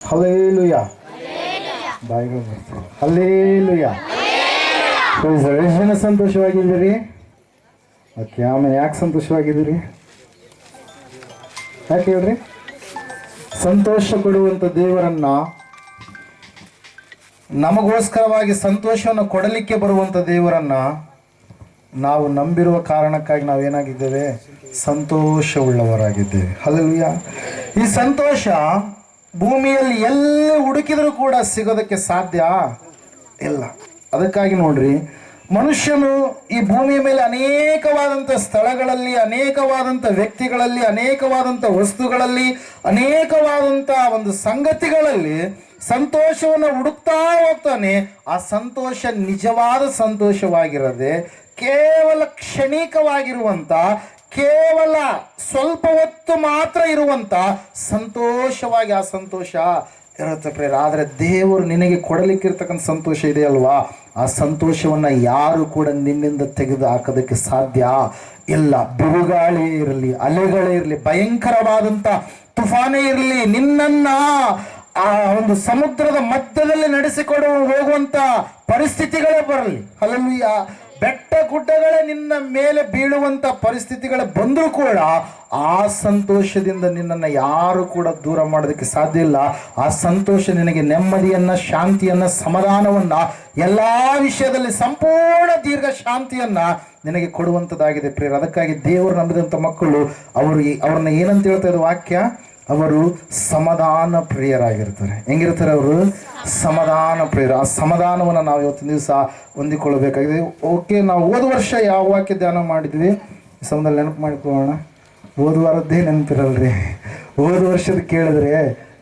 Hallelujah. ಬಾಯಿಗಳು ಬರ್ತಾರೆ. Hallelujah. ಎಷ್ಟು ಜನ ಸಂತೋಷವಾಗಿದ್ದೀರಿ? ಓಕೆ, ಆಮೇಲೆ ಯಾಕೆ ಸಂತೋಷವಾಗಿದ್ದೀರಿ? ಯಾಕೆ ಹೇಳ್ರಿ? ಸಂತೋಷ ಕೊಡುವಂಥ ದೇವರನ್ನ, ನಮಗೋಸ್ಕರವಾಗಿ ಸಂತೋಷವನ್ನು ಕೊಡಲಿಕ್ಕೆ ಬರುವಂಥ ದೇವರನ್ನ ನಾವು ನಂಬಿರುವ ಕಾರಣಕ್ಕಾಗಿ ನಾವೇನಾಗಿದ್ದೇವೆ? ಸಂತೋಷವುಳ್ಳವರಾಗಿದ್ದೇವೆ. ಹಲ್ಲೇಲೂಯ. ಈ ಸಂತೋಷ ಭೂಮಿಯಲ್ಲಿ ಎಲ್ಲಿ ಹುಡುಕಿದರೂ ಕೂಡ ಸಿಗೋದಕ್ಕೆ ಸಾಧ್ಯ ಇಲ್ಲ. ಅದಕ್ಕಾಗಿ ನೋಡ್ರಿ, ಮನುಷ್ಯನು ಈ ಭೂಮಿಯ ಮೇಲೆ ಅನೇಕವಾದಂಥ ಸ್ಥಳಗಳಲ್ಲಿ, ಅನೇಕವಾದಂಥ ವ್ಯಕ್ತಿಗಳಲ್ಲಿ, ಅನೇಕವಾದಂಥ ವಸ್ತುಗಳಲ್ಲಿ, ಅನೇಕವಾದಂಥ ಒಂದು ಸಂಗತಿಗಳಲ್ಲಿ ಸಂತೋಷವನ್ನು ಹುಡುಕ್ತಾ ಹೋಗ್ತಾನೆ. ಆ ಸಂತೋಷ ನಿಜವಾದ ಸಂತೋಷವಾಗಿರದೆ ಕೇವಲ ಕ್ಷಣಿಕವಾಗಿರುವಂಥ, ಕೇವಲ ಸ್ವಲ್ಪ ಹೊತ್ತು ಮಾತ್ರ ಇರುವಂಥ ಸಂತೋಷವಾಗಿ ಆ ಸಂತೋಷ ಇರುತ್ತೆ ಪ್ರೇರ. ಆದರೆ ದೇವರು ನಿನಗೆ ಕೊಡಲಿಕ್ಕಿರ್ತಕ್ಕಂಥ ಸಂತೋಷ ಇದೆಯಲ್ವಾ, ಆ ಸಂತೋಷವನ್ನು ಯಾರು ಕೂಡ ನಿನ್ನಿಂದ ತೆಗೆದು ಹಾಕೋದಕ್ಕೆ ಸಾಧ್ಯ ಇಲ್ಲ. ಬಿರುಗಾಳಿ ಇರಲಿ, ಅಲೆಗಳೇ ಇರಲಿ, ಭಯಂಕರವಾದಂಥ ತುಫಾನೇ ಇರಲಿ, ನಿನ್ನನ್ನ ಆ ಒಂದು ಸಮುದ್ರದ ಮಧ್ಯದಲ್ಲಿ ನಡೆಸಿಕೊಂಡು ಹೋಗುವಂತ ಪರಿಸ್ಥಿತಿಗಳೇ ಬರಲಿ, ಹಲ್ಲೇಲೂಯ, ಬೆಟ್ಟ ಗುಡ್ಡಗಳೇ ನಿನ್ನ ಮೇಲೆ ಬೀಳುವಂತ ಪರಿಸ್ಥಿತಿಗಳೇ ಬಂದರೂ ಕೂಡ ಆ ಸಂತೋಷದಿಂದ ನಿನ್ನನ್ನು ಯಾರು ಕೂಡ ದೂರ ಮಾಡೋದಕ್ಕೆ ಸಾಧ್ಯ ಇಲ್ಲ. ಆ ಸಂತೋಷ ನಿನಗೆ ನೆಮ್ಮದಿಯನ್ನ, ಶಾಂತಿಯನ್ನ, ಸಮಾಧಾನವನ್ನ, ಎಲ್ಲಾ ವಿಷಯದಲ್ಲಿ ಸಂಪೂರ್ಣ ದೀರ್ಘ ಶಾಂತಿಯನ್ನ ನಿನಗೆ ಕೊಡುವಂಥದ್ದಾಗಿದೆ ಪ್ರಿಯರೇ. ಅದಕ್ಕಾಗಿ ದೇವರು ನಂಬಿದಂಥ ಮಕ್ಕಳು ಅವ್ರನ್ನ ಏನಂತ ಹೇಳ್ತಾ ಇದ್ದ ವಾಕ್ಯ? ಅವರು ಸಮಾಧಾನ ಪ್ರಿಯರಾಗಿರ್ತಾರೆ. ಹೆಂಗಿರ್ತಾರೆ ಅವರು? ಸಮಾಧಾನ ಪ್ರಿಯರು. ಆ ಸಮಾಧಾನವನ್ನು ನಾವು ಇವತ್ತಿನ ದಿವಸ ಹೊಂದಿಕೊಳ್ಳಬೇಕಾಗಿದೆ. ಓಕೆ, ನಾವು ಹೋದ ವರ್ಷ ಯಾವ ವಾಕ್ಯ ಧ್ಯಾನ ಮಾಡಿದ್ವಿ? ಸಮಯದಲ್ಲಿ ನೆನಪು ಮಾಡಿಕೊಳ್ಳೋಣ. ಹೋದ ವಾರದ್ದೇ ನೆನಪಿರಲ್ರಿ. ಹೋದ ವರ್ಷದ ಕೇಳಿದ್ರೆ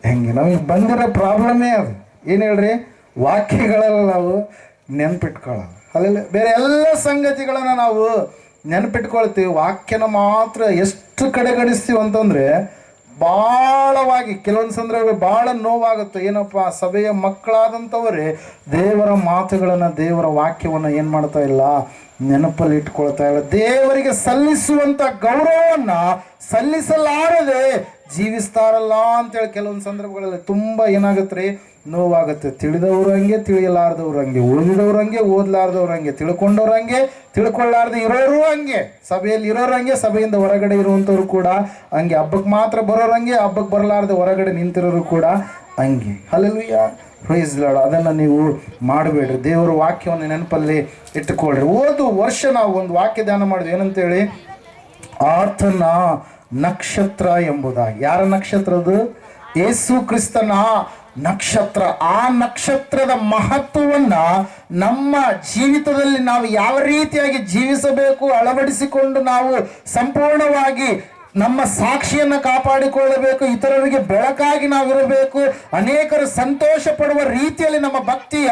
ಹೆಂಗೆ? ನಮಗೆ ಬಂದಿರೋ ಪ್ರಾಬ್ಲಮ್ಮೇ ಅದು. ಏನು ಹೇಳ್ರಿ? ವಾಕ್ಯಗಳೆಲ್ಲ ನಾವು ನೆನಪಿಟ್ಕೊಳ್ಳೋದು, ಅಲ್ಲೆಲ್ಲ ಬೇರೆ ಎಲ್ಲ ಸಂಗತಿಗಳನ್ನು ನಾವು ನೆನಪಿಟ್ಕೊಳ್ತೀವಿ. ವಾಕ್ಯನ ಮಾತ್ರ ಎಷ್ಟು ಕಡೆಗಣಿಸ್ತೀವಿ ಅಂತಂದರೆ ಭಾಳವಾಗಿ ಕೆಲವೊಂದು ಸಂದರ್ಭ ಭಾಳ ನೋವಾಗುತ್ತೆ. ಏನಪ್ಪ, ಸಭೆಯ ಮಕ್ಕಳಾದಂಥವರೇ ದೇವರ ಮಾತುಗಳನ್ನು, ದೇವರ ವಾಕ್ಯವನ್ನು ಏನು ಮಾಡ್ತಾ ಇಲ್ಲ? ನೆನಪಲ್ಲಿ ಇಟ್ಕೊಳ್ತಾ ಇಲ್ಲ. ದೇವರಿಗೆ ಸಲ್ಲಿಸುವಂಥ ಗೌರವವನ್ನು ಸಲ್ಲಿಸಲಾರದೆ ಜೀವಿಸ್ತಾರಲ್ಲ ಅಂತೇಳಿ ಕೆಲವೊಂದು ಸಂದರ್ಭಗಳಲ್ಲಿ ತುಂಬ ಏನಾಗುತ್ತೆ ರೀ? ನೋವಾಗುತ್ತೆ. ತಿಳಿದವರು ಹಂಗೆ, ತಿಳಿಯಲಾರ್ದವ್ರು ಹಂಗೆ, ಓದಿದವ್ರು ಹಂಗೆ, ಓದಲಾರ್ದವ್ರು ಹಂಗೆ, ತಿಳ್ಕೊಂಡವ್ರು ಹಂಗೆ, ತಿಳ್ಕೊಳ್ಳಾರ್ದೆ ಇರೋರು ಹಂಗೆ, ಸಭೆಯಲ್ಲಿ ಇರೋರು ಹಂಗೆ, ಸಭೆಯಿಂದ ಹೊರಗಡೆ ಇರುವಂಥವ್ರು ಕೂಡ ಹಂಗೆ, ಹಬ್ಬಕ್ಕೆ ಮಾತ್ರ ಬರೋರು ಹಂಗೆ, ಹಬ್ಬಕ್ಕೆ ಬರಲಾರ್ದೆ ಹೊರಗಡೆ ನಿಂತಿರೋರು ಕೂಡ ಹಂಗೆ. Hallelujah, praise Lord. ಅದನ್ನು ನೀವು ಮಾಡಬೇಡ್ರಿ. ದೇವರ ವಾಕ್ಯವನ್ನು ನೆನಪಲ್ಲಿ ಇಟ್ಟುಕೊಳ್ರಿ. ಹೋದ ವರ್ಷ ನಾವು ಒಂದು ವಾಕ್ಯ ಧ್ಯಾನ ಮಾಡಿದ್ವಿ. ಏನಂತೇಳಿ? ಆತನ ನಕ್ಷತ್ರ ಎಂಬುದಾಗಿ. ಯಾರ ನಕ್ಷತ್ರ ಅದು? ಯೇಸು ಕ್ರಿಸ್ತನ ನಕ್ಷತ್ರ. ಆ ನಕ್ಷತ್ರದ ಮಹತ್ವವನ್ನ ನಮ್ಮ ಜೀವಿತದಲ್ಲಿ ನಾವು ಯಾವ ರೀತಿಯಾಗಿ ಜೀವಿಸಬೇಕು, ಅಳವಡಿಸಿಕೊಂಡು ನಾವು ಸಂಪೂರ್ಣವಾಗಿ ನಮ್ಮ ಸಾಕ್ಷಿಯನ್ನು ಕಾಪಾಡಿಕೊಳ್ಳಬೇಕು, ಇತರರಿಗೆ ಬೆಳಕಾಗಿ ನಾವಿರಬೇಕು, ಅನೇಕರು ಸಂತೋಷ ಪಡುವ ರೀತಿಯಲ್ಲಿ ನಮ್ಮ ಭಕ್ತಿಯ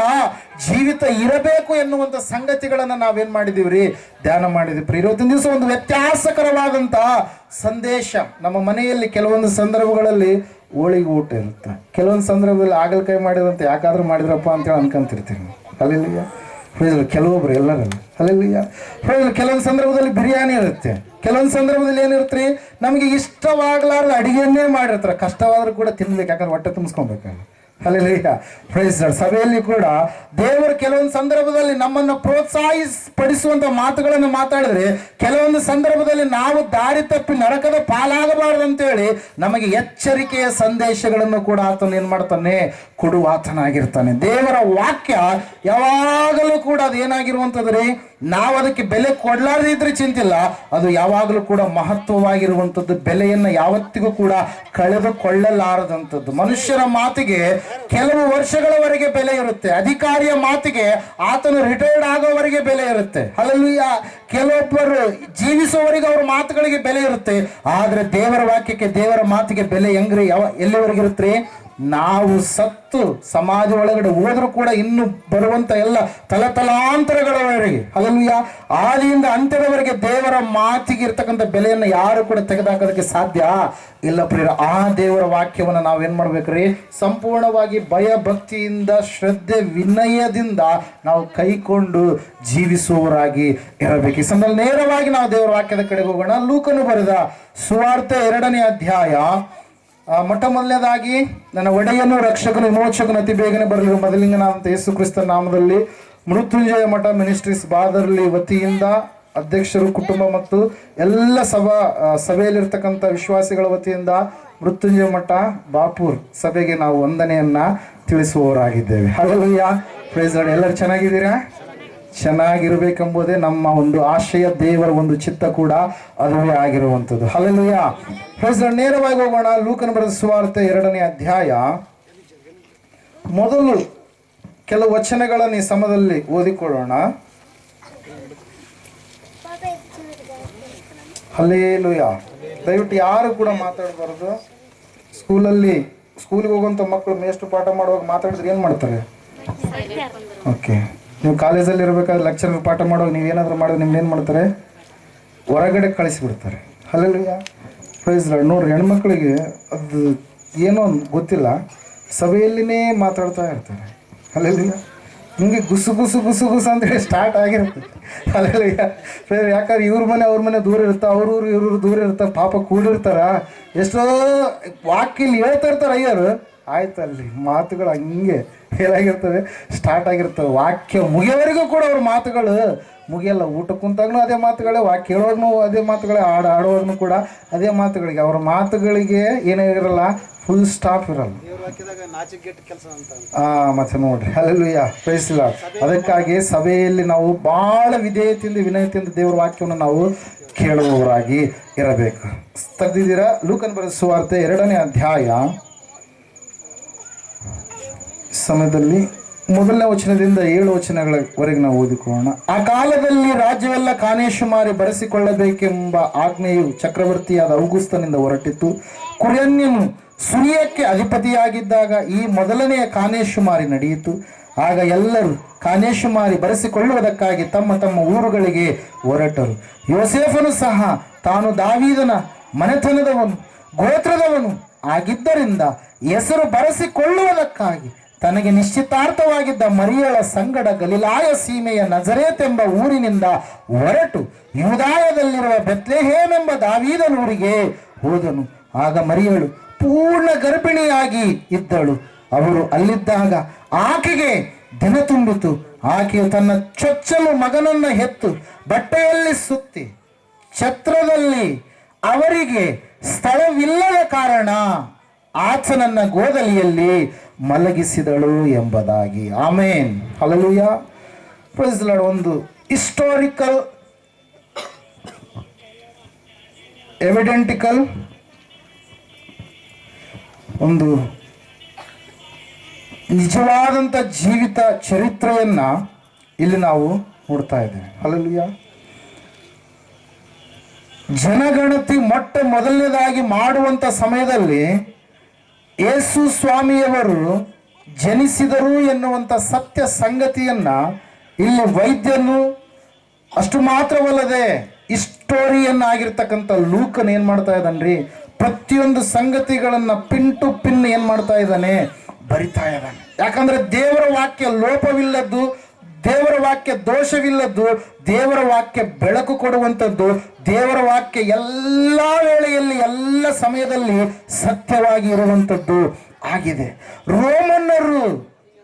ಜೀವಿತ ಇರಬೇಕು ಎನ್ನುವಂಥ ಸಂಗತಿಗಳನ್ನು ನಾವೇನು ಮಾಡಿದೀವಿ ರೀ? ಧ್ಯಾನ ಮಾಡಿದ್ವಿ. ಇವತ್ತಿನ ದಿವಸ ಒಂದು ವ್ಯತ್ಯಾಸಕರವಾದಂಥ ಸಂದೇಶ. ನಮ್ಮ ಮನೆಯಲ್ಲಿ ಕೆಲವೊಂದು ಸಂದರ್ಭಗಳಲ್ಲಿ ಹೋಳಿಗೆ ಊಟ ಇರುತ್ತೆ, ಕೆಲವೊಂದು ಸಂದರ್ಭದಲ್ಲಿ ಹಾಗಲಕಾಯಿ ಮಾಡಿದಂತೆ ಯಾಕಾದ್ರೂ ಮಾಡಿದ್ರಪ್ಪ ಅಂತೇಳಿ ಅನ್ಕೊಂತಿರ್ತೀವಿ. ಹಲ್ಲೇಲೂಯ, ಕೆಲವೊಬ್ರು, ಎಲ್ಲರಲ್ಲ. ಹಲ್ಲೇಲೂಯ, ಕೆಲವೊಂದು ಸಂದರ್ಭದಲ್ಲಿ ಬಿರಿಯಾನಿ ಇರುತ್ತೆ, ಕೆಲವೊಂದು ಸಂದರ್ಭದಲ್ಲಿ ಏನಿರುತ್ತೆ ರೀ? ನಮಗೆ ಇಷ್ಟವಾಗಲಾರ್ದ ಅಡಿಗೆಯನ್ನೇ ಮಾಡಿರ್ತಾರೆ. ಕಷ್ಟವಾದರೂ ಕೂಡ ತಿನ್ಬೇಕು, ಯಾಕಂದ್ರೆ ಹೊಟ್ಟೆ ತುಂಬಿಸ್ಕೊಬೇಕಲ್ಲ. Hallelujah, praise lord. ಸಭೆಯಲ್ಲಿ ಕೂಡ ದೇವರು ಕೆಲವೊಂದು ಸಂದರ್ಭದಲ್ಲಿ ನಮ್ಮನ್ನು ಪ್ರೋತ್ಸಾಹಿಸಪಡಿಸುವಂತ ಮಾತುಗಳನ್ನು ಮಾತಾಡಿದ್ರೆ, ಕೆಲವೊಂದು ಸಂದರ್ಭದಲ್ಲಿ ನಾವು ದಾರಿ ತಪ್ಪಿ ನರಕದ ಪಾಲಾಗಬಾರದು ಅಂತೇಳಿ ನಮಗೆ ಎಚ್ಚರಿಕೆಯ ಸಂದೇಶಗಳನ್ನು ಕೂಡ ಆತನು ಏನ್ ಮಾಡ್ತಾನೆ? ಕೊಡುವಾತನಾಗಿರ್ತಾನೆ. ದೇವರ ವಾಕ್ಯ ಯಾವಾಗಲೂ ಕೂಡ ಅದು ಏನಾಗಿರುವಂಥದ್ರಿ? ನಾವು ಅದಕ್ಕೆ ಬೆಲೆ ಕೊಡಲಾರದೇ ಇದ್ರೆ ಚಿಂತಿಲ್ಲ, ಅದು ಯಾವಾಗಲೂ ಕೂಡ ಮಹತ್ವವಾಗಿರುವಂಥದ್ದು. ಬೆಲೆಯನ್ನು ಯಾವತ್ತಿಗೂ ಕೂಡ ಕಳೆದುಕೊಳ್ಳಲಾರದಂಥದ್ದು. ಮನುಷ್ಯರ ಮಾತಿಗೆ ಕೆಲವು ವರ್ಷಗಳವರೆಗೆ ಬೆಲೆ ಇರುತ್ತೆ, ಅಧಿಕಾರಿಯ ಮಾತಿಗೆ ಆತನು ರಿಟೈರ್ಡ್ ಆಗೋವರೆಗೆ ಬೆಲೆ ಇರುತ್ತೆ. ಹಲ್ಲೇಲೂಯ, ಕೆಲವೊಬ್ಬರು ಜೀವಿಸುವವರೆಗೆ ಅವ್ರ ಮಾತುಗಳಿಗೆ ಬೆಲೆ ಇರುತ್ತೆ. ಆದ್ರೆ ದೇವರ ವಾಕ್ಯಕ್ಕೆ, ದೇವರ ಮಾತಿಗೆ ಬೆಲೆ ಹೆಂಗ್ರಿ? ಎಲ್ಲಿವರೆಗೆ ಇರುತ್ತೆ? ನಾವು ಸತ್ತು ಸಮಾಜ ಒಳಗಡೆ ಹೋದ್ರೂ ಕೂಡ ಇನ್ನು ಬರುವಂತ ಎಲ್ಲ ತಲತಲಾಂತರಗಳವರೆಗೆ, ಹಲ್ಲೇಲೂಯ, ಆದಿಯಿಂದ ಅಂತ್ಯದವರೆಗೆ ದೇವರ ಮಾತಿಗೆ ಇರ್ತಕ್ಕಂಥ ಬೆಲೆಯನ್ನು ಯಾರು ಕೂಡ ತೆಗೆದುಹಾಕೋದಕ್ಕೆ ಸಾಧ್ಯ ಇಲ್ಲ ಪ್ರಿಯರ. ಆ ದೇವರ ವಾಕ್ಯವನ್ನು ನಾವೇನ್ ಮಾಡ್ಬೇಕ್ರಿ? ಸಂಪೂರ್ಣವಾಗಿ ಭಯ ಭಕ್ತಿಯಿಂದ, ಶ್ರದ್ಧೆ ವಿನಯದಿಂದ ನಾವು ಕೈಕೊಂಡು ಜೀವಿಸುವವರಾಗಿ ಇರಬೇಕು. ಈ ಸಂದರ್ಭದಲ್ಲಿ ನೇರವಾಗಿ ನಾವು ದೇವರ ವಾಕ್ಯದ ಕಡೆಗೆ ಹೋಗೋಣ. ಲೂಕನು ಬರೆದ ಸುವಾರ್ತೆ 2ನೇ ಅಧ್ಯಾಯ ಮೊಟ್ಟ ಮೊದಲನೇದಾಗಿ ನನ್ನ ಒಡೆಯನು ರಕ್ಷಕನು ವಿಮೋಚಕನು ಅತಿ ಬೇಗನೆ ಬರಲಿ ಮೊದಲಿಂಗನಾದಂಥ ಯೇಸು ಕ್ರಿಸ್ತನ ನಾಮದಲ್ಲಿ ಮೃತ್ಯುಂಜಯ ಮಠ ಮಿನಿಸ್ಟ್ರೀಸ್ ಬಾದರ್ಲಿ ವತಿಯಿಂದ ಅಧ್ಯಕ್ಷರು ಕುಟುಂಬ ಮತ್ತು ಎಲ್ಲ ಸಭೆಯಲ್ಲಿರ್ತಕ್ಕಂಥ ವಿಶ್ವಾಸಿಗಳ ವತಿಯಿಂದ ಮೃತ್ಯುಂಜಯ ಮಠ ಬಾಪೂರ್ ಸಭೆಗೆ ನಾವು ವಂದನೆಯನ್ನ ತಿಳಿಸುವವರಾಗಿದ್ದೇವೆ. Hallelujah, praise lord. ಎಲ್ಲರೂ ಚೆನ್ನಾಗಿದ್ದೀರಾ? ಚೆನ್ನಾಗಿರ್ಬೇಕೆಂಬುದೇ ನಮ್ಮ ಒಂದು ಆಶಯ, ದೇವರ ಒಂದು ಚಿತ್ತ ಕೂಡ ಅದುವೇ ಆಗಿರುವಂಥದ್ದು. Hallelujah, praise Lord. ನೇರವಾಗಿ ಹೋಗೋಣ. ಲೂಕನ ಬರೆದ ಸುವಾರ್ತೆ 2ನೇ ಅಧ್ಯಾಯ ಮೊದಲು ಕೆಲವು ವಚನಗಳನ್ನು ಈ ಸಮಯದಲ್ಲಿ ಓದಿಕೊಳ್ಳೋಣ. ಹಲ್ಲೆಲೂಯ. ದಯವಿಟ್ಟು ಯಾರು ಕೂಡ ಮಾತಾಡಬಾರ್ದು. ಸ್ಕೂಲಿಗೆ ಹೋಗುವಂಥ ಮಕ್ಕಳು ಮೇಷ್ಟ್ರು ಪಾಠ ಮಾಡುವಾಗ ಮಾತಾಡಿದ್ರೆ ಏನು ಮಾಡ್ತಾರೆ? ಓಕೆ, ನೀವು ಕಾಲೇಜಲ್ಲಿ ಇರಬೇಕಾದ್ರೆ ಲೆಕ್ಚರರ್ ಪಾಠ ಮಾಡುವಾಗ ನೀವೇನಾದರೂ ಮಾಡಿದ್ರೆ ನಿಮ್ಗೇನು ಮಾಡ್ತಾರೆ? ಹೊರಗಡೆ ಕಳಿಸಿಬಿಡ್ತಾರೆ. Hallelujah, praise lord. ನೋಡ್ರಿ, ಹೆಣ್ಮಕ್ಳಿಗೆ ಅದು ಏನೋ ಗೊತ್ತಿಲ್ಲ, ಸಭೆಯಲ್ಲಿನೇ ಮಾತಾಡ್ತಾ ಇರ್ತಾರೆ. ಹಲ್ಲೆಲೂಯ, ಹಿಂಗೆ ಗುಸು ಗುಸು ಗುಸು ಗುಸು ಅಂತೇಳಿ ಸ್ಟಾರ್ಟ್ ಆಗಿರುತ್ತೆ. ಹಲ್ಲೆಲೂಯ, ಯಾಕಂದ್ರೆ ಇವ್ರ ಮನೆ ಅವ್ರ ಮನೆ ದೂರ ಇರುತ್ತೆ, ಅವ್ರೂರು ಇವ್ರೂರು ದೂರ ಇರ್ತಾರೆ, ಪಾಪ ಕೂಡಿರ್ತಾರ, ಎಷ್ಟೋ ವಾಕ್ಯಲ್ಲಿ ಹೇಳ್ತಾ ಇರ್ತಾರೆ ಅಯ್ಯರು. ಆಯ್ತು, ಅಲ್ಲಿ ಮಾತುಗಳು ಹಂಗೆ ಏನಾಗಿರ್ತವೆ, ಸ್ಟಾರ್ಟ್ ಆಗಿರ್ತವೆ. ವಾಕ್ಯ ಮುಗಿಯೋವರೆಗೂ ಕೂಡ ಅವ್ರ ಮಾತುಗಳು ಮುಗಿಯಲ್ಲ. ಊಟ ಕುಂತಾಗೂ ಅದೇ ಮಾತುಗಳೇ, ವಾಕ್ಯ ಹೇಳೋವಾಗೂ ಅದೇ ಮಾತುಗಳೇ, ಆಡುವಾಗೂ ಕೂಡ ಅದೇ ಮಾತುಗಳಿಗೆ. ಅವ್ರ ಮಾತುಗಳಿಗೆ ಏನೇ ಇರಲ್ಲ, ಫುಲ್ ಸ್ಟಾಪ್ ಇರಲ್ಲ. ಮತ್ತೆ ನೋಡ್ರಿ, ಹಲ್ಲೆಲೂಯ, ಪ್ರೈಸ್ ಲಾರ್ಡ್. ಅದಕ್ಕಾಗಿ ಸಭೆಯಲ್ಲಿ ನಾವು ಬಹಳ ವಿಧೇಯತೆಯಿಂದ ವಿನಯತೆಯಿಂದ ದೇವರ ವಾಕ್ಯವನ್ನು ನಾವು ಕೇಳುವವರಾಗಿ ಇರಬೇಕು. ತೆಗೆದಿದ್ದೀರಾ? ಲೂಕನ ಬರೆದ ಸುವಾರ್ತೆ 2ನೇ ಅಧ್ಯಾಯ ಸಮಯದಲ್ಲಿ 1ನೇ ವಚನದಿಂದ 7 ವಚನಗಳವರೆಗೆ ನಾವು ಓದಿಕೊಳ್ಳೋಣ. ಆ ಕಾಲದಲ್ಲಿ ರಾಜ್ಯವೆಲ್ಲ ಕಾನೇಶುಮಾರಿ ಬರೆಸಿಕೊಳ್ಳಬೇಕೆಂಬ ಆಜ್ಞೆಯು ಚಕ್ರವರ್ತಿಯಾದ ಔಗುಸ್ತನಿಂದ ಹೊರಟಿತ್ತು. ಕುರೇನ್ಯನು ಸುರಿಯಕ್ಕೆ ಅಧಿಪತಿಯಾಗಿದ್ದಾಗ ಈ ಮೊದಲನೆಯ ಕಾನೇಶುಮಾರಿ ನಡೆಯಿತು. ಆಗ ಎಲ್ಲರೂ ಕಾನೇಶುಮಾರಿ ಬರೆಸಿಕೊಳ್ಳುವುದಕ್ಕಾಗಿ ತಮ್ಮ ತಮ್ಮ ಊರುಗಳಿಗೆ ಹೊರಟರು. ಯೋಸೇಫನು ಸಹ ತಾನು ದಾವೀದನ ಮನೆತನದವನು ಗೋತ್ರದವನು ಆಗಿದ್ದರಿಂದ ಹೆಸರು ಬರೆಸಿಕೊಳ್ಳುವುದಕ್ಕಾಗಿ ತನಗೆ ನಿಶ್ಚಿತಾರ್ಥವಾಗಿದ್ದ ಮರಿಯಳ ಸಂಗಡ ಗಲಿಲಾಯ ಸೀಮೆಯ ನಜರೇತ್ ಎಂಬ ಊರಿನಿಂದ ಹೊರಟು ಯೂದಾಯದಲ್ಲಿರುವ ಬೆತ್ಲೆಹೇಮ್ ಎಂಬ ದಾವೀದನೂರಿಗೆ ಹೋದನು. ಆಗ ಮರಿಯಳು ಪೂರ್ಣ ಗರ್ಭಿಣಿಯಾಗಿ ಇದ್ದಳು. ಅವರು ಅಲ್ಲಿದ್ದಾಗ ಆಕೆಗೆ ದಿನ ತುಂಬಿತು. ಆಕೆಯು ತನ್ನ ಚೊಚ್ಚಲು ಮಗನನ್ನ ಹೆತ್ತು ಬಟ್ಟೆಯಲ್ಲಿ ಸುತ್ತಿ ಛತ್ರದಲ್ಲಿ ಅವರಿಗೆ ಸ್ಥಳವಿಲ್ಲದ ಕಾರಣ ಆತನನ್ನ ಗೋದಲಿಯಲ್ಲಿ ಮಲಗಿಸಿದಳು ಎಂಬುದಾಗಿ. ಆಮೇನ್, ಹಲ್ಲೆಲೂಯ, ಪ್ರೈಸ್ ಲಾರ್ಡ್. ಒಂದು ಹಿಸ್ಟಾರಿಕಲ್ ಎವಿಡೆಂಟಿಕಲ್ ಒಂದು ನಿಜವಾದಂಥ ಜೀವಿತ ಚರಿತ್ರೆಯನ್ನ ಇಲ್ಲಿ ನಾವು ನೋಡ್ತಾ ಇದ್ದೇವೆ. ಹಲ್ಲೆಲೂಯ. ಜನಗಣತಿ ಮೊಟ್ಟ ಮೊದಲನೇದಾಗಿ ಮಾಡುವಂಥ ಸಮಯದಲ್ಲಿ ಯೇಸು ಸ್ವಾಮಿಯವರು ಜನಿಸಿದರು ಎನ್ನುವಂಥ ಸತ್ಯ ಸಂಗತಿಯನ್ನ ಇಲ್ಲಿ ವೈದ್ಯನು, ಅಷ್ಟು ಮಾತ್ರವಲ್ಲದೆ ಹಿಸ್ಟೋರಿಯನ್ ಆಗಿರ್ತಕ್ಕಂಥ ಲೂಕನ್ ಏನ್ ಮಾಡ್ತಾ ಇದ್ದಾನ್ರಿ, ಪ್ರತಿಯೊಂದು ಸಂಗತಿಗಳನ್ನ ಪಿನ್ ಟು ಪಿನ್ ಏನ್ ಮಾಡ್ತಾ ಇದ್ದಾನೆ, ಬರಿತಾ ಇದ್ದಾನೆ. ಯಾಕಂದ್ರೆ ದೇವರ ವಾಕ್ಯ ಲೋಪವಿಲ್ಲದ್ದು, ದೇವರ ವಾಕ್ಯ ದೋಷವಿಲ್ಲದ್ದು, ದೇವರ ವಾಕ್ಯ ಬೆಳಕು ಕೊಡುವಂಥದ್ದು, ದೇವರ ವಾಕ್ಯ ಎಲ್ಲ ವೇಳೆಯಲ್ಲಿ ಎಲ್ಲ ಸಮಯದಲ್ಲಿ ಸತ್ಯವಾಗಿ ಇರುವಂಥದ್ದು ಆಗಿದೆ. ರೋಮನ್ನರು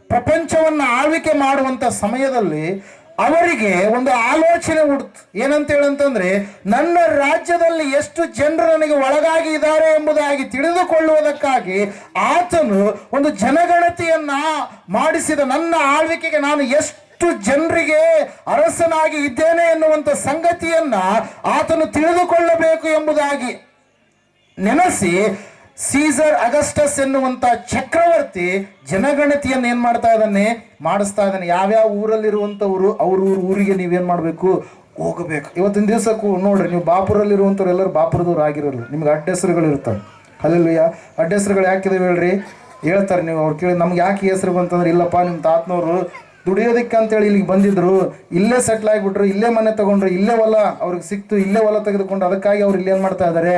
ಪ್ರಪಂಚವನ್ನು ಆಳ್ವಿಕೆ ಮಾಡುವಂಥ ಸಮಯದಲ್ಲಿ ಅವರಿಗೆ ಒಂದು ಆಲೋಚನೆ ಹುಡ್ತು. ಏನಂತ ಹೇಳಂತಂದ್ರೆ, ನನ್ನ ರಾಜ್ಯದಲ್ಲಿ ಎಷ್ಟು ಜನರು ನನಗೆ ಒಳಗಾಗಿ ಇದ್ದಾರೆ ಎಂಬುದಾಗಿ ತಿಳಿದುಕೊಳ್ಳುವುದಕ್ಕಾಗಿ ಆತನು ಒಂದು ಜನಗಣತಿಯನ್ನ ಮಾಡಿಸಿದ. ನನ್ನ ಆಳ್ವಿಕೆಗೆ ನಾನು ಎಷ್ಟು ಜನರಿಗೆ ಅರಸನಾಗಿ ಇದ್ದೇನೆ ಎನ್ನುವಂಥ ಸಂಗತಿಯನ್ನ ಆತನು ತಿಳಿದುಕೊಳ್ಳಬೇಕು ಎಂಬುದಾಗಿ ನೆನೆಸಿ ಸೀಸರ್ ಅಗಸ್ಟಸ್ ಎನ್ನುವಂತ ಚಕ್ರವರ್ತಿ ಜನಗಣತಿಯನ್ನು ಏನ್ ಮಾಡ್ತಾ ಇದ್ದಾನೆ, ಮಾಡಿಸ್ತಾ ಇದ್ದಾನೆ. ಯಾವ್ಯಾವ ಊರಲ್ಲಿರುವಂಥವ್ರು ಅವ್ರ ಊರಿಗೆ ನೀವೇನ್ ಮಾಡಬೇಕು, ಹೋಗಬೇಕು. ಇವತ್ತಿನ ದಿವಸಕ್ಕೂ ನೋಡ್ರಿ, ನೀವು ಬಾಪುರಲ್ಲಿರುವಂಥವ್ರು ಎಲ್ಲರೂ ಬಾಪುರದವ್ರು ಆಗಿರೋಲ್ಲ, ನಿಮ್ಗೆ ಅಡ್ಡ ಹೆಸರುಗಳು ಇರ್ತವೆ. ಹಲ್ಲೆಲೂಯ. ಅಡ್ಡ ಹೆಸರುಗಳು ಯಾಕಿದಾವೆ ಹೇಳ್ರಿ, ಹೇಳ್ತಾರೆ. ನೀವು ಅವ್ರು ಕೇಳಿ ನಮ್ಗೆ ಯಾಕೆ ಹೆಸರು ಬಂತಂದ್ರೆ, ಇಲ್ಲಪ್ಪ ನಿಮ್ಮ ತಾತನವರು ದುಡಿಯೋದಕ್ಕೆ ಅಂತೇಳಿ ಇಲ್ಲಿಗೆ ಬಂದಿದ್ರು, ಇಲ್ಲೇ ಸೆಟ್ಲ್ ಆಗಿಬಿಟ್ರು, ಇಲ್ಲೇ ಮನೆ ತಗೊಂಡ್ರು, ಇಲ್ಲೇ ಹೊಲ ಅವ್ರಿಗೆ ಸಿಕ್ತು, ಇಲ್ಲೇ ಹೊಲ ತೆಗೆದುಕೊಂಡು ಅದಕ್ಕಾಗಿ ಅವ್ರು ಇಲ್ಲೇನು ಮಾಡ್ತಾ ಇದ್ದಾರೆ,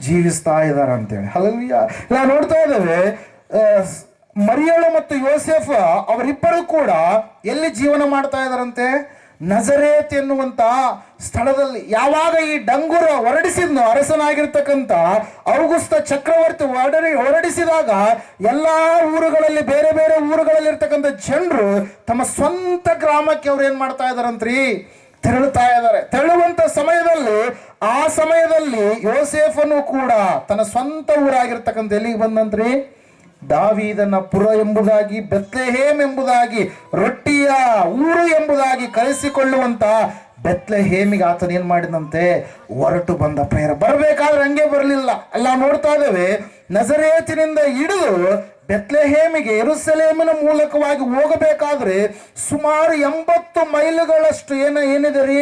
ಜೀವಿಸ್ತಾ ಇದ್ದಾರೆ ಅಂತೇಳಿ. ಹಲ್ಲೆಲೂಯ. ನಾವು ನೋಡ್ತಾ ಇದ್ದೇವೆ, ಮರಿಯಳು ಮತ್ತು ಯೋಸೇಫ ಅವರಿಬ್ಬರು ಕೂಡ ಎಲ್ಲಿ ಜೀವನ ಮಾಡ್ತಾ ಇದ್ದಾರಂತೆ, ನಜರೇತ್ ಎನ್ನುವಂತ ಸ್ಥಳದಲ್ಲಿ ಯಾವಾಗ ಈ ಡಂಗುರ ಹೊರಡಿಸಿದ್ನು, ಅರಸನಾಗಿರ್ತಕ್ಕಂಥ ಔಗುಸ್ತ ಚಕ್ರವರ್ತಿ ಹೊರಡಿಸಿದಾಗ ಎಲ್ಲಾ ಊರುಗಳಲ್ಲಿ, ಬೇರೆ ಬೇರೆ ಊರುಗಳಲ್ಲಿ ಇರ್ತಕ್ಕಂಥ ಜನರು ತಮ್ಮ ಸ್ವಂತ ಗ್ರಾಮಕ್ಕೆ ಅವ್ರು ಏನ್ ಮಾಡ್ತಾ ಇದಾರಂತ್ರಿ, ತೆರಳುತ್ತಾ ಇದ್ದಾರೆ. ತೆರಳುವಂತ ಸಮಯದಲ್ಲಿ ಆ ಸಮಯದಲ್ಲಿ ಯೋಸೇಫನು ಕೂಡ ತನ್ನ ಸ್ವಂತ ಊರಾಗಿರ್ತಕ್ಕಂಥ ಎಲ್ಲಿಗೆ ಬಂದಂತ್ರಿ, ದಾವೀದನ ಪುರ ಎಂಬುದಾಗಿ, ಬೆತ್ಲೆಹೇಮ್ ಎಂಬುದಾಗಿ, ರೊಟ್ಟಿಯ ಊರು ಎಂಬುದಾಗಿ ಕರೆಸಿಕೊಳ್ಳುವಂತ ಬೆತ್ಲೆಹೇಮಿಗೆ ಆತನ ಏನ್ ಮಾಡಿದಂತೆ, ಹೊರಟು ಬಂದ. ಪ್ರೇರ ಬರಬೇಕಾದ್ರೆ ಹಂಗೆ ಬರಲಿಲ್ಲ. ಎಲ್ಲ ನೋಡ್ತಾ ಇದ್ದೇವೆ, ನಜರೇತಿನಿಂದ ಹಿಡಿದು ಬೆತ್ಲೆಹೇಮಿಗೆ ಯೆರೂಸಲೇಮಿನ ಮೂಲಕವಾಗಿ ಹೋಗಬೇಕಾದ್ರೆ ಸುಮಾರು 80 ಮೈಲುಗಳಷ್ಟು ಏನಿದೆ ರೀ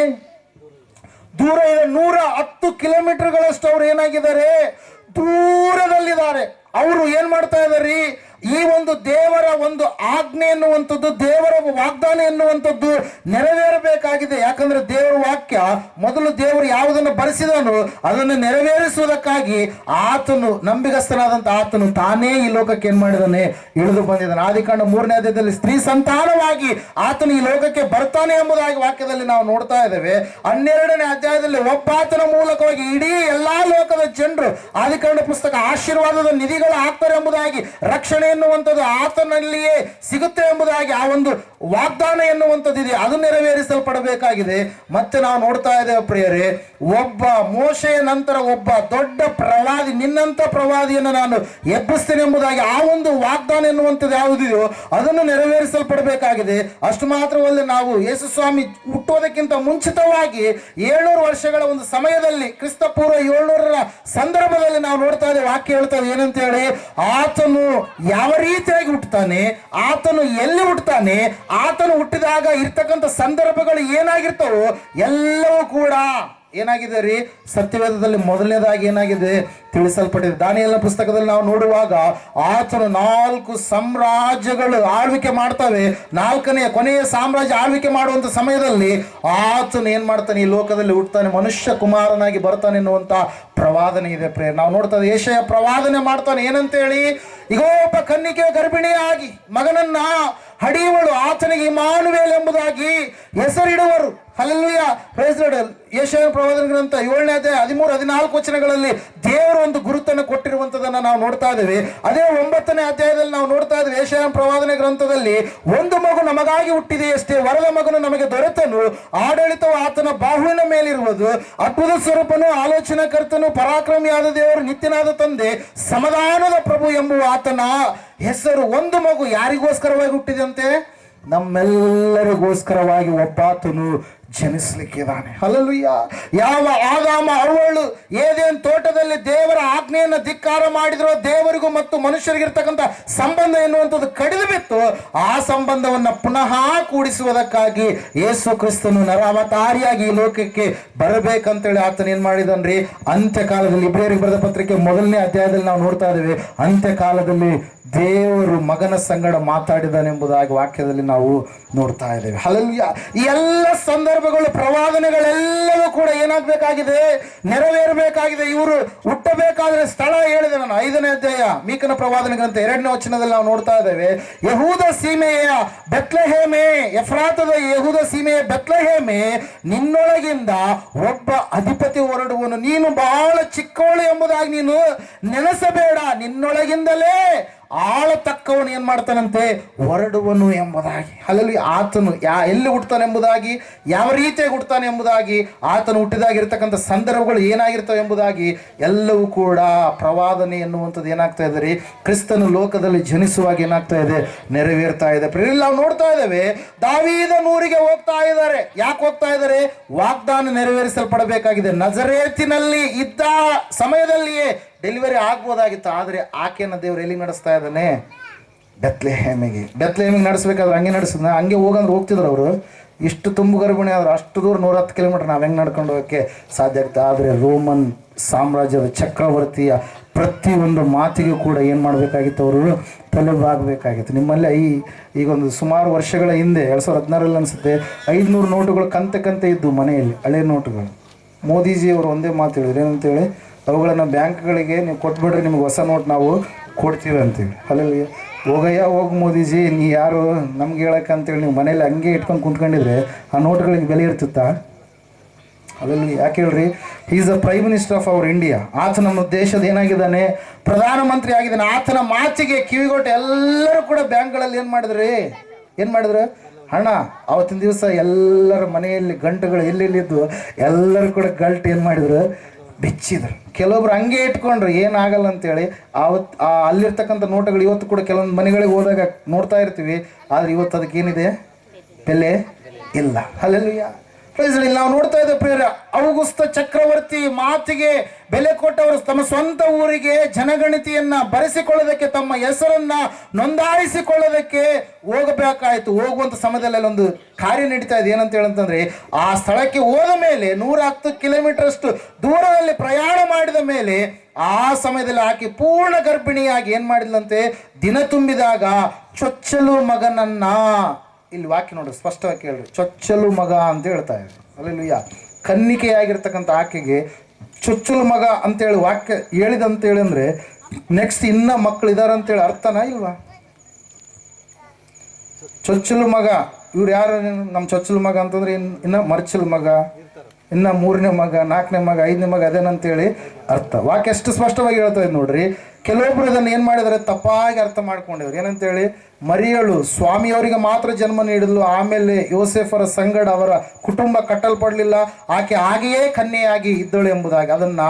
ದೂರ ಇದೆ. 110 ಕಿಲೋಮೀಟರ್ಗಳಷ್ಟು ಅವ್ರು ಏನಾಗಿದ್ದಾರೆ, ದೂರದಲ್ಲಿದ್ದಾರೆ. ಅವರು ಏನ್ ಮಾಡ್ತಾ ಇದಾರೆ, ಈ ಒಂದು ದೇವರ ಒಂದು ಆಜ್ಞೆ ಎನ್ನುವಂಥದ್ದು, ದೇವರ ವಾಗ್ದಾನ ಎನ್ನುವಂಥದ್ದು ನೆರವೇರಬೇಕಾಗಿದೆ. ಯಾಕಂದ್ರೆ ದೇವರ ವಾಕ್ಯ ಮೊದಲು ದೇವರು ಯಾವುದನ್ನು ಬರೆಸಿದನು ಅದನ್ನು ನೆರವೇರಿಸುವುದಕ್ಕಾಗಿ ಆತನು, ನಂಬಿಗಸ್ತನಾದಂತ ಆತನು ತಾನೇ ಈ ಲೋಕಕ್ಕೆ ಏನ್ ಮಾಡಿದಾನೆ, ಇಳಿದು ಬಂದಿದ್ದಾನೆ. ಆದಿಕಾಂಡ 3ನೇ ಅಧ್ಯಾಯದಲ್ಲಿ ಸ್ತ್ರೀ ಸಂತಾನವಾಗಿ ಆತನು ಈ ಲೋಕಕ್ಕೆ ಬರ್ತಾನೆ ಎಂಬುದಾಗಿ ವಾಕ್ಯದಲ್ಲಿ ನಾವು ನೋಡ್ತಾ ಇದ್ದೇವೆ. 12ನೇ ಅಧ್ಯಾಯದಲ್ಲಿ ಒಬ್ಬಾತನ ಮೂಲಕವಾಗಿ ಇಡೀ ಎಲ್ಲಾ ಲೋಕದ ಜನರು, ಆದಿಕಾಂಡ ಪುಸ್ತಕ ಆಶೀರ್ವಾದದ ನಿಧಿಗಳು ಆಗ್ತಾರೆ ಎಂಬುದಾಗಿ, ರಕ್ಷಣೆ ಎನ್ನುವಂಥದ್ದು ಆತನಲ್ಲಿಯೇ ಸಿಗುತ್ತೆ ಎಂಬುದಾಗಿ ಆ ಒಂದು ವಾಗ್ದಾನ ಎನ್ನುವಂಥದ್ದಿದೆ, ಅದು ನೆರವೇರಿಸಲ್ಪಡಬೇಕಾಗಿದೆ. ಮತ್ತೆ ನಾವು ನೋಡ್ತಾ ಇದ್ದೇವೆ ಪ್ರಿಯರೇ, ಒಬ್ಬ ಮೋಶೆಯ ನಂತರ ಒಬ್ಬ ದೊಡ್ಡ ಪ್ರವಾದಿ, ನಿನ್ನಂತ ಪ್ರವಾದಿಯನ್ನು ನಾನು ಎಬ್ಬಿಸ್ತೇನೆ ಎಂಬುದಾಗಿ ಆ ಒಂದು ವಾಗ್ದಾನ ಎನ್ನುವಂಥದ್ದು ಯಾವುದಿದೆಯೋ ಅದನ್ನು ನೆರವೇರಿಸಲ್ಪಡಬೇಕಾಗಿದೆ. ಅಷ್ಟು ಮಾತ್ರವಲ್ಲ, ನಾವು ಯೇಸು ಸ್ವಾಮಿ ಹುಟ್ಟುವುದಕ್ಕಿಂತ ಮುಂಚಿತವಾಗಿ 700 ವರ್ಷಗಳ ಒಂದು ಸಮಯದಲ್ಲಿ, ಕ್ರಿಸ್ತಪೂರ್ವ 700ರ ಸಂದರ್ಭದಲ್ಲಿ ನಾವು ನೋಡ್ತಾ ಇದ್ದೇವೆ, ವಾಕ್ಯ ಹೇಳ್ತಾ ಇದೆ ಏನಂತ ಹೇಳಿ, ಆತನು ಯಾವ ರೀತಿಯಾಗಿ ಹುಟ್ಟುತ್ತಾನೆ, ಆತನು ಎಲ್ಲಿ ಹುಟ್ಟುತ್ತಾನೆ, ಆತನು ಹುಟ್ಟಿದಾಗ ಇರ್ತಕ್ಕಂಥ ಸಂದರ್ಭಗಳು ಏನಾಗಿರ್ತವೋ ಎಲ್ಲವೂ ಕೂಡ ಏನಾಗಿದೆ ರೀ, ಸತ್ಯವೇದದಲ್ಲಿ ಮೊದಲನೇದಾಗಿ ಏನಾಗಿದೆ ತಿಳಿಸಲ್ಪಟ್ಟಿದೆ. ದಾನಿಯೇಲನ ಪುಸ್ತಕದಲ್ಲಿ ನಾವು ನೋಡುವಾಗ ಆತನು 4 ಸಾಮ್ರಾಜ್ಯಗಳು ಆಳ್ವಿಕೆ ಮಾಡ್ತವೆ, 4ನೇ ಕೊನೆಯ ಸಾಮ್ರಾಜ್ಯ ಆಳ್ವಿಕೆ ಮಾಡುವಂತ ಸಮಯದಲ್ಲಿ ಆತನು ಏನ್ ಮಾಡ್ತಾನೆ, ಈ ಲೋಕದಲ್ಲಿ ಹುಟ್ಟುತ್ತಾನೆ, ಮನುಷ್ಯ ಕುಮಾರನಾಗಿ ಬರ್ತಾನೆ ಎನ್ನುವಂತ ಪ್ರವಾದನೆ ಇದೆ. ಪ್ರೇರ್ ನಾವು ನೋಡ್ತಾ ಇದ್ದೇವೆ, ಯೆಶಾಯ ಪ್ರವಾದನೆ ಮಾಡ್ತಾನೆ ಏನಂತೇಳಿ, ಈಗ ಒಬ್ಬ ಕನ್ನಿಕೆ ಗರ್ಭಿಣಿಯಾಗಿ ಮಗನನ್ನ ಹಡಿಯುವಳು, ಆತನಿಗೆ ಇಮ್ಮಾನುವೇಲ್ ಎಂಬುದಾಗಿ ಹೆಸರಿಡುವರು. Hallelujah, praise the lord. ಯೆಶಾಯ ಪ್ರವಾದನ ಗ್ರಂಥ 7ನೇ ಅಧ್ಯಾಯ 13-14 ವಚನಗಳಲ್ಲಿ ದೇವರು ಒಂದು ಗುರುತನ್ನು ಕೊಟ್ಟಿರುವಂತದನ್ನ ನಾವು ನೋಡ್ತಾ ಇದ್ದೇವೆ. ಅದೇ 9ನೇ ಅಧ್ಯಾಯದಲ್ಲಿ ನಾವು ನೋಡ್ತಾ ಇದ್ದೇವೆ, ಯೆಶಾಯ ಪ್ರವಾದನೆ ಗ್ರಂಥದಲ್ಲಿ, ಒಂದು ಮಗು ನಮಗಾಗಿ ಹುಟ್ಟಿದೆಯಷ್ಟೇ, ವರದ ಮಗನು ನಮಗೆ ದೊರೆತನು, ಆಡಳಿತವು ಆತನ ಬಾಹುವಿನ ಮೇಲಿರುವುದು, ಅದ್ಭುತ ಸ್ವರೂಪನು, ಆಲೋಚನಾಕರ್ತನು, ಪರಾಕ್ರಮಿಯಾದ ದೇವರು, ನಿತ್ಯನಾದ ತಂದೆ, ಸಮಾಧಾನದ ಪ್ರಭು ಎಂಬುವ ಆತನ ಹೆಸರು. ಒಂದು ಮಗು ಯಾರಿಗೋಸ್ಕರವಾಗಿ ಹುಟ್ಟಿದಂತೆ, ನಮ್ಮೆಲ್ಲರಿಗೋಸ್ಕರವಾಗಿ ಒಬ್ಬಾತನು ಜನಿಸ್ಲಿಕ್ಕಿದ್ದಾನೆ. ಹಲ್ಲೆಲೂಯಾ. ಯಾವ ಆದಾಮ ಅವಳು ಏದೇನ್ ತೋಟದಲ್ಲಿ ದೇವರ ಆಜ್ಞೆಯನ್ನು ಧಿಕ್ಕಾರ ಮಾಡಿದ್ರು, ದೇವರಿಗೂ ಮತ್ತು ಮನುಷ್ಯರಿಗಿರ್ತಕ್ಕಂಥ ಸಂಬಂಧ ಎನ್ನುವಂಥದ್ದು ಕಡಿದು ಬಿತ್ತು, ಆ ಸಂಬಂಧವನ್ನ ಪುನಃ ಕೂಡಿಸುವುದಕ್ಕಾಗಿ ಯೇಸು ಕ್ರಿಸ್ತನು ನರಾವತಾರಿಯಾಗಿ ಈ ಲೋಕಕ್ಕೆ ಬರಬೇಕಂತೇಳಿ ಆತನ ಏನ್ ಮಾಡಿದನ್ರಿ, ಅಂತ್ಯಕಾಲದಲ್ಲಿ, ಇಬ್ರಿಯರಿಗೆ ಬರೆದ ಪತ್ರಿಕೆ 1ನೇ ಅಧ್ಯಾಯದಲ್ಲಿ ನಾವು ನೋಡ್ತಾ ಇದ್ದೇವೆ, ಅಂತ್ಯಕಾಲದಲ್ಲಿ ದೇವರು ಮಗನ ಸಂಗಡ ಮಾತಾಡಿದನೆಂಬುದಾಗಿ ವಾಕ್ಯದಲ್ಲಿ ನಾವು ನೋಡ್ತಾ ಇದ್ದೇವೆ. ಹಲ್ಲೆಲೂಯಾ. ಈ ಎಲ್ಲ ಸಂದರ್ಭಗಳು, ಪ್ರವಾದನೆಗಳೆಲ್ಲವೂ ಕೂಡ ಏನಾಗಬೇಕಾಗಿದೆ, ನೆರವೇರಬೇಕಾಗಿದೆ. ಇವರು ಹುಟ್ಟಬೇಕಾದ್ರೆ ಸ್ಥಳ ಹೇಳಿದೆ ನಾನು, 5ನೇ ಅಧ್ಯಾಯ ಮೀಕನ ಪ್ರವಾದನೆ ಗ್ರಂಥ 2ನೇ ವಚನದಲ್ಲಿ ನಾವು ನೋಡ್ತಾ ಇದ್ದೇವೆ, ಯಹೂದ ಸೀಮೆಯ ಬೆತ್ಲೆಹೇಮೆ, ಎಫ್ರಾತದ ಯಹೂದ ಸೀಮೆಯ ಬೆತ್ಲೆಹೇಮೆ, ನಿನ್ನೊಳಗಿಂದ ಒಬ್ಬ ಅಧಿಪತಿ ಹೊರಡುವನು, ನೀನು ಬಹಳ ಚಿಕ್ಕವಳು ಎಂಬುದಾಗಿ ನೀನು ನೆನೆಸಬೇಡ, ನಿನ್ನೊಳಗಿಂದಲೇ ಆಳತಕ್ಕವನು ಏನ್ ಮಾಡ್ತಾನಂತೆ, ಹೊರಡುವನು ಎಂಬುದಾಗಿ. ಅಲ್ಲಿ ಆತನು ಎಲ್ಲಿ ಹುಟ್ಟತಾನೆ ಎಂಬುದಾಗಿ, ಯಾವ ರೀತಿಯಾಗಿ ಹುಟ್ಟತಾನೆ ಎಂಬುದಾಗಿ, ಆತನು ಹುಟ್ಟಿದಾಗಿರ್ತಕ್ಕಂಥ ಸಂದರ್ಭಗಳು ಏನಾಗಿರ್ತವೆ ಎಂಬುದಾಗಿ ಎಲ್ಲವೂ ಕೂಡ ಪ್ರವಾದನೆ ಎನ್ನುವಂಥದ್ದು ಏನಾಗ್ತಾ ಇದೆ ರೀ, ಕ್ರಿಸ್ತನು ಲೋಕದಲ್ಲಿ ಜನಿಸುವಾಗ ಏನಾಗ್ತಾ ಇದೆ, ನೆರವೇರ್ತಾ ಇದೆ. ನಾವು ನೋಡ್ತಾ ಇದ್ದೇವೆ, ದಾವೀದನೂರಿಗೆ ಹೋಗ್ತಾ ಇದ್ದಾರೆ. ಯಾಕೆ ಹೋಗ್ತಾ ಇದ್ದಾರೆ, ವಾಗ್ದಾನ ನೆರವೇರಿಸಲ್ಪಡಬೇಕಾಗಿದೆ. ನಜರೇತಿನಲ್ಲಿ ಇದ್ದ ಸಮಯದಲ್ಲಿಯೇ ಡೆಲಿವರಿ ಆಗ್ಬೋದಾಗಿತ್ತು, ಆದರೆ ಆಕೆಯನ್ನು ದೇವರು ಎಲ್ಲಿ ನಡೆಸ್ತಾ ಇದ್ದಾನೆ, ಬೆತ್ಲೆಹೇಮಿಗೆ ನಡೆಸಬೇಕಾದ್ರೆ ಹಂಗೆ ನಡೆಸಿದ, ಹಂಗೆ ಹೋಗಂದ್ರೆ ಹೋಗ್ತಿದ್ರು ಅವರು. ಇಷ್ಟು ತುಂಬು ಗರ್ಭಿಣಿ ಆದ್ರೆ ಅಷ್ಟು ದೂರ 110 ಕಿಲೋಮೀಟರ್ ನಾವು ಹೆಂಗೆ ನಡ್ಕೊಂಡು ಹೋಗೋಕ್ಕೆ ಸಾಧ್ಯ ಆಗುತ್ತೆ. ಆದರೆ ರೋಮನ್ ಸಾಮ್ರಾಜ್ಯದ ಚಕ್ರವರ್ತಿಯ ಪ್ರತಿಯೊಂದು ಮಾತಿಗೂ ಕೂಡ ಏನು ಮಾಡಬೇಕಾಗಿತ್ತು, ಅವರು ತಲೆಬಾಗಬೇಕಾಗಿತ್ತು. ನಿಮ್ಮಲ್ಲೇ ಈಗೊಂದು ಸುಮಾರು ವರ್ಷಗಳ ಹಿಂದೆ 2016ರಲ್ಲಿ ಅನಿಸುತ್ತೆ 500 ನೋಟುಗಳು ಕಂತೆ ಇದ್ದು ಮನೆಯಲ್ಲಿ, ಹಳೆ ನೋಟುಗಳು. ಮೋದಿಜಿಯವರು ಒಂದೇ ಮಾತು ಹೇಳಿದ್ರು, ಏನಂತೇಳಿ, ಅವುಗಳನ್ನು ಬ್ಯಾಂಕ್ಗಳಿಗೆ ನೀವು ಕೊಟ್ಬಿಡ್ರಿ, ನಿಮ್ಗೆ ಹೊಸ ನೋಟ್ ನಾವು ಕೊಡ್ತೀವಿ ಅಂತೀವಿ. ಅಲ್ಲಿ ಹೋಗಯ್ಯ ಹೋಗಿ ಮೋದಿಜಿ, ನೀ ಯಾರು ನಮ್ಗೆ ಹೇಳಕ್ಕಂತೇಳಿ ನೀವು ಮನೇಲಿ ಹಂಗೆ ಇಟ್ಕೊಂಡು ಕುಂತ್ಕೊಂಡಿದ್ರೆ ಆ ನೋಟ್ಗಳಿಗೆ ಬೆಲೆ ಇರ್ತಿತ್ತಾ? ಅದರಲ್ಲಿ ಯಾಕೆ ಹೇಳ್ರಿ, is the prime minister of our India. ಆತ ನಮ್ಮ ದೇಶದ ಏನಾಗಿದ್ದಾನೆ, ಪ್ರಧಾನಮಂತ್ರಿ ಆಗಿದ್ದಾನೆ. ಆತನ ಮಾತಿಗೆ ಕಿವಿಗೊಟ್ಟು ಎಲ್ಲರೂ ಕೂಡ ಬ್ಯಾಂಕ್ಗಳಲ್ಲಿ ಏನು ಮಾಡಿದ್ರು ಹಣ. ಅವತ್ತಿನ ದಿವಸ ಎಲ್ಲರ ಮನೆಯಲ್ಲಿ ಗಂಟುಗಳು ಎಲ್ಲೆಲ್ಲಿದ್ದು ಎಲ್ಲರೂ ಕೂಡ ಗಲ್ಟ್ ಏನು ಮಾಡಿದ್ರು, ಬಿಚ್ಚಿದ್ರು. ಕೆಲವೊಬ್ರು ಹಂಗೆ ಇಟ್ಕೊಂಡ್ರು, ಏನಾಗಲ್ಲ ಅಂತೇಳಿ. ಅಲ್ಲಿರ್ತಕ್ಕಂಥ ನೋಟುಗಳು ಇವತ್ತು ಕೂಡ ಕೆಲವೊಂದು ಮನೆಗಳಿಗೆ ಹೋದಾಗ ನೋಡ್ತಾ ಇರ್ತೀವಿ. ಆದರೆ ಇವತ್ತು ಅದಕ್ಕೇನಿದೆ, ಬೆಲೆ ಇಲ್ಲ. ಅಲ್ಲೆಲ್ಲ ನಾವು ನೋಡ್ತಾ ಇದ್ದೇವೆ ಪ್ರಿಯರ, ಔಗುಸ್ತ ಚಕ್ರವರ್ತಿ ಮಾತಿಗೆ ಬೆಲೆ ಕೊಟ್ಟವರು ತಮ್ಮ ಸ್ವಂತ ಊರಿಗೆ ಜನಗಣತಿಯನ್ನ ಬರೆಸಿಕೊಳ್ಳೋದಕ್ಕೆ, ತಮ್ಮ ಹೆಸರನ್ನ ನೋಂದಾಯಿಸಿಕೊಳ್ಳೋದಕ್ಕೆ ಹೋಗಬೇಕಾಯ್ತು. ಹೋಗುವಂತ ಸಮಯದಲ್ಲಿ ಅಲ್ಲೊಂದು ಕಾರ್ಯ ನಡೀತಾ ಇದೆ. ಏನಂತ ಹೇಳಂತಂದ್ರೆ, ಆ ಸ್ಥಳಕ್ಕೆ ಹೋದ ಮೇಲೆ 110 ಕಿಲೋಮೀಟರ್ ಅಷ್ಟು ದೂರದಲ್ಲಿ ಪ್ರಯಾಣ ಮಾಡಿದ ಮೇಲೆ ಆ ಸಮಯದಲ್ಲಿ ಆಕೆ ಪೂರ್ಣ ಗರ್ಭಿಣಿಯಾಗಿ ಏನ್ ಮಾಡಿದ್ಲಂತೆ, ದಿನ ತುಂಬಿದಾಗ ಚೊಚ್ಚಲು ಮಗನನ್ನ, ಇಲ್ಲಿ ವಾಕ್ಯ ನೋಡ್ರಿ ಸ್ಪಷ್ಟವಾಗಿ ಕೇಳ್ರಿ, ಚೊಚ್ಚಲು ಮಗ ಅಂತ ಹೇಳ್ತಾ ಇದ್ರು. ಅಲ್ಲೆಲ್ಲೂಯ್ಯ. ಕನ್ನಿಕೆಯಾಗಿರ್ತಕ್ಕಂಥ ಆಕೆಗೆ ಚೊಚ್ಚಲು ಮಗ ಅಂತೇಳಿ ವಾಕ್ಯ ಹೇಳಿದಂತೇಳಿ ಅಂದ್ರೆ ನೆಕ್ಸ್ಟ್ ಇನ್ನ ಮಕ್ಕಳಿದಾರ ಅಂತೇಳಿ ಅರ್ಥನಾ ಇಲ್ವಾ? ಚೊಚ್ಚಲು ಮಗ, ಇವ್ರು ಯಾರು ನಮ್ಮ ಚೊಚ್ಚಲು ಮಗ ಅಂತಂದ್ರೆ ಇನ್ನ ಮರ್ಚಲು ಮಗ, ಇನ್ನ 3ನೇ ಮಗ, 4ನೇ ಮಗ, 5ನೇ ಮಗ ಅದೇನಂತೇಳಿ ಅರ್ಥ. ವಾಕ್ಯ ಎಷ್ಟು ಸ್ಪಷ್ಟವಾಗಿ ಹೇಳ್ತಾ ಇದ್ ನೋಡ್ರಿ. ಕೆಲವೊಬ್ರು ಇದನ್ನು ಏನು ಮಾಡಿದರೆ ತಪ್ಪಾಗಿ ಅರ್ಥ ಮಾಡ್ಕೊಂಡಿದ್ರು. ಏನಂತೇಳಿ, ಮರಿಯಳು ಸ್ವಾಮಿಯವರಿಗೆ ಮಾತ್ರ ಜನ್ಮ ನೀಡಿದ್ಲು, ಆಮೇಲೆ ಯೋಸೇಫರ ಸಂಗಡ ಅವರ ಕುಟುಂಬ ಕಟ್ಟಲ್ಪಡಲಿಲ್ಲ, ಆಕೆ ಹಾಗೆಯೇ ಕನ್ಯೆಯಾಗಿ ಇದ್ದಳು ಎಂಬುದಾಗಿ ಅದನ್ನ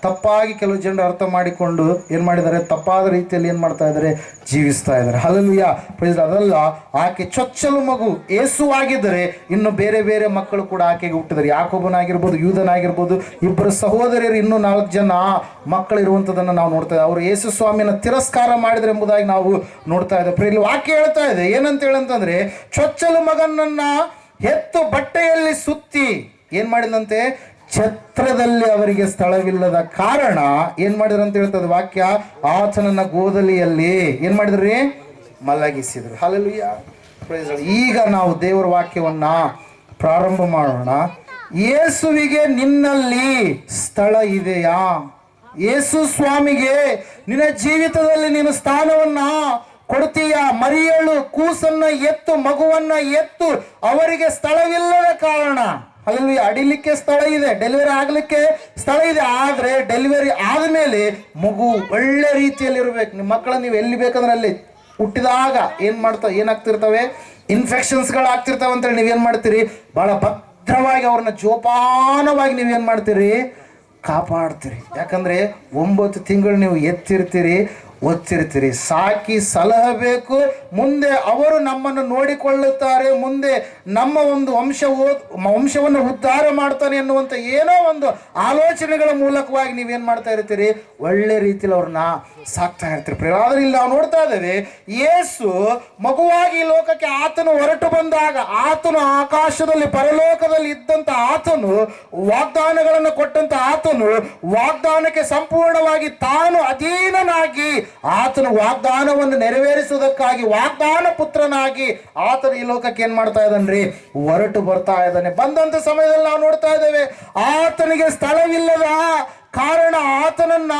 ತಪ್ಪಾಗಿ ಕೆಲವು ಜನರು ಅರ್ಥ ಮಾಡಿಕೊಂಡು ಏನು ಮಾಡಿದ್ದಾರೆ, ತಪ್ಪಾದ ರೀತಿಯಲ್ಲಿ ಏನು ಮಾಡ್ತಾ ಇದ್ದಾರೆ, ಜೀವಿಸ್ತಾ ಇದ್ದಾರೆ. Hallelujah, praise. ಅದಲ್ಲ, ಆಕೆ ಚೊಚ್ಚಲು ಮಗು ಯೇಸುವಾಗಿದ್ದರೆ ಇನ್ನು ಬೇರೆ ಬೇರೆ ಮಕ್ಕಳು ಕೂಡ ಆಕೆಗೆ ಹುಟ್ಟಿದ್ದಾರೆ. ಯಾಕೋಬನಾಗಿರ್ಬೋದು, ಯೂದನಾಗಿರ್ಬೋದು, ಇಬ್ಬರು ಸಹೋದರಿಯರು, ಇನ್ನೂ 4 ಜನ ಮಕ್ಕಳು ಇರುವಂಥದ್ದನ್ನು ನಾವು ನೋಡ್ತಾ ಇದ್ದೇವೆ. ಅವರು ಯೇಸು ಸ್ವಾಮಿನ ತಿರಸ್ಕಾರ ಮಾಡಿದ್ರು ಎಂಬುದಾಗಿ ನಾವು ನೋಡ್ತಾ ಇದ್ದೇವೆ. ಪ್ರಿಯ, ಇಲ್ಲಿ ವಾಕ್ಯ ಹೇಳ್ತಾ ಇದೆ ಏನಂತ ಹೇಳಂತಂದ್ರೆ, ಚೊಚ್ಚಲು ಮಗನನ್ನ ಎತ್ತು ಬಟ್ಟೆಯಲ್ಲಿ ಸುತ್ತಿ ಏನ್ ಮಾಡಿದಂತೆ, ಛತ್ರದಲ್ಲಿ ಅವರಿಗೆ ಸ್ಥಳವಿಲ್ಲದ ಕಾರಣ ಏನ್ ಮಾಡಿದ್ರು ಅಂತ ಹೇಳ್ತದೆ ವಾಕ್ಯ, ಆತನನ್ನ ಗೋದಲಿಯಲ್ಲಿ ಏನ್ ಮಾಡಿದ್ರಿ, ಮಲಗಿಸಿದ್ರು. Hallelujah, praise lord. ಈಗ ನಾವು ದೇವರ ವಾಕ್ಯವನ್ನ ಪ್ರಾರಂಭ ಮಾಡೋಣ. ಯೇಸುವಿಗೆ ನಿನ್ನಲ್ಲಿ ಸ್ಥಳ ಇದೆಯಾ? ಯೇಸು ಸ್ವಾಮಿಗೆ ನಿನ್ನ ಜೀವಿತದಲ್ಲಿ ನೀನು ಸ್ಥಾನವನ್ನ ಕೊಡ್ತೀಯ? ಮರಿಯಳು ಕೂಸನ್ನ ಎತ್ತು, ಮಗುವನ್ನ ಎತ್ತು, ಅವರಿಗೆ ಸ್ಥಳವಿಲ್ಲದ ಕಾರಣ, ಅಲ್ಲಿ ಅಡಿಲಿಕ್ಕೆ ಸ್ಥಳ ಇದೆ, ಡೆಲಿವರಿ ಆಗ್ಲಿಕ್ಕೆ ಸ್ಥಳ ಇದೆ, ಆದ್ರೆ ಡೆಲಿವರಿ ಆದ್ಮೇಲೆ ಮಗು ಒಳ್ಳೆ ರೀತಿಯಲ್ಲಿ ಇರ್ಬೇಕು. ನಿಮ್ಮ ಮಕ್ಕಳ ನೀವು ಎಲ್ಲಿ ಬೇಕಂದ್ರೆ ಅಲ್ಲಿ ಹುಟ್ಟಿದಾಗ ಏನಾಗ್ತಿರ್ತವೆ, ಇನ್ಫೆಕ್ಷನ್ಸ್ಗಳು ಆಗ್ತಿರ್ತಾವೆ ಅಂತೇಳಿ ನೀವೇನ್ ಮಾಡ್ತೀರಿ, ಬಹಳ ಭದ್ರವಾಗಿ ಅವ್ರನ್ನ ಜೋಪಾನವಾಗಿ ನೀವೇನ್ ಮಾಡ್ತೀರಿ, ಕಾಪಾಡ್ತೀರಿ. ಯಾಕಂದ್ರೆ 9 ತಿಂಗಳು ನೀವು ಎತ್ತಿರ್ತೀರಿ, ಒತ್ತಿರ್ತೀರಿ, ಸಾಕಿ ಸಲಹಬೇಕು. ಮುಂದೆ ಅವರು ನಮ್ಮನ್ನು ನೋಡಿಕೊಳ್ಳುತ್ತಾರೆ, ಮುಂದೆ ನಮ್ಮ ಒಂದು ವಂಶವನ್ನು ಉದ್ಧಾರ ಮಾಡ್ತಾನೆ ಎನ್ನುವಂಥ ಏನೋ ಒಂದು ಆಲೋಚನೆಗಳ ಮೂಲಕವಾಗಿ ನೀವೇನ್ ಮಾಡ್ತಾ ಇರ್ತೀರಿ, ಒಳ್ಳೆ ರೀತಿಯಲ್ಲಿ ಅವ್ರನ್ನ ಸಾಕ್ತಾ ಇರ್ತೀರಿ. ಆದ್ರೆ ಇಲ್ಲಿ ನಾವು ನೋಡ್ತಾ ಇದ್ದೇವೆ, ಯೇಸು ಮಗುವಾಗಿ ಈ ಲೋಕಕ್ಕೆ ಆತನು ಹೊರಟು ಬಂದಾಗ, ಆತನು ಆಕಾಶದಲ್ಲಿ ಪರಲೋಕದಲ್ಲಿ ಇದ್ದಂತ ಆತನು, ವಾಗ್ದಾನಗಳನ್ನು ಕೊಟ್ಟಂತ ಆತನು, ವಾಗ್ದಾನಕ್ಕೆ ಸಂಪೂರ್ಣವಾಗಿ ತಾನು ಅಧೀನನಾಗಿ ಆತನು ವಾಗ್ದಾನವನ್ನು ನೆರವೇರಿಸುವುದಕ್ಕಾಗಿ ವಾಗ್ದಾನ ಪುತ್ರನಾಗಿ ಆತನು ಈ ಲೋಕಕ್ಕೆ ಏನ್ ಮಾಡ್ತಾ ಇದ್ದಾನ್ರಿ, ಹೊರಟು ಬರ್ತಾ ಇದ್ದಾನೆ. ಬಂದಂತ ಸಮಯದಲ್ಲಿ ನಾವು ನೋಡ್ತಾ ಇದ್ದೇವೆ, ಆತನಿಗೆ ಸ್ಥಳವಿಲ್ಲದ ಕಾರಣ ಆತನನ್ನ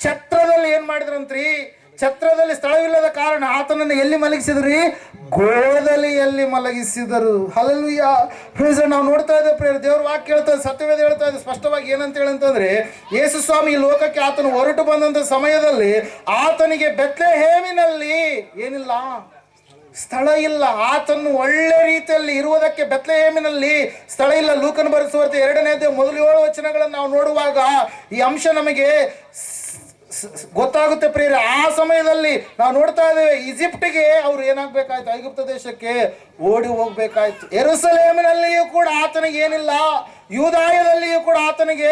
ಛತ್ರದಲ್ಲಿ ಏನ್ ಮಾಡಿದ್ರಂತ್ರಿ, ಛತ್ರದಲ್ಲಿ ಸ್ಥಳವಿಲ್ಲದ ಕಾರಣ ಆತನನ್ನು ಎಲ್ಲಿ ಮಲಗಿಸಿದ್ರಿ, ಗೋದಲಿಯಲ್ಲಿ ಮಲಗಿಸಿದರು. Hallelujah, praise lord. ನಾವು ನೋಡ್ತಾ ಇದ್ದೇವೆ ಪ್ರಿಯರೇ, ದೇವ್ರ ವಾಕ್ಯ ಹೇಳ್ತಾ ಇದೆ, ಸತ್ಯವೇದ ಹೇಳ್ತಾ ಇದೆ ಸ್ಪಷ್ಟವಾಗಿ. ಏನಂತ ಹೇಳಂತಂದ್ರೆ, ಯೇಸು ಸ್ವಾಮಿ ಈ ಲೋಕಕ್ಕೆ ಆತನು ಹೊರಟು ಬಂದಂತ ಸಮಯದಲ್ಲಿ ಆತನಿಗೆ ಬೆತ್ಲೆಹೇಮಿನಲ್ಲಿ ಏನಿಲ್ಲ, ಸ್ಥಳ ಇಲ್ಲ. ಆತನು ಒಳ್ಳೆ ರೀತಿಯಲ್ಲಿ ಇರುವುದಕ್ಕೆ ಬೆತ್ಲೆಹೇಮಿನಲ್ಲಿ ಸ್ಥಳ ಇಲ್ಲ. ಲೂಕನ ಬರೆಸುವಂತೆ 2ನೇ ಅಧ್ಯಾಯ ಮೊದಲು 7 ವಚನಗಳನ್ನು ನಾವು ನೋಡುವಾಗ ಈ ಅಂಶ ನಮಗೆ ಗೊತ್ತಾಗುತ್ತೆ ಪ್ರಿಯರೇ. ಆ ಸಮಯದಲ್ಲಿ ನಾವು ನೋಡ್ತಾ ಇದ್ದೇವೆ, ಈಜಿಪ್ಟಿಗೆ ಅವ್ರು ಏನಾಗಬೇಕಾಯ್ತು, ಐಗುಪ್ತ ದೇಶಕ್ಕೆ ಓಡಿ ಹೋಗ್ಬೇಕಾಯ್ತು. ಯೆರೂಸಲೇಮಿನಲ್ಲಿಯೂ ಕೂಡ ಆತನಿಗೆ ಏನಿಲ್ಲ, ಯೂದಾಯದಲ್ಲಿಯೂ ಕೂಡ ಆತನಿಗೆ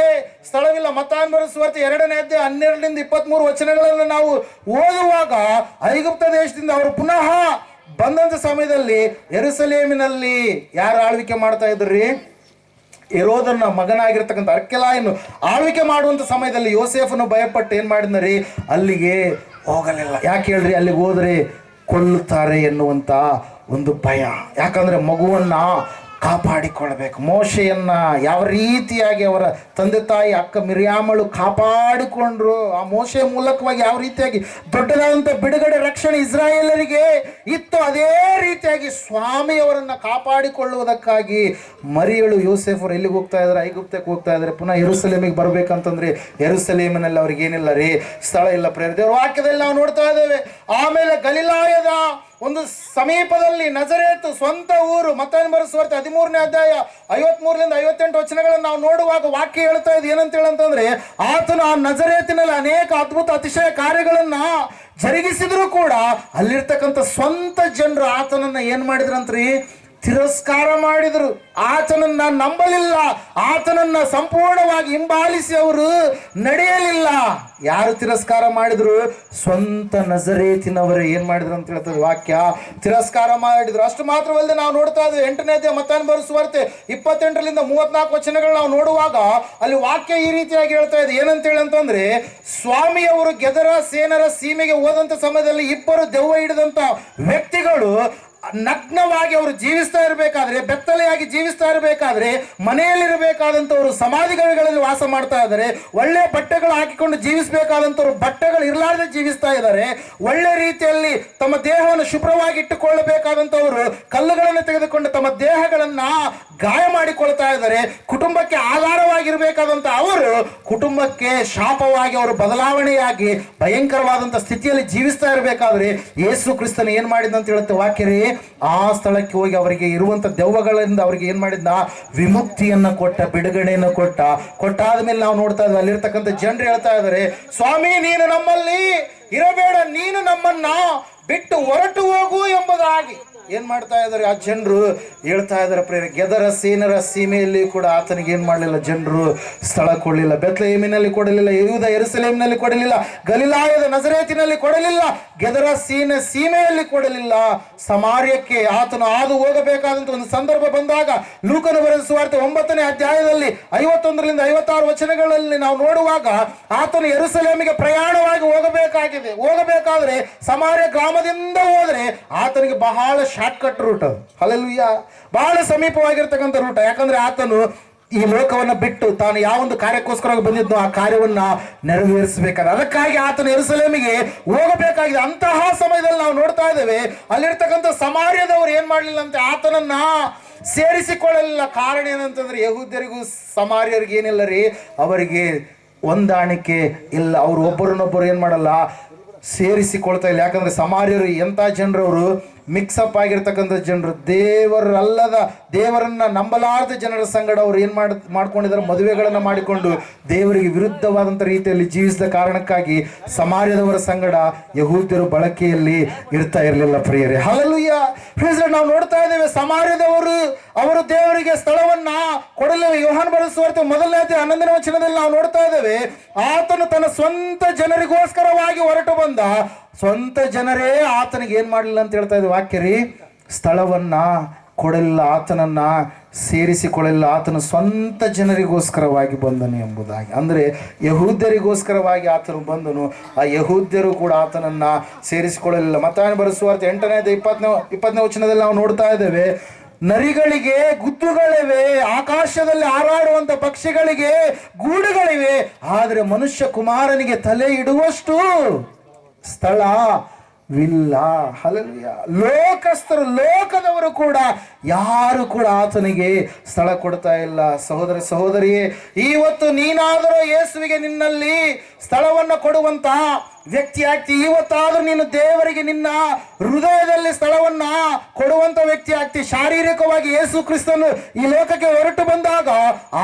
ಸ್ಥಳವಿಲ್ಲ. ಮತ್ತಾಯನ ಬರೆಸುವಂತೆ 2ನೇ ಅಧ್ಯಾಯ 12ರಿಂದ 23 ವಚನಗಳನ್ನು ನಾವು ಓದುವಾಗ, ಐಗುಪ್ತ ದೇಶದಿಂದ ಅವರು ಪುನಃ ಬಂದಂತ ಸಮಯದಲ್ಲಿ ಯೆರೂಸಲೇಮಿನಲ್ಲಿ ಯಾರು ಆಳ್ವಿಕೆ ಮಾಡ್ತಾ ಇದ್ರಿ, ಹೆರೋದನ ಮಗನಾಗಿರ್ತಕ್ಕಂಥ ಅರ್ಕೆಲಾಯನು ಆಳ್ವಿಕೆ ಮಾಡುವಂಥ ಸಮಯದಲ್ಲಿ ಯೋಸೇಫನು ಭಯಪಟ್ಟು ಏನು ಮಾಡಿದ್ರಿ, ಅಲ್ಲಿಗೆ ಹೋಗಲಿಲ್ಲ. ಯಾಕೆ ಹೇಳ್ರಿ, ಅಲ್ಲಿಗೆ ಹೋದ್ರೆ ಕೊಲ್ಲುತ್ತಾರೆ ಎನ್ನುವಂಥ ಒಂದು ಭಯ. ಯಾಕಂದ್ರೆ ಮಗುವನ್ನ ಕಾಪಾಡಿಕೊಳ್ಳಬೇಕು. ಮೋಶೆಯನ್ನ ಯಾವ ರೀತಿಯಾಗಿ ಅವರ ತಂದೆ ತಾಯಿ ಅಕ್ಕ ಮಿರ್ಯಾಮಳು ಕಾಪಾಡಿಕೊಂಡ್ರು, ಆ ಮೋಶೆಯ ಮೂಲಕವಾಗಿ ಯಾವ ರೀತಿಯಾಗಿ ದೊಡ್ಡದಾದಂಥ ಬಿಡುಗಡೆ ರಕ್ಷಣೆ ಇಸ್ರಾಯೇಲರಿಗೆ ಇತ್ತು, ಅದೇ ರೀತಿಯಾಗಿ ಸ್ವಾಮಿಯವರನ್ನ ಕಾಪಾಡಿಕೊಳ್ಳುವುದಕ್ಕಾಗಿ ಮರಿಯಳು ಯೋಸೇಫರು ಎಲ್ಲಿಗೆ ಹೋಗ್ತಾ ಇದ್ದಾರೆ? ಐಗುಪ್ತಕ್ಕೆ ಹೋಗ್ತಾ ಇದ್ದಾರೆ. ಪುನಃ ಯೆರೂಸಲೇಮಿಗೆ ಬರ್ಬೇಕಂತಂದ್ರೆ ಯೆರೂಸಲೇಮಿನಲ್ಲಿ ಅವ್ರಿಗೆ ಏನಿಲ್ಲ ರೀ, ಸ್ಥಳ ಇಲ್ಲ. ಪ್ರೇರ ದೇವರ ವಾಕ್ಯದಲ್ಲಿ ನಾವು ನೋಡ್ತಾ ಇದ್ದೇವೆ. ಆಮೇಲೆ ಗಲಿಲಾಯದ ಒಂದು ಸಮೀಪದಲ್ಲಿ ನಜರೇತು ಸ್ವಂತ ಊರು, ಮತ್ತಾಯನ ಬರೆಸುವಾರ್ತೆ 13ನೇ ಅಧ್ಯಾಯ 53ರಿಂದ 58 ವಚನಗಳನ್ನು ನಾವು ನೋಡುವಾಗ ವಾಕ್ಯ ಹೇಳ್ತಾ ಇದೆ ಏನಂತ ಹೇಳಂತಂದ್ರೆ, ಆತನು ಆ ನಜರೇತಿನಲ್ಲಿ ಅನೇಕ ಅದ್ಭುತ ಅತಿಶಯ ಕಾರ್ಯಗಳನ್ನ ಜರುಗಿಸಿದ್ರು ಕೂಡ ಅಲ್ಲಿರ್ತಕ್ಕಂಥ ಸ್ವಂತ ಜನರು ಆತನನ್ನ ಏನ್ ಮಾಡಿದ್ರಂತ್ರಿ? ತಿರಸ್ಕಾರ ಮಾಡಿದರು. ಆತನನ್ನ ನಂಬಲಿಲ್ಲ, ಆತನನ್ನ ಸಂಪೂರ್ಣವಾಗಿ ಹಿಂಬಾಲಿಸಿ ಅವರು ನಡೆಯಲಿಲ್ಲ. ಯಾರು ತಿರಸ್ಕಾರ ಮಾಡಿದ್ರು? ಸ್ವಂತ ನಜರೇತಿನವರೇ ಏನ್ ಮಾಡಿದ್ರು ಅಂತ ಹೇಳ್ತದೆ ವಾಕ್ಯ, ತಿರಸ್ಕಾರ ಮಾಡಿದ್ರು. ಅಷ್ಟು ಮಾತ್ರವಲ್ಲದೆ ನಾವು ನೋಡ್ತಾ ಇದ್ದೇವೆ 8ನೇ ಅಧ್ಯಾಯ ಮತ್ತಾಯನ ಬರೆಸುವಾರ್ತೆ 28ರಿಂದ 34 ವಚನಗಳು ನಾವು ನೋಡುವಾಗ ಅಲ್ಲಿ ವಾಕ್ಯ ಈ ರೀತಿಯಾಗಿ ಹೇಳ್ತಾ ಇದೆ. ಏನಂತ ಹೇಳಂತಂದ್ರೆ, ಸ್ವಾಮಿಯವರು ಗೆದರ ಸೇನರ ಸೀಮೆಗೆ ಹೋದಂತ ಸಮಯದಲ್ಲಿ ಇಬ್ಬರು ದೆವ್ವ ಹಿಡಿದಂತ ವ್ಯಕ್ತಿಗಳು ನಗ್ನವಾಗಿ ಅವರು ಜೀವಿಸ್ತಾ ಇರಬೇಕಾದ್ರೆ, ಬೆತ್ತಲೆಯಾಗಿ ಜೀವಿಸ್ತಾ ಇರಬೇಕಾದ್ರೆ, ಮನೆಯಲ್ಲಿರಬೇಕಾದಂಥವ್ರು ಸಮಾಧಿಗಳಲ್ಲಿ ವಾಸ ಮಾಡ್ತಾ ಇದ್ದಾರೆ. ಒಳ್ಳೆ ಬಟ್ಟೆಗಳು ಹಾಕಿಕೊಂಡು ಜೀವಿಸಬೇಕಾದಂಥವ್ರು ಬಟ್ಟೆಗಳು ಇರಲಾರದೆ ಜೀವಿಸ್ತಾ ಇದ್ದಾರೆ. ಒಳ್ಳೆ ರೀತಿಯಲ್ಲಿ ತಮ್ಮ ದೇಹವನ್ನು ಶುಭ್ರವಾಗಿ ಇಟ್ಟುಕೊಳ್ಳಬೇಕಾದಂಥವ್ರು ಕಲ್ಲುಗಳನ್ನು ತೆಗೆದುಕೊಂಡು ತಮ್ಮ ದೇಹಗಳನ್ನ ಗಾಯ ಮಾಡಿಕೊಳ್ತಾ ಇದ್ದಾರೆ. ಕುಟುಂಬಕ್ಕೆ ಆಧಾರವಾಗಿರಬೇಕಾದಂಥ ಅವರು ಕುಟುಂಬಕ್ಕೆ ಶಾಪವಾಗಿ ಅವರು ಬದಲಾವಣೆಯಾಗಿ ಭಯಂಕರವಾದಂಥ ಸ್ಥಿತಿಯಲ್ಲಿ ಜೀವಿಸ್ತಾ ಇರಬೇಕಾದ್ರೆ ಯೇಸು ಕ್ರಿಸ್ತನ ಏನ್ ಮಾಡಿದಂತ ಹೇಳುತ್ತೆ ವಾಕ್ಯರೇ, ಆ ಸ್ಥಳಕ್ಕೆ ಹೋಗಿ ಅವರಿಗೆ ಇರುವಂತ ದೆವ್ವಗಳಿಂದ ಅವರಿಗೆ ಏನ್ ಮಾಡಿದ್ದ? ವಿಮುಕ್ತಿಯನ್ನ ಕೊಟ್ಟ, ಬಿಡುಗಡೆಯನ್ನು ಕೊಟ್ಟಾದ ಮೇಲೆ ನಾವು ನೋಡ್ತಾ ಇದ್ವಿ ಅಲ್ಲಿರ್ತಕ್ಕಂಥ ಜನರು ಹೇಳ್ತಾ ಇದ್ದಾರೆ, ಸ್ವಾಮಿ ನೀನು ನಮ್ಮಲ್ಲಿ ಇರಬೇಡ, ನೀನು ನಮ್ಮನ್ನ ಬಿಟ್ಟು ಹೊರಟು ಹೋಗು ಎಂಬುದಾಗಿ ಏನ್ ಮಾಡ್ತಾ ಇದ್ದಾರೆ ಆ ಜನರು ಹೇಳ್ತಾ ಇದ್ದಾರೆ. ಪ್ರೇರ ಗೆದರ ಸೇನರ ಸೀಮೆಯಲ್ಲಿ ಕೂಡ ಆತನಿಗೆ ಏನ್ ಮಾಡಲಿಲ್ಲ, ಜನರು ಸ್ಥಳ ಕೊಡಲಿಲ್ಲ. ಬೆತ್ಲೆಹೇಮಿನಲ್ಲಿ ಕೊಡಲಿಲ್ಲ, ಯೂದ ಯೆರೂಸಲೇಮಿನಲ್ಲಿ ಕೊಡಲಿಲ್ಲ, ಗಲಿಲಾಯದ ನಜರೇತಿನಲ್ಲಿ ಕೊಡಲಿಲ್ಲ, ಗೆದರ ಸೀಮೆಯಲ್ಲಿ ಕೊಡಲಿಲ್ಲ. ಸಮಾರ್ಯಕ್ಕೆ ಆತನು ಹಾದು ಹೋಗಬೇಕಾದಂತ ಒಂದು ಸಂದರ್ಭ ಬಂದಾಗ ಲೂಕನ ಬರೆದ ಸುವಾರ್ತೆ 9ನೇ ಅಧ್ಯಾಯದಲ್ಲಿ 51ರಿಂದ 56 ವಚನಗಳಲ್ಲಿ ನಾವು ನೋಡುವಾಗ ಆತನು ಯೆರೂಸಲೇಮಿಗೆ ಪ್ರಯಾಣವಾಗಿ ಹೋಗಬೇಕಾದ್ರೆ ಸಮಾರ್ಯ ಗ್ರಾಮದಿಂದ ಹೋದ್ರೆ ಆತನಿಗೆ ಬಹಳ ಶಾರ್ಟ್ ಕಟ್ ರೂಟ್ ಅದು. ಹಲ್ಲೆಲೂಯಾ, ಬಹಳ ಸಮೀಪವಾಗಿರ್ತಕ್ಕಂಥ ರೂಟ್. ಯಾಕಂದ್ರೆ ಆತನು ಈ ಲೋಕವನ್ನ ಬಿಟ್ಟು ತಾನು ಯಾವೊಂದು ಕಾರ್ಯಕ್ಕೋಸ್ಕರ ಬಂದಿದ್ದು ಆ ಕಾರ್ಯವನ್ನ ನೆರವೇರಿಸಬೇಕಾದ್ರೆ ಅದಕ್ಕಾಗಿ ಆತನು ಯೆರೂಸಲೇಮಿಗೆ ಹೋಗಬೇಕಾಗಿದೆ. ಅಂತಹ ಸಮಯದಲ್ಲಿ ನಾವು ನೋಡ್ತಾ ಇದ್ದೇವೆ ಅಲ್ಲಿರ್ತಕ್ಕಂಥ ಸಮಾರ್ಯದವರು ಏನ್ ಮಾಡಲಿಲ್ಲ ಅಂತ, ಆತನನ್ನ ಸೇರಿಸಿಕೊಳ್ಳಲಿಲ್ಲ. ಕಾರಣ ಏನಂತಂದ್ರೆ ಯಹೂದ್ಯರಿಗೂ ಸಮಾರ್ಯರಿಗೆ ಏನಿಲ್ಲ ರೀ, ಅವರಿಗೆ ಹೊಂದಾಣಿಕೆ ಇಲ್ಲ. ಅವರು ಒಬ್ಬರನ್ನೊಬ್ಬರು ಏನ್ ಮಾಡಲ್ಲ, ಸೇರಿಸಿಕೊಳ್ತಾ ಇಲ್ಲ. ಯಾಕಂದ್ರೆ ಸಮಾರ್ಯರು ಎಂಥ ಜನರವರು, ಮಿಕ್ಸಪ್ ಆಗಿರ್ತಕ್ಕಂಥ ಜನರು, ದೇವರನ್ನ ನಂಬಲಾರದ ಜನರ ಸಂಗಡ ಅವ್ರು ಏನ್ ಮಾಡ್ಕೊಂಡಿದ್ದಾರೆ, ಮದುವೆಗಳನ್ನ ಮಾಡಿಕೊಂಡು ದೇವರಿಗೆ ವಿರುದ್ಧವಾದಂಥ ರೀತಿಯಲ್ಲಿ ಜೀವಿಸಿದ ಕಾರಣಕ್ಕಾಗಿ ಸಮಾರ್ಯದವರ ಸಂಗಡ ಯಹೂದ್ಯರು ಬಳಕೆಯಲ್ಲಿ ಇರ್ತಾ ಇರಲಿಲ್ಲ. ಪ್ರಿಯರೇ, ಹಲ್ಲೆಲೂಯಾ. ನಾವು ನೋಡ್ತಾ ಇದ್ದೇವೆ ಸಮಾರ್ಯದವರು ಅವರು ದೇವರಿಗೆ ಸ್ಥಳವನ್ನ ಕೊಡಲಿಲ್ಲ. ಯೋಹಾನ ಬರೆದ ಸುವಾರ್ತೆ 1ನೇ ಅಧ್ಯಾಯ 11ನೇ ವಚನದಲ್ಲಿ ನಾವು ನೋಡ್ತಾ ಇದ್ದೇವೆ, ಆತನು ತನ್ನ ಸ್ವಂತ ಜನರಿಗೋಸ್ಕರವಾಗಿ ಹೊರಟು ಬಂದ, ಸ್ವಂತ ಜನರೇ ಆತನಿಗೆ ಏನ್ ಮಾಡಲಿಲ್ಲ ಅಂತ ಹೇಳ್ತಾ ಇದ್ದ ವಾಕ್ಯ ರೀ, ಸ್ಥಳವನ್ನ ಕೊಡಲಿಲ್ಲ, ಆತನನ್ನ ಸೇರಿಸಿಕೊಳ್ಳಲಿಲ್ಲ. ಆತನು ಸ್ವಂತ ಜನರಿಗೋಸ್ಕರವಾಗಿ ಬಂದನು ಎಂಬುದಾಗಿ, ಅಂದ್ರೆ ಯಹೂದ್ಯರಿಗೋಸ್ಕರವಾಗಿ ಆತನು ಬಂದನು. ಆ ಯಹೂದ್ಯರು ಕೂಡ ಆತನನ್ನ ಸೇರಿಸಿಕೊಳ್ಳಲಿಲ್ಲ. ಮತ್ತಾಯನ ಬರೆದ ಸುವಾರ್ತೆ 8ನೇ ಅಧ್ಯಾಯ 20ನೇ ವಚನದಲ್ಲಿ ನಾವು ನೋಡ್ತಾ ಇದ್ದೇವೆ, ನರಿಗಳಿಗೆ ಗುದ್ದುಗಳಿವೆ, ಆಕಾಶದಲ್ಲಿ ಹಾರಾಡುವಂತ ಪಕ್ಷಿಗಳಿಗೆ ಗೂಡುಗಳಿವೆ, ಆದರೆ ಮನುಷ್ಯ ಕುಮಾರನಿಗೆ ತಲೆ ಇಡುವಷ್ಟು ಸ್ಥಳವಿಲ್ಲ. ಹಲ್ಲೆಲೂಯಾ. ಲೋಕಸ್ಥರು, ಲೋಕದವರು ಕೂಡ ಯಾರು ಕೂಡ ಆತನಿಗೆ ಸ್ಥಳ ಕೊಡ್ತಾ ಇಲ್ಲ. ಸಹೋದರಿಯೇ, ಇವತ್ತು ನೀನಾದರೂ ಯೇಸುವಿಗೆ ನಿನ್ನಲ್ಲಿ ಸ್ಥಳವನ್ನು ಕೊಡುವಂತ ವ್ಯಕ್ತಿ ಆಗ್ತಿ. ಇವತ್ತಾದ್ರೂ ನೀನು ದೇವರಿಗೆ ನಿನ್ನ ಹೃದಯದಲ್ಲಿ ಸ್ಥಳವನ್ನ ಕೊಡುವಂತ ವ್ಯಕ್ತಿ ಆಗ್ತಿ. ಶಾರೀರಿಕವಾಗಿ ಯೇಸು ಕ್ರಿಸ್ತನು ಈ ಲೋಕಕ್ಕೆ ಹೊರಟು ಬಂದಾಗ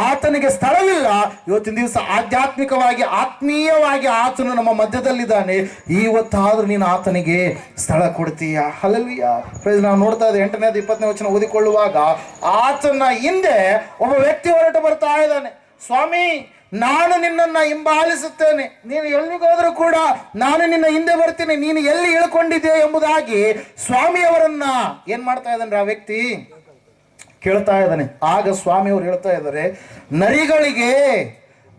ಆತನಿಗೆ ಸ್ಥಳವಿಲ್ಲ. ಇವತ್ತಿನ ದಿವಸ ಆಧ್ಯಾತ್ಮಿಕವಾಗಿ ಆತ್ಮೀಯವಾಗಿ ಆತನು ನಮ್ಮ ಮಧ್ಯದಲ್ಲಿದ್ದಾನೆ. ಇವತ್ತಾದ್ರೂ ನೀನು ಆತನಿಗೆ ಸ್ಥಳ ಕೊಡ್ತೀಯ. ಹಲ್ಲೆಲೂಯಾ. ನಾವು ನೋಡ್ತಾ ಇದ್ದೇವೆ 8ನೇ 20ನೇ ವಚನ ಓದಿಕೊಳ್ಳುವಾಗ ಆತನ ಹಿಂದೆ ಒಬ್ಬ ವ್ಯಕ್ತಿ ಹೊರಟು ಬರ್ತಾ ಇದ್ದಾನೆ. ಸ್ವಾಮಿ, ನಾನು ನಿನ್ನನ್ನು ಹಿಂಬಾಲಿಸುತ್ತೇನೆ, ನೀನು ಎಲ್ಲಿಗೋದ್ರೂ ಕೂಡ ನಾನು ನಿನ್ನ ಹಿಂದೆ ಬರ್ತೀನಿ, ನೀನು ಎಲ್ಲಿ ಇಳ್ಕೊಂಡಿದ್ದೆ ಎಂಬುದಾಗಿ ಸ್ವಾಮಿಯವರನ್ನ ಏನ್ ಮಾಡ್ತಾ ಇದ್ದಾನೆ ಆ ವ್ಯಕ್ತಿ ಕೇಳ್ತಾ ಇದ್ದಾನೆ. ಆಗ ಸ್ವಾಮಿಯವರು ಹೇಳ್ತಾ ಇದ್ದಾರೆ, ನರಿಗಳಿಗೆ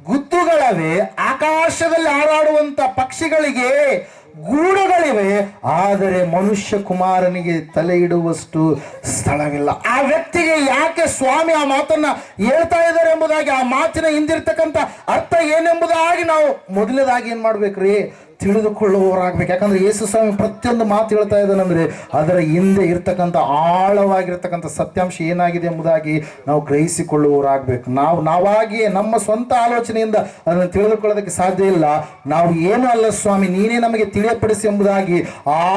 ಗುದ್ದುಗಳವೆ, ಆಕಾಶದಲ್ಲಿ ಹಾರಾಡುವಂತ ಪಕ್ಷಿಗಳಿಗೆ ಗೂಡುಗಳಿವೆ, ಇದ್ದಾವೆ, ಆದರೆ ಮನುಷ್ಯ ಕುಮಾರನಿಗೆ ತಲೆ ಇಡುವಷ್ಟು ಸ್ಥಳವಿಲ್ಲ. ಆ ವ್ಯಕ್ತಿಗೆ ಯಾಕೆ ಸ್ವಾಮಿ ಆ ಮಾತನ್ನ ಹೇಳ್ತಾ ಇದ್ದಾರೆ ಎಂಬುದಾಗಿ, ಆ ಮಾತಿನ ಹಿಂದಿರ್ತಕ್ಕಂಥ ಅರ್ಥ ಏನೆಂಬುದಾಗಿ ನಾವು ಮೊದಲನೇದಾಗಿ ಏನ್ ಮಾಡ್ಬೇಕ್ರಿ, ತಿಳಿದುಕೊಳ್ಳುವವರಾಗಬೇಕು. ಯಾಕಂದ್ರೆ ಯೇಸು ಸ್ವಾಮಿ ಪ್ರತಿಯೊಂದು ಮಾತು ಹೇಳ್ತಾ ಇದ್ದಾನಂದ್ರೆ ಅದರ ಹಿಂದೆ ಇರ್ತಕ್ಕಂಥ ಆಳವಾಗಿರ್ತಕ್ಕಂಥ ಸತ್ಯಾಂಶ ಏನಾಗಿದೆ ಎಂಬುದಾಗಿ ನಾವು ಗ್ರಹಿಸಿಕೊಳ್ಳುವವರಾಗಬೇಕು. ನಾವಾಗಿಯೇ ನಮ್ಮ ಸ್ವಂತ ಆಲೋಚನೆಯಿಂದ ಅದನ್ನು ತಿಳಿದುಕೊಳ್ಳೋದಕ್ಕೆ ಸಾಧ್ಯ ಇಲ್ಲ. ನಾವು ಏನು ಅಲ್ಲ ಸ್ವಾಮಿ, ನೀನೇ ನಮಗೆ ತಿಳಿಯಪಡಿಸಿ ಎಂಬುದಾಗಿ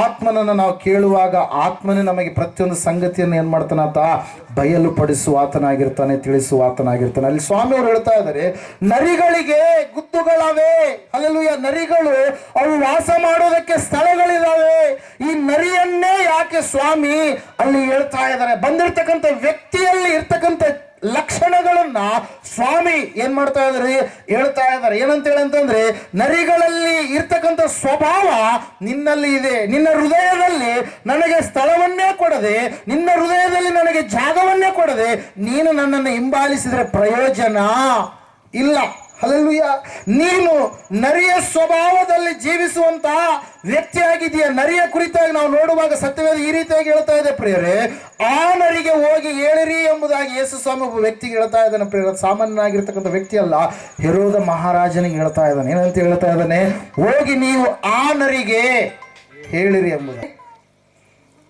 ಆತ್ಮನನ್ನು ನಾವು ಕೇಳುವಾಗ ಆತ್ಮನೇ ನಮಗೆ ಪ್ರತಿಯೊಂದು ಸಂಗತಿಯನ್ನು ಏನ್ ಮಾಡ್ತಾನ ಆತ ಬಯಲು ಪಡಿಸುವ ಆತನಾಗಿರ್ತಾನೆ, ತಿಳಿಸುವ ಆತನಾಗಿರ್ತಾನೆ. ಅಲ್ಲಿ ಸ್ವಾಮಿ ಅವರು ಹೇಳ್ತಾ ಇದ್ದಾರೆ, ನರಿಗಳಿಗೆ ಗುತ್ತುಗಳವೆ. ಹಲ್ಲೆಲೂಯಾ. ನರಿಗಳು ಅವು ವಾಸ ಮಾಡೋದಕ್ಕೆ ಸ್ಥಳಗಳಿದಾವೆ. ಈ ನರಿಯನ್ನೇ ಯಾಕೆ ಸ್ವಾಮಿ ಅಲ್ಲಿ ಹೇಳ್ತಾ ಇದ್ದಾರೆ, ಬಂದಿರ್ತಕ್ಕಂಥ ವ್ಯಕ್ತಿಯಲ್ಲಿ ಇರ್ತಕ್ಕಂಥ ಲಕ್ಷಣಗಳನ್ನ ಸ್ವಾಮಿ ಏನ್ ಮಾಡ್ತಾ ಇದ್ದಾರೆ, ಹೇಳ್ತಾ ಇದ್ದಾರೆ. ಏನಂತ ಹೇಳಂತಂದ್ರೆ, ನರಿಗಳಲ್ಲಿ ಇರ್ತಕ್ಕಂಥ ಸ್ವಭಾವ ನಿನ್ನಲ್ಲಿ ಇದೆ. ನಿನ್ನ ಹೃದಯದಲ್ಲಿ ನನಗೆ ಸ್ಥಳವನ್ನೇ ಕೊಡದೆ, ನಿನ್ನ ಹೃದಯದಲ್ಲಿ ನನಗೆ ಜಾಗವನ್ನೇ ಕೊಡದೆ ನೀನು ನನ್ನನ್ನು ಹಿಂಬಾಲಿಸಿದ್ರೆ ಪ್ರಯೋಜನ ಇಲ್ಲ. ಹಲ್ಲೆಲೂಯಾ. ನೀನು ನರಿಯ ಸ್ವಭಾವದಲ್ಲಿ ಜೀವಿಸುವಂತ ವ್ಯಕ್ತಿಯಾಗಿದೆಯಾ. ನರಿಯ ಕುರಿತಾಗಿ ನಾವು ನೋಡುವಾಗ ಸತ್ಯವೇದ ಈ ರೀತಿಯಾಗಿ ಹೇಳ್ತಾ ಇದೆ ಪ್ರಿಯರೇ, ಆ ನರಿಗೆ ಹೋಗಿ ಹೇಳಿರಿ ಎಂಬುದಾಗಿ ಯೇಸು ಸ್ವಾಮಿ ಒಬ್ಬ ವ್ಯಕ್ತಿಗೆ ಹೇಳ್ತಾ ಇದ್ದಾನೆ ಪ್ರಿಯರ. ಸಾಮಾನ್ಯನಾಗಿರ್ತಕ್ಕಂಥ ವ್ಯಕ್ತಿ ಅಲ್ಲ, ಹೆರೋದ ಮಹಾರಾಜನಿಗೆ ಹೇಳ್ತಾ ಇದ್ದಾನೆ. ಏನಂತ ಹೇಳ್ತಾ ಇದ್ದಾನೆ, ಹೋಗಿ ನೀವು ಆ ನರಿಗೆ ಹೇಳಿರಿ ಎಂಬುದು.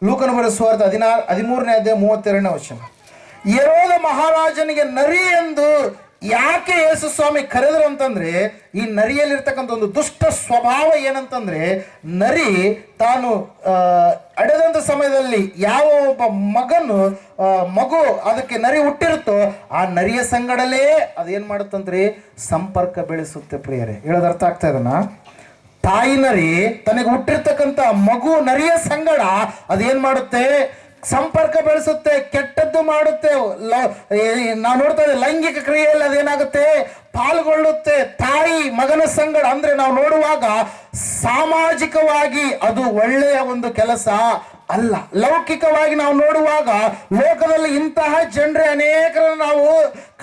ಲೂಕನ ಬರೆದ ಸುವಾರ್ತೆ 13ನೇ ಅಧ್ಯಾಯ 32ನೇ ವಚನ. ಹೆರೋದ ಮಹಾರಾಜನಿಗೆ ನರಿ ಎಂದು ಯಾಕೆ ಯೇಸು ಸ್ವಾಮಿ ಕರೆದರು ಅಂತಂದ್ರೆ, ಈ ನರಿಯಲ್ಲಿರ್ತಕ್ಕಂಥ ಒಂದು ದುಷ್ಟ ಸ್ವಭಾವ ಏನಂತಂದ್ರೆ, ನರಿ ತಾನು ಅಡೆದಂಥ ಸಮಯದಲ್ಲಿ ಯಾವ ಒಬ್ಬ ಮಗು ಅದಕ್ಕೆ ನರಿ ಹುಟ್ಟಿರುತ್ತೋ ಆ ನರಿಯ ಸಂಗಡಲೇ ಅದೇನ್ ಮಾಡುತ್ತಂದ್ರೆ ಸಂಪರ್ಕ ಬೆಳೆಸುತ್ತೆ ಪ್ರಿಯರೇ. ಹೇಳೋದು ಅರ್ಥ ಆಗ್ತಾ ಇದನ್ನ? ತಾಯಿ ನರಿ ತನಗೆ ಹುಟ್ಟಿರ್ತಕ್ಕಂಥ ಮಗು ನರಿಯ ಸಂಗಡ ಅದೇನ್ ಮಾಡುತ್ತೆ, ಸಂಪರ್ಕ ಬೆಳೆಸುತ್ತೆ, ಕೆಟ್ಟದ್ದು ಮಾಡುತ್ತೆ. ನಾವು ನೋಡ್ತಾ ಇದ್ದೇವೆ ಲೈಂಗಿಕ ಕ್ರಿಯೆಯಲ್ಲಿ ಅದೇನಾಗುತ್ತೆ, ಪಾಲ್ಗೊಳ್ಳುತ್ತೆ. ತಾಯಿ ಮಗನ ಸಂಗಡ ಅಂದ್ರೆ ನಾವು ನೋಡುವಾಗ ಸಾಮಾಜಿಕವಾಗಿ ಅದು ಒಳ್ಳೆಯ ಒಂದು ಕೆಲಸ ಅಲ್ಲ. ಲೌಕಿಕವಾಗಿ ನಾವು ನೋಡುವಾಗ ಲೋಕದಲ್ಲಿ ಇಂತಹ ಜನರೇ ಅನೇಕರನ್ನು ನಾವು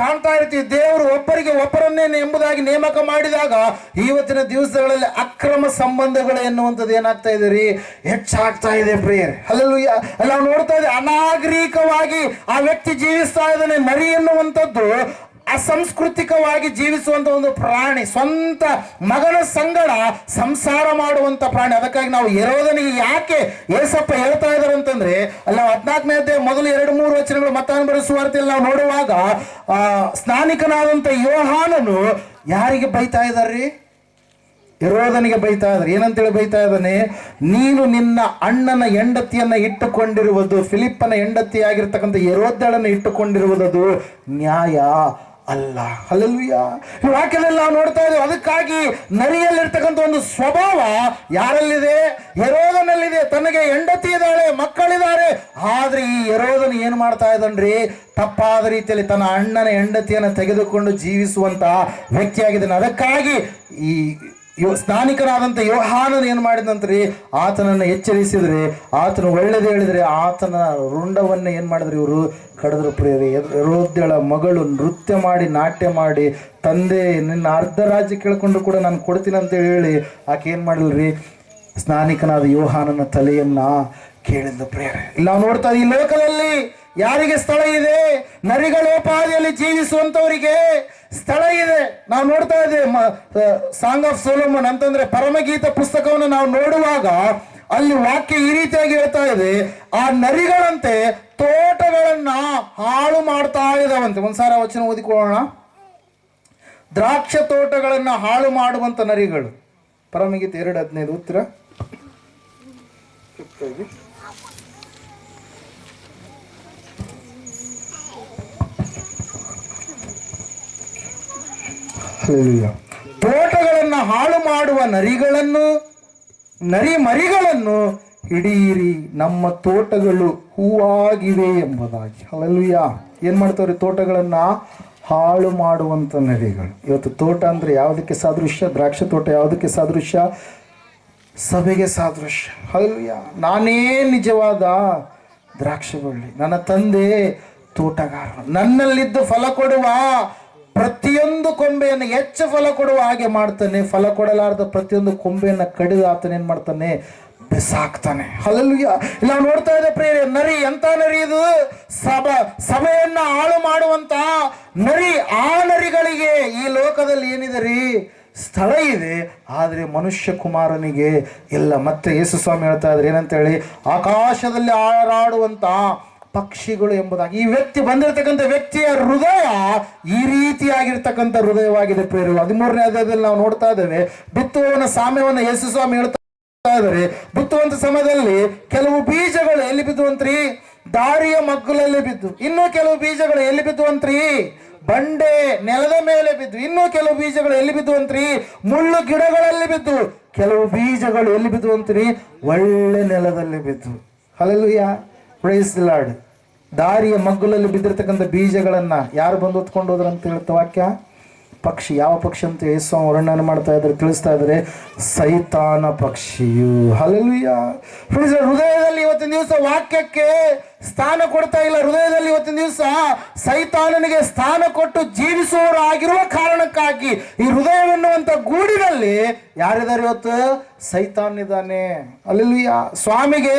ಕಾಣ್ತಾ ಇರ್ತೀವಿ. ದೇವರು ಒಬ್ಬರಿಗೆ ಒಬ್ಬರನ್ನೇ ಎಂಬುದಾಗಿ ನೇಮಕ ಮಾಡಿದಾಗ ಇವತ್ತಿನ ದಿವಸಗಳಲ್ಲಿ ಅಕ್ರಮ ಸಂಬಂಧಗಳು ಎನ್ನುವಂಥದ್ದು ಏನಾಗ್ತಾ ಇದೆ ರೀ, ಹೆಚ್ಚಾಗ್ತಾ ಇದೆ ಪ್ರಿಯರೇ. ಹಲ್ಲೆಲೂಯಾ. ಅಲ್ಲಿ ನಾವು ನೋಡ್ತಾ ಇದ್ದೇವೆ, ಅನಾಗರಿಕವಾಗಿ ಆ ವ್ಯಕ್ತಿ ಜೀವಿಸ್ತಾ ಇದ್ದಾನೆ. ನರಿ ಎನ್ನುವಂಥದ್ದು ಅಸಂಸ್ಕೃತಿಕವಾಗಿ ಜೀವಿಸುವಂತ ಒಂದು ಪ್ರಾಣಿ, ಸ್ವಂತ ಮಗನ ಸಂಗಡ ಸಂಸಾರ ಮಾಡುವಂತ ಪ್ರಾಣಿ. ಅದಕ್ಕಾಗಿ ನಾವು ಹೆರೋದನಿಗೆ ಯಾಕೆ ಏಸಪ್ಪ ಹೇಳ್ತಾ ಇದ್ದಾರೆ ಅಂತಂದ್ರೆ, ಅಲ್ಲ 14ನೇ ಅಧ್ಯಾಯ ಮೊದಲು 2-3 ವಚನಗಳು ಮತ್ತಾಯನ ಬರೆದ ಸುವಾರ್ತೆಯಲ್ಲಿ ನಾವು ನೋಡುವಾಗ ಸ್ನಾನಿಕನಾದಂತ ಯೋಹಾನನು ಯಾರಿಗೆ ಬೈತಾ ಇದ್ದಾರ್ರಿ, ಹೆರೋದನಿಗೆ ಬೈತಾ ಇದ್ದಾರೆ. ಏನಂತೇಳಿ ಬೈತಾ ಇದ್ದಾನೆ, ನೀನು ನಿನ್ನ ಅಣ್ಣನ ಹೆಂಡತಿಯನ್ನ ಇಟ್ಟುಕೊಂಡಿರುವುದು, ಫಿಲಿಪ್ಪನ ಹೆಂಡತಿಯಾಗಿರ್ತಕ್ಕಂಥ ಹೆರೋದ್ಯಳನ್ನು ಇಟ್ಟುಕೊಂಡಿರುವುದು ನ್ಯಾಯ ಅಲ್ಲ. ಹಲ್ಲೆಲೂಯಾ. ಈ ವಾಕ್ಯದಲ್ಲಿ ನಾವು ನೋಡ್ತಾ ಇದ್ದೇವೆ. ಅದಕ್ಕಾಗಿ ನರಿಯಲ್ಲಿರ್ತಕ್ಕಂಥ ಒಂದು ಸ್ವಭಾವ ಯಾರಲ್ಲಿದೆ, ಹೆರೋದನಲ್ಲಿದೆ. ತನಗೆ ಹೆಂಡತಿ ಇದ್ದಾಳೆ, ಮಕ್ಕಳಿದ್ದಾರೆ. ಆದ್ರೆ ಈ ಹೆರೋದನ ಏನ್ ಮಾಡ್ತಾ ಇದ್ದಾನ್ರಿ, ತಪ್ಪಾದ ರೀತಿಯಲ್ಲಿ ತನ್ನ ಅಣ್ಣನ ಹೆಂಡತಿಯನ್ನು ತೆಗೆದುಕೊಂಡು ಜೀವಿಸುವಂತ ವ್ಯಕ್ತಿಯಾಗಿದ್ದಾನೆ. ಅದಕ್ಕಾಗಿ ಈ ಸ್ನಾನಿಕನಾದಂಥ ಯೋಹಾನನು ಏನು ಮಾಡಿದಂತ್ರಿ, ಆತನನ್ನು ಎಚ್ಚರಿಸಿದ್ರೆ, ಆತನು ಒಳ್ಳೆದು ಹೇಳಿದ್ರೆ ಆತನ ರುಂಡವನ್ನು ಏನು ಮಾಡಿದ್ರು, ಇವರು ಕಡಿದ್ರು ಪ್ರಿಯರೇ. ಹೆರೋದ್ಯಳ ಮಗಳು ನೃತ್ಯ ಮಾಡಿ ನಾಟ್ಯ ಮಾಡಿ, ತಂದೆ ನಿನ್ನ ಅರ್ಧ ರಾಜ್ಯ ಕೇಳ್ಕೊಂಡು ಕೂಡ ನಾನು ಕೊಡ್ತೀನಿ ಅಂತ ಹೇಳಿ ಆಕೆ ಏನು ಮಾಡಿಲ್ರಿ, ಸ್ನಾನಿಕನಾದ ಯೋಹಾನನ ತಲೆಯನ್ನ ಕೇಳಿದ್ಲು ಪ್ರಿಯರೇ. ಇಲ್ಲಿ ನಾವು ನೋಡ್ತಾ ಈ ಲೋಕದಲ್ಲಿ ಯಾರಿಗೆ ಸ್ಥಳ ಇದೆ, ನರಿಗಳೋಪಾದಿಯಲ್ಲಿ ಜೀವಿಸುವಂತವರಿಗೆ ಸ್ಥಳ ಇದೆ. ನಾವು ನೋಡ್ತಾ ಇದ್ದೇವೆ ಸಾಂಗ್ ಆಫ್ ಸೊಲೊಮನ್ ಅಂತಂದ್ರೆ ಪರಮಗೀತ ಪುಸ್ತಕವನ್ನು ನಾವು ನೋಡುವಾಗ ಅಲ್ಲಿ ವಾಕ್ಯ ಈ ರೀತಿಯಾಗಿ ಹೇಳ್ತಾ ಇದೆ, ಆ ನರಿಗಳಂತೆ ತೋಟಗಳನ್ನ ಹಾಳು ಮಾಡ್ತಾ ಇದಾವಂತೆ. ಒಂದ್ಸಾರ ವಚನ ಓದಿಕೊಳ್ಳೋಣ. ದ್ರಾಕ್ಷ ತೋಟಗಳನ್ನ ಹಾಳು ಮಾಡುವಂತ ನರಿಗಳು. ಪರಮಗೀತ 2:15 ಉತ್ತರ. ತೋಟಗಳನ್ನ ಹಾಳು ಮಾಡುವ ನರಿ ಮರಿಗಳನ್ನು ಹಿಡಿಯಿರಿ, ನಮ್ಮ ತೋಟಗಳು ಹೂವಾಗಿವೆ ಎಂಬುದಾಗಿ. ಹಲ್ಲೆಲೂಯಾ. ಏನ್ ಮಾಡ್ತಾವ್ರಿ, ತೋಟಗಳನ್ನ ಹಾಳು ಮಾಡುವಂತ ನರಿಗಳು. ಇವತ್ತು ತೋಟ ಅಂದ್ರೆ ಯಾವುದಕ್ಕೆ ಸಾದೃಶ್ಯ, ದ್ರಾಕ್ಷಿ ತೋಟ ಯಾವುದಕ್ಕೆ ಸಾದೃಶ್ಯ, ಸಭೆಗೆ ಸಾದೃಶ್ಯ. ಹಲ್ಲೆಲೂಯಾ. ನಾನೇ ನಿಜವಾದ ದ್ರಾಕ್ಷಿ ಬಳ್ಳಿ, ನನ್ನ ತಂದೆ ತೋಟಗಾರ, ನನ್ನಲ್ಲಿದ್ದು ಫಲ ಕೊಡುವ ಪ್ರತಿಯೊಂದು ಕೊಂಬೆಯನ್ನು ಹೆಚ್ಚು ಫಲ ಕೊಡುವ ಹಾಗೆ ಮಾಡ್ತಾನೆ, ಫಲ ಕೊಡಲಾರದ ಪ್ರತಿಯೊಂದು ಕೊಂಬೆಯನ್ನು ಕಡಿದು ಆತನ ಏನ್ ಮಾಡ್ತಾನೆ, ಬಿಸಾಕ್ತಾನೆ. ಹಲ್ಲೆಲೂಯಾ. ಇಲ್ಲ ನೋಡ್ತಾ ಇದೆ ಪ್ರಿಯರೇ, ನರಿ ಎಂತ ನರಿ ಇದು? ಸಭೆಯನ್ನ ಹಾಳು ಮಾಡುವಂತ ನರಿ. ಆ ನರಿಗಳಿಗೆ ಈ ಲೋಕದಲ್ಲಿ ಏನಿದೆ ರೀ, ಸ್ಥಳ ಇದೆ, ಆದರೆ ಮನುಷ್ಯ ಕುಮಾರನಿಗೆ ಇಲ್ಲ. ಮತ್ತೆ ಯೇಸು ಸ್ವಾಮಿ ಹೇಳ್ತಾ ಇದ್ರೆ ಏನಂತ ಹೇಳಿ, ಆಕಾಶದಲ್ಲಿ ಹಾರಾಡುವಂತ ಪಕ್ಷಿಗಳು ಎಂಬುದಾಗಿ. ಈ ವ್ಯಕ್ತಿ ಬಂದಿರತಕ್ಕಂಥ ವ್ಯಕ್ತಿಯ ಹೃದಯ ಈ ರೀತಿಯಾಗಿರ್ತಕ್ಕಂಥ ಹೃದಯವಾಗಿದೆ ಪ್ರಿಯರು. 13ನೇ ಅಧ್ಯಾಯದಲ್ಲಿ ನಾವು ನೋಡ್ತಾ ಇದ್ದೇವೆ, ಬಿತ್ತುವವನ ಸಾಮ್ಯವನ್ನು ಯೇಸು ಸ್ವಾಮಿ ಹೇಳ್ತಾ ಇದ್ದಾರೆ. ಬಿತ್ತುವಂತ ಸಮಯದಲ್ಲಿ ಕೆಲವು ಬೀಜಗಳು ಎಲ್ಲಿ ಬಿದ್ದುವಂತ್ರಿ? ದಾರಿಯ ಮಗ್ಗುಲಲ್ಲಿ ಬಿದ್ದು. ಇನ್ನೂ ಕೆಲವು ಬೀಜಗಳು ಎಲ್ಲಿ ಬಿದ್ದುವಂತ್ರಿ? ಬಂಡೆ ನೆಲದ ಮೇಲೆ ಬಿದ್ದು. ಇನ್ನೂ ಕೆಲವು ಬೀಜಗಳು ಎಲ್ಲಿ ಬಿದ್ದುವಂತ್ರಿ? ಮುಳ್ಳು ಗಿಡಗಳಲ್ಲಿ ಬಿದ್ದು. ಕೆಲವು ಬೀಜಗಳು ಎಲ್ಲಿ ಬಿದ್ದುವಂತ್ರಿ? ಒಳ್ಳೆ ನೆಲದಲ್ಲಿ ಬಿದ್ದು. Hallelujah, praise the Lord. ದಾರಿಯ ಮಗ್ಗುಲಲ್ಲಿ ಬಿದ್ದಿರ್ತಕ್ಕಂಥ ಬೀಜಗಳನ್ನ ಯಾರು ಬಂದು ಹೊತ್ಕೊಂಡು ಹೋದ್ರ ಅಂತ ಹೇಳ್ತಾ ವಾಕ್ಯ? ಪಕ್ಷಿ. ಯಾವ ಪಕ್ಷಿ ಅಂತ ಯೇಸು ವರ್ಣನೆ ಮಾಡ್ತಾ ಇದ್ದಾರೆ, ತಿಳಿಸ್ತಾ ಇದ್ದಾರೆ, ಸೈತಾನ ಪಕ್ಷಿಯು. ಹಲ್ಲೆಲೂಯಾ. ಹೃದಯದಲ್ಲಿ ಇವತ್ತಿನ ದಿವಸ ವಾಕ್ಯಕ್ಕೆ ಸ್ಥಾನ ಕೊಡ್ತಾ ಇಲ್ಲ. ಹೃದಯದಲ್ಲಿ ಇವತ್ತಿನ ದಿವಸ ಸೈತಾನನಿಗೆ ಸ್ಥಾನ ಕೊಟ್ಟು ಜೀವಿಸುವವರು ಆಗಿರುವ ಕಾರಣಕ್ಕಾಗಿ ಈ ಹೃದಯವೆನ್ನುವಂತ ಗೂಡಿನಲ್ಲಿ ಯಾರಿದ್ದಾರೆ ಇವತ್ತು? ಸೈತಾನ್ ಇದ್ದಾನೆ. ಹಲ್ಲೆಲೂಯಾ. ಸ್ವಾಮಿಗೆ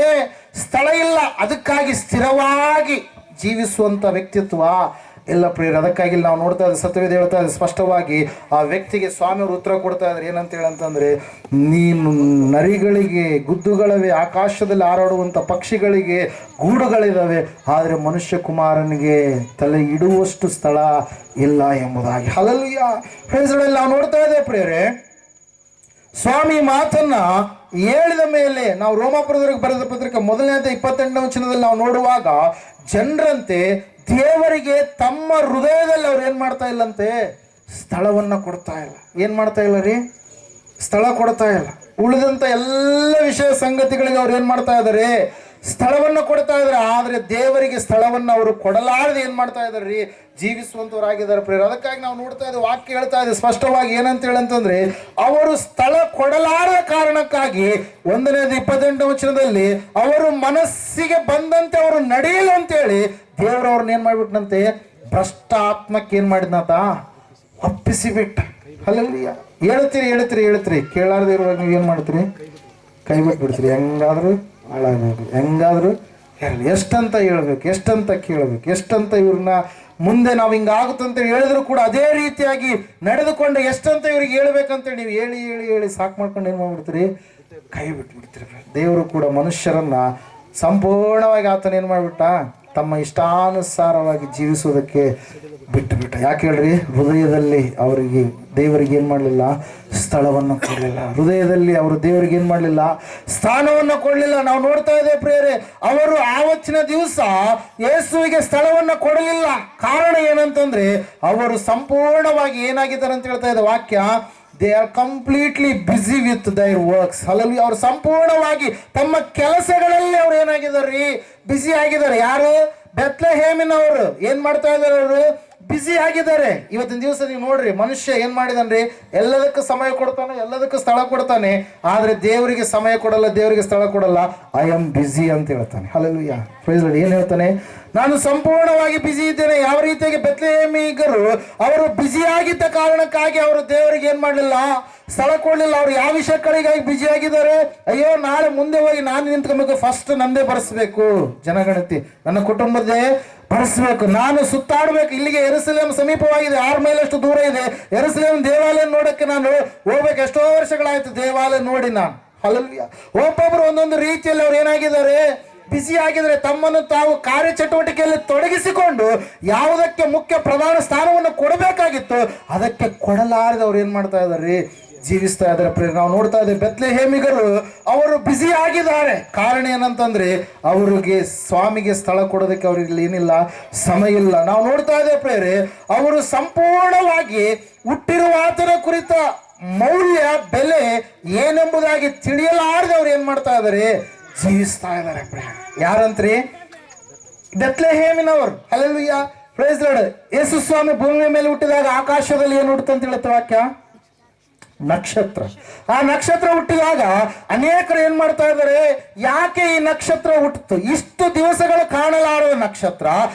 ಸ್ಥಳ ಇಲ್ಲ, ಅದಕ್ಕಾಗಿ ಸ್ಥಿರವಾಗಿ ಜೀವಿಸುವಂತ ವ್ಯಕ್ತಿತ್ವ ಎಲ್ಲ ಪ್ರಿಯರು. ಅದಕ್ಕಾಗಿ ನಾವು ನೋಡ್ತಾ ಇದ್ದ ಸತ್ಯವೇದ ಹೇಳ್ತಾ ಇದೆ ಸ್ಪಷ್ಟವಾಗಿ, ಆ ವ್ಯಕ್ತಿಗೆ ಸ್ವಾಮಿಯವರು ಉತ್ತರ ಕೊಡ್ತಾ ಇದ್ದಾರೆ. ಏನಂತ ಹೇಳಂತಂದ್ರೆ, ನೀನು ನರಿಗಳಿಗೆ ಗುದ್ದುಗಳವೆ, ಆಕಾಶದಲ್ಲಿ ಹಾರಾಡುವಂಥ ಪಕ್ಷಿಗಳಿಗೆ ಗೂಡುಗಳಿದ್ದಾವೆ, ಆದರೆ ಮನುಷ್ಯ ಕುಮಾರನಿಗೆ ತಲೆ ಇಡುವಷ್ಟು ಸ್ಥಳ ಇಲ್ಲ ಎಂಬುದಾಗಿ. ಹಲ್ಲೆಲೂಯಾ. ಫ್ರೆಂಡ್ಸ್ಗಳಲ್ಲಿ ನಾವು ನೋಡ್ತಾ ಇದ್ದೇವೆ ಪ್ರಿಯರೇ, ಸ್ವಾಮಿ ಮಾತನ್ನ ಹೇಳಿದ ಮೇಲೆ ನಾವು ರೋಮಾಪುರದವರಿಗೆ ಬರೆದ ಪತ್ರಿಕೆ 1ನೇ ಅಧ್ಯಾಯ 28ನೇ ವಚನದಲ್ಲಿ ನಾವು ನೋಡುವಾಗ, ಜನರಂತೆ ದೇವರಿಗೆ ತಮ್ಮ ಹೃದಯದಲ್ಲಿ ಅವ್ರು ಏನ್ ಮಾಡ್ತಾ ಇಲ್ಲಂತೆ, ಸ್ಥಳವನ್ನ ಕೊಡ್ತಾ ಇಲ್ಲ. ಏನ್ ಮಾಡ್ತಾ ಇಲ್ಲ ರೀ? ಸ್ಥಳ ಕೊಡ್ತಾ ಇಲ್ಲ. ಉಳಿದಂತ ಎಲ್ಲ ವಿಷಯ ಸಂಗತಿಗಳಿಗೆ ಅವ್ರು ಏನ್ ಮಾಡ್ತಾ ಇದಾರೆ? ಸ್ಥಳವನ್ನ ಕೊಡ್ತಾ ಇದಾರೆ. ಆದ್ರೆ ದೇವರಿಗೆ ಸ್ಥಳವನ್ನ ಅವರು ಕೊಡಲಾರದೆ ಏನ್ ಮಾಡ್ತಾ ಇದಾರೆ ರೀ? ಜೀವಿಸುವಂತವರಾಗಿದ್ದಾರೆ ಪ್ರಿಯರು. ಅದಕ್ಕಾಗಿ ನಾವು ನೋಡ್ತಾ ಇದ್ದೇವೆ, ವಾಕ್ಯ ಹೇಳ್ತಾ ಇದೆ ಸ್ಪಷ್ಟವಾಗಿ. ಏನಂತ ಹೇಳಂತಂದ್ರೆ, ಅವರು ಸ್ಥಳ ಕೊಡಲಾರದ ಕಾರಣಕ್ಕಾಗಿ 1ನೇ 28ನೇ ವಚನದಲ್ಲಿ ಅವರು ಮನಸ್ಸಿಗೆ ಬಂದಂತೆ ಅವರು ನಡೆಯಲು ಅಂತೇಳಿ ದೇವರವ್ರನ್ನ ಏನ್ ಮಾಡ್ಬಿಟ್ನಂತೆ, ಭ್ರಷ್ಟ ಆತ್ಮಕ್ಕೆ ಏನ್ ಮಾಡಿದ್ನಂತ, ಒಪ್ಪಿಸಿಬಿಟ್ಟ. ಹಲ್ಲೆಲೂಯಾ. ಹೇಳ್ತೀರಿ ಕೇಳಾರ್ದೆ ಇರುವಾಗ ನೀವು ಏನ್ ಮಾಡ್ತೀರಿ? ಕೈ ಬಿಟ್ಬಿಡ್ತೀರಿ. ಹೆಂಗಾದ್ರು ಹಾಳಾಗಬೇಕು, ಹೆಂಗಾದ್ರು ಇರಲಿ, ಎಷ್ಟಂತ ಹೇಳ್ಬೇಕು, ಎಷ್ಟಂತ ಕೇಳಬೇಕು, ಎಷ್ಟಂತ ಇವ್ರನ್ನ ಮುಂದೆ ನಾವು ಹಿಂಗಾಗುತ್ತಂತ ಹೇಳಿದ್ರು ಕೂಡ ಅದೇ ರೀತಿಯಾಗಿ ನಡೆದುಕೊಂಡು ಎಷ್ಟಂತ ಇವ್ರಿಗೆ ಹೇಳ್ಬೇಕಂತೇಳಿ ನೀವು ಹೇಳಿ ಹೇಳಿ ಹೇಳಿ ಸಾಕು ಮಾಡ್ಕೊಂಡು ಏನ್ ಮಾಡ್ಬಿಡ್ತೀರಿ? ಕೈ ಬಿಟ್ಬಿಡ್ತೀರಿ. ದೇವರು ಕೂಡ ಮನುಷ್ಯರನ್ನ ಸಂಪೂರ್ಣವಾಗಿ ಆತನ ಏನ್ ಮಾಡ್ಬಿಟ್ಟ, ತಮ್ಮ ಇಷ್ಟಾನುಸಾರವಾಗಿ ಜೀವಿಸುವುದಕ್ಕೆ ಬಿಟ್ಟುಬಿಟ್ಟ. ಯಾಕೆ ಹೇಳ್ರಿ? ಹೃದಯದಲ್ಲಿ ಅವರಿಗೆ ದೇವರಿಗೆ ಏನ್ ಮಾಡಲಿಲ್ಲ, ಸ್ಥಳವನ್ನು ಕೊಡಲಿಲ್ಲ. ಹೃದಯದಲ್ಲಿ ಅವರು ದೇವರಿಗೆ ಏನ್ ಮಾಡಲಿಲ್ಲ, ಸ್ಥಾನವನ್ನು ಕೊಡಲಿಲ್ಲ. ನಾವು ನೋಡ್ತಾ ಇದ್ದೇವೆ ಪ್ರಿಯರೇ, ಅವರು ಆವತ್ತಿನ ದಿವಸ ಯೇಸುವಿಗೆ ಸ್ಥಳವನ್ನು ಕೊಡಲಿಲ್ಲ. ಕಾರಣ ಏನಂತಂದ್ರೆ, ಅವರು ಸಂಪೂರ್ಣವಾಗಿ ಏನಾಗಿದ್ದಾರೆ ಅಂತ ಹೇಳ್ತಾ ಇದೆ ವಾಕ್ಯ, they are completely busy with their works. ಅಲ್ಲಲ್ಲಿ ಅವರು ಸಂಪೂರ್ಣವಾಗಿ ತಮ್ಮ ಕೆಲಸಗಳಲ್ಲಿ ಅವ್ರು ಏನಾಗಿದ್ದಾರೆ? ಬಿಸಿ ಆಗಿದ್ದಾರೆ. ಯಾರು? ಬೆತ್ಲೆಹೇಮಿನವರು ಏನ್ ಮಾಡ್ತಾ ಇದ್ದಾರೆ? ಅವರು ಬಿಸಿ ಆಗಿದ್ದಾರೆ. ಇವತ್ತಿನ ದಿವಸ ನೀವು ನೋಡ್ರಿ, ಮನುಷ್ಯ ಏನ್ ಮಾಡಿದಾನ್ರಿ? ಎಲ್ಲದಕ್ಕೂ ಸಮಯ ಕೊಡ್ತಾನೆ, ಎಲ್ಲದಕ್ಕೂ ಸ್ಥಳ ಕೊಡ್ತಾನೆ, ಆದ್ರೆ ದೇವರಿಗೆ ಸಮಯ ಕೊಡಲ್ಲ, ದೇವರಿಗೆ ಸ್ಥಳ ಕೊಡಲ್ಲ. ಐ ಆಮ್ ಬಿಸಿ ಅಂತ ಹೇಳ್ತಾನೆ. ಹಲ್ಲೆಲೂಯಾ. Praise Lord. ಏನ್ ಹೇಳ್ತಾನೆ? ನಾನು ಸಂಪೂರ್ಣವಾಗಿ ಬಿಸಿ ಇದ್ದೇನೆ. ಯಾವ ರೀತಿಯಾಗಿ ಬೆತ್ಲೆಹೇಮಿಗರು ಅವರು ಬಿಸಿ ಆಗಿದ್ದ ಕಾರಣಕ್ಕಾಗಿ ಅವರು ದೇವರಿಗೆ ಏನ್ ಮಾಡಲಿಲ್ಲ, ಸ್ಥಳ ಕೊಡಲಿಲ್ಲ. ಅವ್ರು ಯಾವ ವಿಷಯಕ್ಕಾಗಿ ಬಿಸಿ ಆಗಿದ್ದಾರೆ? ಅಯ್ಯೋ, ನಾಳೆ ಮುಂದೆ ಹೋಗಿ ನಾನು ನಿಂತ್ಕೊಬೇಕು, ಫಸ್ಟ್ ನಂದೇ ಬರೆಸ್ಬೇಕು, ಜನಗಣತಿ ನನ್ನ ಕುಟುಂಬದೇ ಬರೆಸ್ಬೇಕು, ನಾನು ಸುತ್ತಾಡ್ಬೇಕು. ಇಲ್ಲಿಗೆ ಯೆರೂಸಲೇಮ್ ಸಮೀಪವಾಗಿದೆ, 6 ಮೈಲಷ್ಟು ದೂರ ಇದೆ. ಯೆರೂಸಲೇಮ್ ದೇವಾಲಯ ನೋಡಕ್ಕೆ ನಾನು ಹೋಗ್ಬೇಕು. ಎಷ್ಟೋ ವರ್ಷಗಳಾಯ್ತು ದೇವಾಲಯ ನೋಡಿ ನಾನು. ಹಲ್ಲೆಲೂಯಾ. ಒಬ್ಬೊಬ್ರು ಒಂದೊಂದು ರೀತಿಯಲ್ಲಿ ಅವ್ರು ಏನಾಗಿದ್ದಾರೆ? ಬಿಸಿ ಆಗಿದ್ರೆ. ತಮ್ಮನ್ನು ತಾವು ಕಾರ್ಯಚಟುವಟಿಕೆಯಲ್ಲಿ ತೊಡಗಿಸಿಕೊಂಡು ಯಾವುದಕ್ಕೆ ಮುಖ್ಯ ಪ್ರಧಾನ ಸ್ಥಾನವನ್ನು ಕೊಡಬೇಕಾಗಿತ್ತು ಅದಕ್ಕೆ ಕೊಡಲಾರದೆ ಅವ್ರು ಏನ್ ಮಾಡ್ತಾ ಇದಾರೆ? ಜೀವಿಸ್ತಾ ಇದ್ದಾರೆ. ನಾವು ನೋಡ್ತಾ ಇದ್ದೇವೆ ಬೆತ್ಲೆಹೇಮಿಗರು ಅವರು ಬಿಸಿ ಆಗಿದ್ದಾರೆ. ಕಾರಣ ಏನಂತಂದ್ರೆ, ಅವರಿಗೆ ಸ್ವಾಮಿಗೆ ಸ್ಥಳ ಕೊಡೋದಕ್ಕೆ ಅವ್ರಿಗೆ ಏನಿಲ್ಲ, ಸಮಯ ಇಲ್ಲ. ನಾವು ನೋಡ್ತಾ ಇದ್ದೇವೆ ಪ್ರೇರೆ, ಅವರು ಸಂಪೂರ್ಣವಾಗಿ ಹುಟ್ಟಿರುವ ಆತನ ಕುರಿತ ಮೌಲ್ಯ, ಬೆಲೆ ಏನೆಂಬುದಾಗಿ ತಿಳಿಯಲಾರದೆ ಅವ್ರು ಏನ್ ಮಾಡ್ತಾ ಇದ್ದಾರೆ? ಜೀವಿಸ್ತಾ ಇದ್ದಾರೆ. ಯಾರಂತ್ರಿ? ಬೆತ್ಲೆಹೇಮಿನವರು. ಹಲ್ಲೆಲೂಯಾ. Praise lord. ಯೇಸು ಸ್ವಾಮಿ ಭೂಮಿಯ ಮೇಲೆ ಹುಟ್ಟಿದಾಗ ಆಕಾಶದಲ್ಲಿ ಏನು ಹುಟ್ಟುತ್ತಂತ ಹೇಳುತ್ತೆ ವಾಕ್ಯ? ನಕ್ಷತ್ರ. ಆ ನಕ್ಷತ್ರ ಹುಟ್ಟಿದಾಗ ಅನೇಕರು ಏನ್ ಮಾಡ್ತಾ ಇದ್ದಾರೆ, ಯಾಕೆ ಈ ನಕ್ಷತ್ರ ಹುಟ್ಟಿತು, ಇಷ್ಟು ದಿವಸಗಳು ಕಾಣಲಾರದ ನಕ್ಷತ್ರ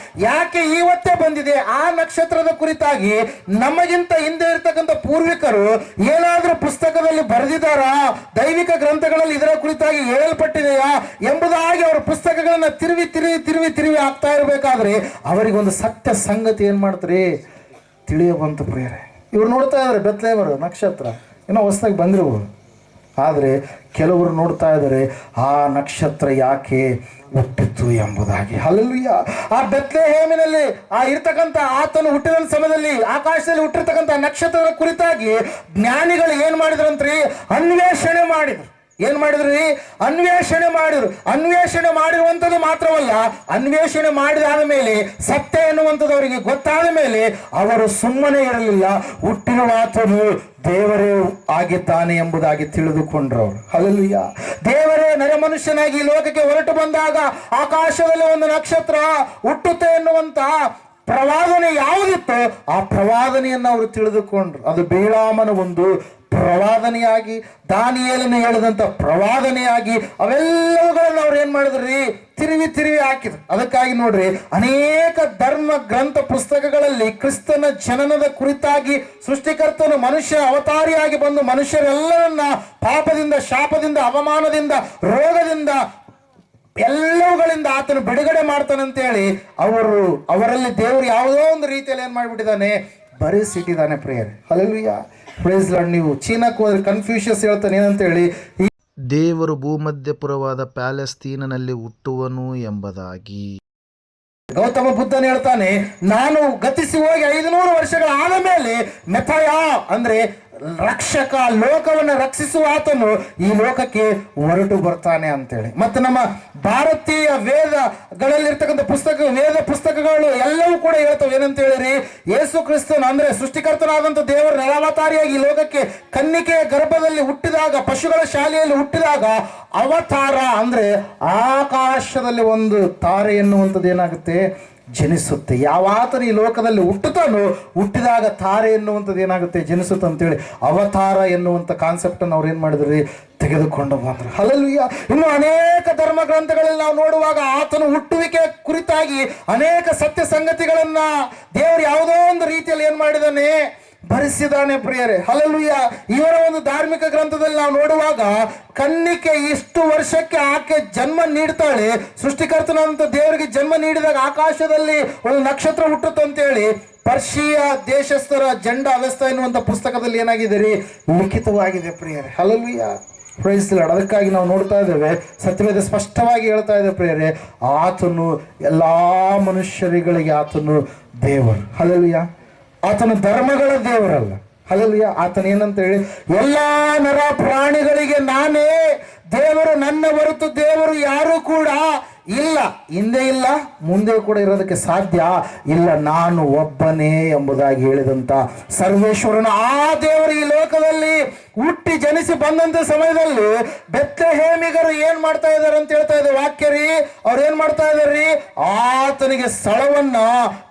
ಯಾಕೆ ಇವತ್ತೇ ಬಂದಿದೆ, ಆ ನಕ್ಷತ್ರದ ಕುರಿತಾಗಿ ನಮಗಿಂತ ಹಿಂದೆ ಇರ್ತಕ್ಕಂಥ ಪೂರ್ವಿಕರು ಏನಾದ್ರೂ ಪುಸ್ತಕದಲ್ಲಿ ಬರೆದಿದ್ದಾರಾ, ದೈವಿಕ ಗ್ರಂಥಗಳಲ್ಲಿ ಇದರ ಕುರಿತಾಗಿ ಹೇಳಲ್ಪಟ್ಟಿದೆಯಾ ಎಂಬುದಾಗಿ ಅವರ ಪುಸ್ತಕಗಳನ್ನ ತಿರುವಿ ತಿರುವಿ ತಿರುವಿ ತಿರುವಿ ಆಗ್ತಾ ಇರಬೇಕಾದ್ರೆ ಅವರಿಗೊಂದು ಸತ್ಯ ಸಂಗತಿ ಏನ್ ಮಾಡ್ತಾರೆ, ತಿಳಿಯಬಂತು ಪ್ರಿಯರೇ. ಇವ್ರು ನೋಡ್ತಾ ಇದ್ದಾರೆ ಬೆತ್ಲೆಹೇಮರು ನಕ್ಷತ್ರ ಏನೋ ಹೊಸದಾಗಿ ಬಂದಿರ್ಬೋದು, ಆದರೆ ಕೆಲವರು ನೋಡ್ತಾ ಇದ್ದಾರೆ ಆ ನಕ್ಷತ್ರ ಯಾಕೆ ಹುಟ್ಟಿತ್ತು ಎಂಬುದಾಗಿ. ಹಲ್ಲೆಲೂಯಾ. ಆ ಬೆತ್ಲೆಹೇಮಿನಲ್ಲಿ ಆ ಇರ್ತಕ್ಕಂಥ ಆತನು ಹುಟ್ಟಿದ ಸಮಯದಲ್ಲಿ ಆಕಾಶದಲ್ಲಿ ಹುಟ್ಟಿರ್ತಕ್ಕಂಥ ನಕ್ಷತ್ರದ ಕುರಿತಾಗಿ ಜ್ಞಾನಿಗಳು ಏನ್ ಮಾಡಿದ್ರಂತ್ರಿ, ಅನ್ವೇಷಣೆ ಮಾಡಿದ್ರು. ಏನ್ ಮಾಡಿದ್ರಿ, ಅನ್ವೇಷಣೆ ಮಾಡಿದ್ರು. ಅನ್ವೇಷಣೆ ಮಾಡಿರುವಂಥದ್ದು ಮಾತ್ರವಲ್ಲ, ಅನ್ವೇಷಣೆ ಮಾಡಿದಾದ ಮೇಲೆ ಸತ್ಯ ಎನ್ನುವಂಥದ್ದು ಅವರಿಗೆ ಗೊತ್ತಾದ ಮೇಲೆ ಅವರು ಸುಮ್ಮನೆ ಇರಲಿಲ್ಲ, ಹುಟ್ಟಿರುವ ಆತನು ದೇವರೇ ಆಗಿದ್ದಾನೆ ಎಂಬುದಾಗಿ ತಿಳಿದುಕೊಂಡ್ರು ಅವರು. ಹಲ್ಲೆಲೂಯಾ. ದೇವರೇ ನರ ಮನುಷ್ಯನಾಗಿ ಈ ಲೋಕಕ್ಕೆ ಹೊರಟು ಬಂದಾಗ ಆಕಾಶದಲ್ಲಿ ಒಂದು ನಕ್ಷತ್ರ ಹುಟ್ಟುತ್ತೆ ಎನ್ನುವಂತ ಪ್ರವಾದನೆ ಯಾವುದಿತ್ತು, ಆ ಪ್ರವಾದನೆಯನ್ನು ಅವರು ತಿಳಿದುಕೊಂಡ್ರು. ಅದು ಬಿಳಾಮನ ಒಂದು ಪ್ರವಾದನೆಯಾಗಿ, ದಾನಿಯೇಲನು ಹೇಳಿದಂತ ಪ್ರವಾದನೆಯಾಗಿ ಅವೆಲ್ಲವುಗಳನ್ನು ಅವ್ರು ಏನ್ ಮಾಡಿದ್ರಿ, ತಿರುವಿ ತಿರುವಿ ಹಾಕಿದ್ರು. ಅದಕ್ಕಾಗಿ ನೋಡ್ರಿ, ಅನೇಕ ಧರ್ಮ ಗ್ರಂಥ ಪುಸ್ತಕಗಳಲ್ಲಿ ಕ್ರಿಸ್ತನ ಜನನದ ಕುರಿತಾಗಿ ಸೃಷ್ಟಿಕರ್ತನು ಮನುಷ್ಯ ಅವತಾರಿಯಾಗಿ ಬಂದು ಮನುಷ್ಯರೆಲ್ಲರನ್ನ ಪಾಪದಿಂದ, ಶಾಪದಿಂದ, ಅವಮಾನದಿಂದ, ರೋಗದಿಂದ ಎಲ್ಲವುಗಳಿಂದ ಆತನು ಬಿಡುಗಡೆ ಮಾಡ್ತಾನಂತೇಳಿ ಅವರಲ್ಲಿ ದೇವರು ಯಾವುದೋ ಒಂದು ರೀತಿಯಲ್ಲಿ ಏನ್ ಮಾಡಿಬಿಟ್ಟಿದ್ದಾನೆ, ಬರೆಸಿಟ್ಟಿದ್ದಾನೆ ಪ್ರೇಯರ್. ಹಲ್ಲೆಲೂಯಾ. Praise lord. ನೀವು ಚೀನಾಕ್ಕೆ ಹೋದ್ರೆ ಕನ್ಫ್ಯೂಷಿಯಸ್ ಹೇಳ್ತಾನೆ ಏನಂತ ಹೇಳಿ, ದೇವರು ಭೂಮಧ್ಯಪುರವಾದ ಪ್ಯಾಲೆಸ್ತೀನಿನಲ್ಲಿ ಹುಟ್ಟುವನು ಎಂಬುದಾಗಿ. ಗೌತಮ ಬುದ್ಧನ ಹೇಳ್ತಾನೆ, ನಾನು ಗತಿಸಿ ಹೋಗಿ 500 ವರ್ಷಗಳ ಆದ ಮೇಲೆ ಮೆಥಯ ಅಂದ್ರೆ ರಕ್ಷಕ, ಲೋಕವನ್ನು ರಕ್ಷಿಸುವ ಆತನು ಈ ಲೋಕಕ್ಕೆ ಹೊರಟು ಬರ್ತಾನೆ ಅಂತೇಳಿ. ಮತ್ತೆ ನಮ್ಮ ಭಾರತೀಯ ವೇದಗಳಲ್ಲಿರ್ತಕ್ಕಂಥ ವೇದ ಪುಸ್ತಕಗಳು ಎಲ್ಲವೂ ಕೂಡ ಹೇಳ್ತವೆ ಏನಂತ ಹೇಳಿರಿ, ಯೇಸು ಕ್ರಿಸ್ತನ ಅಂದ್ರೆ ಸೃಷ್ಟಿಕರ್ತನಾದಂಥ ದೇವರು ನರಾವತಾರಿಯಾಗಿ ಈ ಲೋಕಕ್ಕೆ ಕನ್ನಿಕೆಯ ಗರ್ಭದಲ್ಲಿ ಹುಟ್ಟಿದಾಗ, ಪಶುಗಳ ಶಾಲೆಯಲ್ಲಿ ಹುಟ್ಟಿದಾಗ ಅವತಾರ ಅಂದ್ರೆ ಆಕಾಶದಲ್ಲಿ ಒಂದು ತಾರೆ ಎನ್ನುವಂಥದ್ದು ಏನಾಗುತ್ತೆ, ಜನಿಸುತ್ತೆ. ಯಾವಾತನು ಈ ಲೋಕದಲ್ಲಿ ಹುಟ್ಟುತ್ತಾನೋ ಹುಟ್ಟಿದಾಗ ತಾರೆ ಎನ್ನುವಂಥದ್ದು ಏನಾಗುತ್ತೆ, ಜನಿಸುತ್ತೆ ಅಂತೇಳಿ ಅವತಾರ ಎನ್ನುವಂಥ ಕಾನ್ಸೆಪ್ಟ್ ಅನ್ನು ಅವ್ರು ಏನ್ ಮಾಡಿದ್ರಿ, ತೆಗೆದುಕೊಂಡು ಬಂದ್ರು. ಹಲ್ಲೆಲೂಯಾ. ಇನ್ನು ಅನೇಕ ಧರ್ಮ ಗ್ರಂಥಗಳಲ್ಲಿ ನಾವು ನೋಡುವಾಗ ಆತನು ಹುಟ್ಟುವಿಕೆ ಕುರಿತಾಗಿ ಅನೇಕ ಸತ್ಯ ಸಂಗತಿಗಳನ್ನ ದೇವರು ಯಾವುದೋ ಒಂದು ರೀತಿಯಲ್ಲಿ ಏನ್ ಮಾಡಿದಾನೆ, ಭರಿಸಿದಾನೆ ಪ್ರಿಯರೇ. ಹಲ್ಲೆಲೂಯಾ. ಇವರ ಒಂದು ಧಾರ್ಮಿಕ ಗ್ರಂಥದಲ್ಲಿ ನಾವು ನೋಡುವಾಗ ಕನ್ನಿಕೆ ಇಷ್ಟು ವರ್ಷಕ್ಕೆ ಆಕೆ ಜನ್ಮ ನೀಡ್ತಾಳೆ, ಸೃಷ್ಟಿಕರ್ತನಂತ ದೇವರಿಗೆ ಜನ್ಮ ನೀಡಿದಾಗ ಆಕಾಶದಲ್ಲಿ ಒಂದು ನಕ್ಷತ್ರ ಹುಟ್ಟುತ್ತಂತೇಳಿ ಪರ್ಷಿಯ ದೇಶಸ್ಥರ ಜಂಡ ಅವ್ಯಸ್ಥ ಎನ್ನುವಂಥ ಪುಸ್ತಕದಲ್ಲಿ ಏನಾಗಿದೆ ರೀ, ಲಿಖಿತವಾಗಿದೆ ಪ್ರಿಯರೇ. ಹಲ್ಲೆಲೂಯಾ. Praise the Lord. ಅದಕ್ಕಾಗಿ ನಾವು ನೋಡ್ತಾ ಇದ್ದೇವೆ, ಸತ್ಯವೇದ ಸ್ಪಷ್ಟವಾಗಿ ಹೇಳ್ತಾ ಇದೆ ಪ್ರಿಯರೇ, ಆತನು ಎಲ್ಲಾ ಮನುಷ್ಯರುಗಳಿಗೆ ಆತನು ದೇವರು. ಹಲ್ಲೆಲೂಯಾ. ಆತನು ಧರ್ಮಗಳ ದೇವರಲ್ಲ. ಹಲ್ಲೆಲೂಯಾ. ಆತನ ಏನಂತ ಹೇಳಿ, ಎಲ್ಲಾ ನರ ಪ್ರಾಣಿಗಳಿಗೆ ನಾನೇ ದೇವರು, ನನ್ನ ಹೊರತು ದೇವರು ಯಾರು ಕೂಡ ಇಲ್ಲ, ಹಿಂದೆ ಇಲ್ಲ, ಮುಂದೆ ಕೂಡ ಇರೋದಕ್ಕೆ ಸಾಧ್ಯ ಇಲ್ಲ, ನಾನು ಒಬ್ಬನೇ ಎಂಬುದಾಗಿ ಹೇಳಿದಂತ ಸರ್ವೇಶ್ವರನ ಆ ದೇವರು ಈ ಲೋಕದಲ್ಲಿ ಹುಟ್ಟಿ ಜನಿಸಿ ಬಂದಂತ ಸಮಯದಲ್ಲಿ ಬೆತ್ಲೆಹೇಮಿಗರು ಏನ್ ಮಾಡ್ತಾ ಇದಾರೆ ಅಂತ ಹೇಳ್ತಾ ಇದೆ ವಾಕ್ಯ ರೀ. ಅವ್ರು ಏನ್ ಮಾಡ್ತಾ ಇದಾರ್ರಿ, ಆತನಿಗೆ ಸ್ಥಳವನ್ನ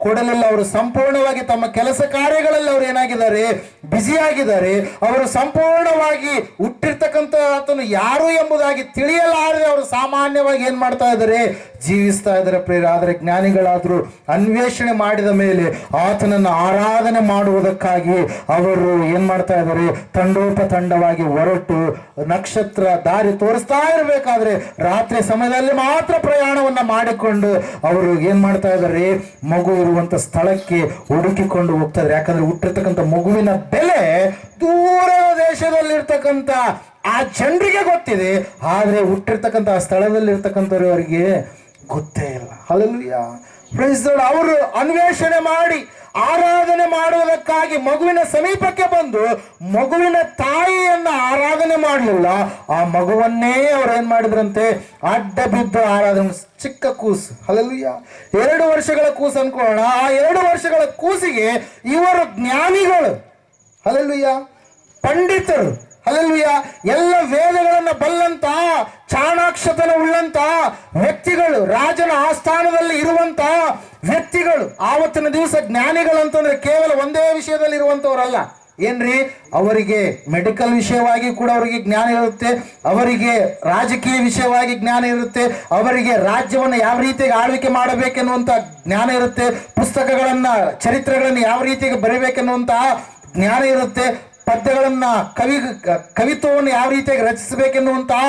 ಕೊಡಲಿಲ್ಲ. ಅವರು ಸಂಪೂರ್ಣವಾಗಿ ತಮ್ಮ ಕೆಲಸ ಕಾರ್ಯಗಳಲ್ಲಿ ಅವ್ರು ಏನಾಗಿದ್ದಾರೆ, ಬ್ಯುಸಿ ಆಗಿದ್ದಾರೆ. ಅವರು ಸಂಪೂರ್ಣವಾಗಿ ಹುಟ್ಟಿರ್ತಕ್ಕಂಥ ಆತನು ಯಾರು ಎಂಬುದಾಗಿ ತಿಳಿಯಲಾರದೆ ಅವರು ಸಾಮಾನ್ಯವಾಗಿ ಏನ್ ಮಾಡ್ತಾ ಇದ್ದಾರೆ, ಜೀವಿಸ್ತಾ ಇದ್ದಾರೆ ಪ್ರೇರ. ಆದರೆ ಜ್ಞಾನಿಗಳಾದ್ರು ಅನ್ವೇಷಣೆ ಮಾಡಿದ ಮೇಲೆ ಆತನನ್ನು ಆರಾಧನೆ ಮಾಡುವುದಕ್ಕಾಗಿ ಅವರು ಏನ್ ಮಾಡ್ತಾ ಇದ್ದಾರೆ, ತಂಡೋಪತಂಡವಾಗಿ ಹೊರಟು ನಕ್ಷತ್ರ ದಾರಿ ತೋರಿಸ್ತಾ ಇರಬೇಕಾದ್ರೆ ರಾತ್ರಿ ಸಮಯದಲ್ಲಿ ಮಾತ್ರ ಪ್ರಯಾಣವನ್ನ ಮಾಡಿಕೊಂಡು ಅವರು ಏನ್ ಮಾಡ್ತಾ ಇದ್ದಾರೆ, ಮಗು ಇರುವಂತ ಸ್ಥಳಕ್ಕೆ ಹುಡುಕಿಕೊಂಡು ಹೋಗ್ತಾ ಇದ್ದಾರೆ. ಯಾಕಂದ್ರೆ ಹುಟ್ಟಿರ್ತಕ್ಕಂಥ ಮಗುವಿನ ಬೆಲೆ ದೂರದ ದೇಶದಲ್ಲಿರ್ತಕ್ಕಂಥ ಆ ಜನರಿಗೆ ಗೊತ್ತಿದೆ, ಆದ್ರೆ ಹುಟ್ಟಿರ್ತಕ್ಕಂಥ ಆ ಸ್ಥಳದಲ್ಲಿ ಇರ್ತಕ್ಕಂಥವರಿಗೆ ಗೊತ್ತೇ ಇಲ್ಲ. ಹಲ್ಲೆಲೂಯಾ. Praise the Lord. ಅವರು ಅನ್ವೇಷಣೆ ಮಾಡಿ ಆರಾಧನೆ ಮಾಡುವುದಕ್ಕಾಗಿ ಮಗುವಿನ ಸಮೀಪಕ್ಕೆ ಬಂದು ಮಗುವಿನ ತಾಯಿಯನ್ನ ಆರಾಧನೆ ಮಾಡಲಿಲ್ಲ, ಆ ಮಗುವನ್ನೇ ಅವ್ರು ಏನ್ ಮಾಡಿದ್ರಂತೆ, ಅಡ್ಡ ಬಿದ್ದು ಆರಾಧನೆ. ಚಿಕ್ಕ ಕೂಸು. ಹಲ್ಲೆಲೂಯಾ. 2 ವರ್ಷಗಳ ಕೂಸು ಅನ್ಕೊಳ್ಳೋಣ. ಆ 2 ವರ್ಷಗಳ ಕೂಸಿಗೆ ಇವರು ಜ್ಞಾನಿಗಳು, ಹಲ್ಲೆಲೂಯಾ, ಪಂಡಿತರು, ಹಲ್ಲೆಲೂಯಾ, ಎಲ್ಲ ವೇದಗಳನ್ನ ಬಲ್ಲಂತ ಚಾಣಾಕ್ಷತನ ಉಳ್ಳಂತ ವ್ಯಕ್ತಿಗಳು, ರಾಜನ ಆಸ್ಥಾನದಲ್ಲಿ ಇರುವಂತ ವ್ಯಕ್ತಿಗಳು. ಆವತ್ತಿನ ದಿವಸ ಜ್ಞಾನಿಗಳು ಅಂತಂದ್ರೆ ಕೇವಲ ಒಂದೇ ವಿಷಯದಲ್ಲಿ ಇರುವಂತವರಲ್ಲ. ಏನ್ರಿ, ಅವರಿಗೆ ಮೆಡಿಕಲ್ ವಿಷಯವಾಗಿ ಕೂಡ ಅವರಿಗೆ ಜ್ಞಾನ ಇರುತ್ತೆ, ಅವರಿಗೆ ರಾಜಕೀಯ ವಿಷಯವಾಗಿ ಜ್ಞಾನ ಇರುತ್ತೆ, ಅವರಿಗೆ ರಾಜ್ಯವನ್ನು ಯಾವ ರೀತಿಯಾಗಿ ಆಳ್ವಿಕೆ ಮಾಡಬೇಕೆನ್ನುವಂತ ಜ್ಞಾನ ಇರುತ್ತೆ, ಪುಸ್ತಕಗಳನ್ನ ಚರಿತ್ರೆಗಳನ್ನು ಯಾವ ರೀತಿಯಾಗಿ ಬರೀಬೇಕೆನ್ನುವಂತಹ ಜ್ಞಾನ ಇರುತ್ತೆ, ಪದ್ಯಗಳನ್ನ ಕವಿತ್ವವನ್ನು ಯಾವ ರೀತಿಯಾಗಿ ರಚಿಸಬೇಕೆನ್ನುವಂತಹ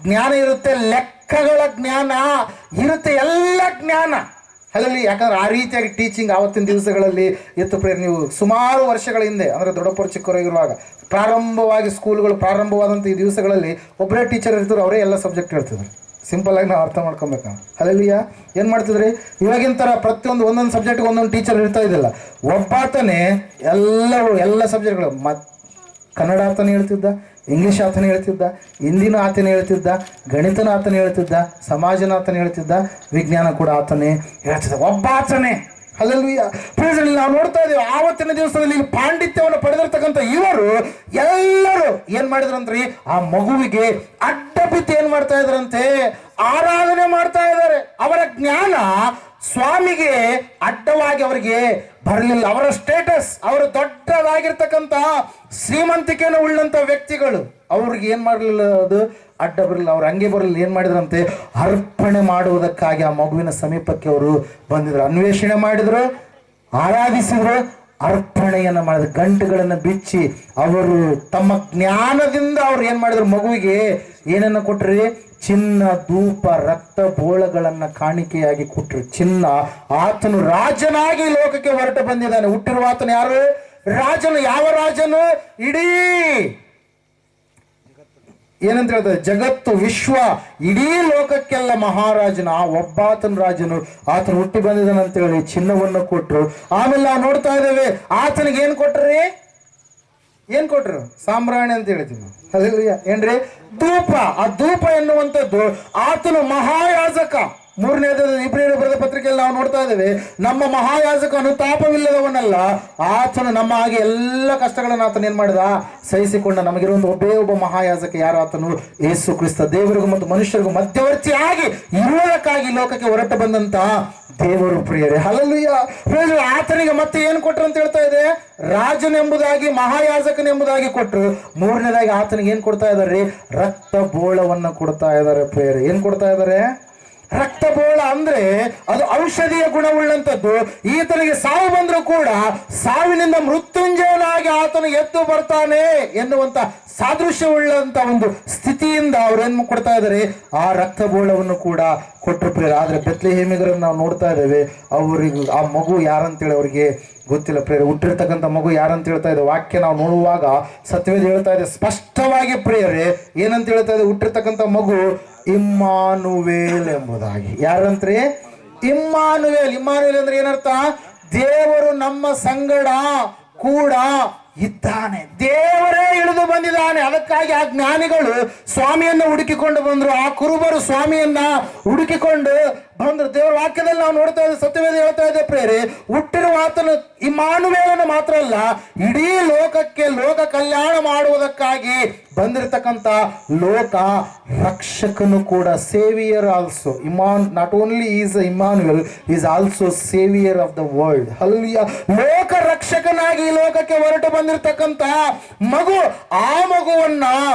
ಜ್ಞಾನ ಇರುತ್ತೆ, ಲೆಕ್ಕಗಳ ಜ್ಞಾನ ಇರುತ್ತೆ, ಎಲ್ಲ ಜ್ಞಾನ ಅಲ್ಲಿ. ಯಾಕಂದ್ರೆ ಆ ರೀತಿಯಾಗಿ ಟೀಚಿಂಗ್ ಆವತ್ತಿನ ದಿವಸಗಳಲ್ಲಿ ಇತ್ತು ಪ್ರೇರ್. ನೀವು ಸುಮಾರು ವರ್ಷಗಳ ಹಿಂದೆ ಅಂದರೆ ದೊಡ್ಡಪ್ಪರು ಚಿಕ್ಕವರಾಗಿರುವಾಗ ಪ್ರಾರಂಭವಾಗಿ ಸ್ಕೂಲ್ಗಳು ಪ್ರಾರಂಭವಾದಂಥ ಈ ದಿವಸಗಳಲ್ಲಿ ಒಬ್ಬರೇ ಟೀಚರ್ ಇರ್ತಾರೆ, ಅವರೇ ಎಲ್ಲ ಸಬ್ಜೆಕ್ಟ್ ಹೇಳ್ತಿದ್ರು. ಸಿಂಪಲ್ ಆಗಿ ನಾವು ಅರ್ಥ ಮಾಡ್ಕೊಬೇಕು. ಅಲ್ಲಿಯ ಏನು ಮಾಡ್ತಿದ್ರಿ, ಇವಾಗಿನ ಥರ ಪ್ರತಿಯೊಂದು ಒಂದೊಂದು ಸಬ್ಜೆಕ್ಟ್ಗೆ ಒಂದೊಂದು ಟೀಚರ್ ಇರ್ತಾ ಇದ್ದಿಲ್ಲ. ಒಬ್ಬಾತನೇ ಎಲ್ಲ ಸಬ್ಜೆಕ್ಟ್ಗಳು ಕನ್ನಡ ಆತನೇ ಹೇಳ್ತಿದ್ದ, ಇಂಗ್ಲೀಷ್ ಆತನೇ ಹೇಳ್ತಿದ್ದ, ಹಿಂದಿನೂ ಆತನೇ ಹೇಳ್ತಿದ್ದ, ಗಣಿತನೂ ಆತನೇ ಹೇಳ್ತಿದ್ದ, ಸಮಾಜನ ಆತನೇ ಹೇಳ್ತಿದ್ದ, ವಿಜ್ಞಾನ ಕೂಡ ಆತನೇ ಹೇಳ್ತಿದ್ದ. ಒಬ್ಬ ಆತನೇ. ಅಲ್ಲಲ್ವಿಯ ಪ್ರೇಸಲ್ಲಿ ನಾವು ನೋಡ್ತಾ ಇದ್ದೀವಿ, ಆವತ್ತಿನ ದಿವಸದಲ್ಲಿ ಪಾಂಡಿತ್ಯವನ್ನು ಪಡೆದಿರ್ತಕ್ಕಂಥ ಇವರು ಎಲ್ಲರೂ ಏನ್ ಮಾಡಿದ್ರಂತ್ರಿ, ಆ ಮಗುವಿಗೆ ಅಡ್ಡ ಬಿದ್ದು ಏನ್ ಮಾಡ್ತಾ ಇದ್ರಂತೆ, ಆರಾಧನೆ ಮಾಡ್ತಾ ಇದ್ದಾರೆ. ಅವರ ಜ್ಞಾನ ಸ್ವಾಮಿಗೆ ಅಡ್ಡವಾಗಿ ಅವರಿಗೆ ಬರಲಿಲ್ಲ. ಅವರ ಸ್ಟೇಟಸ್, ಅವರು ದೊಡ್ಡದಾಗಿರ್ತಕ್ಕಂಥ ಶ್ರೀಮಂತಿಕೆಯನ್ನು ಉಳ್ಳಂತ ವ್ಯಕ್ತಿಗಳು, ಅವ್ರಿಗೆ ಏನ್ ಮಾಡಲಿಲ್ಲ, ಅದು ಅಡ್ಡ ಬರಲಿಲ್ಲ. ಅವ್ರು ಹಂಗೆ ಬರಲಿಲ್ಲ. ಏನ್ ಮಾಡಿದ್ರಂತೆ, ಅರ್ಪಣೆ ಮಾಡುವುದಕ್ಕಾಗಿ ಆ ಮಗುವಿನ ಸಮೀಪಕ್ಕೆ ಅವರು ಬಂದಿದ್ರು, ಅನ್ವೇಷಣೆ ಮಾಡಿದ್ರು, ಆರಾಧಿಸಿದ್ರು, ಅರ್ಪಣೆಯನ್ನ ಮಾಡಿದ್ರು, ಗಂಟುಗಳನ್ನು ಬಿಚ್ಚಿ ಅವರು ತಮ್ಮ ಜ್ಞಾನದಿಂದ ಅವ್ರು ಏನ್ ಮಾಡಿದ್ರು, ಮಗುವಿಗೆ ಏನನ್ನ ಕೊಟ್ರಿ, ಚಿನ್ನ, ಧೂಪ, ರಕ್ತ ಬೋಳಗಳನ್ನ ಕಾಣಿಕೆಯಾಗಿ ಕೊಟ್ರು. ಚಿನ್ನ, ಆತನು ರಾಜನಾಗಿ ಲೋಕಕ್ಕೆ ಹೊರಟು ಬಂದಿದ್ದಾನೆ. ಹುಟ್ಟಿರುವ ಆತನು ಯಾರು, ರಾಜನು. ಯಾವ ರಾಜನು, ಇಡೀ ಏನಂತ ಹೇಳ್ತಾರೆ, ಜಗತ್ತು, ವಿಶ್ವ, ಇಡೀ ಲೋಕಕ್ಕೆಲ್ಲ ಮಹಾರಾಜನು. ಆ ಒಬ್ಬಾತನ ರಾಜನು, ಆತನು ಹುಟ್ಟಿ ಬಂದಿದ್ದಾನೆ ಅಂತ ಹೇಳಿ ಚಿನ್ನವನ್ನು ಕೊಟ್ರು. ಆಮೇಲೆ ನಾವು ನೋಡ್ತಾ ಇದ್ದೇವೆ, ಆತನಿಗೆ ಏನ್ ಕೊಟ್ರಿ, ಏನ್ ಕೊಟ್ರು, ಸಾಂಬ್ರಾಣಿ ಅಂತ ಹೇಳ್ತೀವಿ. ಏನ್ರಿ, ಧೂಪ. ಆ ಧೂಪ ಎನ್ನುವಂಥದ್ದು ಆತನು ಮಹಾಯಾಜಕ. ಮೂರನೇದು ಇಬ್ರಿಯರಿಗೆ ಬರೆದ ಪತ್ರಿಕೆಯಲ್ಲಿ ನಾವು ನೋಡ್ತಾ ಇದ್ದೇವೆ, ನಮ್ಮ ಮಹಾಯಾಜಕ ಅನುತಾಪವಿಲ್ಲದವನಲ್ಲ, ಆತನು ನಮ್ಮ ಹಾಗೆ ಎಲ್ಲ ಕಷ್ಟಗಳನ್ನು ಆತನ ಏನ್ ಮಾಡಿದ, ಸಹಿಸಿಕೊಂಡ. ನಮಗಿರುವಂತ ಒಬ್ಬ ಮಹಾಯಾಜಕ, ಯಾರು, ಆತನು ಯೇಸು ಕ್ರಿಸ್ತ. ದೇವರಿಗೂ ಮತ್ತು ಮನುಷ್ಯರಿಗೂ ಮಧ್ಯವರ್ತಿಯಾಗಿ ಇರುವುದಕ್ಕಾಗಿ ಲೋಕಕ್ಕೆ ಹೊರಟು ಬಂದಂತ ದೇವರು ಪ್ರಿಯರೇ. ಹಲ್ಲೆಲೂಯಾ. ಆತನಿಗೆ ಮತ್ತೆ ಏನು ಕೊಟ್ರು ಅಂತ ಹೇಳ್ತಾ ಇದೆ, ರಾಜನೆಂಬುದಾಗಿ, ಮಹಾಯಾಜಕನೆಂಬುದಾಗಿ ಕೊಟ್ಟರು. ಮೂರನೇದಾಗಿ ಆತನಿಗೆ ಏನ್ ಕೊಡ್ತಾ ಇದಾರೆ, ರಕ್ತ ಬೋಳವನ್ನು ಕೊಡ್ತಾ ಇದ್ದಾರೆ ಪ್ರಿಯರೇ. ಏನ್ ಕೊಡ್ತಾ ಇದ್ದಾರೆ, ರಕ್ತಬೋಳ. ಅಂದ್ರೆ ಅದು ಔಷಧಿಯ ಗುಣವುಳ್ಳಂಥದ್ದು. ಈತನಿಗೆ ಸಾವು ಬಂದರೂ ಕೂಡ ಸಾವಿನಿಂದ ಮೃತ್ಯುಂಜಯನಾಗಿ ಆತನು ಎದ್ದು ಬರ್ತಾನೆ ಎನ್ನುವಂತ ಸಾದೃಶ್ಯವುಳ್ಳಂತ ಒಂದು ಸ್ಥಿತಿಯಿಂದ ಅವ್ರು ಏನ್ ಕೊಡ್ತಾ ಇದ್ದಾರೆ, ಆ ರಕ್ತಬೋಳವನ್ನು ಕೂಡ ಕೊಟ್ಟರು ಪ್ರಿಯರೇ. ಆದ್ರೆ ಬೆತ್ಲೆಹೇಮಿಗರನ್ನು ನಾವು ನೋಡ್ತಾ ಇದ್ದೇವೆ, ಅವರಿಗೆ ಆ ಮಗು ಯಾರಂತೇಳಿ ಅವರಿಗೆ ಗೊತ್ತಿಲ್ಲ ಪ್ರಿಯರೇ. ಹುಟ್ಟಿರ್ತಕ್ಕಂಥ ಮಗು ಯಾರಂತ ಹೇಳ್ತಾ ಇದೆ, ವಾಕ್ಯ ನಾವು ನೋಡುವಾಗ ಸತ್ಯವೇದ ಹೇಳ್ತಾ ಇದೆ ಸ್ಪಷ್ಟವಾಗಿ ಪ್ರಿಯರೇ. ಏನಂತ ಹೇಳ್ತಾ ಇದೆ, ಹುಟ್ಟಿರ್ತಕ್ಕಂಥ ಮಗು ಇಮ್ಮಾನುವೇಲ್ ಎಂಬುದಾಗಿ. ಯಾರಂತ್ರಿ, ಇಮ್ಮಾನುವೇಲ್. ಇಮ್ಮಾನುವೇಲ್ ಅಂದ್ರೆ ಏನರ್ಥ, ದೇವರು ನಮ್ಮ ಸಂಗಡ ಕೂಡ ಇದ್ದಾನೆ, ದೇವರೇ ಇಳಿದು ಬಂದಿದ್ದಾನೆ. ಅದಕ್ಕಾಗಿ ಆ ಜ್ಞಾನಿಗಳು ಸ್ವಾಮಿಯನ್ನ ಹುಡುಕಿಕೊಂಡು ಬಂದ್ರು, ಆ ಕುರುಬರು ಸ್ವಾಮಿಯನ್ನ ಹುಡುಕಿಕೊಂಡು ಬಂದ್ರು. ದೇವರ ವಾಕ್ಯದಲ್ಲಿ ನಾವು ನೋಡ್ತಾ ಇದ್ದೇವೆ, ಸತ್ಯವೇದ ಹೇಳ್ತಾ ಇದೆ ಪ್ರೇರೆ, ಹುಟ್ಟಿರುವ ಆತನು ಇಮ್ಮಾನುವೇಲನು ಮಾತ್ರ ಅಲ್ಲ, ಇಡೀ ಲೋಕಕ್ಕೆ ಲೋಕ ಕಲ್ಯಾಣ ಮಾಡುವುದಕ್ಕಾಗಿ ಬಂದಿರತಕ್ಕಂತ ಲೋಕ ರಕ್ಷಕನು ಕೂಡ. Saviour also. Not only is Immanuel, is also saviour of the world. Hallelujah. ಲೋಕ ರಕ್ಷಕನಾಗಿ ಈ ಲೋಕಕ್ಕೆ ಹೊರಟು ಬಂದಿರತಕ್ಕಂತ ಮಗು. ಆ ಮಗುವನ್ನ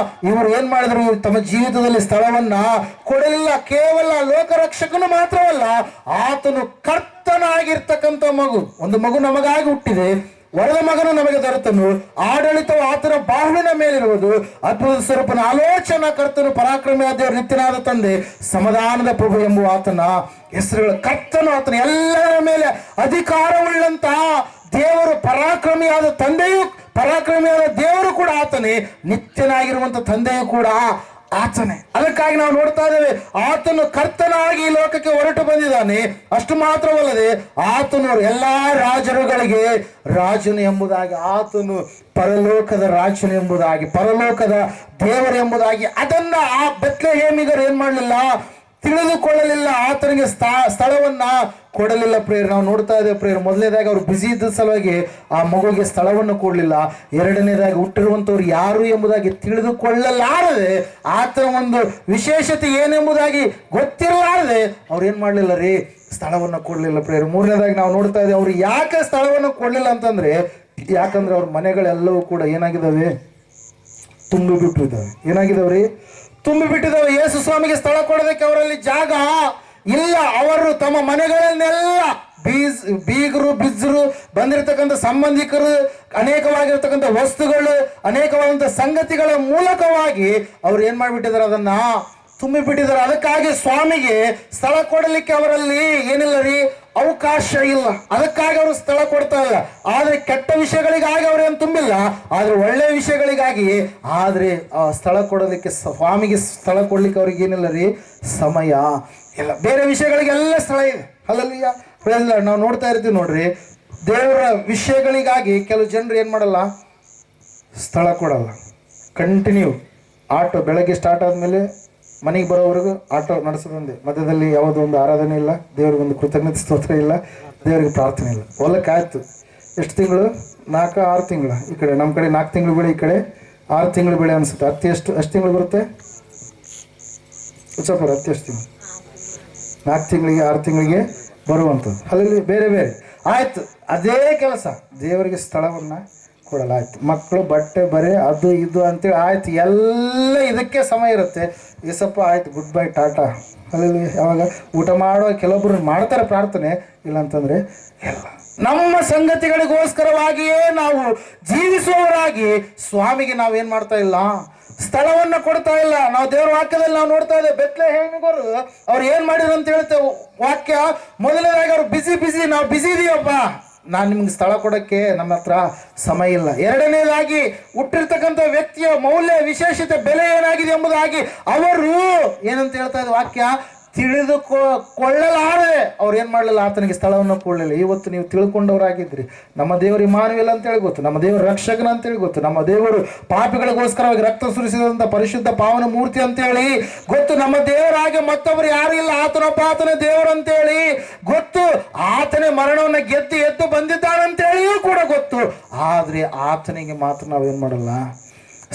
ಇವರು ಏನ್ ಮಾಡಿದ್ರು, ತಮ್ಮ ಜೀವಿತದಲ್ಲಿ ಸ್ಥಳವನ್ನ ಕೊಡಲಿಲ್ಲ. ಕೇವಲ ಲೋಕ ರಕ್ಷಕನು ಮಾತ್ರವಲ್ಲ, ಆತನು ಕರ್ತನಾಗಿರ್ತಕ್ಕಂಥ ಮಗು. ಒಂದು ಮಗು ನಮಗಾಗಿ ಹುಟ್ಟಿದೆ, ವರದ ಮಗನು ನಮಗೆ ದೊರೆತನು, ಆಡಳಿತವು ಆತನ ಬಾಹುವಿನ ಮೇಲಿರುವುದು. ಅದ್ಭುತ ಸ್ವರೂಪನ, ಆಲೋಚನಾ ಕರ್ತನು, ಪರಾಕ್ರಮಿಯಾದ ದೇವರು, ನಿತ್ಯನಾದ ತಂದೆ, ಸಮಾಧಾನದ ಪ್ರಭು ಎಂಬುವ ಆತನ ಹೆಸರುಗಳು. ಕರ್ತನು, ಆತನ ಎಲ್ಲರ ಮೇಲೆ ಅಧಿಕಾರವುಳ್ಳಂತ ದೇವರು, ಪರಾಕ್ರಮಿಯಾದ ತಂದೆಯು, ಪರಾಕ್ರಮಿಯಾದ ದೇವರು ಕೂಡ ಆತನೇ, ನಿತ್ಯನಾಗಿರುವಂತ ತಂದೆಯು ಕೂಡ ಆತನೇ. ಅದಕ್ಕಾಗಿ ನಾವು ನೋಡ್ತಾ ಇದ್ದೇವೆ, ಆತನು ಕರ್ತನಾಗಿ ಈ ಲೋಕಕ್ಕೆ ಹೊರಟು ಬಂದಿದ್ದಾನೆ. ಅಷ್ಟು ಮಾತ್ರವಲ್ಲದೆ ಆತನು ಎಲ್ಲಾ ರಾಜರುಗಳಿಗೆ ರಾಜನು ಎಂಬುದಾಗಿ, ಆತನು ಪರಲೋಕದ ರಾಜನು ಎಂಬುದಾಗಿ, ಪರಲೋಕದ ದೇವರು ಎಂಬುದಾಗಿ. ಅದನ್ನ ಆ ಬೆತ್ಲೆಹೇಮಿಗರು ಏನ್ ಮಾಡಲಿಲ್ಲ, ತಿಳಿದುಕೊಳ್ಳಲಿಲ್ಲ. ಆತನಿಗೆ ಸ್ಥಳವನ್ನ ಕೊಡಲಿಲ್ಲ ಪ್ರೇಯರ್. ನಾವು ನೋಡ್ತಾ ಇದ್ದೇವೆ ಪ್ರೇಯರ್. ಮೊದಲನೇದಾಗಿ ಅವ್ರು ಬಿಸಿ ಇದ್ದ ಸಲುವಾಗಿ ಆ ಮಗುವಿಗೆ ಸ್ಥಳವನ್ನು ಕೊಡಲಿಲ್ಲ. ಎರಡನೇದಾಗಿ ಹುಟ್ಟಿರುವಂತವ್ರು ಯಾರು ಎಂಬುದಾಗಿ ತಿಳಿದುಕೊಳ್ಳಲಾರದೆ, ಆತನ ಒಂದು ವಿಶೇಷತೆ ಏನೆಂಬುದಾಗಿ ಗೊತ್ತಿರಲಾರದೆ ಅವ್ರು ಏನ್ ಮಾಡ್ಲಿಲ್ಲ ರೀ, ಸ್ಥಳವನ್ನು ಕೊಡಲಿಲ್ಲ ಪ್ರೇಯರ್. ಮೂರನೇದಾಗಿ ನಾವು ನೋಡ್ತಾ ಇದ್ದೇವೆ, ಅವ್ರು ಯಾಕೆ ಸ್ಥಳವನ್ನು ಕೊಡಲಿಲ್ಲ ಅಂತಂದ್ರೆ, ಯಾಕಂದ್ರೆ ಅವ್ರ ಮನೆಗಳೆಲ್ಲವೂ ಕೂಡ ಏನಾಗಿದ್ದಾವೆ, ತುಂಬಿಬಿಟ್ಟಿದ್ದಾವೆ. ಏನಾಗಿದ್ದಾವ್ರಿ? ತುಂಬಿಬಿಟ್ಟಿದ್ದಾವೆ. ಯೇಸು ಸ್ವಾಮಿಗೆ ಸ್ಥಳ ಕೊಡೋದಕ್ಕೆ ಅವರಲ್ಲಿ ಜಾಗ ಇಲ್ಲ. ಅವರು ತಮ್ಮ ಮನೆಗಳನ್ನೆಲ್ಲ ಬೀಗರು ಬಿಜ್ಜರು ಬಂದಿರತಕ್ಕಂಥ ಸಂಬಂಧಿಕರು, ಅನೇಕವಾಗಿರ್ತಕ್ಕಂಥ ವಸ್ತುಗಳು, ಅನೇಕವಾದಂಥ ಸಂಗತಿಗಳ ಮೂಲಕವಾಗಿ ಅವ್ರು ಏನ್ ಮಾಡಿಬಿಟ್ಟಿದ್ದಾರೆ, ಅದನ್ನ ತುಂಬಿಬಿಟ್ಟಿದ್ದಾರೆ. ಅದಕ್ಕಾಗಿ ಸ್ವಾಮಿಗೆ ಸ್ಥಳ ಕೊಡಲಿಕ್ಕೆ ಅವರಲ್ಲಿ ಏನಿಲ್ಲ ರೀ, ಅವಕಾಶ ಇಲ್ಲ. ಅದಕ್ಕಾಗಿ ಅವರು ಸ್ಥಳ ಕೊಡ್ತಾ ಇಲ್ಲ. ಆದ್ರೆ ಕೆಟ್ಟ ವಿಷಯಗಳಿಗಾಗಿ ಅವ್ರೇನು ತುಂಬಿಲ್ಲ, ಆದ್ರೆ ಒಳ್ಳೆ ವಿಷಯಗಳಿಗಾಗಿ. ಆದ್ರೆ ಆ ಸ್ಥಳ ಕೊಡೋದಕ್ಕೆ, ಸ್ವಾಮಿಗೆ ಸ್ಥಳ ಕೊಡ್ಲಿಕ್ಕೆ ಅವ್ರಿಗೆ ಏನಿಲ್ಲ ರೀ, ಸಮಯ ಇಲ್ಲ. ಬೇರೆ ವಿಷಯಗಳಿಗೆಲ್ಲ ಸ್ಥಳ ಇದೆ. ಅಲ್ಲಲ್ಲಿಯ ನಾವು ನೋಡ್ತಾ ಇರ್ತೀವಿ ನೋಡ್ರಿ, ದೇವರ ವಿಷಯಗಳಿಗಾಗಿ ಕೆಲವು ಜನರು ಏನ್ ಮಾಡಲ್ಲ, ಸ್ಥಳ ಕೊಡಲ್ಲ. ಕಂಟಿನ್ಯೂ ಆಟೋ ಬೆಳಗ್ಗೆ ಸ್ಟಾರ್ಟ್ ಆದ್ಮೇಲೆ ಮನೆಗೆ ಬರೋವರೆಗೂ ಆಟೋ ನಡೆಸೋದಂದೆ. ಮಧ್ಯದಲ್ಲಿ ಯಾವುದೋ ಒಂದು ಆರಾಧನೆ ಇಲ್ಲ, ದೇವ್ರಿಗೊಂದು ಕೃತಜ್ಞತೆ ಸ್ತೋತ್ರ ಇಲ್ಲ, ದೇವರಿಗೆ ಪ್ರಾರ್ಥನೆ ಇಲ್ಲ. ಹೊಲಕ್ಕೆ ಆಯ್ತು ಎಷ್ಟು ತಿಂಗಳು, 4-6 ತಿಂಗಳು. ಈ ಕಡೆ ನಮ್ಮ ಕಡೆ 4 ತಿಂಗಳು ಬೆಳೆ, ಈ ಕಡೆ 6 ತಿಂಗಳು ಬೆಳೆ ಅನ್ಸುತ್ತೆ. ಹತ್ತಿ ಎಷ್ಟು ತಿಂಗಳು ಬರುತ್ತೆ ಉಚ್ಚಪುರ? ಹತ್ತಿ ಎಷ್ಟು ತಿಂಗಳು? 4 ತಿಂಗಳಿಗೆ 6 ತಿಂಗಳಿಗೆ ಬರುವಂಥದ್ದು. ಅಲ್ಲಿ ಬೇರೆ ಬೇರೆ ಆಯ್ತು. ಅದೇ ಕೆಲಸ ದೇವರಿಗೆ ಸ್ಥಳವನ್ನ ಕೊಡಲ್ಲ. ಆಯ್ತು, ಮಕ್ಕಳು ಬಟ್ಟೆ ಬರೆ ಅದು ಇದು ಅಂತೇಳಿ ಆಯ್ತು, ಎಲ್ಲ ಇದಕ್ಕೆ ಸಮಯ ಇರುತ್ತೆ. ಏಸಪ್ಪ ಆಯ್ತು, ಗುಡ್ ಬೈ ಟಾಟಾ. ಅಲ್ಲಿ ಯಾವಾಗ ಊಟ ಮಾಡುವ ಕೆಲವೊಬ್ರು ಮಾಡ್ತಾರೆ ಪ್ರಾರ್ಥನೆ, ಇಲ್ಲ ಅಂತಂದ್ರೆ ಎಲ್ಲ. ನಮ್ಮ ಸಂಗತಿಗಳಿಗೋಸ್ಕರವಾಗಿಯೇ ನಾವು ಜೀವಿಸುವವರಾಗಿ ಸ್ವಾಮಿಗೆ ನಾವೇನ್ ಮಾಡ್ತಾ ಇಲ್ಲ, ಸ್ಥಳವನ್ನ ಕೊಡ್ತಾ ಇಲ್ಲ. ನಾವು ದೇವರ ವಾಕ್ಯದಲ್ಲಿ ನಾವು ನೋಡ್ತಾ ಇದ್ದೇವೆ, ಬೆತ್ಲೆಹೇಮಿಗರು ಅವ್ರು ಏನ್ ಮಾಡಿದ್ರು ಅಂತ ಹೇಳ್ತೇವೆ ವಾಕ್ಯ. ಮೊದಲನೇದಾಗಿ ಅವ್ರು ಬಿಸಿ ನಾವು ಬಿಸಿ ಇದೀವಪ್ಪ, ನಾನು ನಿಮ್ಗೆ ಸ್ಥಳ ಕೊಡೋಕ್ಕೆ ನಮ್ಮ ಹತ್ರ ಸಮಯ ಇಲ್ಲ. ಎರಡನೇದಾಗಿ ಹುಟ್ಟಿರ್ತಕ್ಕಂಥ ವ್ಯಕ್ತಿಯ ಮೌಲ್ಯ, ವಿಶೇಷತೆ, ಬೆಲೆ ಏನಾಗಿದೆ ಎಂಬುದಾಗಿ ಅವರು ಏನಂತ ಹೇಳ್ತಾ ಇದ್ದ ವಾಕ್ಯ, ತಿಳಿದುಕೊಳ್ಳಲಾರದೆ ಅವ್ರು ಏನ್ ಮಾಡಲಿಲ್ಲ, ಆತನಿಗೆ ಸ್ಥಳವನ್ನು ಕೊಡಲಿಲ್ಲ. ಇವತ್ತು ನೀವು ತಿಳ್ಕೊಂಡವರಾಗಿದ್ರಿ, ನಮ್ಮ ದೇವರು ಇಮ್ಮಾನುವೇಲ್ ಅಂತೇಳಿ ಗೊತ್ತು, ನಮ್ಮ ದೇವರು ರಕ್ಷಕನ ಅಂತೇಳಿ ಗೊತ್ತು, ನಮ್ಮ ದೇವರು ಪಾಪಿಗಳಿಗೋಸ್ಕರವಾಗಿ ರಕ್ತ ಸುರಿಸಿದಂತ ಪರಿಶುದ್ಧ ಪಾವನ ಮೂರ್ತಿ ಅಂತೇಳಿ ಗೊತ್ತು, ನಮ್ಮ ದೇವರಾಗೆ ಮತ್ತೊಬ್ಬರು ಯಾರು ಇಲ್ಲ, ಆತನೊಬ್ಬ ಆತನ ದೇವರು ಅಂತೇಳಿ ಗೊತ್ತು, ಆತನೇ ಮರಣವನ್ನ ಗೆದ್ದು ಎದ್ದು ಬಂದಿದ್ದಾನಂತೇಳಿಯೂ ಕೂಡ ಗೊತ್ತು. ಆದ್ರೆ ಆತನಿಗೆ ಮಾತ್ರ ನಾವೇನ್ ಮಾಡಲ್ಲ,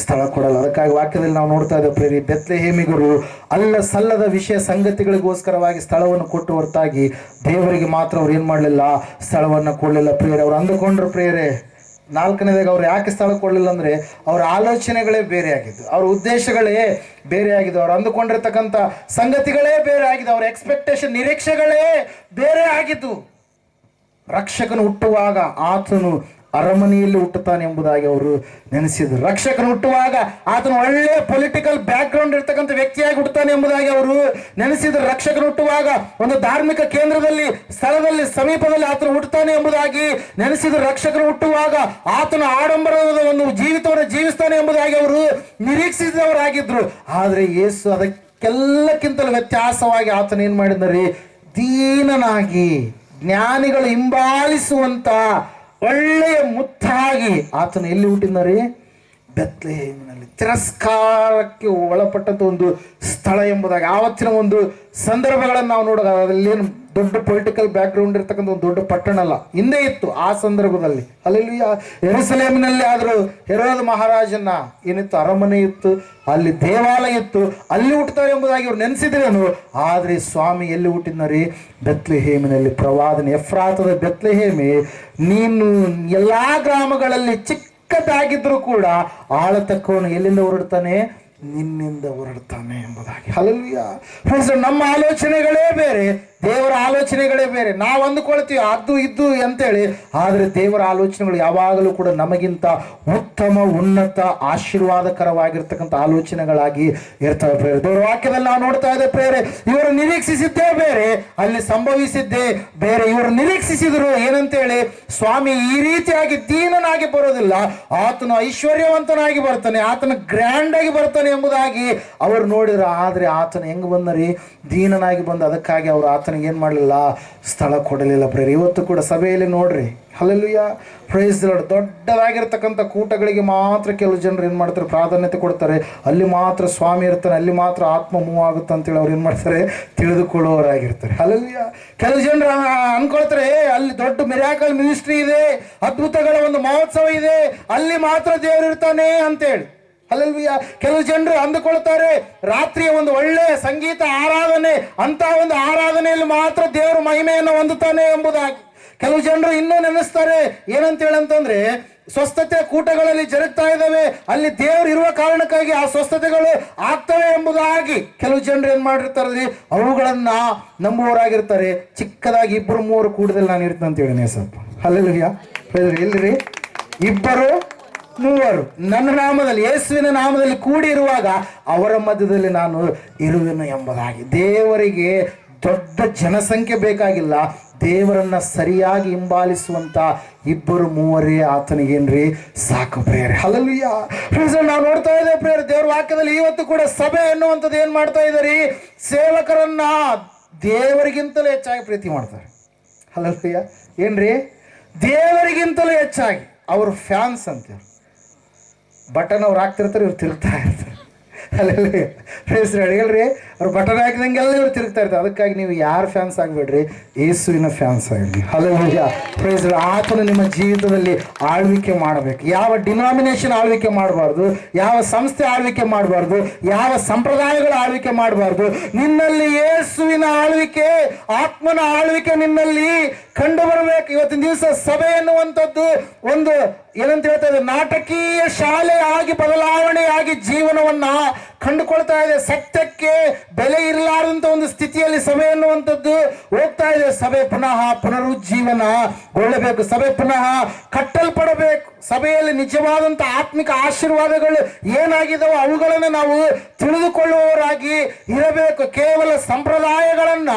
ಸ್ಥಳ ಕೊಡಲ್ಲ. ಅದಕ್ಕಾಗಿ ವಾಕ್ಯದಲ್ಲಿ ನಾವು ನೋಡ್ತಾ ಇದ್ದೇವೆ ಪ್ರೇರಿ, ಬೆತ್ಲೆಹೇಮಿಗರು ಅಲ್ಲ ಸಲ್ಲದ ವಿಷಯ ಸಂಗತಿಗಳಿಗೋಸ್ಕರವಾಗಿ ಸ್ಥಳವನ್ನು ಕೊಟ್ಟು ಹೊರತಾಗಿ ದೇವರಿಗೆ ಮಾತ್ರ ಅವ್ರು ಏನ್ ಮಾಡಲಿಲ್ಲ, ಸ್ಥಳವನ್ನು ಕೊಡಲಿಲ್ಲ ಪ್ರೇರೆ. ಅವ್ರು ಅಂದುಕೊಂಡ್ರು ಪ್ರೇರೆ. 4ನೇದಾಗ ಅವ್ರು ಯಾಕೆ ಸ್ಥಳ ಕೊಡಲಿಲ್ಲ ಅಂದ್ರೆ, ಅವ್ರ ಆಲೋಚನೆಗಳೇ ಬೇರೆ ಆಗಿದ್ದು, ಅವ್ರ ಉದ್ದೇಶಗಳೇ ಬೇರೆ ಆಗಿದ್ದು, ಅವ್ರು ಅಂದುಕೊಂಡಿರ್ತಕ್ಕಂಥ ಸಂಗತಿಗಳೇ ಬೇರೆ ಆಗಿದ್ದು, ಅವ್ರ ಎಕ್ಸ್ಪೆಕ್ಟೇಷನ್ ನಿರೀಕ್ಷೆಗಳೇ ಬೇರೆ ಆಗಿದ್ದು. ರಕ್ಷಕನು ಹುಟ್ಟುವಾಗ ಆತನು ಅರಮನೆಯಲ್ಲಿ ಹುಟ್ಟುತ್ತಾನೆ ಎಂಬುದಾಗಿ ಅವರು ನೆನೆಸಿದ್ರು. ರಕ್ಷಕನು ಹುಟ್ಟುವಾಗ ಆತನು ಒಳ್ಳೆ ಪೊಲಿಟಿಕಲ್ ಬ್ಯಾಕ್ ಗ್ರೌಂಡ್ ಇರ್ತಕ್ಕಂಥ ವ್ಯಕ್ತಿಯಾಗಿ ಹುಟ್ಟುತ್ತಾನೆ ಎಂಬುದಾಗಿ ಅವರು ನೆನೆಸಿದ್ರು. ರಕ್ಷಕನು ಹುಟ್ಟುವಾಗ ಒಂದು ಧಾರ್ಮಿಕ ಕೇಂದ್ರದಲ್ಲಿ, ಸ್ಥಳದಲ್ಲಿ, ಸಮೀಪದಲ್ಲಿ ಆತನು ಹುಟ್ಟುತ್ತಾನೆ ಎಂಬುದಾಗಿ ನೆನೆಸಿದ್ರು. ರಕ್ಷಕನು ಹುಟ್ಟುವಾಗ ಆತನು ಆಡಂಬರದ ಒಂದು ಜೀವಿತವನ್ನು ಜೀವಿಸ್ತಾನೆ ಎಂಬುದಾಗಿ ಅವರು ನಿರೀಕ್ಷಿಸಿದವರಾಗಿದ್ರು. ಆದ್ರೆ ಯೇಸು ಅದಕ್ಕೆಲ್ಲಕ್ಕಿಂತಲೂ ವ್ಯತ್ಯಾಸವಾಗಿ ಆತನ ಏನ್ ಮಾಡಿದ್ದಾರೆ, ದೀನನಾಗಿ ಜ್ಞಾನಿಗಳು ಹಿಂಬಾಲಿಸುವಂತ ಒಳ್ಳೆಯ ಮುತ್ತಾಗಿ ಆತನು ಎಲ್ಲಿ ಹುಟ್ಟಿದ್ದಾರೆ, ಬೆತ್ಲೆಹೇಮಿನಲ್ಲಿ. ತಿರಸ್ಕಾರಕ್ಕೆ ಒಳಪಟ್ಟಂತ ಒಂದು ಸ್ಥಳ ಎಂಬುದಾಗಿ ಆವತ್ತಿನ ಒಂದು ಸಂದರ್ಭಗಳನ್ನು ನಾವು ನೋಡೋದು. ಅದರಲ್ಲೇನು ದೊಡ್ಡ ಪೊಲಿಟಿಕಲ್ ಬ್ಯಾಕ್ ಗ್ರೌಂಡ್ ಇರ್ತಕ್ಕಂಥ ಒಂದು ದೊಡ್ಡ ಪಟ್ಟಣ ಅಲ್ಲ, ಹಿಂದೆ ಇತ್ತು ಆ ಸಂದರ್ಭದಲ್ಲಿ. ಅಲ್ಲಿ ಯೆರೂಸಲೇಮಿನಲ್ಲಿ ಆದರೂ ಹೆರೋದ ಮಹಾರಾಜನ ಏನಿತ್ತು, ಅರಮನೆ ಇತ್ತು, ಅಲ್ಲಿ ದೇವಾಲಯ ಇತ್ತು, ಅಲ್ಲಿ ಹುಟ್ಟುತ್ತಾರೆ ಎಂಬುದಾಗಿ ಅವ್ರು ನೆನೆಸಿದ್ರೇನು. ಆದ್ರೆ ಸ್ವಾಮಿ ಎಲ್ಲಿ ಹುಟ್ಟಿದ್ನರಿ, ಬೆತ್ಲೆಹೇಮಿನಲ್ಲಿ. ಪ್ರವಾದನೆ ಎಫ್ರಾತದ ಬೆತ್ಲೆಹೇಮಿ, ನೀನು ಎಲ್ಲಾ ಗ್ರಾಮಗಳಲ್ಲಿ ಚಿಕ್ಕದಾಗಿದ್ರು ಕೂಡ ಆಳತಕ್ಕವನು ಎಲ್ಲಿಂದ ಹೊರಡ್ತಾನೆ, ನಿನ್ನಿಂದ ಹೊರಡ್ತಾನೆ ಎಂಬುದಾಗಿ. ಹಲ್ಲೆಲೂಯಾ. ನಮ್ಮ ಆಲೋಚನೆಗಳೇ ಬೇರೆ, ದೇವರ ಆಲೋಚನೆಗಳೇ ಬೇರೆ. ನಾವು ಅಂದುಕೊಳ್ತೀವಿ ಅದು ಇದ್ದು ಅಂತೇಳಿ, ಆದ್ರೆ ದೇವರ ಆಲೋಚನೆಗಳು ಯಾವಾಗಲೂ ಕೂಡ ನಮಗಿಂತ ಉತ್ತಮ, ಉನ್ನತ, ಆಶೀರ್ವಾದಕರವಾಗಿರ್ತಕ್ಕಂಥ ಆಲೋಚನೆಗಳಾಗಿ ಇರ್ತವೆ ಪ್ರೇರೆ. ದೇವರ ವಾಕ್ಯದಲ್ಲಿ ನಾವು ನೋಡ್ತಾ ಇದ್ದೇವೆ ಪ್ರೇರೆ, ಇವರು ನಿರೀಕ್ಷಿಸಿದ್ದೇ ಬೇರೆ, ಅಲ್ಲಿ ಸಂಭವಿಸಿದ್ದೇ ಬೇರೆ. ಇವರು ನಿರೀಕ್ಷಿಸಿದ್ರು ಏನಂತೇಳಿ, ಸ್ವಾಮಿ ಈ ರೀತಿಯಾಗಿ ದೀನನಾಗಿ ಬರೋದಿಲ್ಲ, ಆತನು ಐಶ್ವರ್ಯವಂತನಾಗಿ ಬರ್ತಾನೆ, ಆತನ ಗ್ರ್ಯಾಂಡ್ ಆಗಿ ಬರ್ತಾನೆ ಎಂಬುದಾಗಿ ಅವರು ನೋಡಿದ್ರು. ಆದ್ರೆ ಆತನ ಹೆಂಗ್ ಬಂದರಿ, ದೀನನಾಗಿ ಬಂದ. ಅದಕ್ಕಾಗಿ ಅವರು ಆತನಿಗೆ ಏನ್ ಮಾಡಲಿಲ್ಲ, ಸ್ಥಳ ಕೊಡಲಿಲ್ಲ ಪ್ರೇರೆ. ಇವತ್ತು ಕೂಡ ಸಭೆಯಲ್ಲಿ ನೋಡ್ರಿ, ಹಲ್ಲೆಲೂಯಾ, ಪ್ರೈಸ್ ದಿ ಲಾರ್ಡ್. ದೊಡ್ಡದಾಗಿರ್ತಕ್ಕಂಥ ಕೂಟಗಳಿಗೆ ಮಾತ್ರ ಕೆಲವು ಜನರು ಏನ್ ಮಾಡ್ತಾರೆ, ಪ್ರಾಧಾನ್ಯತೆ ಕೊಡ್ತಾರೆ. ಅಲ್ಲಿ ಮಾತ್ರ ಸ್ವಾಮಿ ಇರ್ತಾನೆ, ಅಲ್ಲಿ ಮಾತ್ರ ಆತ್ಮ ಮೂವ್ ಆಗುತ್ತೆ ಅಂತೇಳಿ ಅವ್ರು ಏನ್ ಮಾಡ್ತಾರೆ, ತಿಳಿದುಕೊಳ್ಳುವವರಾಗಿರ್ತಾರೆ. ಹಲ್ಲೆಲೂಯಾ. ಕೆಲವು ಜನರು ಅನ್ಕೊಳ್ತಾರೆ, ಅಲ್ಲಿ ದೊಡ್ಡ ಮಿರಾಕಲ್ ಮಿನಿಸ್ಟ್ರಿ ಇದೆ, ಅದ್ಭುತಗಳ ಒಂದು ಮಹೋತ್ಸವ ಇದೆ, ಅಲ್ಲಿ ಮಾತ್ರ ದೇವರು ಇರ್ತಾನೆ ಅಂತೇಳಿ. ಹಲ್ಲೆಲೂಯಾ. ಕೆಲವು ಜನರು ಅಂದುಕೊಳ್ತಾರೆ, ರಾತ್ರಿಯ ಒಂದು ಒಳ್ಳೆಯ ಸಂಗೀತ ಆರಾಧನೆ, ಅಂತ ಒಂದು ಆರಾಧನೆಯಲ್ಲಿ ಮಾತ್ರ ದೇವರು ಮಹಿಮೆಯನ್ನು ಹೊಂದುತ್ತಾನೆ ಎಂಬುದಾಗಿ. ಕೆಲವು ಜನರು ಇನ್ನೂ ನೆನೆಸ್ತಾರೆ ಏನಂತ ಹೇಳಂತಂದ್ರೆ ಸ್ವಸ್ಥತೆ ಕೂಟಗಳಲ್ಲಿ ಜರುಗ್ತಾ ಇದ್ದಾವೆ, ಅಲ್ಲಿ ದೇವರು ಇರುವ ಕಾರಣಕ್ಕಾಗಿ ಆ ಸ್ವಸ್ಥತೆಗಳು ಆಗ್ತವೆ ಎಂಬುದಾಗಿ ಕೆಲವು ಜನರು ಏನ್ ಮಾಡಿರ್ತಾರೆ, ಅವುಗಳನ್ನ ನಂಬುವವರಾಗಿರ್ತಾರೆ. ಚಿಕ್ಕದಾಗಿ 2-3 ಕೂಟದಲ್ಲಿ ನಾನು ಇರ್ತೇನೆ ಅಂತ ಹೇಳಿನಿ ಸ್ವಲ್ಪ. ಹಲ್ಲೆಲೂಯಾ, ಎಲ್ಲಿರಿ? 2-3 ನನ್ನ ನಾಮದಲ್ಲಿ, ಯೇಸುವಿನ ನಾಮದಲ್ಲಿ ಕೂಡಿ ಇರುವಾಗ ಅವರ ಮಧ್ಯದಲ್ಲಿ ನಾನು ಇರುವೆನು ಎಂಬುದಾಗಿ. ದೇವರಿಗೆ ದೊಡ್ಡ ಜನಸಂಖ್ಯೆ ಬೇಕಾಗಿಲ್ಲ, ದೇವರನ್ನ ಸರಿಯಾಗಿ ಹಿಂಬಾಲಿಸುವಂತ 2-3 ಆತನಿಗೇನ್ರಿ ಸಾಕು ಪ್ರೇಯರ್. ಹಲ್ಲೆಲೂಯಾ. ನಾವು ನೋಡ್ತಾ ಇದ್ದೇವೆ ಪ್ರೇಯರ್, ದೇವರ ವಾಕ್ಯದಲ್ಲಿ ಇವತ್ತು ಕೂಡ ಸಭೆ ಎನ್ನುವಂಥದ್ದು ಏನ್ ಮಾಡ್ತಾ ಇದ್ದಾರೆ, ಸೇವಕರನ್ನ ದೇವರಿಗಿಂತಲೂ ಹೆಚ್ಚಾಗಿ ಪ್ರೀತಿ ಮಾಡ್ತಾರೆ. ಹಲ್ಲೆಲೂಯಾ. ಏನ್ರಿ? ದೇವರಿಗಿಂತಲೂ ಹೆಚ್ಚಾಗಿ. ಅವ್ರ ಫ್ಯಾನ್ಸ್ ಅಂತೇಳಿ ಬಟನ್ ಅವ್ರು ಹಾಕ್ತಿರ್ತಾರೆ, ಇವ್ರು ತಿರುಗ್ತಾ ಇರ್ತಾರೆ. ಅಲ್ಲೇ ಫ್ರೆಂಡ್ಸ್ ಹೇಳ್ರಿ, ಅವ್ರು ಬಟನ್ ಹಾಕಿದಂಗೆಲ್ಲ ಇವ್ರು ತಿರುಗ್ತಾ ಇರ್ತಾರೆ. ಅದಕ್ಕಾಗಿ ನೀವು ಯಾರ ಫ್ಯಾನ್ಸ್ ಆಗಬೇಡ್ರಿ, ಯೇಸುವಿನ ಫ್ಯಾನ್ಸ್ ಆಗಿರಿ. ಹಲ್ಲೆಲೂಯಾ. ಫ್ರೆಂಡ್ಸ್, ಆತನು ನಿಮ್ಮ ಜೀವಿತದಲ್ಲಿ ಆಳ್ವಿಕೆ ಮಾಡಬೇಕು. ಯಾವ ಡಿನಾಮಿನೇಷನ್ ಆಳ್ವಿಕೆ ಮಾಡಬಾರ್ದು, ಯಾವ ಸಂಸ್ಥೆ ಆಳ್ವಿಕೆ ಮಾಡಬಾರ್ದು, ಯಾವ ಸಂಪ್ರದಾಯಗಳ ಆಳ್ವಿಕೆ ಮಾಡಬಾರ್ದು. ನಿನ್ನಲ್ಲಿ ಯೇಸುವಿನ ಆಳ್ವಿಕೆ, ಆತ್ಮನ ಆಳ್ವಿಕೆ ನಿನ್ನಲ್ಲಿ ಕಂಡು ಬರಬೇಕು. ಇವತ್ತಿನ ದಿವಸ ಸಭೆ ಎನ್ನುವಂಥದ್ದು ಒಂದು ಏನಂತ ಹೇಳ್ತಾ ಇದೆ, ನಾಟಕೀಯ ಶಾಲೆಯಾಗಿ ಬದಲಾವಣೆಯಾಗಿ ಜೀವನವನ್ನ ಕಂಡುಕೊಳ್ತಾ ಇದೆ. ಸತ್ಯಕ್ಕೆ ಬೆಲೆ ಇರಲಾರಂತ ಒಂದು ಸ್ಥಿತಿಯಲ್ಲಿ ಸಭೆ ಎನ್ನುವಂಥದ್ದು ಹೋಗ್ತಾ ಇದೆ. ಸಭೆ ಪುನಃ ಪುನರುಜ್ಜೀವನಗೊಳ್ಳಬೇಕು, ಸಭೆ ಪುನಃ ಕಟ್ಟಲ್ಪಡಬೇಕು. ಸಭೆಯಲ್ಲಿ ನಿಜವಾದಂತ ಆತ್ಮಿಕ ಆಶೀರ್ವಾದಗಳು ಏನಾಗಿದ್ದಾವೋ ಅವುಗಳನ್ನು ನಾವು ತಿಳಿದುಕೊಳ್ಳುವವರಾಗಿ ಇರಬೇಕು. ಕೇವಲ ಸಂಪ್ರದಾಯಗಳನ್ನ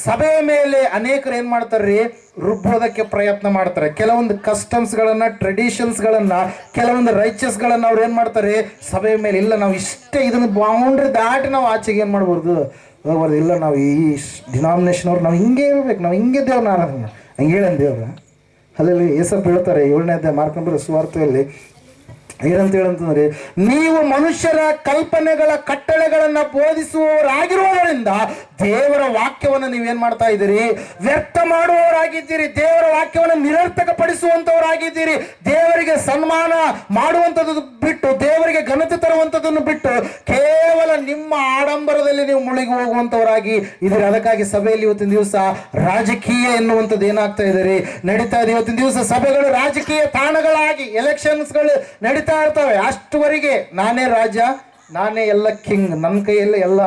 ಸಭೆಯ ಮೇಲೆ ಅನೇಕರು ಏನ್ ಮಾಡ್ತಾರ್ರಿ, ರುಬ್ಬೋದಕ್ಕೆ ಪ್ರಯತ್ನ ಮಾಡ್ತಾರೆ. ಕೆಲವೊಂದು ಕಸ್ಟಮ್ಸ್ಗಳನ್ನ, ಟ್ರೆಡಿಷನ್ಸ್ಗಳನ್ನ, ಕೆಲವೊಂದು ರೈಚಸ್ಗಳನ್ನ ಅವ್ರು ಏನ್ ಮಾಡ್ತಾರೆ ಸಭೆಯ ಮೇಲೆ. ಇಲ್ಲ, ನಾವು ಇಷ್ಟೇ ಇದನ್ನ ಬೌಂಡ್ರಿ ದಾಟಿ ನಾವು ಆಚೆಗೆ ಏನ್ ಮಾಡ್ಬಾರ್ದು, ಹೋಗ್ಬಾರ್ದು. ಇಲ್ಲ, ನಾವು ಈ ಡಿನಾಮಿನೇಷನ್ ಅವ್ರು ನಾವು ಹಿಂಗೆ ಇರ್ಬೇಕು, ನಾವು ಹಿಂಗೆ ದೇವ್ರನ್ನ ಆರಾಧನೆ ಹಂಗೆ ಹೇಳನ್ ದೇವ್ರ. ಅಲ್ಲಲ್ಲಿ ಏಸಪ್ಪ ಹೇಳ್ತಾರೆ 7ನೇ ಅಧ್ಯಾಯ ಮಾರ್ಕೊಂಡ್ರೆ ಸುವಾರ್ತೆಯಲ್ಲಿ ಏನಂತ ಹೇಳಂತಂದ್ರೆ, ನೀವು ಮನುಷ್ಯರ ಕಲ್ಪನೆಗಳ ಕಟ್ಟಳೆಗಳನ್ನ ಬೋಧಿಸುವವರಾಗಿರುವುದರಿಂದ ದೇವರ ವಾಕ್ಯವನ್ನು ನೀವೇನ್ ಮಾಡ್ತಾ ಇದ್ದೀರಿ, ವ್ಯರ್ಥ ಮಾಡುವವರಾಗಿದ್ದೀರಿ. ದೇವರ ವಾಕ್ಯವನ್ನು ನಿರರ್ಥಕ ಪಡಿಸುವಂತವರಾಗಿದ್ದೀರಿ. ದೇವರಿಗೆ ಸನ್ಮಾನ ಮಾಡುವಂಥದ್ದು ಬಿಟ್ಟು, ದೇವರಿಗೆ ಘನತೆ ತರುವಂಥದ್ದನ್ನು ಬಿಟ್ಟು ಕೇವಲ ನಿಮ್ಮ ಆಡಂಬರದಲ್ಲಿ ನೀವು ಮುಳುಗಿ ಹೋಗುವಂತವರಾಗಿ ಇದ್ದೀರಿ. ಅದಕ್ಕಾಗಿ ಸಭೆಯಲ್ಲಿ ಇವತ್ತಿನ ದಿವಸ ರಾಜಕೀಯ ಎನ್ನುವಂಥದ್ದು ಏನಾಗ್ತಾ ಇದ್ದೀರಿ, ನಡೀತಾ ಇದೆ. ಇವತ್ತಿನ ದಿವಸ ಸಭೆಗಳು ರಾಜಕೀಯ ತಾಣಗಳಾಗಿ ಎಲೆಕ್ಷನ್ಸ್ಗಳು ನಡೀತಾ ಇರ್ತವೆ. ಅಷ್ಟುವರೆಗೆ ನಾನೇ ರಾಜ, ನಾನೇ ಎಲ್ಲ ಕಿಂಗ್, ನನ್ನ ಕೈಯಲ್ಲೇ ಎಲ್ಲ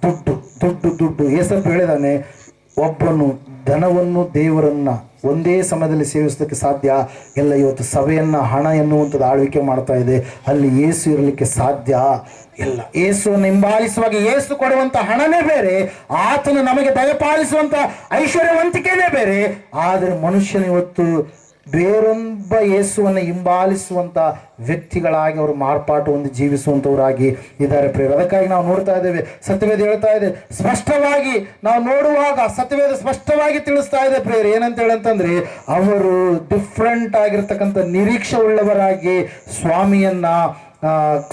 ದುಡ್ಡು ದುಡ್ಡು ದುಡ್ಡು. ಏಸಪ್ಪ ಹೇಳಿದಾನೆ, ಒಬ್ಬನು ಧನವನ್ನು ದೇವರನ್ನ ಒಂದೇ ಸಮಯದಲ್ಲಿ ಸೇವಿಸೋದಕ್ಕೆ ಸಾಧ್ಯ ಎಲ್ಲ. ಇವತ್ತು ಸಭೆಯನ್ನ ಹಣ ಎನ್ನುವಂಥದ್ದು ಆಳ್ವಿಕೆ ಮಾಡ್ತಾ ಇದೆ, ಅಲ್ಲಿ ಯೇಸು ಇರಲಿಕ್ಕೆ ಸಾಧ್ಯ ಇಲ್ಲ. ಯೇಸುವನ್ನು ಹಿಂಬಾಲಿಸುವಾಗ ಯೇಸು ಕೊಡುವಂತ ಹಣನೇ ಬೇರೆ, ಆತನು ನಮಗೆ ದಯಪಾಲಿಸುವಂತ ಐಶ್ವರ್ಯವಂತಿಕೆನೇ ಬೇರೆ. ಆದರೆ ಮನುಷ್ಯನ ಇವತ್ತು ಬೇರೊಬ್ಬ ಯೇಸುವನ್ನು ಹಿಂಬಾಲಿಸುವಂತ ವ್ಯಕ್ತಿಗಳಾಗಿ ಅವರು ಮಾರ್ಪಾಟು ಹೊಂದಿ ಜೀವಿಸುವಂತವರಾಗಿ ಇದ್ದಾರೆ ಪ್ರೇರ. ಅದಕ್ಕಾಗಿ ನಾವು ನೋಡ್ತಾ ಇದ್ದೇವೆ, ಸತ್ಯವೇದ ಹೇಳ್ತಾ ಇದೆ ಸ್ಪಷ್ಟವಾಗಿ, ನಾವು ನೋಡುವಾಗ ಸತ್ಯವೇದ ಸ್ಪಷ್ಟವಾಗಿ ತಿಳಿಸ್ತಾ ಇದೆ ಪ್ರೇರ. ಏನಂತ ಹೇಳಂತಂದ್ರೆ, ಅವರು ಡಿಫ್ರೆಂಟ್ ಆಗಿರ್ತಕ್ಕಂಥ ನಿರೀಕ್ಷೆ ಉಳ್ಳವರಾಗಿ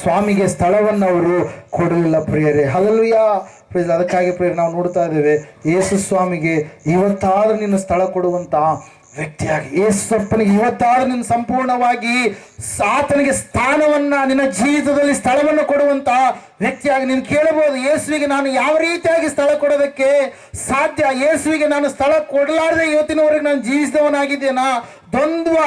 ಸ್ವಾಮಿಗೆ ಸ್ಥಳವನ್ನು ಅವರು ಕೊಡಲಿಲ್ಲ ಪ್ರಿಯರೇ. ಹಲ್ಲೆಲೂಯಾ. ಅದಕ್ಕಾಗಿ ಪ್ರಿಯರೇ, ನಾವು ನೋಡ್ತಾ ಇದ್ದೇವೆ, ಯೇಸು ಸ್ವಾಮಿಗೆ ಇವತ್ತಾದ್ರೂ ನಿನ್ನ ಸ್ಥಳ ಕೊಡುವಂತ ವ್ಯಕ್ತಿಯಾಗಿ, ಯೇಸಪ್ಪನಿಗೆ ಇವತ್ತಾದ್ರೂ ನಿನ್ನ ಸಂಪೂರ್ಣವಾಗಿ ಆತನಿಗೆ ಸ್ಥಾನವನ್ನ ನಿನ್ನ ಜೀವಿತದಲ್ಲಿ ಸ್ಥಳವನ್ನು ಕೊಡುವಂತ ವ್ಯಕ್ತಿಯಾಗಿ ನೀನು ಕೇಳಬಹುದು, ಯೇಸುವಿಗೆ ನಾನು ಯಾವ ರೀತಿಯಾಗಿ ಸ್ಥಳ ಕೊಡೋದಕ್ಕೆ ಸಾಧ್ಯ? ಯೇಸುವಿಗೆ ನಾನು ಸ್ಥಳ ಕೊಡಲಾರದೆ ಇವತ್ತಿನವರೆಗೆ ನಾನು ಜೀವಿಸಿದವನಾಗಿದ್ದೇನಾ? ದ್ವಂದ್ವ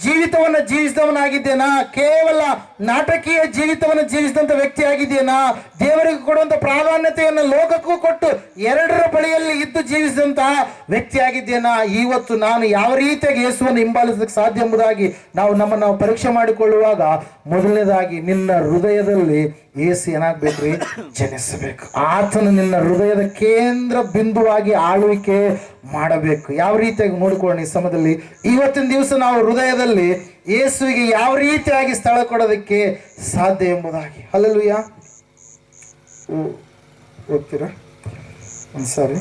ಜೀವಿತವನ್ನು ಜೀವಿಸಿದವನಾಗಿದ್ದೇನಾ? ಕೇವಲ ನಾಟಕೀಯ ಜೀವಿತವನ್ನು ಜೀವಿಸಿದಂಥ ವ್ಯಕ್ತಿ ಆಗಿದ್ದೇನಾ? ದೇವರಿಗೆ ಕೊಡುವಂಥ ಪ್ರಾಧಾನ್ಯತೆಯನ್ನು ಲೋಕಕ್ಕೂ ಕೊಟ್ಟು ಎರಡರ ಬಳಿಯಲ್ಲಿ ಇದ್ದು ಜೀವಿಸಿದಂತಹ ವ್ಯಕ್ತಿ ಆಗಿದ್ದೇನಾ? ಇವತ್ತು ನಾನು ಯಾವ ರೀತಿಯಾಗಿ ಯೇಸುವನ್ನು ಹಿಂಬಾಲಿಸೋದಕ್ಕೆ ಸಾಧ್ಯ ಎಂಬುದಾಗಿ ನಾವು ಪರೀಕ್ಷೆ ಮಾಡಿಕೊಳ್ಳುವಾಗ, ಮೊದಲನೇದಾಗಿ ನಿನ್ನ ಹೃದಯದಲ್ಲಿ ಯೇಸು ಏನಾಗಬೇಕ್ರಿ, ಜನಿಸಬೇಕು. ಆತನು ನಿನ್ನ ಹೃದಯದ ಕೇಂದ್ರ ಬಿಂದುವಾಗಿ ಆಳ್ವಿಕೆ ಮಾಡಬೇಕು. ಯಾವ ರೀತಿಯಾಗಿ ನೋಡಿಕೊಳ್ಳೋಣ ಈ ಸಮಯದಲ್ಲಿ, ಇವತ್ತಿನ ದಿವಸ ನಾವು ಹೃದಯದಲ್ಲಿ ಯೇಸುವಿಗೆ ಯಾವ ರೀತಿಯಾಗಿ ಸ್ಥಳ ಕೊಡೋದಕ್ಕೆ ಸಾಧ್ಯ ಎಂಬುದಾಗಿ. ಹಲ್ಲೆಲೂಯಾ. ಓದ್ತೀರಾ ಒಂದ್ಸಾರಿ?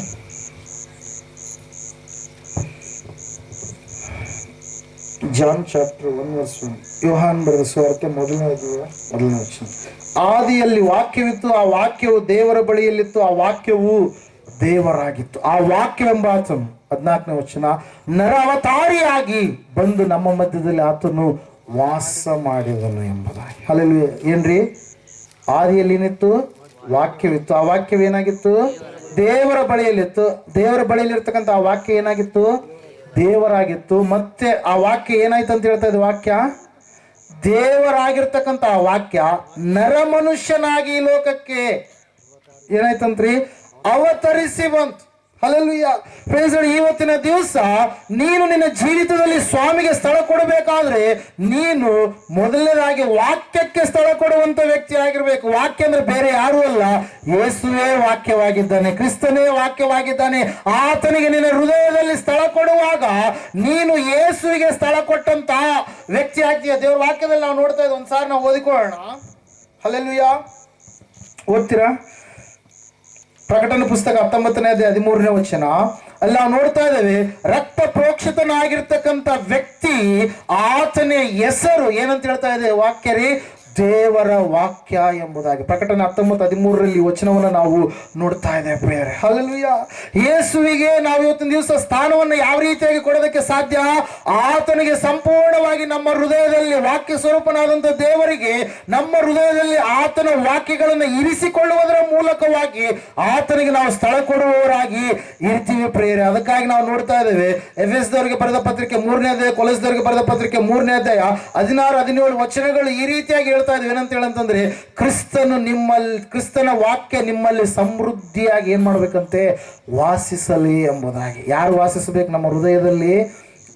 ಜಾನ್ ಚಾಪ್ಟರ್ 1 ಯೋಹಾನ್ ಬರೆದ ಸುವಾರ್ತೆ 1ನೇ ವಚನ. ಆದಿಯಲ್ಲಿ ವಾಕ್ಯವಿತ್ತು, ಆ ವಾಕ್ಯವು ದೇವರ ಬಳಿಯಲ್ಲಿತ್ತು, ಆ ವಾಕ್ಯವು ದೇವರಾಗಿತ್ತು. ಆ ವಾಕ್ಯವೆಂಬ ಆತನು 14ನೇ ವಚನ, ನರ ಅವತಾರಿಯಾಗಿ ಬಂದು ನಮ್ಮ ಮಧ್ಯದಲ್ಲಿ ಆತನು ವಾಸ ಮಾಡಿದನು ಎಂಬುದಾಗಿ. ಹಲ್ಲೆಲೂಯಾ. ಏನ್ರಿ? ಆದಿಯಲ್ಲಿ ಏನಿತ್ತು? ವಾಕ್ಯವಿತ್ತು. ಆ ವಾಕ್ಯವೇನಾಗಿತ್ತು? ದೇವರ ಬಳಿಯಲ್ಲಿತ್ತು. ದೇವರ ಬಳಿಯಲ್ಲಿರ್ತಕ್ಕಂಥ ಆ ವಾಕ್ಯ ಏನಾಗಿತ್ತು? ದೇವರಾಗಿತ್ತು. ಮತ್ತೆ ಆ ವಾಕ್ಯ ಏನಾಯ್ತು ಅಂತ ಹೇಳ್ತಾ ಇದೆ ವಾಕ್ಯ, ದೇವರಾಗಿರ್ತಕ್ಕಂಥ ಆ ವಾಕ್ಯ ನರಮನುಷ್ಯನಾಗಿ ಈ ಲೋಕಕ್ಕೆ ಏನಾಯ್ತಂತ್ರಿ, ಅವತರಿಸಿ ಬಂತು. ಹಲ್ಲೆಲೂಯಾ. Praise the Lord. ಇವತ್ತಿನ ದಿವಸ ನೀನು ನಿನ್ನ ಜೀವಿತದಲ್ಲಿ ಸ್ವಾಮಿಗೆ ಸ್ಥಳ ಕೊಡಬೇಕಾದ್ರೆ ನೀನು ಮೊದಲನೇದಾಗಿ ವಾಕ್ಯಕ್ಕೆ ಸ್ಥಳ ಕೊಡುವಂತ ವ್ಯಕ್ತಿ ಆಗಿರ್ಬೇಕು. ವಾಕ್ಯ ಅಂದ್ರೆ ಬೇರೆ ಯಾರು ಅಲ್ಲ, ಯೇಸುವೇ ವಾಕ್ಯವಾಗಿದ್ದಾನೆ, ಕ್ರಿಸ್ತನೇ ವಾಕ್ಯವಾಗಿದ್ದಾನೆ. ಆತನಿಗೆ ನಿನ್ನ ಹೃದಯದಲ್ಲಿ ಸ್ಥಳ ಕೊಡುವಾಗ ನೀನು ಯೇಸುವಿಗೆ ಸ್ಥಳ ಕೊಟ್ಟಂತ ವ್ಯಕ್ತಿ ಆಗ್ತೀಯ. ದೇವರ ವಾಕ್ಯದಲ್ಲಿ ನಾವು ನೋಡ್ತಾ ಇದ್ದೀವಿ. ಒಂದ್ಸಾರಿ ನಾವು ಓದಿಕೊಳ್ಳೋಣ. ಹಲ್ಲೆಲೂಯಾ. ಓದ್ತೀರಾ? ಪ್ರಕಟಣೆ ಪುಸ್ತಕ 19ನೇ ಅಧ್ಯಾಯ 13ನೇ ವಚನ. ಅಲ್ಲಿ ನಾವು ನೋಡ್ತಾ ಇದ್ದೇವೆ, ರಕ್ತ ಪ್ರೋಕ್ಷಿತನಾಗಿರ್ತಕ್ಕಂಥ ವ್ಯಕ್ತಿ, ಆತನ ಹೆಸರು ಏನಂತ ಹೇಳ್ತಾ ಇದೆ ವಾಕ್ಯ ರೀ, ದೇವರ ವಾಕ್ಯ ಎಂಬುದಾಗಿ. ಪ್ರಕಟಣೆ 19:13 ವಚನವನ್ನು ನಾವು ನೋಡ್ತಾ ಇದ್ದೇವೆ ಪ್ರಿಯರೇ. ಹಲ್ಲೆಲೂಯಾ. ಯೇಸುವಿಗೆ ನಾವು ಇವತ್ತಿನ ದಿವಸ ಸ್ಥಾನವನ್ನು ಯಾವ ರೀತಿಯಾಗಿ ಕೊಡೋದಕ್ಕೆ ಸಾಧ್ಯ? ಆತನಿಗೆ ಸಂಪೂರ್ಣವಾಗಿ ನಮ್ಮ ಹೃದಯದಲ್ಲಿ ವಾಕ್ಯ ಸ್ವರೂಪನಾದಂಥ ದೇವರಿಗೆ ನಮ್ಮ ಹೃದಯದಲ್ಲಿ ಆತನ ವಾಕ್ಯಗಳನ್ನು ಇರಿಸಿಕೊಳ್ಳುವುದರ ಮೂಲಕವಾಗಿ ಆತನಿಗೆ ನಾವು ಸ್ಥಳ ಕೊಡುವವರಾಗಿ ಇರ್ತೀವಿ ಪ್ರಿಯರೇ. ಅದಕ್ಕಾಗಿ ನಾವು ನೋಡ್ತಾ ಇದ್ದೇವೆ, ಎಫೆಸದವರಿಗೆ ಬರೆದ ಪತ್ರಿಕೆ 3ನೇ ಅಧ್ಯಾಯ, ಕೊಲೊಸ್ಸದವರಿಗೆ ಬರೆದ ಪತ್ರಿಕೆ 3ನೇ ಅಧ್ಯಾಯ 16-17 ವಚನಗಳು ಈ ರೀತಿಯಾಗಿ ಹೇಳ್ತಾ ಇದ್ವಿ. ಏನಂತ ಹೇಳಂತಂದ್ರೆ, ಕ್ರಿಸ್ತನ ವಾಕ್ಯ ನಿಮ್ಮಲ್ಲಿ ಸಮೃದ್ಧಿಯಾಗಿ ಏನ್ ಮಾಡ್ಬೇಕಂತೆ, ವಾಸಿಸಲಿ ಎಂಬುದಾಗಿ. ಯಾರು ವಾಸಿಸಬೇಕು ನಮ್ಮ ಹೃದಯದಲ್ಲಿ?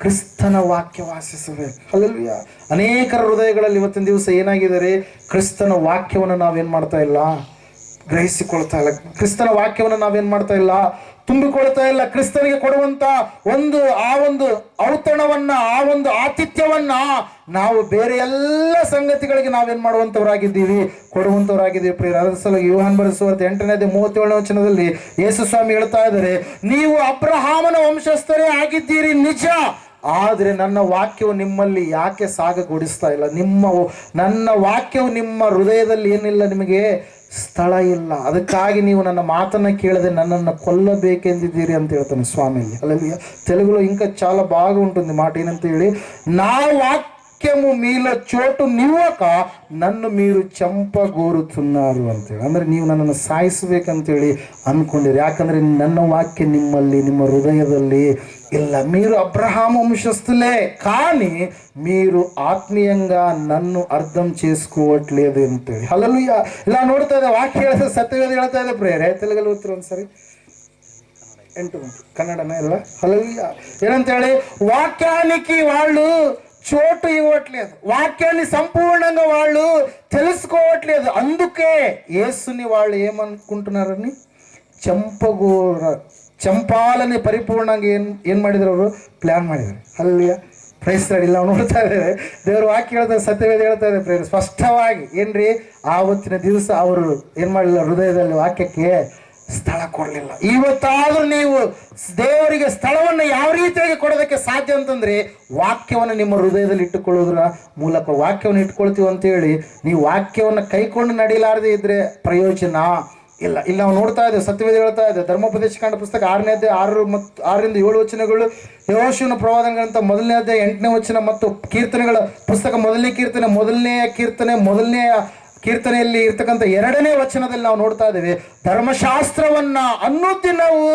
ಕ್ರಿಸ್ತನ ವಾಕ್ಯ ವಾಸಿಸಬೇಕು. ಹಲ್ಲೆಲೂಯಾ. ಅನೇಕರ ಹೃದಯಗಳಲ್ಲಿ ಇವತ್ತಿನ ದಿವಸ ಏನಾಗಿದ್ದಾರೆ, ಕ್ರಿಸ್ತನ ವಾಕ್ಯವನ್ನು ನಾವೇನ್ ಮಾಡ್ತಾ ಇಲ್ಲ, ಗ್ರಹಿಸಿಕೊಳ್ತಾ ಇಲ್ಲ. ಕ್ರಿಸ್ತನ ವಾಕ್ಯವನ್ನು ನಾವೇನ್ ಮಾಡ್ತಾ ಇಲ್ಲ, ತುಂಬಿಕೊಳ್ತಾ ಇಲ್ಲ. ಕ್ರಿಸ್ತನಿಗೆ ಕೊಡುವಂತ ಆ ಒಂದು ಔತಣವನ್ನ, ಆ ಒಂದು ಆತಿಥ್ಯವನ್ನ ನಾವು ಬೇರೆ ಎಲ್ಲ ಸಂಗತಿಗಳಿಗೆ ನಾವೇನ್ ಮಾಡುವಂತವರಾಗಿದ್ದೀವಿ, ಕೊಡುವಂತವರಾಗಿದ್ದೀವಿ ಪ್ರಿಯರೇ. ಅದರ ಸಲುವಾಗಿ ಯೋಹಾನ ಬರೆದ ಸುವಾರ್ತೆ 8ನೇ ಅಧ್ಯಾಯ 37ನೇ ವಚನದಲ್ಲಿ ಯೇಸು ಸ್ವಾಮಿ ಹೇಳ್ತಾ ಇದ್ದಾರೆ, ನೀವು ಅಬ್ರಹಾಮನ ವಂಶಸ್ಥರೇ ಆಗಿದ್ದೀರಿ ನಿಜ, ಆದರೆ ನನ್ನ ವಾಕ್ಯವು ನಿಮ್ಮಲ್ಲಿ ಯಾಕೆ ಸಾಗಗೊಡಿಸ್ತಾ ಇಲ್ಲ? ನನ್ನ ವಾಕ್ಯವು ನಿಮ್ಮ ಹೃದಯದಲ್ಲಿ ಏನಿಲ್ಲ, ನಿಮಗೆ ಸ್ಥಳ ಇಲ್ಲ. ಅದಕ್ಕಾಗಿ ನೀವು ನನ್ನ ಮಾತನ್ನ ಕೇಳದೆ ನನ್ನನ್ನು ಕೊಲ್ಲಬೇಕೆಂದಿದ್ದೀರಿ ಅಂತ ಹೇಳ್ತಾನೆ ಸ್ವಾಮಿಯಲ್ಲಿ. ಅಲ್ಲಲ್ಲಿ తెలుగులో ఇంకా చాలా బాగుంటుంది మాట. ಏನಂತ ಹೇಳಿ, నా వాక్యము మీలో చోటు నివ్వక నన్ను మీరు చంపగోరుతున్నారు ಅಂತೇಳಿ. ಅಂದ್ರೆ ನೀವು ನನ್ನನ್ನು ಸಾಯಿಸಬೇಕಂತೇಳಿ ಅನ್ಕೊಂಡಿರಿ. ಯಾಕಂದ್ರೆ ನನ್ನ ವಾಕ್ಯ ನಿಮ್ಮಲ್ಲಿ, ನಿಮ್ಮ ಹೃದಯದಲ್ಲಿ ಇಲ್ಲ. మీరు అబ్రహాము వంశస్థులే, కానీ మీరు ఆత్మీయంగా నన్ను అర్థం చేసుకోవట్లేదు ಅಂತೇಳಿ. హల్లెలూయా. ఇలా ನೋಡ್ತಾ ಇದೆ ವಾಕ್ಯ ಹೇಳಿದ ಸತ್ಯವೇದ ಹೇಳ್ತಾ ಇದೆ ಪ್ರೇರೆ. ತೆಲುಗಲ್ಲಿ ಉತ್ತರ ಒಂದ್ಸರಿ 8 కన్నడನೇ ಇಲ್ಲ. హల్లెలూయా. ಏನಂತ ಹೇಳಿ, వాక్యానికి వాళ్ళు చోటు ఇవ్వట్లేదు, వాక్యాన్ని సంపూర్ణంగా వాళ్ళు తెలుసుకోవట్లేదు. అందుకే యేసుని వాళ్ళు ఏమనుకుంటున్నారని ಚಂಪಾలని ಪರಿಪೂರ್ಣಂಗೆ ಏನ್ ಮಾಡಿದ್ರು, ಅವರು ಪ್ಲಾನ್ ಮಾಡಿದ್ರು. ಹಲ್ಲೆಲೂಯಾ. Praise the Lord. ಇಲ್ಲ ನೋಡ್ತಾ ಇದ್ದೇವೆ, ದೇವ್ರ ವಾಕ್ಯ ಹೇಳ್ತಾ, ಸತ್ಯವೇದ ಹೇಳ್ತಾ ಇದೆ ಪ್ರೇರ ಸ್ಪಷ್ಟವಾಗಿ. ಏನ್ರಿ, ಆವತ್ತಿನ ದಿವಸ ಅವರು ಏನ್ ಮಾಡಲಿಲ್ಲ, ಹೃದಯದಲ್ಲಿ ವಾಕ್ಯಕ್ಕೆ ಸ್ಥಳ ಕೊಡಲಿಲ್ಲ. ಇವತ್ತಾದ್ರೂ ನೀವು ದೇವರಿಗೆ ಸ್ಥಳವನ್ನು ಯಾವ ರೀತಿಯಾಗಿ ಕೊಡೋದಕ್ಕೆ ಸಾಧ್ಯ ಅಂತಂದ್ರೆ, ವಾಕ್ಯವನ್ನು ನಿಮ್ಮ ಹೃದಯದಲ್ಲಿ ಇಟ್ಟುಕೊಳ್ಳೋದ್ರ ಮೂಲಕ. ವಾಕ್ಯವನ್ನು ಇಟ್ಕೊಳ್ತೀವಿ ಅಂತೇಳಿ ನೀವು ವಾಕ್ಯವನ್ನು ಕೈಕೊಂಡು ನಡೀಲಾರದೆ ಇದ್ರೆ ಪ್ರಯೋಜನ ಇಲ್ಲ. ಇಲ್ಲಿ ನಾವು ನೋಡ್ತಾ ಇದ್ದೇವೆ, ಸತ್ಯವೇದ ಹೇಳ್ತಾ ಇದೆ, ಧರ್ಮೋಪದೇಶಕಾಂಡ ಪುಸ್ತಕ 6ನೇ ಅಧ್ಯಾಯ 6-7 ವಚನಗಳು, ಯೆಹೋಶುವನ ಪ್ರವಾದನ ಗ್ರಂಥ 1ನೇ ಅಧ್ಯಾಯ 8ನೇ ವಚನ ಮತ್ತು ಕೀರ್ತನೆಗಳ ಪುಸ್ತಕ 1ನೇ ಕೀರ್ತನೆ 1ನೇ ಕೀರ್ತನೆಯಲ್ಲಿ ಇರ್ತಕ್ಕಂಥ 2ನೇ ವಚನದಲ್ಲಿ ನಾವು ನೋಡ್ತಾ ಇದ್ದೇವೆ, ಧರ್ಮಶಾಸ್ತ್ರವನ್ನ ಅನುದಿನವೂ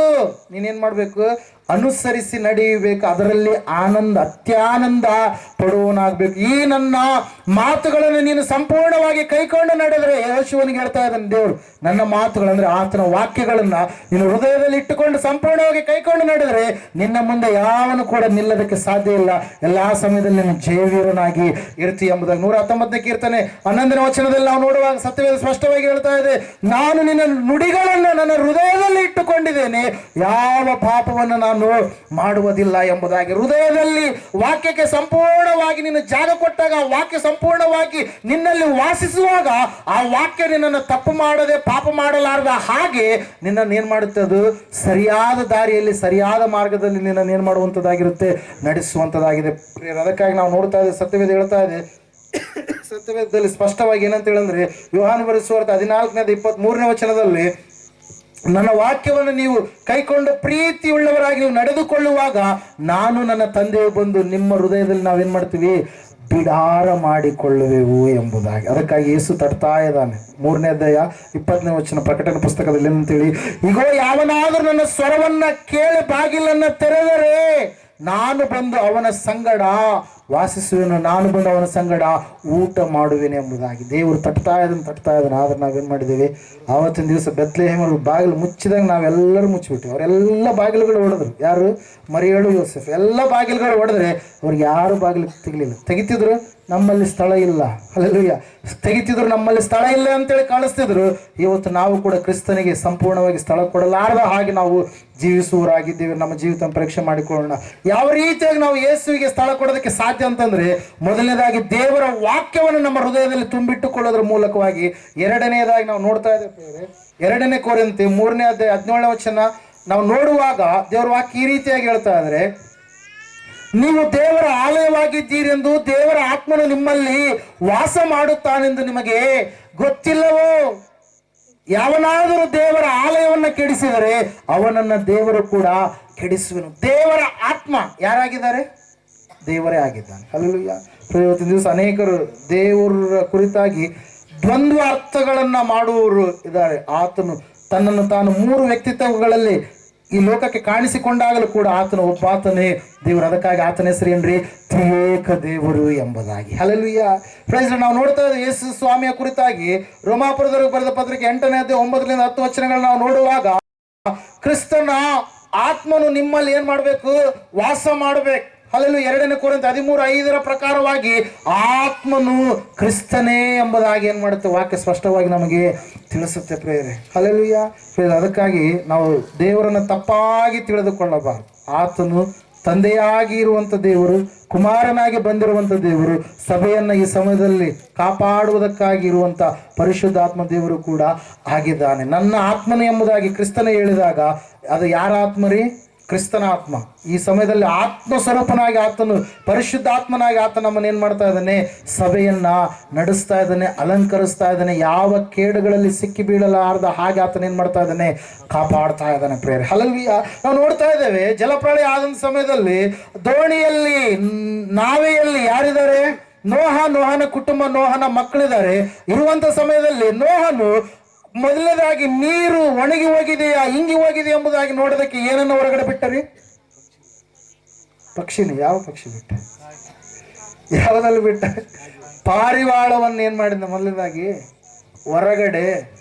ನೀನೇನ್ ಮಾಡ್ಬೇಕು, ಅನುಸರಿಸಿ ನಡೆಯಬೇಕು, ಅದರಲ್ಲಿ ಅತ್ಯಾನಂದ ಪಡುವನಾಗಬೇಕು. ಈ ನನ್ನ ಮಾತುಗಳನ್ನು ನೀನು ಸಂಪೂರ್ಣವಾಗಿ ಕೈಕೊಂಡು ನಡೆದರೆ, ಯೆಹೋಶುವನಿಗೆ ಹೇಳ್ತಾ ಇದ್ದಾನೆ ದೇವರು, ನನ್ನ ಮಾತುಗಳಂದ್ರೆ ಆತನ ವಾಕ್ಯಗಳನ್ನ ನೀನು ಹೃದಯದಲ್ಲಿ ಇಟ್ಟುಕೊಂಡು ಸಂಪೂರ್ಣವಾಗಿ ಕೈಕೊಂಡು ನಡೆದರೆ ನಿನ್ನ ಮುಂದೆ ಯಾವನು ಕೂಡ ನಿಲ್ಲದಕ್ಕೆ ಸಾಧ್ಯ ಇಲ್ಲ. ಎಲ್ಲಾ ಸಮಯದಲ್ಲಿ ನೀನು ಜಯವೀರನಾಗಿ ಇರ್ತಿ ಎಂಬುದಾಗಿ 119ನೇ ಕೀರ್ತನೆ 11ನೇ ವಚನದಲ್ಲಿ ನಾವು ನೋಡುವಾಗ ಸತ್ಯವೇದ ಸ್ಪಷ್ಟವಾಗಿ ಹೇಳ್ತಾ ಇದೆ, ನಾನು ನಿನ್ನ ನುಡಿಗಳನ್ನು ನನ್ನ ಹೃದಯದಲ್ಲಿ ಇಟ್ಟುಕೊಂಡಿದ್ದೇನೆ, ಯಾವ ಪಾಪವನ್ನು ನಾನು ಮಾಡುವುದಿಲ್ಲ ಎಂಬುದಾಗಿ. ಹೃದಯದಲ್ಲಿ ವಾಕ್ಯಕ್ಕೆ ಸಂಪೂರ್ಣವಾಗಿ ನೀನು ಜಾಗ ಕೊಟ್ಟಾಗ, ವಾಕ್ಯ ಸಂಪೂರ್ಣವಾಗಿ ನಿನ್ನಲ್ಲಿ ವಾಸಿಸುವಾಗ, ಆ ವಾಕ್ಯ ನಿನ್ನನ್ನು ತಪ್ಪು ಮಾಡದೆ ಪಾಪ ಮಾಡಲಾರದ ಹಾಗೆ ನಿನ್ನನ್ನು ಏನ್ ಮಾಡುತ್ತೆ, ಅದು ಸರಿಯಾದ ದಾರಿಯಲ್ಲಿ ಸರಿಯಾದ ಮಾರ್ಗದಲ್ಲಿ ನಿನ್ನನ್ನು ಏನ್ ಮಾಡುವಂಥದ್ದಾಗಿರುತ್ತೆ, ನಡೆಸುವಂಥದ್ದಾಗಿದೆ. ಅದಕ್ಕಾಗಿ ನಾವು ನೋಡ್ತಾ ಇದ್ದೇವೆ, ಸತ್ಯವೇದ ಹೇಳ್ತಾ ಇದೆ, ಸತ್ಯವೇದದಲ್ಲಿ ಸ್ಪಷ್ಟವಾಗಿ ಏನಂತ ಹೇಳಂದ್ರೆ, ಯೋಹಾನ ಬರೆದ ಸುವಾರ್ತೆ 14ನೇ ಅಧ್ಯಾಯ 23ನೇ ವಚನದಲ್ಲಿ, ನನ್ನ ವಾಕ್ಯವನ್ನು ನೀವು ಕೈಕೊಂಡು ಪ್ರೀತಿಯುಳ್ಳವರಾಗಿ ನೀವು ನಡೆದುಕೊಳ್ಳುವಾಗ ನಾನು ನನ್ನ ತಂದೆಯು ಬಂದು ನಿಮ್ಮ ಹೃದಯದಲ್ಲಿ ನಾವೇನ್ ಮಾಡ್ತೀವಿ, ಬಿಡಾರ ಮಾಡಿಕೊಳ್ಳುವೆವು ಎಂಬುದಾಗಿ. ಅದಕ್ಕಾಗಿ ಯೇಸು ತಡ್ತಾ ಇದ್ದಾನೆ. 3ನೇ ಅಧ್ಯಾಯ 20ನೇ ವಚನ ಪ್ರಕಟಣೆ ಪುಸ್ತಕದಲ್ಲಿ ಏನಂತೇಳಿ, ಇಗೋ ಯಾವನಾದರೂ ನನ್ನ ಸ್ವರವನ್ನ ಕೇಳಿ ಬಾಗಿಲನ್ನ ತೆರೆದರೆ ನಾನು ಬಂದು ಅವನ ಸಂಗಡ ವಾಸಿಸುವೆನು, ನಾನು ಬಂದು ಅವನ ಸಂಗಡ ಊಟ ಮಾಡುವೆನು ಎಂಬುದಾಗಿ. ದೇವರು ತಟ್ತಾ ಇದ್ದಾನೆ. ಆದ್ರೆ ನಾವೇನು ಮಾಡಿದ್ದೀವಿ? ಆವತ್ತಿನ ದಿವಸ ಬೆತ್ಲೆಹೇಮರು ಬಾಗಿಲು ಮುಚ್ಚಿದಾಗ ನಾವೆಲ್ಲರೂ ಮುಚ್ಚಿಬಿಟ್ಟಿವಿ. ಅವರೆಲ್ಲ ಬಾಗಿಲುಗಳು ಹೊಡೆದ್ರು. ಯಾರು? ಮರಿಯಳು, ಯೋಸೆಫ್ ಎಲ್ಲ ಬಾಗಿಲುಗಳು ಹೊಡೆದ್ರೆ ಅವ್ರಿಗೆ ಯಾರು ಬಾಗಿಲು ತೆಗಿತಿದ್ರು? ನಮ್ಮಲ್ಲಿ ಸ್ಥಳ ಇಲ್ಲ. ಹಲ್ಲೆಲೂಯಾ. ತೆಗಿತಿದ್ರು, ನಮ್ಮಲ್ಲಿ ಸ್ಥಳ ಇಲ್ಲ ಅಂತೇಳಿ ಕಾಣಿಸ್ತಿದ್ರು. ಇವತ್ತು ನಾವು ಕೂಡ ಕ್ರಿಸ್ತನಿಗೆ ಸಂಪೂರ್ಣವಾಗಿ ಸ್ಥಳ ಕೊಡಲಾರದ ಹಾಗೆ ನಾವು ಜೀವಿಸುವವರಾಗಿದ್ದೇವೆ. ನಮ್ಮ ಜೀವಿತ ಪರೀಕ್ಷೆ ಮಾಡಿಕೊಳ್ಳೋಣ. ಯಾವ ರೀತಿಯಾಗಿ ನಾವು ಯೇಸುವಿಗೆ ಸ್ಥಳ ಕೊಡೋದಕ್ಕೆ ಸಾಧ್ಯ ಅಂತಂದ್ರೆ, ಮೊದಲನೇದಾಗಿ ದೇವರ ವಾಕ್ಯವನ್ನು ನಮ್ಮ ಹೃದಯದಲ್ಲಿ ತುಂಬಿಟ್ಟುಕೊಳ್ಳೋದ್ರ ಮೂಲಕವಾಗಿ. ಎರಡನೆಯದಾಗಿ ನಾವು ನೋಡ್ತಾ ಇದ್ದೇವೆ, 2 ಕೊರಿಂಥಿ 3ನೇ ಅಧ್ಯಾಯ 17ನೇ ವಚನ ನಾವು ನೋಡುವಾಗ ದೇವರ ವಾಕ್ಯ ಈ ರೀತಿಯಾಗಿ ಹೇಳ್ತಾ ಇದ್ರೆ, ನೀವು ದೇವರ ಆಲಯವಾಗಿದ್ದೀರೆಂದು ದೇವರ ಆತ್ಮನು ನಿಮ್ಮಲ್ಲಿ ವಾಸ ಮಾಡುತ್ತಾನೆಂದು ನಿಮಗೆ ಗೊತ್ತಿಲ್ಲವೋ? ಯಾವನಾದರೂ ದೇವರ ಆಲಯವನ್ನು ಕೆಡಿಸಿದರೆ ಅವನನ್ನ ದೇವರು ಕೂಡ ಕೆಡಿಸುವನು. ದೇವರ ಆತ್ಮ ಯಾರಾಗಿದ್ದಾರೆ? ದೇವರೇ ಆಗಿದ್ದಾನೆ. ಹಲ್ಲೆಲೂಯಾ. ಇವತ್ತಿನ ದಿವಸ ಅನೇಕರು ದೇವರ ಕುರಿತಾಗಿ ದ್ವಂದ್ವ ಅರ್ಥಗಳನ್ನ ಮಾಡುವವರು ಇದ್ದಾರೆ. ಆತನು ತನ್ನನ್ನು ತಾನು 3 ವ್ಯಕ್ತಿತ್ವಗಳಲ್ಲಿ ಈ ಲೋಕಕ್ಕೆ ಕಾಣಿಸಿಕೊಂಡಾಗಲೂ ಕೂಡ ಆತನು ಒಬ್ಬಾತನೇ ದೇವರು. ಅದಕ್ಕಾಗಿ ಆತನ ಹೆಸರು ಏನ್ರಿ? ತ್ರಿಯೇಕ ದೇವರು ಎಂಬುದಾಗಿ. ಹಲ್ಲೆಲೂಯಾ. ಫ್ರೆಂಡ್ಸ್, ನಾವು ನೋಡ್ತಾ ಇದ್ದೇವೆ ಯೇಸು ಸ್ವಾಮಿಯ ಕುರಿತಾಗಿ ರೋಮಾಪುರದವರಿಗೆ ಬರೆದ ಪತ್ರಿಕೆ 8ನೇ ಅಧ್ಯಾಯ 9ರಿಂದ 10 ವಚನಗಳನ್ನ ನಾವು ನೋಡುವಾಗ, ಕ್ರಿಸ್ತನ ಆತ್ಮನು ನಿಮ್ಮಲ್ಲಿ ಏನ್ ಮಾಡ್ಬೇಕು? ವಾಸ ಮಾಡ್ಬೇಕು. ಹಲ್ಲೆಲೂಯಾ. 2 ಕೊರಿಂಥಿ 13:5 ಪ್ರಕಾರವಾಗಿ ಆತ್ಮನು ಕ್ರಿಸ್ತನೇ ಎಂಬುದಾಗಿ ಏನ್ ಮಾಡುತ್ತೆ? ವಾಕ್ಯ ಸ್ಪಷ್ಟವಾಗಿ ನಮಗೆ ತಿಳಿಸುತ್ತೆ ಪ್ರೇರೆ. ಹಲ್ಲೆಲೂಯಾ. ಅದಕ್ಕಾಗಿ ನಾವು ದೇವರನ್ನು ತಪ್ಪಾಗಿ ತಿಳಿದುಕೊಳ್ಳಬಾರದು. ಆತನು ತಂದೆಯಾಗಿ ಇರುವಂಥ ದೇವರು, ಕುಮಾರನಾಗಿ ಬಂದಿರುವಂಥ ದೇವರು, ಸಭೆಯನ್ನು ಈ ಸಮಯದಲ್ಲಿ ಕಾಪಾಡುವುದಕ್ಕಾಗಿ ಇರುವಂಥ ಪರಿಶುದ್ಧಾತ್ಮ ದೇವರು ಕೂಡ ಆಗಿದ್ದಾನೆ. ನನ್ನ ಆತ್ಮನು ಎಂಬುದಾಗಿ ಕ್ರಿಸ್ತನೇ ಹೇಳಿದಾಗ ಅದು ಯಾರ ಆತ್ಮ ರೀ? ಕ್ರಿಸ್ತನ ಆತ್ಮ. ಈ ಸಮಯದಲ್ಲಿ ಆತ್ಮ ಸ್ವರೂಪನಾಗಿ ಆತನು, ಪರಿಶುದ್ಧಾತ್ಮನಾಗಿ ಆತ ನಮ್ಮನ್ನು ಏನ್ ಮಾಡ್ತಾ ಇದ್ದಾನೆ? ಸಭೆಯನ್ನ ನಡೆಸ್ತಾ ಇದ್ದಾನೆ, ಅಲಂಕರಿಸ್ತಾ ಇದ್ದಾನೆ. ಯಾವ ಕೇಡುಗಳಲ್ಲಿ ಸಿಕ್ಕಿ ಬೀಳಲಾರ್ದ ಹಾಗೆ ಆತನ ಏನ್ ಮಾಡ್ತಾ ಇದ್ದಾನೆ? ಕಾಪಾಡ್ತಾ ಇದ್ದಾನೆ ಪ್ರೇರೆ. ಹಲ್ಲೆಲೂಯಾ. ನಾವು ನೋಡ್ತಾ ಇದ್ದೇವೆ, ಜಲಪ್ರಳಯ ಆದಂತ ಸಮಯದಲ್ಲಿ ದೋಣಿಯಲ್ಲಿ, ನಾವೆಯಲ್ಲಿ ಯಾರಿದ್ದಾರೆ? ನೋಹನ ಕುಟುಂಬ, ನೋಹನ ಮಕ್ಕಳಿದ್ದಾರೆ. ಇರುವಂತ ಸಮಯದಲ್ಲಿ ನೋಹನು ಮೊದಲನೇದಾಗಿ ನೀರು ಒಣಗಿ ಹೋಗಿದೆಯಾ, ಇಂಗಿ ಹೋಗಿದೆ ಎಂಬುದಾಗಿ ನೋಡೋದಕ್ಕೆ ಏನನ್ನು ಹೊರಗಡೆ ಬಿಟ್ಟರಿ? ಪಕ್ಷಿನಿ. ಯಾವ ಪಕ್ಷಿ ಬಿಟ್ಟ? ಯಾವುದಲ್ಲಿ ಬಿಟ್ಟ? ಪಾರಿವಾಳವನ್ನು ಏನ್ ಮಾಡಿದ? ಮೊದಲನೇದಾಗಿ ಹೊರಗಡೆ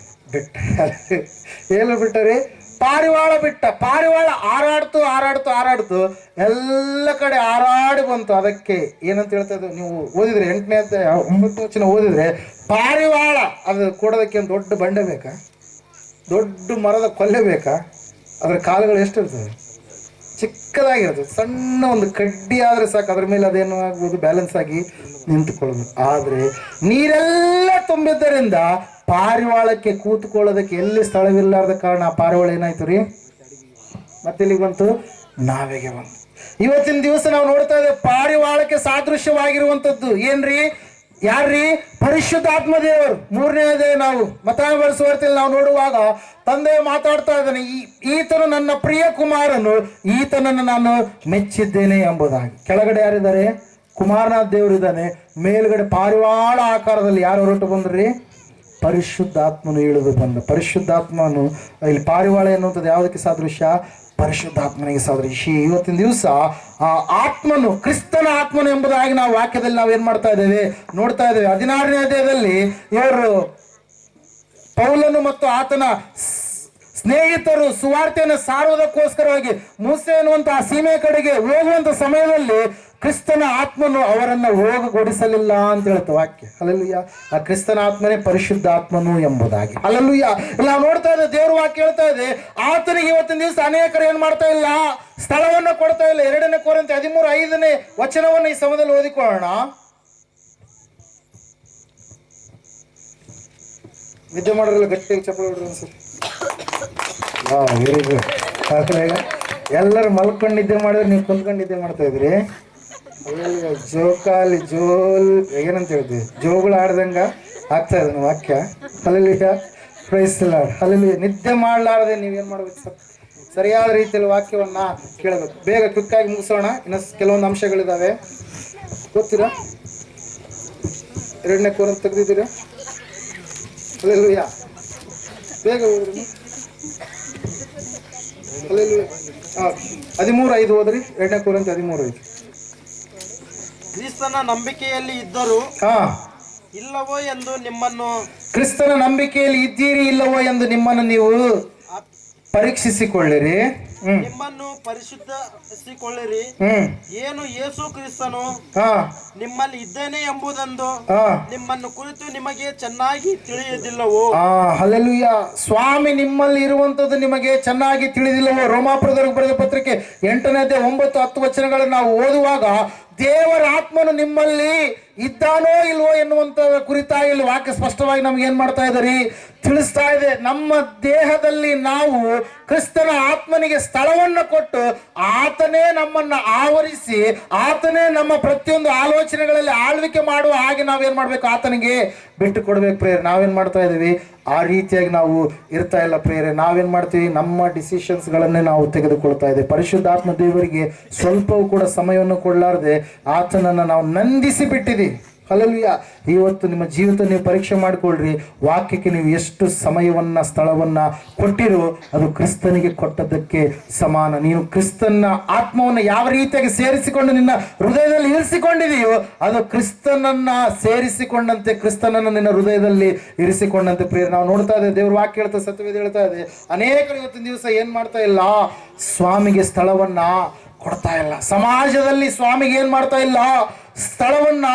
ಬಿಟ್ಟ. ಏನು ಬಿಟ್ಟರಿ? ಪಾರಿವಾಳ ಬಿಟ್ಟ. ಪಾರಿವಾಳ ಹಾರಾಡ್ತು ಎಲ್ಲ ಕಡೆ ಹಾರಾಡಿ ಬಂತು. ಅದಕ್ಕೆ ಏನಂತ ಹೇಳ್ತಾ ಇದ್ರು? ನೀವು ಓದಿದ್ರೆ 8ನೇ ಅಧ್ಯಾಯ 9ನೇ ವಚನ ಓದಿದ್ರೆ, ಪಾರಿವಾಳ ಅದು ಕೊಡೋದಕ್ಕೆ ಒಂದು ದೊಡ್ಡ ಬಂಡೆ ಬೇಕಾ? ದೊಡ್ಡ ಮರದ ಕೊಲ್ಲೆ ಬೇಕಾ? ಅದ್ರ ಕಾಲುಗಳು ಎಷ್ಟಿರ್ತದೆ? ಚಿಕ್ಕದಾಗಿರ್ತದೆ. ಸಣ್ಣ ಒಂದು ಕಡ್ಡಿ ಆದ್ರೆ ಸಾಕು, ಅದ್ರ ಮೇಲೆ ಅದೇನು ಆಗ್ಬೋದು? ಬ್ಯಾಲೆನ್ಸ್ ಆಗಿ ನಿಂತುಕೊಳ್ಳೋದು. ಆದ್ರೆ ನೀರೆಲ್ಲ ತುಂಬಿದ್ದರಿಂದ ಪಾರಿವಾಳಕ್ಕೆ ಕೂತ್ಕೊಳ್ಳೋದಕ್ಕೆ ಎಲ್ಲಿ ಸ್ಥಳವಿಲ್ಲಾರ್ದ ಕಾರಣ ಆ ಪಾರಿವಾಳ ಏನಾಯ್ತು ರೀ? ಮತ್ತೆ ಇಲ್ಲಿಗೆ ಬಂತು, ನಾವೆಗೆ ಬಂತು. ಇವತ್ತಿನ ದಿವಸ ನಾವು ನೋಡ್ತಾ ಇದ್ದೇವೆ ಪಾರಿವಾಳಕ್ಕೆ ಸಾದೃಶ್ಯವಾಗಿರುವಂತದ್ದು ಏನ್ರಿ? ಯಾರ್ರೀ? ಪರಿಶುದ್ಧಾತ್ಮ ದೇವರು. 3ನೇ ಅಧ್ಯಾಯ ನಾವು ಮತ್ತಾಯ ಸುವಾರ್ತೆಯಲ್ಲಿ ನಾವು ನೋಡುವಾಗ ತಂದೆ ಮಾತಾಡ್ತಾ ಇದ್ದಾನೆ, ಈತನು ನನ್ನ ಪ್ರಿಯ ಕುಮಾರನು, ಈತನನ್ನು ನಾನು ಮೆಚ್ಚಿದ್ದೇನೆ ಎಂಬುದಾಗಿ. ಕೆಳಗಡೆ ಯಾರಿದ್ದಾರೆ? ಕುಮಾರನಾಥ ದೇವರಿದ್ದಾನೆ. ಮೇಲ್ಗಡೆ ಪಾರಿವಾಳ ಆಕಾರದಲ್ಲಿ ಯಾರು ಹೊರಟು ಬಂದ್ರಿ? ಪರಿಶುದ್ಧಾತ್ಮನು ಇಳಿದು ಬಂದ. ಪರಿಶುದ್ಧಾತ್ಮನು ಇಲ್ಲಿ ಪಾರಿವಾಳ ಎನ್ನುವಂಥದ್ದು ಯಾವುದಕ್ಕೆ ಸಾದೃಶ್ಯ? ಪರಿಶುದ್ಧಾತ್ಮನಿಗೆ ಸಾದೃಶ್ಯ. ಇವತ್ತಿನ ದಿವಸ ಆ ಆತ್ಮನು, ಕ್ರಿಸ್ತನ ಆತ್ಮನು ಎಂಬುದಾಗಿ ನಾವು ವಾಕ್ಯದಲ್ಲಿ ನಾವು ಏನ್ ಮಾಡ್ತಾ ಇದ್ದೇವೆ? ನೋಡ್ತಾ ಇದ್ದೇವೆ. 16ನೇ ಅಧ್ಯಾಯದಲ್ಲಿ ಇವರು ಪೌಲನು ಮತ್ತು ಆತನ ಸ್ನೇಹಿತರು ಸುವಾರ್ತೆಯನ್ನು ಸಾರುವುದಕ್ಕೋಸ್ಕರವಾಗಿ ಮೂಸೆ ಎನ್ನುವಂತಹ ಸೀಮೆ ಕಡೆಗೆ ಹೋಗುವಂತ ಸಮಯದಲ್ಲಿ ಕ್ರಿಸ್ತನ ಆತ್ಮನು ಅವರನ್ನು ಹೋಗಗೊಡಿಸಲಿಲ್ಲ ಅಂತ ಹೇಳ್ತ ವಾಕ್ಯ. ಹಲ್ಲೆಲೂಯಾ. ಆ ಕ್ರಿಸ್ತನ ಆತ್ಮನೇ ಪರಿಶುದ್ಧಾತ್ಮನು ಎಂಬುದಾಗಿ. ಹಲ್ಲೆಲೂಯಾ. ಇಲ್ಲ ನಾವು ನೋಡ್ತಾ ಇದ್ದೇವೆ, ದೇವ್ರ ವಾಕ್ಯ ಹೇಳ್ತಾ ಇದೆ, ಆತನಿಗೆ ಇವತ್ತಿನ ದಿವಸ ಅನೇಕರು ಏನ್ ಮಾಡ್ತಾ ಇಲ್ಲ? ಸ್ಥಳವನ್ನ ಕೊಡ್ತಾ ಇಲ್ಲ. 2 ಕೊರಿಂಥಿ 13:5ನೇ ವಚನವನ್ನು ಈ ಸಮಯದಲ್ಲಿ ಓದಿಕೊಳ್ಳೋಣ. ನಿದ್ದೆ ಮಾಡೋದ್ರಲ್ಲ ಗಟ್ಟಿಯಾಗಿ ಚಪ್ಪಲಿ ಹೊಡ್ರಿ ಅನ್ಸುತ್ತೆ. Very good. ಎಲ್ಲರೂ ಮಲ್ಕೊಂಡು ನಿದ್ದೆ ಮಾಡಿದ್ರೆ ನೀವು ಕುಂತ್ಕೊಂಡು ನಿದ್ದೆ ಮಾಡ್ತಾ ಇದ್ರಿ. ಜೋಕಾಲಿ ಏನಂತ ಹೇಳ್ತೀವಿ? ಜೋಗಳು ಆಡ್ದಂಗ ಆಗ್ತಾ ಇದೆ ವಾಕ್ಯ. Hallelujah. Praise the Lord. Hallelujah. ನಿದ್ದೆ ಮಾಡಲಾರದೆ ನೀವೇನ್ ಮಾಡ್ಬೇಕು? ಸರಿಯಾದ ರೀತಿಯಲ್ಲಿ ವಾಕ್ಯವನ್ನ ಕೇಳಬೇಕು. ಬೇಗ ಕ್ವಿಕ್ಕಾಗಿ ಮುಗಿಸೋಣ. ಇನ್ನು ಕೆಲವೊಂದು ಅಂಶಗಳಿದಾವೆ, ಗೊತ್ತೀರಾ? 2ನೇ ಕೊರಿಂಥಿ ತೆಗೆದಿದ್ದೀರಾ? ಹಲ್ಲೆಲೂಯಾ. ಬೇಗ ಹೋಗ್ರಿ. 13:5 ಓದ್ರಿ. 2 ಕೊರಿಂಥ 13:5. ಕ್ರಿಸ್ತನ ನಂಬಿಕೆಯಲ್ಲಿ ಇದ್ದರೂ ಹಾ, ಇಲ್ಲವೋ ಎಂದು ನಿಮ್ಮನ್ನು ಕ್ರಿಸ್ತನ ನಂಬಿಕೆಯಲ್ಲಿ ಇದ್ದೀರಿ ಇಲ್ಲವೋ ಎಂದು ನಿಮ್ಮನ್ನು ನೀವು ಪರೀಕ್ಷಿಸಿಕೊಳ್ಳಿರಿ. ನಿಮ್ಮನ್ನು ಪರಿಶುದ್ಧಿಸಿಕೊಳ್ಳಿರಿ. ಏನು ಯೇಸು ಕ್ರಿಸ್ತನು ಹಾ, ನಿಮ್ಮಲ್ಲಿ ಇದ್ದೇನೆ ಎಂಬುದೊಂದು ಹಾ, ನಿಮ್ಮನ್ನು ಕುರಿತು ನಿಮಗೆ ಚೆನ್ನಾಗಿ ತಿಳಿಯುವುದಿಲ್ಲವೋ? ಹಲ್ಲೆಲೂಯಾ. ಸ್ವಾಮಿ ನಿಮ್ಮಲ್ಲಿ ಇರುವಂತದ್ದು ನಿಮಗೆ ಚೆನ್ನಾಗಿ ತಿಳಿದಿಲ್ಲವೋ? ರೋಮಾಪುರದವರಿಗೆ ಬರೆದ ಪತ್ರಿಕೆ 8ನೇ ಅಧ್ಯಾಯ 9, 10 ವಚನಗಳನ್ನು ನಾವು ಓದುವಾಗ ದೇವರ ಆತ್ಮನು ನಿಮ್ಮಲ್ಲಿ ಇದ್ದಾನೋ ಇಲ್ವೋ ಎನ್ನುವಂತ ಕುರಿತಾಗಿ ಇಲ್ಲಿ ವಾಕ್ಯ ಸ್ಪಷ್ಟವಾಗಿ ನಮ್ಗೆ ಏನ್ ಮಾಡ್ತಾ ಇದ್ದಾರೆ, ತಿಳಿಸ್ತಾ ಇದೆ. ನಮ್ಮ ದೇಹದಲ್ಲಿ ನಾವು ಕ್ರಿಸ್ತನ ಆತ್ಮನಿಗೆ ಸ್ಥಳವನ್ನು ಕೊಟ್ಟು ಆತನೇ ನಮ್ಮನ್ನ ಆವರಿಸಿ ಆತನೇ ನಮ್ಮ ಪ್ರತಿಯೊಂದು ಆಲೋಚನೆಗಳಲ್ಲಿ ಆಳ್ವಿಕೆ ಮಾಡುವ ಹಾಗೆ ನಾವೇನ್ ಮಾಡ್ಬೇಕು, ಆತನಿಗೆ ಬಿಟ್ಟು ಕೊಡ್ಬೇಕು ಪ್ರೇಯರ್. ನಾವೇನ್ ಮಾಡ್ತಾ ಇದೀವಿ, ಆ ರೀತಿಯಾಗಿ ನಾವು ಇರ್ತಾ ಇಲ್ಲ ಪ್ರೇಯರೆ. ನಾವೇನ್ ಮಾಡ್ತೀವಿ, ನಮ್ಮ ಡಿಸಿಷನ್ಸ್ಗಳನ್ನೇ ನಾವು ತೆಗೆದುಕೊಳ್ತಾ ಇದ್ದೇವೆ. ಪರಿಶುದ್ಧಾತ್ಮ ದೇವರಿಗೆ ಸ್ವಲ್ಪವೂ ಕೂಡ ಸಮಯವನ್ನು ಕೊಡಲಾರದೆ ಆತನನ್ನು ನಾವು ನಂದಿಸಿ ಬಿಟ್ಟಿದ್ದೀವಿ. ಹಲ್ಲೆಲೂಯಾ. ಇವತ್ತು ನಿಮ್ಮ ಜೀವಿತ ನೀವು ಪರೀಕ್ಷೆ ಮಾಡಿಕೊಳ್ಳ್ರಿ. ವಾಕ್ಯಕ್ಕೆ ನೀವು ಎಷ್ಟು ಸಮಯವನ್ನ ಸ್ಥಳವನ್ನ ಕೊಟ್ಟಿರೋ ಅದು ಕ್ರಿಸ್ತನಿಗೆ ಕೊಟ್ಟದ್ದಕ್ಕೆ ಸಮಾನ. ನೀನು ಕ್ರಿಸ್ತನ ಆತ್ಮವನ್ನು ಯಾವ ರೀತಿಯಾಗಿ ಸೇರಿಸಿಕೊಂಡು ನಿನ್ನ ಹೃದಯದಲ್ಲಿ ಇರಿಸಿಕೊಂಡಿದೆಯೋ ಅದು ಕ್ರಿಸ್ತನನ್ನ ಸೇರಿಸಿಕೊಂಡಂತೆ, ಕ್ರಿಸ್ತನನ್ನು ನಿನ್ನ ಹೃದಯದಲ್ಲಿ ಇರಿಸಿಕೊಂಡಂತೆ ಪ್ರಿಯರೇ. ನಾವು ನೋಡ್ತಾ ಇದ್ದೇವೆ, ದೇವ್ರ ವಾಕ್ಯ ಹೇಳ್ತಾ, ಸತ್ಯವೇದ ಹೇಳ್ತಾ ಇದೆ, ಅನೇಕರು ಇವತ್ತಿನ ದಿವಸ ಏನ್ ಮಾಡ್ತಾ ಇಲ್ಲ, ಸ್ವಾಮಿಗೆ ಸ್ಥಳವನ್ನ ಕೊಡ್ತಾ ಇಲ್ಲ. ಸಮಾಜದಲ್ಲಿ ಸ್ವಾಮಿಗೆ ಏನ್ ಮಾಡ್ತಾ ಇಲ್ಲ, ಸ್ಥಳವನ್ನ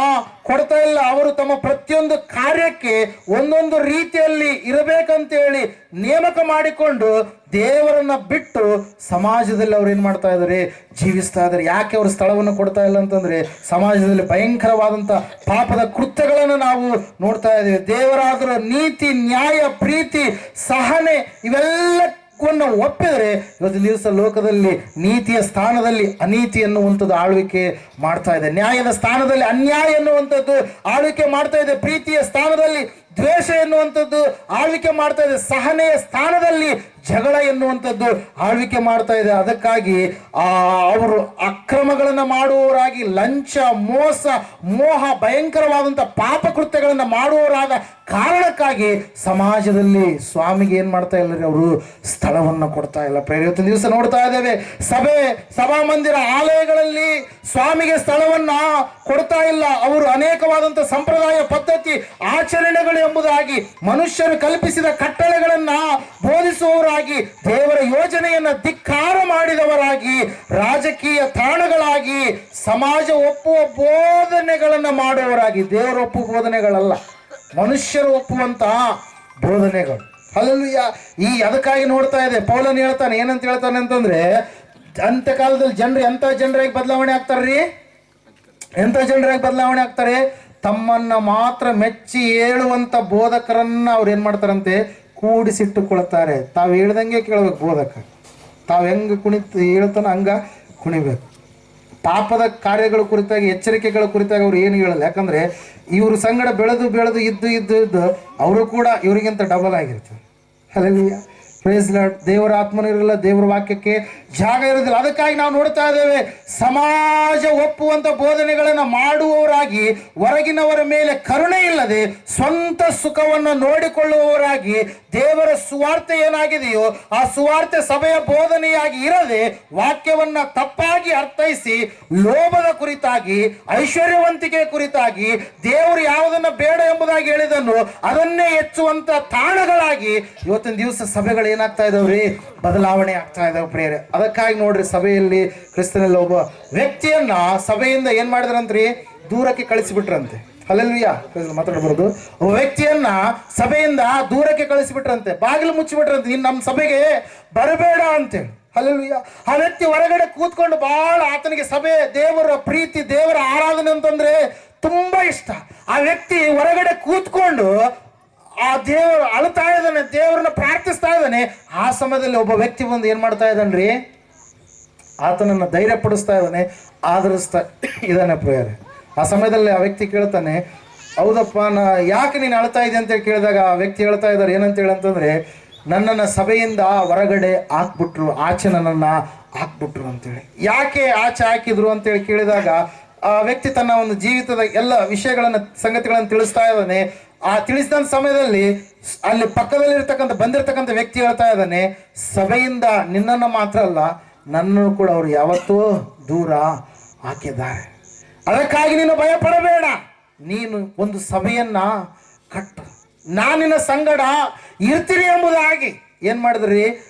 ಕೊಡ್ತಾ ಇಲ್ಲ. ಅವರು ತಮ್ಮ ಪ್ರತಿಯೊಂದು ಕಾರ್ಯಕ್ಕೆ ಒಂದೊಂದು ರೀತಿಯಲ್ಲಿ ಇರಬೇಕಂತ ಹೇಳಿ ನೇಮಕ ಮಾಡಿಕೊಂಡು ದೇವರನ್ನ ಬಿಟ್ಟು ಸಮಾಜದಲ್ಲಿ ಅವ್ರು ಏನ್ ಮಾಡ್ತಾ ಇದ್ದಾರೆ, ಜೀವಿಸ್ತಾ ಇದ್ದಾರೆ. ಯಾಕೆ ಅವರು ಸ್ಥಳವನ್ನು ಕೊಡ್ತಾ ಇಲ್ಲ ಅಂತಂದ್ರೆ ಸಮಾಜದಲ್ಲಿ ಭಯಂಕರವಾದಂತ ಪಾಪದ ಕೃತ್ಯಗಳನ್ನು ನಾವು ನೋಡ್ತಾ ಇದ್ದೇವೆ. ದೇವರಾದರೂ ನೀತಿ, ನ್ಯಾಯ, ಪ್ರೀತಿ, ಸಹನೆ ಇವೆಲ್ಲ ಒಪ್ಪಿದರೆ ಇವತ್ತಿನ ದಿವಸ ಲೋಕದಲ್ಲಿ ನೀತಿಯ ಸ್ಥಾನದಲ್ಲಿ ಅನೀತಿ ಎನ್ನುವಂಥದ್ದು ಆಳ್ವಿಕೆ ಮಾಡ್ತಾ ಇದೆ. ನ್ಯಾಯದ ಸ್ಥಾನದಲ್ಲಿ ಅನ್ಯಾಯ ಎನ್ನುವಂಥದ್ದು ಆಳ್ವಿಕೆ ಮಾಡ್ತಾ ಇದೆ. ಪ್ರೀತಿಯ ಸ್ಥಾನದಲ್ಲಿ ದ್ವೇಷ ಎನ್ನುವಂಥದ್ದು ಆಳ್ವಿಕೆ ಮಾಡ್ತಾ ಇದೆ. ಸಹನೆಯ ಸ್ಥಾನದಲ್ಲಿ ಜಗಳ ಎನ್ನುವಂಥದ್ದು ಆಳ್ವಿಕೆ ಮಾಡ್ತಾ ಇದೆ. ಅದಕ್ಕಾಗಿ ಅವರು ಅಕ್ರಮಗಳನ್ನು ಮಾಡುವವರಾಗಿ, ಲಂಚ, ಮೋಸ, ಮೋಹ, ಭಯಂಕರವಾದಂಥ ಪಾಪ ಕೃತ್ಯಗಳನ್ನು ಮಾಡುವವರಾದ ಕಾರಣಕ್ಕಾಗಿ ಸಮಾಜದಲ್ಲಿ ಸ್ವಾಮಿಗೆ ಏನ್ ಮಾಡ್ತಾ ಇಲ್ಲ, ಅವರು ಸ್ಥಳವನ್ನು ಕೊಡ್ತಾ ಇಲ್ಲ. ಇವತ್ತಿನ ದಿವಸ ನೋಡ್ತಾ ಇದ್ದೇವೆ, ಸಭಾ ಮಂದಿರ, ಆಲಯಗಳಲ್ಲಿ ಸ್ವಾಮಿಗೆ ಸ್ಥಳವನ್ನ ಕೊಡ್ತಾ ಇಲ್ಲ. ಅವರು ಅನೇಕವಾದಂಥ ಸಂಪ್ರದಾಯ, ಪದ್ಧತಿ, ಆಚರಣೆಗಳು ಎಂಬುದಾಗಿ ಮನುಷ್ಯರು ಕಲ್ಪಿಸಿದ ಕಟ್ಟಳೆಗಳನ್ನ ಬೋಧಿಸುವವರಾಗಿ, ದೇವರ ಯೋಜನೆಯನ್ನ ಧಿಕ್ಕಾರ ಮಾಡಿದವರಾಗಿ, ರಾಜಕೀಯ ತಾಣಗಳಾಗಿ, ಸಮಾಜ ಒಪ್ಪುವ ಬೋಧನೆಗಳನ್ನ ಮಾಡುವವರಾಗಿ, ದೇವರ ಒಪ್ಪುವ ಬೋಧನೆಗಳಲ್ಲ, ಮನುಷ್ಯರು ಒಪ್ಪುವಂತಹ ಬೋಧನೆಗಳು. ಹಲ್ಲೆಲೂಯಾ. ಅದಕ್ಕಾಗಿ ನೋಡ್ತಾ ಇದೆ, ಪೌಲನ್ ಹೇಳ್ತಾನೆ, ಏನಂತ ಹೇಳ್ತಾನೆ ಅಂತಂದ್ರೆ, ಅಂತ್ಯಕಾಲದಲ್ಲಿ ಜನರು ಎಂತ ಜನರಾಗಿ ಬದಲಾವಣೆ ಆಗ್ತಾರ್ರಿ, ಎಂತ ಜನರಾಗಿ ಬದಲಾವಣೆ ಆಗ್ತಾರೆ, ತಮ್ಮನ್ನ ಮಾತ್ರ ಮೆಚ್ಚಿ ಹೇಳುವಂತ ಬೋಧಕರನ್ನ ಅವ್ರು ಏನ್ ಮಾಡ್ತಾರಂತೆ, ಕೂಡಿಸಿಟ್ಟುಕೊಳ್ತಾರೆ. ತಾವು ಹೇಳ್ದಂಗೆ ಕೇಳ್ಬೇಕು ಬೋಧಕ. ತಾವು ಹೆಂಗೆ ಹೇಳ್ತಾನ ಹಂಗ ಕುಣಿಬೇಕು. ಪಾಪದ ಕಾರ್ಯಗಳ ಕುರಿತಾಗಿ, ಎಚ್ಚರಿಕೆಗಳ ಕುರಿತಾಗಿ ಅವ್ರು ಏನು ಹೇಳಲ್ಲ. ಯಾಕಂದ್ರೆ ಇವ್ರ ಸಂಗಡ ಬೆಳೆದು ಇದ್ದು ಅವರು ಕೂಡ ಇವರಿಗಿಂತ ಡಬಲ್ ಆಗಿರ್ತಾರೆ. ಹಲ್ಲೆಲೂಯಾ. Praise Lord. ದೇವರ ಆತ್ಮನೂ ಇರಲ್ಲ, ದೇವರ ವಾಕ್ಯಕ್ಕೆ ಜಾಗ ಇರೋದಿಲ್ಲ. ಅದಕ್ಕಾಗಿ ನಾವು ನೋಡ್ತಾ ಇದ್ದೇವೆ, ಸಮಾಜ ಒಪ್ಪುವಂತ ಬೋಧನೆಗಳನ್ನು ಮಾಡುವವರಾಗಿ, ಹೊರಗಿನವರ ಮೇಲೆ ಕರುಣೆ ಇಲ್ಲದೆ ಸ್ವಂತ ಸುಖವನ್ನು ನೋಡಿಕೊಳ್ಳುವವರಾಗಿ, ದೇವರ ಸುವಾರ್ತೆ ಏನಾಗಿದೆಯೋ ಆ ಸುವಾರ್ತೆ ಸಭೆಯ ಬೋಧನೆಯಾಗಿ ಇರದೆ ವಾಕ್ಯವನ್ನ ತಪ್ಪಾಗಿ ಅರ್ಥೈಸಿ ಲೋಭದ ಕುರಿತಾಗಿ, ಐಶ್ವರ್ಯವಂತಿಕೆ ಕುರಿತಾಗಿ, ದೇವರು ಯಾವುದನ್ನ ಬೇಡ ಎಂಬುದಾಗಿ ಹೇಳಿದನ್ನು ಅದನ್ನೇ ಹೆಚ್ಚುವಂತ ತಾಣಗಳಾಗಿ ಇವತ್ತಿನ ದಿವಸ ಸಭೆಗಳು ಏನಾಗ್ತಾ ಇದಾವ್ರಿ, ಬದಲಾವಣೆ ಆಗ್ತಾ ಇದಾವೆ ಪ್ರೇರೆ. ಅದಕ್ಕಾಗಿ ನೋಡ್ರಿ, ಸಭೆಯಲ್ಲಿ ಕ್ರಿಸ್ತನಲ್ಲಿ ಒಬ್ಬ ವ್ಯಕ್ತಿಯನ್ನ ಸಭೆಯಿಂದ ಏನ್ ಮಾಡಿದ್ರಂತ್ರಿ, ದೂರಕ್ಕೆ ಕಳಿಸಿಬಿಟ್ರಂತೆ. ಹಲ್ಲೆಲೂಯಾ. ಮಾತಾಡಬಾರದು. ಒಬ್ಬ ವ್ಯಕ್ತಿಯನ್ನ ಸಭೆಯಿಂದ ದೂರಕ್ಕೆ ಕಳಿಸಿಬಿಟ್ರಂತೆ, ಬಾಗಿಲು ಮುಚ್ಚಿಬಿಟ್ರಂತೆ, ನೀನ್ ನಮ್ಮ ಸಭೆಗೆ ಬರಬೇಡ ಅಂತೇಳಿ. ಹಲ್ಲೆಲೂಯಾ. ಆ ವ್ಯಕ್ತಿ ಹೊರಗಡೆ ಕೂತ್ಕೊಂಡು ಬಹಳ ಆತನಿಗೆ ಸಭೆ, ದೇವರ ಪ್ರೀತಿ, ದೇವರ ಆರಾಧನೆ ಅಂತಂದ್ರೆ ತುಂಬಾ ಇಷ್ಟ. ಆ ವ್ಯಕ್ತಿ ಹೊರಗಡೆ ಕೂತ್ಕೊಂಡು ಆ ದೇವರು ಅಳ್ತಾ ಇದ್ದಾನೆ, ದೇವರನ್ನ ಪ್ರಾರ್ಥಿಸ್ತಾ ಇದ್ದಾನೆ. ಆ ಸಮಯದಲ್ಲಿ ಒಬ್ಬ ವ್ಯಕ್ತಿ ಬಂದು ಏನ್ ಮಾಡ್ತಾ ಇದ್ದಾನ್ರಿ, ಆತನನ್ನ ಧೈರ್ಯ ಪಡಿಸ್ತಾ ಇದ್ದಾನೆ, ಆಧರಿಸ್ತಾ ಇದ್ದಾನೆ ಪ್ರೇಯರ್. ಆ ಸಮಯದಲ್ಲಿ ಆ ವ್ಯಕ್ತಿ ಕೇಳ್ತಾನೆ, ಹೌದಪ್ಪ, ಯಾಕೆ ನೀನು ಅಳ್ತಾ ಇದೆ ಅಂತೇಳಿ ಕೇಳಿದಾಗ ಆ ವ್ಯಕ್ತಿ ಹೇಳ್ತಾ ಇದ್ದಾರೆ, ಏನಂತ ಹೇಳಂತಂದ್ರೆ, ನನ್ನನ್ನು ಸಭೆಯಿಂದ ಹೊರಗಡೆ ಹಾಕ್ಬಿಟ್ರು, ಆಚೆ ನನ್ನನ್ನು ಹಾಕ್ಬಿಟ್ರು ಅಂತೇಳಿ. ಯಾಕೆ ಆಚೆ ಹಾಕಿದ್ರು ಅಂತೇಳಿ ಕೇಳಿದಾಗ ಆ ವ್ಯಕ್ತಿ ತನ್ನ ಒಂದು ಜೀವಿತದ ಎಲ್ಲ ವಿಷಯಗಳನ್ನು, ಸಂಗತಿಗಳನ್ನು ತಿಳಿಸ್ತಾ ಇದ್ದಾನೆ. ಆ ತಿಳಿಸಿದ ಸಮಯದಲ್ಲಿ ಅಲ್ಲಿ ಪಕ್ಕದಲ್ಲಿ ಬಂದಿರತಕ್ಕಂಥ ವ್ಯಕ್ತಿ ಹೇಳ್ತಾ ಇದ್ದಾನೆ, ಸಭೆಯಿಂದ ನಿನ್ನನ್ನು ಮಾತ್ರ ಅಲ್ಲ ನನ್ನನ್ನು ಕೂಡ ಅವರು ಯಾವತ್ತೂ ದೂರ ಹಾಕಿದ್ದಾರೆ. ಅದಕ್ಕಾಗಿ ನೀನು ಭಯ ಪಡಬೇಡ, ನೀನು ಒಂದು ಸಭೆಯನ್ನ ಕಟ್ಟು, ನಾನಿನ ಸಂಗಡ ಇರ್ತೀನಿ ಎಂಬುದಾಗಿ ಏನ್ ಮಾಡಿದ್ರಿ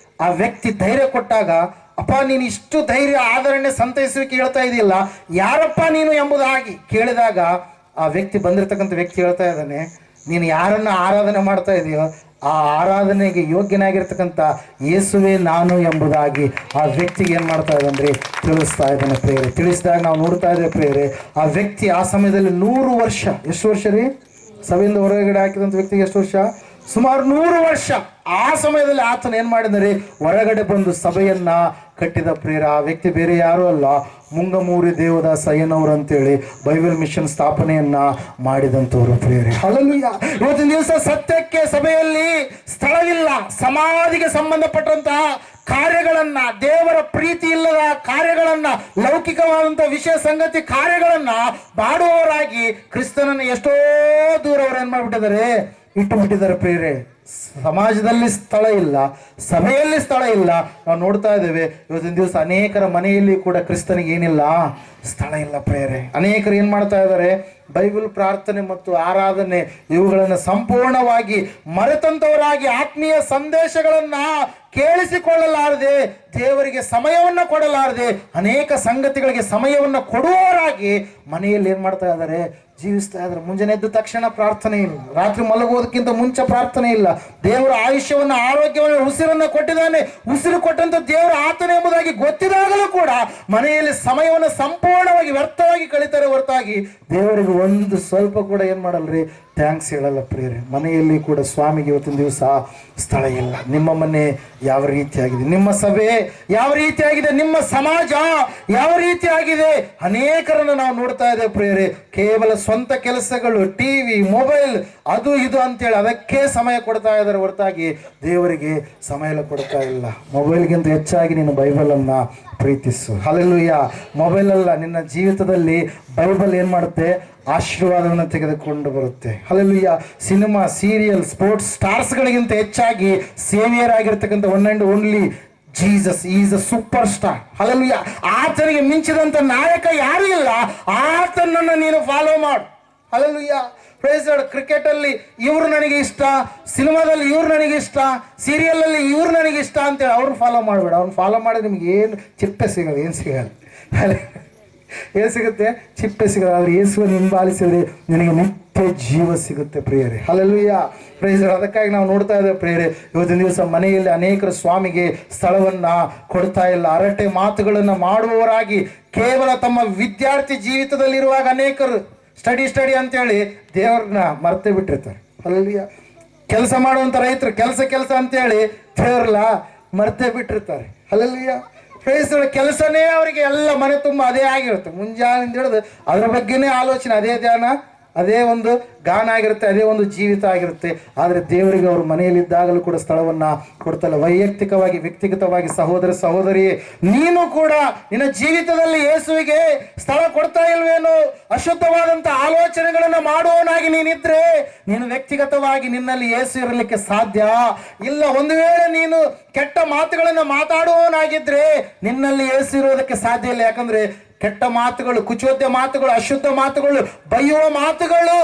ಆ ವ್ಯಕ್ತಿ ಧೈರ್ಯ ಕೊಟ್ಟಾಗ, ಅಪ್ಪ ನೀನು ಇಷ್ಟು ಧೈರ್ಯ ಆದರಣೆ ಸಂತೈಸುವಿಕೆ ಹೇಳ್ತಾ ಇದೆಯಲ್ಲ, ಯಾರಪ್ಪ ನೀನು ಎಂಬುದಾಗಿ ಕೇಳಿದಾಗ ಆ ವ್ಯಕ್ತಿ ಬಂದಿರತಕ್ಕಂಥ ವ್ಯಕ್ತಿ ಹೇಳ್ತಾ ಇದ್ದಾನೆ, ನೀನು ಯಾರನ್ನ ಆರಾಧನೆ ಮಾಡ್ತಾ ಇದೆಯೋ ಆ ಆರಾಧನೆಗೆ ಯೋಗ್ಯನಾಗಿರ್ತಕ್ಕಂಥ ಯೇಸುವೆ ನಾನು ಎಂಬುದಾಗಿ ಆ ವ್ಯಕ್ತಿಗೆ ಏನು ಮಾಡ್ತಾ ಇದ್ದಾನೆ ತಿಳಿಸ್ತಾ ಇದ್ದಾನೆ ಪ್ರೇರೆ. ತಿಳಿಸಿದಾಗ ನಾವು ನೋಡ್ತಾ ಇದ್ದೇವೆ ಪ್ರೇರೆ, ಆ ವ್ಯಕ್ತಿ ಆ ಸಮಯದಲ್ಲಿ 100 ವರ್ಷ, ಎಷ್ಟು ವರ್ಷ ರೀ ಸಭೆಯಿಂದ ಹೊರಗಡೆ ಹಾಕಿದಂಥ ವ್ಯಕ್ತಿಗೆ ಎಷ್ಟು ವರ್ಷ? ಸುಮಾರು 100 ವರ್ಷ. ಆ ಸಮಯದಲ್ಲಿ ಆತನ ಏನ್ ಮಾಡಿದರೆ ಹೊರಗಡೆ ಬಂದು ಸಭೆಯನ್ನ ಕಟ್ಟಿದ ಪ್ರೇರ. ಆ ವ್ಯಕ್ತಿ ಬೇರೆ ಯಾರು ಅಲ್ಲ, ಮುಂಗಮೂರಿ ದೇವದಾಸ ಅಯ್ಯನವರು ಅಂತೇಳಿ ಬೈಬಲ್ ಮಿಷನ್ ಸ್ಥಾಪನೆಯನ್ನ ಮಾಡಿದಂಥವ್ರು ಪ್ರೇರೆ. ಹಲ್ಲೆಲೂಯಾ. ಇವತ್ತಿನ ದಿವಸ ಸತ್ಯಕ್ಕೆ ಸಭೆಯಲ್ಲಿ ಸ್ಥಳವಿಲ್ಲ. ಸಮಾಧಿಗೆ ಸಂಬಂಧಪಟ್ಟಂತಹ ಕಾರ್ಯಗಳನ್ನ, ದೇವರ ಪ್ರೀತಿ ಇಲ್ಲದ ಕಾರ್ಯಗಳನ್ನ, ಲೌಕಿಕವಾದಂತಹ ವಿಷಯ ಸಂಗತಿ ಕಾರ್ಯಗಳನ್ನ ಮಾಡುವವರಾಗಿ ಕ್ರಿಸ್ತನನ್ನು ಎಷ್ಟೋ ದೂರ ಅವ್ರು ಏನ್ ಮಾಡ್ಬಿಟ್ಟಿದ್ದಾರೆ, ಇಟ್ಟು ಬಿಟ್ಟಿದ್ದಾರೆ ಪ್ರೇರೆ. ಸಮಾಜದಲ್ಲಿ ಸ್ಥಳ ಇಲ್ಲ, ಸಭೆಯಲ್ಲಿ ಸ್ಥಳ ಇಲ್ಲ. ನಾವು ನೋಡ್ತಾ ಇದ್ದೇವೆ ಇವತ್ತಿನ ದಿವಸ ಅನೇಕರ ಮನೆಯಲ್ಲಿ ಕೂಡ ಕ್ರಿಸ್ತನಿಗೆ ಏನಿಲ್ಲ, ಸ್ಥಳ ಇಲ್ಲ ಪ್ರೇರೆ. ಅನೇಕರು ಏನ್ ಮಾಡ್ತಾ ಇದ್ದಾರೆ, ಬೈಬಲ್ ಪ್ರಾರ್ಥನೆ ಮತ್ತು ಆರಾಧನೆ ಇವುಗಳನ್ನು ಸಂಪೂರ್ಣವಾಗಿ ಮರೆತಂತವರಾಗಿ ಆತ್ಮೀಯ ಸಂದೇಶಗಳನ್ನ ಕೇಳಿಸಿಕೊಳ್ಳಲಾರದೆ, ದೇವರಿಗೆ ಸಮಯವನ್ನ ಕೊಡಲಾರದೆ, ಅನೇಕ ಸಂಗತಿಗಳಿಗೆ ಸಮಯವನ್ನ ಕೊಡುವವರಾಗಿ ಮನೆಯಲ್ಲಿ ಏನ್ ಮಾಡ್ತಾ ಇದ್ದಾರೆ, ಜೀವಿಸ್ತಾ ಇದ್ದಾರೆ. ಮುಂಜಾನೆ ಎದ್ದ ತಕ್ಷಣ ಪ್ರಾರ್ಥನೆ ಇಲ್ಲ, ರಾತ್ರಿ ಮಲಗುವುದಕ್ಕಿಂತ ಮುಂಚೆ ಪ್ರಾರ್ಥನೆ ಇಲ್ಲ. ದೇವರ ಆಯುಷ್ಯವನ್ನು, ಆರೋಗ್ಯವನ್ನು, ಉಸಿರನ್ನು ಕೊಟ್ಟಿದ್ದಾನೆ. ಉಸಿರು ಕೊಟ್ಟಂತ ದೇವರ ಆತನ ಎಂಬುದಾಗಿ ಗೊತ್ತಿದಾಗಲೂ ಕೂಡ ಮನೆಯಲ್ಲಿ ಸಮಯವನ್ನು ಸಂಪೂರ್ಣವಾಗಿ ವ್ಯರ್ಥವಾಗಿ ಕಳೀತಾರೆ ಹೊರತಾಗಿ ದೇವರಿಗೆ ಒಂದು ಸ್ವಲ್ಪ ಕೂಡ ಏನ್ ಮಾಡಲ್ರಿ, ಥ್ಯಾಂಕ್ಸ್ ಹೇಳಲ್ಲ ಪ್ರಿಯರೇ. ಮನೆಯಲ್ಲಿ ಕೂಡ ಸ್ವಾಮಿಗೆ ಇವತ್ತಿನ ದಿವಸ ಸ್ಥಳ ಇಲ್ಲ. ನಿಮ್ಮ ಮನೆ ಯಾವ ರೀತಿಯಾಗಿದೆ, ನಿಮ್ಮ ಸಭೆ ಯಾವ ರೀತಿಯಾಗಿದೆ, ನಿಮ್ಮ ಸಮಾಜ ಯಾವ ರೀತಿಯಾಗಿದೆ, ಅನೇಕರನ್ನು ನಾವು ನೋಡ್ತಾ ಇದ್ದೇವೆ ಪ್ರಿಯರೇ. ಕೇವಲ ಸ್ವಂತ ಕೆಲಸಗಳು, ಟಿವಿ, ಮೊಬೈಲ್, ಅದು ಇದು ಅಂತೇಳಿ ಅದಕ್ಕೆ ಸಮಯ ಕೊಡ್ತಾ ಇದ್ದಾರೆ ಹೊರತಾಗಿ ದೇವರಿಗೆ ಸಮಯ ಕೊಡ್ತಾ ಇಲ್ಲ. ಮೊಬೈಲ್ಗಿಂತ ಹೆಚ್ಚಾಗಿ ನೀನು ಬೈಬಲ್ ಅನ್ನ ಪ್ರೀತಿಸು. ಹಲ್ಲೆಲೂಯಾ. ಮೊಬೈಲ್ ಅಲ್ಲ, ನಿನ್ನ ಜೀವಿತದಲ್ಲಿ ಬೈಬಲ್ ಏನ್ ಮಾಡುತ್ತೆ, ಆಶೀರ್ವಾದವನ್ನು ತೆಗೆದುಕೊಂಡು ಬರುತ್ತೆ. ಹಲ್ಲೆಲೂಯಾ. ಸಿನಿಮಾ, ಸೀರಿಯಲ್, ಸ್ಪೋರ್ಟ್ಸ್ ಸ್ಟಾರ್ಸ್ಗಳಿಗಿಂತ ಹೆಚ್ಚಾಗಿ ಸೇವಿಯರ್ ಆಗಿರ್ತಕ್ಕಂಥ one and only Jesus is a super star. Hallelujah. ಆತನಿಗೆ ಮಿಂಚಿದಂತ ನಾಯಕ ಯಾರು ಇಲ್ಲ. ಆತನನ್ನು ನೀನು ಫಾಲೋ ಮಾಡು. ಹಲ್ಲೆಲೂಯಾ. Praise lord. ಕ್ರಿಕೆಟ್ ಅಲ್ಲಿ ಇವ್ರು ನನಗೆ ಇಷ್ಟ, ಸಿನಿಮಾದಲ್ಲಿ ಇವ್ರು ನನಗೆ ಇಷ್ಟ, ಸೀರಿಯಲ್ ಅಲ್ಲಿ ಇವ್ರು ನನಗೆ ಇಷ್ಟ ಅಂತೇಳಿ ಅವ್ರು ಫಾಲೋ ಮಾಡಬೇಡ. ಅವ್ನು ಫಾಲೋ ಮಾಡಿದ್ರೆ ನಿಮ್ಗೆ ಏನು ಚಿಪ್ಪೆ ಸಿಗೋದು, ಏನು ಸಿಗಲ್ಲ. ಏನು ಸಿಗುತ್ತೆ? ಚಿಪ್ಪೆ ಸಿಗೋದು. ಅವ್ರು ಯೇಸುವನ್ನು ಹಿಂಬಾಲಿಸಿದ್ರೆ ನಿನಗೆ ನಿತ್ಯ ಜೀವ ಸಿಗುತ್ತೆ ಪ್ರಿಯರೇ. ಹಲ್ಲೆಲೂಯಾ. Praise Lord. ಅದಕ್ಕಾಗಿ ನಾವು ನೋಡ್ತಾ ಇದ್ದೇವೆ ಪ್ರಿಯರೇ, ಇವತ್ತಿನ ದಿವಸ ಮನೆಯಲ್ಲಿ ಅನೇಕರು ಸ್ವಾಮಿಗೆ ಸ್ಥಳವನ್ನ ಕೊಡ್ತಾ ಇಲ್ಲ. ಹರಟೆ ಮಾತುಗಳನ್ನು ಮಾಡುವವರಾಗಿ ಕೇವಲ ತಮ್ಮ ವಿದ್ಯಾರ್ಥಿ ಜೀವಿತದಲ್ಲಿರುವಾಗ ಅನೇಕರು ಸ್ಟಡಿ ಅಂತೇಳಿ ದೇವ್ರನ್ನ ಮರ್ತೇ ಬಿಟ್ಟಿರ್ತಾರೆ. ಹಲ್ಲೆಲೂಯಾ. ಕೆಲಸ ಮಾಡುವಂಥ ರೈತರು ಕೆಲಸ ಅಂತೇಳಿ ದೇವ್ರಲ್ಲ ಮರ್ತೇ ಬಿಟ್ಟಿರ್ತಾರೆ. ಹಲ್ಲೆಲೂಯಾ. Praise Lord. ಕೆಲಸನೇ ಅವರಿಗೆ ಎಲ್ಲ ಮನೆ ತುಂಬ ಅದೇ ಆಗಿರುತ್ತೆ. ಮುಂಜಾನೆ ಹಿಡಿದು ಅದ್ರ ಬಗ್ಗೆನೇ ಆಲೋಚನೆ, ಅದೇ ಧ್ಯಾನ, ಅದೇ ಒಂದು ಗಾನ ಆಗಿರುತ್ತೆ, ಅದೇ ಒಂದು ಜೀವಿತ ಆಗಿರುತ್ತೆ. ಆದರೆ ದೇವರಿಗೆ ಅವರು ಮನೆಯಲ್ಲಿದ್ದಾಗಲೂ ಕೂಡ ಸ್ಥಳವನ್ನ ಕೊಡ್ತಲ್ಲ. ವೈಯಕ್ತಿಕವಾಗಿ, ವ್ಯಕ್ತಿಗತವಾಗಿ ಸಹೋದರ ಸಹೋದರಿಯೇ, ನೀನು ಕೂಡ ನಿನ್ನ ಜೀವಿತದಲ್ಲಿ ಯೇಸುವಿಗೆ ಸ್ಥಳ ಕೊಡ್ತಾ ಇಲ್ವೇನು? ಅಶುದ್ಧವಾದಂಥ ಆಲೋಚನೆಗಳನ್ನು ಮಾಡುವವನಾಗಿ ನೀನಿದ್ರೆ ನೀನು ವ್ಯಕ್ತಿಗತವಾಗಿ ನಿನ್ನಲ್ಲಿ ಯೇಸು ಇರಲಿಕ್ಕೆ ಸಾಧ್ಯ ಇಲ್ಲ. ಒಂದು ವೇಳೆ ನೀನು ಕೆಟ್ಟ ಮಾತುಗಳನ್ನು ಮಾತಾಡುವವನಾಗಿದ್ರೆ ನಿನ್ನಲ್ಲಿ ಯೇಸು ಇರೋದಕ್ಕೆ ಸಾಧ್ಯ ಇಲ್ಲ. ಯಾಕಂದ್ರೆ ಕೆಟ್ಟ ಮಾತುಗಳು, ಕುಚೋದ್ಯ ಮಾತುಗಳು, ಅಶುದ್ಧ ಮಾತುಗಳು, ಬೈಯುವ ಮಾತುಗಳು,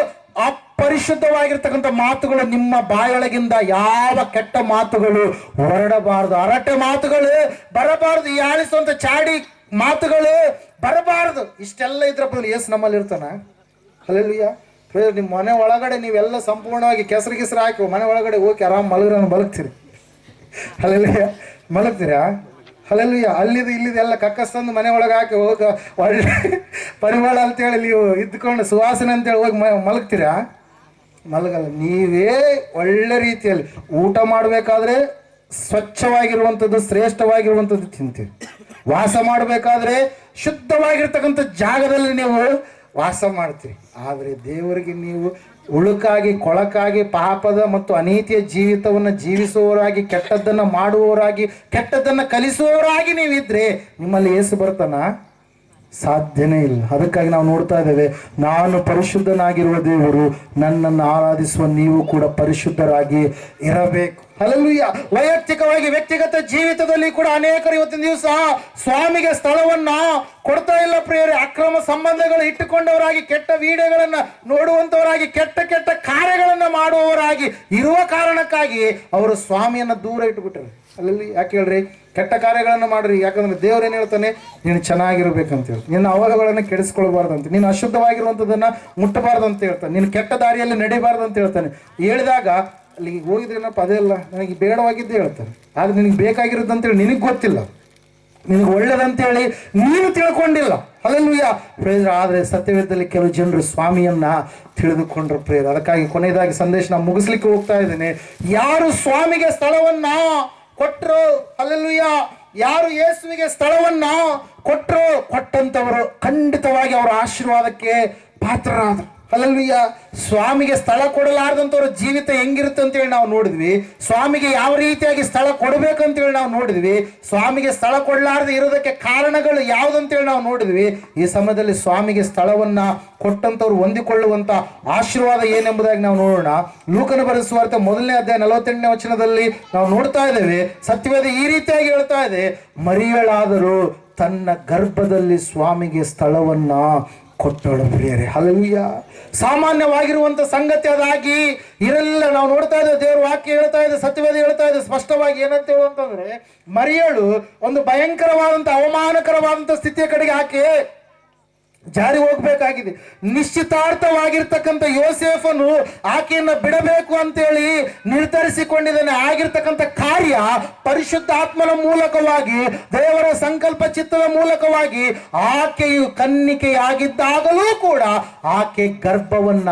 ಅಪರಿಶುದ್ಧವಾಗಿರ್ತಕ್ಕಂಥ ಮಾತುಗಳು ನಿಮ್ಮ ಬಾಯೊಳಗಿಂದ ಯಾವ ಕೆಟ್ಟ ಮಾತುಗಳು ಹೊರಡಬಾರದು. ಹರಟೆ ಮಾತುಗಳು ಬರಬಾರದು. ಯಾಳಿಸುವಂತ ಚಾಡಿ ಮಾತುಗಳು ಬರಬಾರದು. ಇಷ್ಟೆಲ್ಲ ಇದ್ರ ಬದಲು ಯೇಸು ನಮ್ಮಲ್ಲಿ ಇರ್ತಾನ. ಹಲ್ಲೆಲೂಯಾ. ನಿಮ್ಮ ಮನೆ ಒಳಗಡೆ ನೀವೆಲ್ಲ ಸಂಪೂರ್ಣವಾಗಿ ಕೆಸರು ಹಾಕಿ ಮನೆ ಒಳಗಡೆ ಹೋಗಿ ಆರಾಮ್ ಮಲಗ್ತೀರಿ. ಹಲ್ಲೆಲೂಯಾ. ಮಲಗ್ತೀರಾ? ಹಲ್ಲೆಲೂಯಾ. ಅಲ್ಲಿದು ಇಲ್ಲಿದೆಲ್ಲ ಕಕ್ಕಸ್ತಂದು ಮನೆ ಒಳಗೆ ಹಾಕಿ ಹೋಗಿ ಒಳ್ಳೆ ಪರಿಮಳ ಅಂತೇಳಿ ನೀವು ಇದ್ಕೊಂಡು ಸುವಾಸನೆ ಅಂತೇಳಿ ಹೋಗಿ ಮಲಗ್ತೀರಾ? ಮಲಗಲ್ಲ. ನೀವೇ ಒಳ್ಳೆ ರೀತಿಯಲ್ಲಿ ಊಟ ಮಾಡಬೇಕಾದ್ರೆ ಸ್ವಚ್ಛವಾಗಿರುವಂಥದ್ದು, ಶ್ರೇಷ್ಠವಾಗಿರುವಂಥದ್ದು ತಿಂತೀರಿ. ವಾಸ ಮಾಡಬೇಕಾದ್ರೆ ಶುದ್ಧವಾಗಿರ್ತಕ್ಕಂಥ ಜಾಗದಲ್ಲಿ ನೀವು ವಾಸ ಮಾಡ್ತೀರಿ. ಆದರೆ ದೇವರಿಗೆ ನೀವು ಉಳುಕಾಗಿ, ಕೊಳಕಾಗಿ, ಪಾಪದ ಮತ್ತು ಅನೀತಿಯ ಜೀವಿತವನ್ನು ಜೀವಿಸುವವರಾಗಿ, ಕೆಟ್ಟದ್ದನ್ನು ಮಾಡುವವರಾಗಿ, ಕೆಟ್ಟದ್ದನ್ನು ಕಲಿಸುವವರಾಗಿ ನೀವಿದ್ರೆ ನಿಮ್ಮಲ್ಲಿ ಯೇಸು ಬರ್ತಾನ? ಸಾಧ್ಯನೇ ಇಲ್ಲ. ಅದಕ್ಕಾಗಿ ನಾವು ನೋಡ್ತಾ ಇದ್ದೇವೆ, ನಾನು ಪರಿಶುದ್ಧನಾಗಿರುವ ದೇವರು, ನನ್ನನ್ನು ಆರಾಧಿಸುವ ನೀವು ಕೂಡ ಪರಿಶುದ್ಧರಾಗಿ ಇರಬೇಕು. ಹಲ್ಲೆಲೂಯಾ. ವೈಯಕ್ತಿಕವಾಗಿ ವ್ಯಕ್ತಿಗತ ಜೀವಿತದಲ್ಲಿ ಕೂಡ ಅನೇಕರು ಇವತ್ತಿನ ದಿವಸ ಸ್ವಾಮಿಗೆ ಸ್ಥಳವನ್ನ ಕೊಡ್ತಾ ಇಲ್ಲ ಪ್ರಿಯರೇ. ಅಕ್ರಮ ಸಂಬಂಧಗಳು ಇಟ್ಟುಕೊಂಡವರಾಗಿ, ಕೆಟ್ಟ ವಿಡಿಯೋಗಳನ್ನ ನೋಡುವಂತವರಾಗಿ, ಕೆಟ್ಟ ಕೆಟ್ಟ ಕಾರ್ಯಗಳನ್ನ ಮಾಡುವವರಾಗಿ ಇರುವ ಕಾರಣಕ್ಕಾಗಿ ಅವರು ಸ್ವಾಮಿಯನ್ನ ದೂರ ಇಟ್ಟುಬಿಟ್ರೆ. ಅಲ್ಲಿ ಯಾಕೆ ಹೇಳ್ರಿ, ಕೆಟ್ಟ ಕಾರ್ಯಗಳನ್ನು ಮಾಡ್ರಿ. ಯಾಕಂದ್ರೆ ದೇವ್ರೇನು ಹೇಳ್ತಾನೆ, ನೀನು ಚೆನ್ನಾಗಿರ್ಬೇಕಂತ ಹೇಳಿ, ನಿನ್ನ ಅವಘಗಳನ್ನು ಕೆಡಿಸ್ಕೊಳ್ಬಾರ್ದು ಅಂತ, ನೀನು ಅಶುದ್ಧವಾಗಿರುವಂಥದ್ದನ್ನ ಮುಟ್ಟಬಾರ್ದು ಅಂತ ಹೇಳ್ತಾನೆ, ನೀನು ಕೆಟ್ಟ ದಾರಿಯಲ್ಲಿ ನಡಿಬಾರ್ದು ಅಂತ ಹೇಳ್ತಾನೆ. ಹೇಳಿದಾಗ ಅಲ್ಲಿ ಹೋಗಿದ್ರೇನಪ್ಪ ಅದೇ ಅಲ್ಲ, ನನಗೆ ಬೇಡವಾಗಿದ್ದೇ ಹೇಳ್ತಾನೆ. ಆದ್ರೆ ನಿನಗೆ ಬೇಕಾಗಿರೋದಂತೇಳಿ ನಿನಗೆ ಗೊತ್ತಿಲ್ಲ, ನಿನಗೆ ಒಳ್ಳೇದಂತೇಳಿ ನೀನು ತಿಳ್ಕೊಂಡಿಲ್ಲ. ಹಲ್ಲೆಲೂಯಾ. ಪ್ರೇರ. ಆದರೆ ಸತ್ಯವೇದದಲ್ಲಿ ಕೆಲವು ಜನರು ಸ್ವಾಮಿಯನ್ನ ತಿಳಿದುಕೊಂಡ್ರು ಪ್ರೇರ. ಅದಕ್ಕಾಗಿ ಕೊನೆಯದಾಗಿ ಸಂದೇಶ ನಾನು ಮುಗಿಸ್ಲಿಕ್ಕೆ ಹೋಗ್ತಾ ಇದ್ದೇನೆ. ಯಾರು ಸ್ವಾಮಿಗೆ ಸ್ಥಳವನ್ನ ಕೊಟ್ಟರು, ಹಲ್ಲೆಲೂಯಾ, ಯಾರು ಯೇಸುವಿಗೆ ಸ್ಥಳವನ್ನ ಕೊಟ್ಟರು, ಕೊಟ್ಟಂತವರು ಖಂಡಿತವಾಗಿ ಅವರ ಆಶೀರ್ವಾದಕ್ಕೆ ಪಾತ್ರರಾದರು. ಹಲ್ಲೆಲೂಯಾ. ಸ್ವಾಮಿಗೆ ಸ್ಥಳ ಕೊಡಲಾರ್ದಂಥವ್ರ ಜೀವಿತ ಹೆಂಗಿರುತ್ತೆ ಅಂತೇಳಿ ನಾವು ನೋಡಿದ್ವಿ. ಸ್ವಾಮಿಗೆ ಯಾವ ರೀತಿಯಾಗಿ ಸ್ಥಳ ಕೊಡಬೇಕಂತೇಳಿ ನಾವು ನೋಡಿದ್ವಿ. ಸ್ವಾಮಿಗೆ ಸ್ಥಳ ಕೊಡಲಾರದೆ ಇರೋದಕ್ಕೆ ಕಾರಣಗಳು ಯಾವುದಂತೇಳಿ ನಾವು ನೋಡಿದ್ವಿ. ಈ ಸಮಯದಲ್ಲಿ ಸ್ವಾಮಿಗೆ ಸ್ಥಳವನ್ನ ಕೊಟ್ಟಂತವ್ರು ಹೊಂದಿಕೊಳ್ಳುವಂತ ಆಶೀರ್ವಾದ ಏನೆಂಬುದಾಗಿ ನಾವು ನೋಡೋಣ. ಲೂಕನ ಬರೆದ ಸುವಾರ್ತೆ 1ನೇ ಅಧ್ಯಾಯ 48ನೇ ವಚನದಲ್ಲಿ ನಾವು ನೋಡ್ತಾ ಇದ್ದೇವೆ. ಸತ್ಯವೇದ ಈ ರೀತಿಯಾಗಿ ಹೇಳ್ತಾ ಇದೆ, ಮರಿಯಳಾದರೂ ತನ್ನ ಗರ್ಭದಲ್ಲಿ ಸ್ವಾಮಿಗೆ ಸ್ಥಳವನ್ನ ಕೊಟ್ಟಳು ಪ್ರಿಯರೇ. ಹಲ್ಲೆಲೂಯಾ. ಸಾಮಾನ್ಯವಾಗಿರುವಂತ ಸಂಗತಿ ಅದಾಗಿ ಇರಲಿಲ್ಲ. ನಾವು ನೋಡ್ತಾ ಇದ್ದೇವೆ, ದೇವರ ವಾಕ್ಯ ಹೇಳ್ತಾ ಇದೆ, ಸತ್ಯವೇದ ಹೇಳ್ತಾ ಇದೆ ಸ್ಪಷ್ಟವಾಗಿ. ಏನಂತ ಹೇಳುವಂತಂದ್ರೆ, ಮರಿಯಳು ಒಂದು ಭಯಂಕರವಾದಂತ ಅವಮಾನಕರವಾದಂತ ಸ್ಥಿತಿಯ ಕಡೆಗೆ ಆಕೆ ಜಾರಿ ಹೋಗ್ಬೇಕಾಗಿದೆ. ನಿಶ್ಚಿತಾರ್ಥವಾಗಿರ್ತಕ್ಕಂಥ ಯೋಸೇಫನು ಆಕೆಯನ್ನ ಬಿಡಬೇಕು ಅಂತೇಳಿ ನಿರ್ಧರಿಸಿಕೊಂಡಿದ್ದಾನೆ. ಆಗಿರ್ತಕ್ಕಂಥ ಕಾರ್ಯ ಪರಿಶುದ್ಧ ಆತ್ಮನ ಮೂಲಕವಾಗಿ, ದೇವರ ಸಂಕಲ್ಪ ಚಿತ್ತದ ಮೂಲಕವಾಗಿ ಆಕೆಯು ಕನ್ನಿಕೆಯಾಗಿದ್ದಾಗಲೂ ಕೂಡ ಆಕೆ ಗರ್ಭವನ್ನ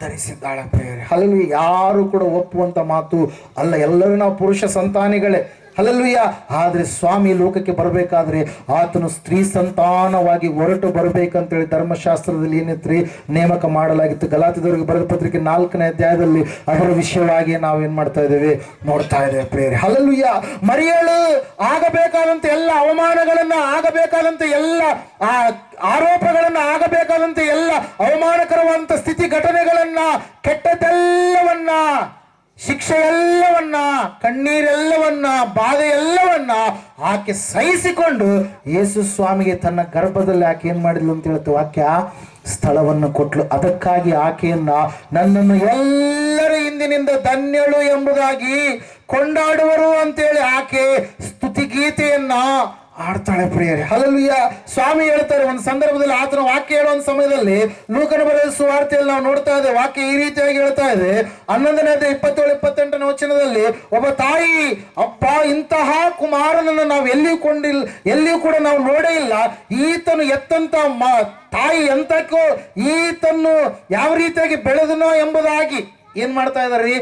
ಧರಿಸಿದ್ದಾಳೆ ಪ್ರಿಯರೇ. ಹಲ್ಲೆಲೂಯಾ. ಯಾರು ಕೂಡ ಒಪ್ಪುವಂತ ಮಾತು ಅಲ್ಲ. ಎಲ್ಲರೂ ನಾವು ಪುರುಷ ಸಂತಾನಿಗಳೇ. ಹಲ್ಲೆಲೂಯಾ. ಆದರೆ ಸ್ವಾಮಿ ಲೋಕಕ್ಕೆ ಬರಬೇಕಾದ್ರೆ ಆತನು ಸ್ತ್ರೀ ಸಂತಾನವಾಗಿ ಹೊರಟು ಬರಬೇಕಂತೇಳಿ ಧರ್ಮಶಾಸ್ತ್ರದಲ್ಲಿ ಏನಿತ್ರಿ ನೇಮಕ ಮಾಡಲಾಗಿತ್ತು. ಗಲಾತ್ಯದವರಿಗೆ ಬರೆದ ಪತ್ರಿಕೆ 4ನೇ ಅಧ್ಯಾಯದಲ್ಲಿ ಅದರ ವಿಷಯವಾಗಿ ನಾವೇನ್ ಮಾಡ್ತಾ ಇದ್ದೇವೆ, ನೋಡ್ತಾ ಇದ್ದೇವೆ ಪ್ರಿಯರೇ. ಹಲ್ಲೆಲೂಯಾ. ಮರಿಯಳು ಆಗಬೇಕಾದಂತ ಎಲ್ಲ ಅವಮಾನಗಳನ್ನ, ಆಗಬೇಕಾದಂತ ಎಲ್ಲ ಆರೋಪಗಳನ್ನ, ಆಗಬೇಕಾದಂತ ಎಲ್ಲ ಅವಮಾನಕರವಾದಂತ ಸ್ಥಿತಿ ಘಟನೆಗಳನ್ನ, ಕೆಟ್ಟದೆಲ್ಲವನ್ನ, ಶಿಕ್ಷೆ ಎಲ್ಲವನ್ನ, ಕಣ್ಣೀರೆಲ್ಲವನ್ನ, ಬಾಧೆ ಎಲ್ಲವನ್ನ ಆಕೆ ಸಹಿಸಿಕೊಂಡು ಯೇಸು ಸ್ವಾಮಿಗೆ ತನ್ನ ಗರ್ಭದಲ್ಲಿ ಆಕೆ ಏನ್ ಮಾಡಿದ್ಲು ಅಂತ ಹೇಳುತ್ತೆ ವಾಕ್ಯ, ಸ್ಥಳವನ್ನು ಕೊಟ್ಲು. ಅದಕ್ಕಾಗಿ ಆಕೆಯನ್ನ ನನ್ನನ್ನು ಎಲ್ಲರ ಹಿಂದಿನಿಂದ ಧನ್ಯಳು ಎಂಬುದಾಗಿ ಕೊಂಡಾಡುವರು ಅಂತೇಳಿ ಆಕೆ ಸ್ತುತಿಗೀತೆಯನ್ನ ಆಡ್ತಾಳೆ ಪ್ರಿಯರೇ. ಹಲ್ಲೆಲೂಯಾ. ಸ್ವಾಮಿ ಹೇಳ್ತಾರೆ ಒಂದು ಸಂದರ್ಭದಲ್ಲಿ, ಆತನ ವಾಕ್ಯ ಹೇಳುವ ಸಮಯದಲ್ಲಿ ಲೂಕನ ಬರೆದ ಸುವಾರ್ತೆಯಲ್ಲಿ ನಾವು ನೋಡ್ತಾ ಇದ್ದೇವೆ. ವಾಕ್ಯ ಈ ರೀತಿಯಾಗಿ ಹೇಳ್ತಾ ಇದೆ, 11ನೇ ಅಧ್ಯಾಯ 27-28ನೇ ವಚನದಲ್ಲಿ, ಒಬ್ಬ ತಾಯಿ, ಅಪ್ಪ, ಇಂತಹ ಕುಮಾರನನ್ನು ನಾವು ಎಲ್ಲಿಯೂ ಕೂಡ ನಾವು ನೋಡೇ ಇಲ್ಲ. ಈತನು ಎತ್ತಂತ ತಾಯಿ ಎಂತಕ್ಕೋ, ಈತನ್ನು ಯಾವ ರೀತಿಯಾಗಿ ಬೆಳೆದನೋ ಎಂಬುದಾಗಿ ಏನ್ ಮಾಡ್ತಾ ಇದಾರೆ,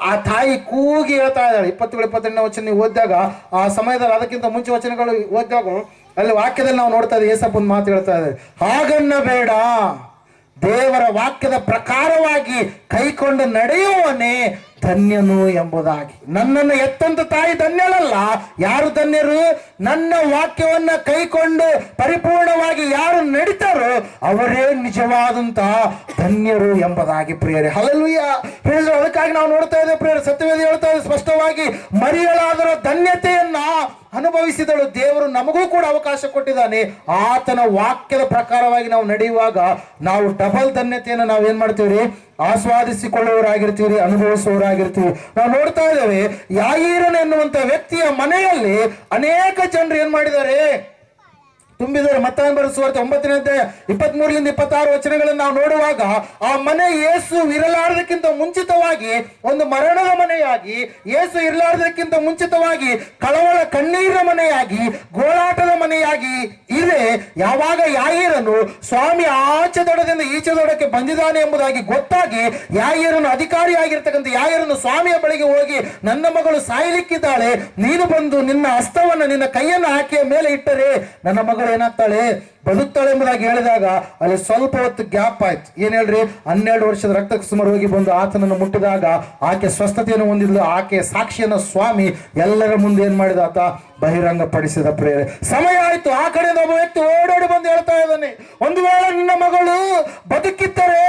ಆ ತಾಯಿ ಕೂಗಿ ಹೇಳ್ತಾ ಇದ್ದಾಳೆ. 27-28ನೇ ವಚನ ನೀವು ಓದಿದಾಗ, ಆ ಸಮಯದಲ್ಲಿ ಅದಕ್ಕಿಂತ ಮುಂಚೆ ವಚನಗಳು ಓದಿದಾಗ ಅಲ್ಲಿ ವಾಕ್ಯದಲ್ಲಿ ನಾವು ನೋಡ್ತಾ ಇದ್ದೀವಿ, ಏಸಪ್ಪನ ಮಾತು ಹೇಳ್ತಾ ಇದ್ದಾರೆ, ಹಾಗನ್ನ ಬೇಡ, ದೇವರ ವಾಕ್ಯದ ಪ್ರಕಾರವಾಗಿ ಕೈಕೊಂಡು ನಡೆಯುವನೇ ಧನ್ಯನು ಎಂಬುದಾಗಿ. ನನ್ನನ್ನು ಎತ್ತಂತ ತಾಯಿ ಧನ್ಯಳಲ್ಲ. ಯಾರು ಧನ್ಯರು? ನನ್ನ ವಾಕ್ಯವನ್ನ ಕೈಕೊಂಡು ಪರಿಪೂರ್ಣವಾಗಿ ಯಾರು ನಡೀತಾರೋ ಅವರೇ ನಿಜವಾದಂತ ಧನ್ಯರು ಎಂಬುದಾಗಿ ಪ್ರಿಯರೇ. ಹಲ್ಲೆಲೂಯಾ. ಪ್ರಿಯರೇ, ಅದಕ್ಕಾಗಿ ನಾವು ನೋಡ್ತಾ ಇದ್ದೇವೆ ಪ್ರಿಯರೇ, ಸತ್ಯವೇದ ಹೇಳ್ತಾ ಇದೆ ಸ್ಪಷ್ಟವಾಗಿ, ಮರಿಯಳಾದರ ಧನ್ಯತೆಯನ್ನ ಅನುಭವಿಸಿದಳು. ದೇವರು ನಮಗೂ ಕೂಡ ಅವಕಾಶ ಕೊಟ್ಟಿದ್ದಾನೆ. ಆತನ ವಾಕ್ಯದ ಪ್ರಕಾರವಾಗಿ ನಾವು ನಡೆಯುವಾಗ ನಾವು ಡಬಲ್ ಧನ್ಯತೆಯನ್ನು ನಾವು ಏನ್ ಮಾಡ್ತೀವಿ, ಆಸ್ವಾದಿಸಿಕೊಳ್ಳುವವರಾಗಿರ್ತೀವಿ, ಅನುಭವಿಸುವವರಾಗಿರ್ತೀವಿ. ನಾವು ನೋಡ್ತಾ ಇದ್ದೇವೆ, ಯಾಯೀರನ ಎನ್ನುವಂತ ವ್ಯಕ್ತಿಯ ಮನೆಯಲ್ಲಿ ಅನೇಕ ಜನರು ಏನ್ ಮಾಡಿದ್ದಾರೆ, ತುಂಬಿದರೆ. ಮತ್ತಾಯ ಬರೆದ ಸುವಾರ್ತೆ 9ನೇ ಅಧ್ಯಾಯ 23-26 ವಚನಗಳನ್ನು ನಾವು ನೋಡುವಾಗ, ಆ ಮನೆ ಯೇಸು ಇರಲಾರದಕ್ಕಿಂತ ಮುಂಚಿತವಾಗಿ ಒಂದು ಮರಣದ ಮನೆಯಾಗಿ, ಯೇಸು ಇರಲಾರದಕ್ಕಿಂತ ಮುಂಚಿತವಾಗಿ ಕಳವಳ ಕಣ್ಣೀರ ಮನೆಯಾಗಿ, ಗೋಳಾಟದ ಮನೆಯಾಗಿ ಇದೆ. ಯಾವಾಗ ಯಾಯೀರನು ಸ್ವಾಮಿ ಆಚೆ ದೊಡದಿಂದ ಈಚೆ ದೊಡಕ್ಕೆ ಬಂದಿದ್ದಾನೆ ಎಂಬುದಾಗಿ ಗೊತ್ತಾಗಿ, ಯಾಯೀರನು ಅಧಿಕಾರಿಯಾಗಿರ್ತಕ್ಕಂಥ ಯಾಯೀರನು ಸ್ವಾಮಿಯ ಬಳಿಗೆ ಹೋಗಿ, ನನ್ನ ಮಗಳು ಸಾಯಲಿಕ್ಕಿದ್ದಾಳೆ, ನೀನು ಬಂದು ನಿನ್ನ ಹಸ್ತವನ್ನು, ನಿನ್ನ ಕೈಯನ್ನು ಆಕೆಯ ಮೇಲೆ ಇಟ್ಟರೆ ನನ್ನ ಮಗಳು ಏನಾಗ್ತಾಳೆ, ಬದುಕ್ತಾಳೆ ಎಂಬುದಾಗಿ ಹೇಳಿದಾಗ ಅಲ್ಲಿ ಸ್ವಲ್ಪ ಹೊತ್ತು ಗ್ಯಾಪ್ ಆಯ್ತು. ಏನ್ ಹೇಳ್ರಿ, 12 ವರ್ಷದ ರಕ್ತಕುಸುಮ ರೋಗಿ ಬಂದು ಆತನನ್ನು ಮುಟ್ಟಿದಾಗ ಆಕೆ ಸ್ವಸ್ಥತೆಯನ್ನು ಹೊಂದಿದ್ಲು. ಆಕೆ ಸಾಕ್ಷಿಯನ್ನು ಸ್ವಾಮಿ ಎಲ್ಲರ ಮುಂದೆ ಏನ್ ಮಾಡಿದ, ಆತ ಬಹಿರಂಗ ಪಡಿಸಿದ ಪ್ರೇರೆ. ಸಮಯ ಆಯ್ತು. ಆ ಕಡೆಯಿಂದ ಒಬ್ಬ ವ್ಯಕ್ತಿ ಓಡೋಡಿ ಬಂದು ಹೇಳ್ತಾ ಇದ್ದಾನೆ, ಒಂದು ವೇಳೆ ನಿನ್ನ ಮಗಳು ಬದುಕಿದ್ದರೆ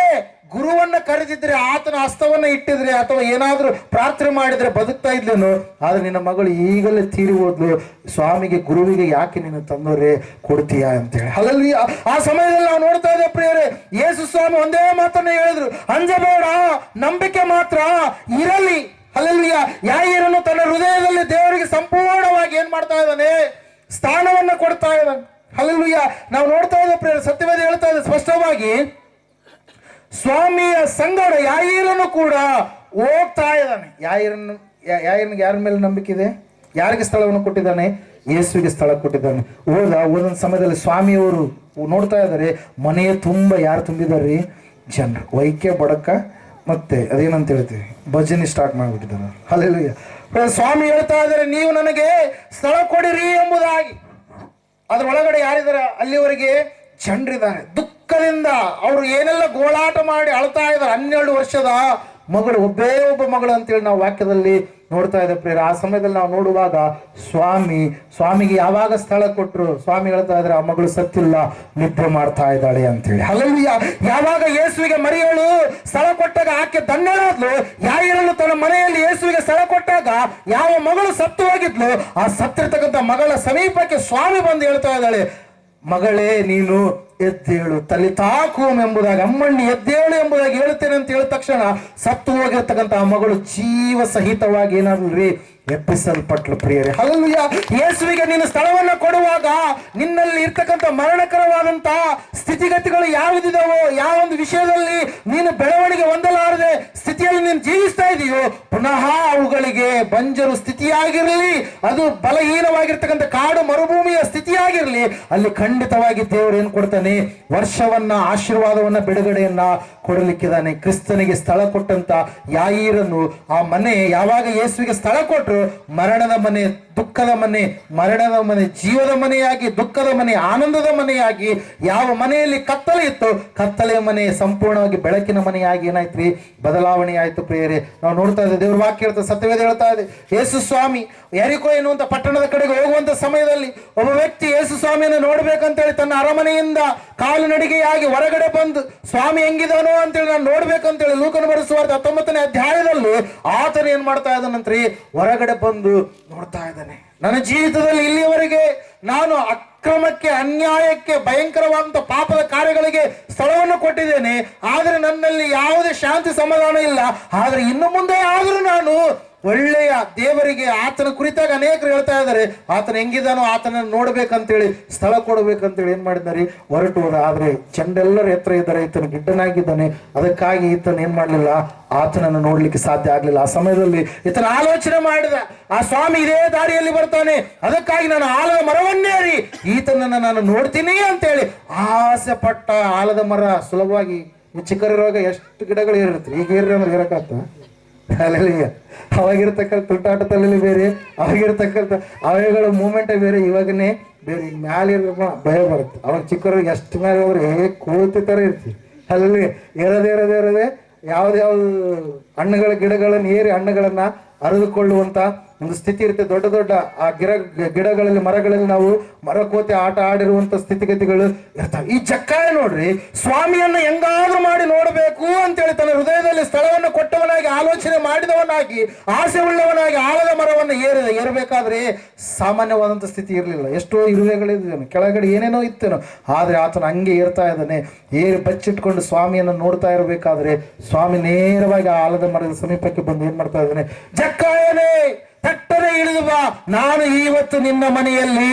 ಗುರುವನ್ನ ಕರೆದಿದ್ರೆ, ಆತನ ಹಸ್ತವನ್ನ ಇಟ್ಟಿದ್ರೆ, ಅಥವಾ ಏನಾದ್ರೂ ಪ್ರಾರ್ಥನೆ ಮಾಡಿದ್ರೆ ಬದುಕ್ತಾ ಇದ್ಲೇನು. ಆದ್ರೆ ನಿನ್ನ ಮಗಳು ಈಗಲೇ ತೀರಿ ಹೋದ್ಲು. ಸ್ವಾಮಿಗೆ ಗುರುವಿಗೆ ಯಾಕೆ ನೀನು ತಂದವರೇ ಕೊಡ್ತೀಯಾ ಅಂತೇಳಿ. ಹಲಲ್ವಿ ಆ ಸಮಯದಲ್ಲಿ ನಾವು ನೋಡ್ತಾ ಇದ್ದೇವೆ ಪ್ರಿಯರೇ, ಯೇಸು ಸ್ವಾಮಿ ಒಂದೇ ಮಾತನ್ನ ಹೇಳಿದ್ರು, ಅಂಜಬೇಡ, ನಂಬಿಕೆ ಮಾತ್ರ ಇರಲಿ. ಹಲಲ್ವಿಯ ಯಾಯಿರನ್ನು ತನ್ನ ಹೃದಯದಲ್ಲಿ ದೇವರಿಗೆ ಸಂಪೂರ್ಣವಾಗಿ ಏನ್ ಮಾಡ್ತಾ ಇದ್ದಾನೆ, ಸ್ಥಾನವನ್ನ ಕೊಡ್ತಾ ಇದ್ದಾನೆ. ಹಲಲ್ವಿಯ ನಾವು ನೋಡ್ತಾ ಇದ್ದೇವೆ ಪ್ರಿಯರೇ, ಸತ್ಯವೇದ ಹೇಳ್ತಾ ಇದೆ ಸ್ಪಷ್ಟವಾಗಿ, ಸ್ವಾಮಿಯ ಸಂಗಡ ಯಾಯಿರನ್ನು ಕೂಡ ಹೋಗ್ತಾ ಇದ್ದಾನೆ. ಯಾಯಿರನಿಗೆ ಯಾರ ಮೇಲೆ ನಂಬಿಕೆ ಇದೆ? ಯಾರಿಗೆ ಸ್ಥಳವನ್ನು ಕೊಟ್ಟಿದ್ದಾನೆ? ಯೇಸುವಿಗೆ ಸ್ಥಳ ಕೊಟ್ಟಿದ್ದಾನೆ. ಒಂದೊಂದು ಸಮಯದಲ್ಲಿ ಸ್ವಾಮಿಯವರು ನೋಡ್ತಾ ಇದ್ದಾರೆ, ಮನೆಯ ತುಂಬ ಯಾರು ತುಂಬಿದಾರ್ರಿ? ಜನರು. ವೈಕ್ಯ ಬಡಕ ಮತ್ತೆ ಅದೇನಂತ ಹೇಳ್ತೀವಿ, ಭಜನೆ ಸ್ಟಾರ್ಟ್ ಮಾಡಿಬಿಟ್ಟಿದ್ದಾನೆ. ಹಲ್ಲೆಲೂಯಾ. ಸ್ವಾಮಿ ಹೇಳ್ತಾ ಇದ್ದಾರೆ, ನೀವು ನನಗೆ ಸ್ಥಳ ಕೊಡಿರಿ ಎಂಬುದಾಗಿ. ಅದ್ರ ಒಳಗಡೆ ಯಾರಿದ್ದಾರೆ? ಅಲ್ಲಿವರೆಗೆ ಜನರಿದ್ದಾರೆ. ದುಃಖದಿಂದ ಅವರು ಏನೆಲ್ಲ ಗೋಳಾಟ ಮಾಡಿ ಅಳ್ತಾ ಇದ್ದಾರೆ. 12 ವರ್ಷದ ಮಗಳು, ಒಬ್ಬ ಮಗಳು ಅಂತೇಳಿ ನಾವು ವಾಕ್ಯದಲ್ಲಿ ನೋಡ್ತಾ ಇದ್ದ ಪ್ರಿಯರೇ. ಆ ಸಮಯದಲ್ಲಿ ನಾವು ನೋಡುವಾಗ ಸ್ವಾಮಿಗೆ ಯಾವಾಗ ಸ್ಥಳ ಕೊಟ್ಟರು, ಸ್ವಾಮಿ ಹೇಳ್ತಾ ಇದ್ರೆ, ಆ ಮಗಳು ಸತ್ತಿಲ್ಲ, ನಿದ್ರೆ ಮಾಡ್ತಾ ಇದ್ದಾಳೆ ಅಂತೇಳಿ. ಹಲ್ಲೆಲೂಯಾ. ಯಾವಾಗ ಯೇಸುವಿಗೆ ಮರಿಯಳು ಸ್ಥಳ ಕೊಟ್ಟಾಗ ಆಕೆ ಧನ್ಯಳಾದ್ಲು. ಯಾಯಿರನ್ನು ತನ್ನ ಮನೆಯಲ್ಲಿ ಯೇಸುವಿಗೆ ಸ್ಥಳ ಕೊಟ್ಟಾಗ ಯಾವ ಮಗಳು ಸತ್ತು ಹೋಗಿದ್ಲು, ಆ ಸತ್ತಿರ್ತಕ್ಕಂಥ ಮಗಳ ಸಮೀಪಕ್ಕೆ ಸ್ವಾಮಿ ಬಂದು ಹೇಳ್ತಾ ಇದ್ದಾಳೆ, ಮಗಳೇ ನೀನು ಎದ್ದೇಳು, ತಲಿತಾಕುಂ ಎಂಬುದಾಗಿ, ಅಮ್ಮಣ್ಣಿ ಎದ್ದೇಳು ಎಂಬುದಾಗಿ ಹೇಳುತ್ತೇನೆ ಅಂತ ಹೇಳಿದ ತಕ್ಷಣ ಸತ್ತು ಹೋಗಿರ್ತಕ್ಕಂಥ ಆ ಮಗಳು ಜೀವ ಸಹಿತವಾಗಿ ಏನಾದ್ರಿ ಎಬ್ಬಿಸಲ್ಪಟ್ಲು ಪ್ರಿಯರೇ. ಹಲ್ಲೆಲೂಯಾ. ಯೇಸುವಿಗೆ ನೀನು ಸ್ಥಳವನ್ನ ಕೊಡುವಾಗ ನಿನ್ನಲ್ಲಿ ಇರ್ತಕ್ಕಂಥ ಮರಣಕರವಾದಂತ ಸ್ಥಿತಿಗತಿಗಳು ಯಾವುದಿದಾವೋ, ಯಾವ ಒಂದು ವಿಷಯದಲ್ಲಿ ನೀನು ಬೆಳವಣಿಗೆ ಹೊಂದಲಾರದೆ ಸ್ಥಿತಿಯಲ್ಲಿ ನೀನು ಜೀವಿಸ್ತಾ ಇದೆಯೋ, ಪುನಃ ಅವುಗಳಿಗೆ ಬಂಜರು ಸ್ಥಿತಿಯಾಗಿರಲಿ, ಅದು ಬಲಹೀನವಾಗಿರ್ತಕ್ಕಂಥ ಕಾಡು ಮರುಭೂಮಿಯ ಸ್ಥಿತಿಯಾಗಿರಲಿ, ಅಲ್ಲಿ ಖಂಡಿತವಾಗಿ ದೇವರು ಏನ್ ಕೊಡ್ತಾನೆ, ವರ್ಷವನ್ನ, ಆಶೀರ್ವಾದವನ್ನ, ಬಿಡುಗಡೆಯನ್ನ ಕೊಡಲಿಕ್ಕಿದ್ದಾನೆ. ಕ್ರಿಸ್ತನಿಗೆ ಸ್ಥಳ ಕೊಟ್ಟಂತ ಯಾಯಿರನ್ನು ಆ ಮನೆ ಯಾವಾಗ ಯೇಸುವಿಗೆ ಸ್ಥಳ ಕೊಟ್ಟರು, ಮರಣದ ಮನೆ, ದುಃಖದ ಮನೆ, ಮರಣದ ಮನೆ ಜೀವದ ಮನೆಯಾಗಿ, ದುಃಖದ ಮನೆ ಆನಂದದ ಮನೆಯಾಗಿ, ಯಾವ ಮನೆಯಲ್ಲಿ ಕತ್ತಲೆ ಇತ್ತು, ಕತ್ತಲೆಯ ಮನೆ ಸಂಪೂರ್ಣವಾಗಿ ಬೆಳಕಿನ ಮನೆಯಾಗಿ ಏನಾಯ್ತ್ರಿ, ಬದಲಾವಣೆ ಆಯ್ತು ಪ್ರಿಯರೇ. ನಾವು ನೋಡ್ತಾ ಇದ್ದೇವೆ, ದೇವ್ರ ವಾಕ್ಯ ಹೇಳ್ತಾ, ಸತ್ಯವೇದ ಹೇಳ್ತಾ ಇದೆ, ಯೇಸು ಸ್ವಾಮಿ ಯರಿಕೋ ಎನ್ನುವಂತ ಪಟ್ಟಣದ ಕಡೆಗೆ ಹೋಗುವಂತ ಸಮಯದಲ್ಲಿ ಒಬ್ಬ ವ್ಯಕ್ತಿ ಯೇಸು ಸ್ವಾಮಿಯನ್ನು ನೋಡ್ಬೇಕಂತೇಳಿ ತನ್ನ ಅರಮನೆಯಿಂದ ಕಾಲು ನಡಿಗೆಯಾಗಿ ಹೊರಗಡೆ ಬಂದು, ಸ್ವಾಮಿ ಹೆಂಗಿದಾನೋ ಅಂತೇಳಿ ನಾನು ನೋಡ್ಬೇಕಂತೇಳಿ ಲೂಕನ ಬರೆಸುವಾರ್ತೆ 19ನೇ ಅಧ್ಯಾಯದಲ್ಲಿ ಆತನ ಏನ್ ಮಾಡ್ತಾ ಇದ್ದಾನಂತ್ರಿ, ಹೊರಗಡೆ ಬಂದು ನೋಡ್ತಾ ಇದ್ದಾನೆ. ನನ್ನ ಜೀವಿತದಲ್ಲಿ ಇಲ್ಲಿಯವರೆಗೆ ನಾನು ಅಕ್ರಮಕ್ಕೆ, ಅನ್ಯಾಯಕ್ಕೆ, ಭಯಂಕರವಾದಂತ ಪಾಪದ ಕಾರ್ಯಗಳಿಗೆ ಸ್ಥಳವನ್ನು ಕೊಟ್ಟಿದ್ದೇನೆ. ಆದ್ರೆ ನನ್ನಲ್ಲಿ ಯಾವುದೇ ಶಾಂತಿ ಸಮಾಧಾನ ಇಲ್ಲ. ಆದ್ರೆ ಇನ್ನು ಮುಂದೆ ಆದ್ರೂ ನಾನು ಒಳ್ಳೆಯ ದೇವರಿಗೆ, ಆತನ ಕುರಿತಾಗ ಅನೇಕರು ಹೇಳ್ತಾ ಇದ್ದಾರೆ, ಆತನ ಹೆಂಗಿದಾನೋ ಆತನ ನೋಡ್ಬೇಕಂತೇಳಿ ಸ್ಥಳ ಕೊಡ್ಬೇಕಂತೇಳಿ ಏನ್ ಮಾಡಿದಾರೆ, ಹೊರಟು ಹೋದ. ಆದ್ರೆ ಚಂಡೆಲ್ಲರ ಎತ್ತರ ಇದ್ದಾರೆ, ಈತನ ಗಿಡ್ಡನಾಗಿದ್ದಾನೆ. ಅದಕ್ಕಾಗಿ ಈತನ ಏನ್ ಮಾಡ್ಲಿಲ್ಲ, ಆತನನ್ನು ನೋಡ್ಲಿಕ್ಕೆ ಸಾಧ್ಯ ಆಗ್ಲಿಲ್ಲ. ಆ ಸಮಯದಲ್ಲಿ ಈತನ ಆಲೋಚನೆ ಮಾಡಿದ, ಆ ಸ್ವಾಮಿ ಇದೇ ದಾರಿಯಲ್ಲಿ ಬರ್ತಾನೆ, ಅದಕ್ಕಾಗಿ ನಾನು ಆಲದ ಮರವನ್ನೇರಿ ಈತನನ್ನ ನಾನು ನೋಡ್ತೀನಿ ಅಂತೇಳಿ ಆಸೆ ಪಟ್ಟ. ಆಲದ ಮರ ಸುಲಭವಾಗಿ ಚಿಕ್ಕರಿರುವಾಗ ಎಷ್ಟು ಗಿಡಗಳು ಏರಿರ್ತೀವಿ, ಈಗ ಏರಿ ಅಂದ್ರೆ ಇರಕಾಗ್ತ? ಅಲ್ಲಿಗೆ ಅವಾಗಿರ್ತಕ್ಕಂಥ ತುಂಟಾಟದಲ್ಲಿ ಬೇರೆ, ಅವಾಗಿರ್ತಕ್ಕಂಥ ಅವೆಗಳ ಮೂಮೆಂಟೇ ಬೇರೆ, ಇವಾಗನೇ ಬೇರೆ. ಈಗ ಮ್ಯಾಲಿರೋ ಭಯ ಬರುತ್ತೆ. ಅವಾಗ ಚಿಕ್ಕವ್ರಿಗೆ ಎಷ್ಟು ಮೇಲೆ ಹೋದ್ರೆ ಕೋತಿ ಥರ ಇರ್ತೀವಿ. ಅಲ್ಲಿ ಏರದೇ ಯಾವ್ದು ಹಣ್ಣುಗಳ ಗಿಡಗಳನ್ನು ಏರಿ ಹಣ್ಣುಗಳನ್ನ ಅರಿದುಕೊಳ್ಳುವಂತ ಒಂದು ಸ್ಥಿತಿ ಇರುತ್ತೆ. ದೊಡ್ಡ ದೊಡ್ಡ ಆ ಗಿಡಗಳಲ್ಲಿ, ಮರಗಳಲ್ಲಿ ನಾವು ಮರಕೋತಿ ಆಟ ಆಡಿರುವಂತ ಸ್ಥಿತಿಗತಿಗಳು ಇರ್ತವೆ. ಈ ಜಕ್ಕಾಯ ನೋಡ್ರಿ, ಸ್ವಾಮಿಯನ್ನ ಹೆಂಗಾದ್ರೂ ಮಾಡಿ ನೋಡಬೇಕು ಅಂತೇಳಿ ತನ್ನ ಹೃದಯದಲ್ಲಿ ಸ್ಥಳವನ್ನು ಕೊಟ್ಟವನಾಗಿ, ಆಲೋಚನೆ ಮಾಡಿದವನಾಗಿ, ಆಸೆ ಉಳ್ಳವನಾಗಿ ಆಲದ ಮರವನ್ನು ಏರಬೇಕಾದ್ರೆ ಸಾಮಾನ್ಯವಾದಂತ ಸ್ಥಿತಿ ಇರಲಿಲ್ಲ. ಎಷ್ಟೋ ಇರುವೆಗಳಿದ್ದೇನೆ, ಕೆಳಗಡೆ ಏನೇನೋ ಇತ್ತೇನೋ, ಆದ್ರೆ ಆತನ ಹಂಗೆ ಏರ್ತಾ ಇದ್ದಾನೆ. ಬಚ್ಚಿಟ್ಕೊಂಡು ಸ್ವಾಮಿಯನ್ನು ನೋಡ್ತಾ ಇರಬೇಕಾದ್ರೆ ಸ್ವಾಮಿ ನೇರವಾಗಿ ಆ ಆಲದ ಮರದ ಸಮೀಪಕ್ಕೆ ಬಂದು ಏನ್ ಮಾಡ್ತಾ ಇದ್ದಾನೆ, ಜಕ್ಕಾಯನೇ ತಟ್ಟನೆ ಇಳಿದು ಬಾ, ನಾನು ಇವತ್ತು ನಿನ್ನ ಮನೆಯಲ್ಲಿ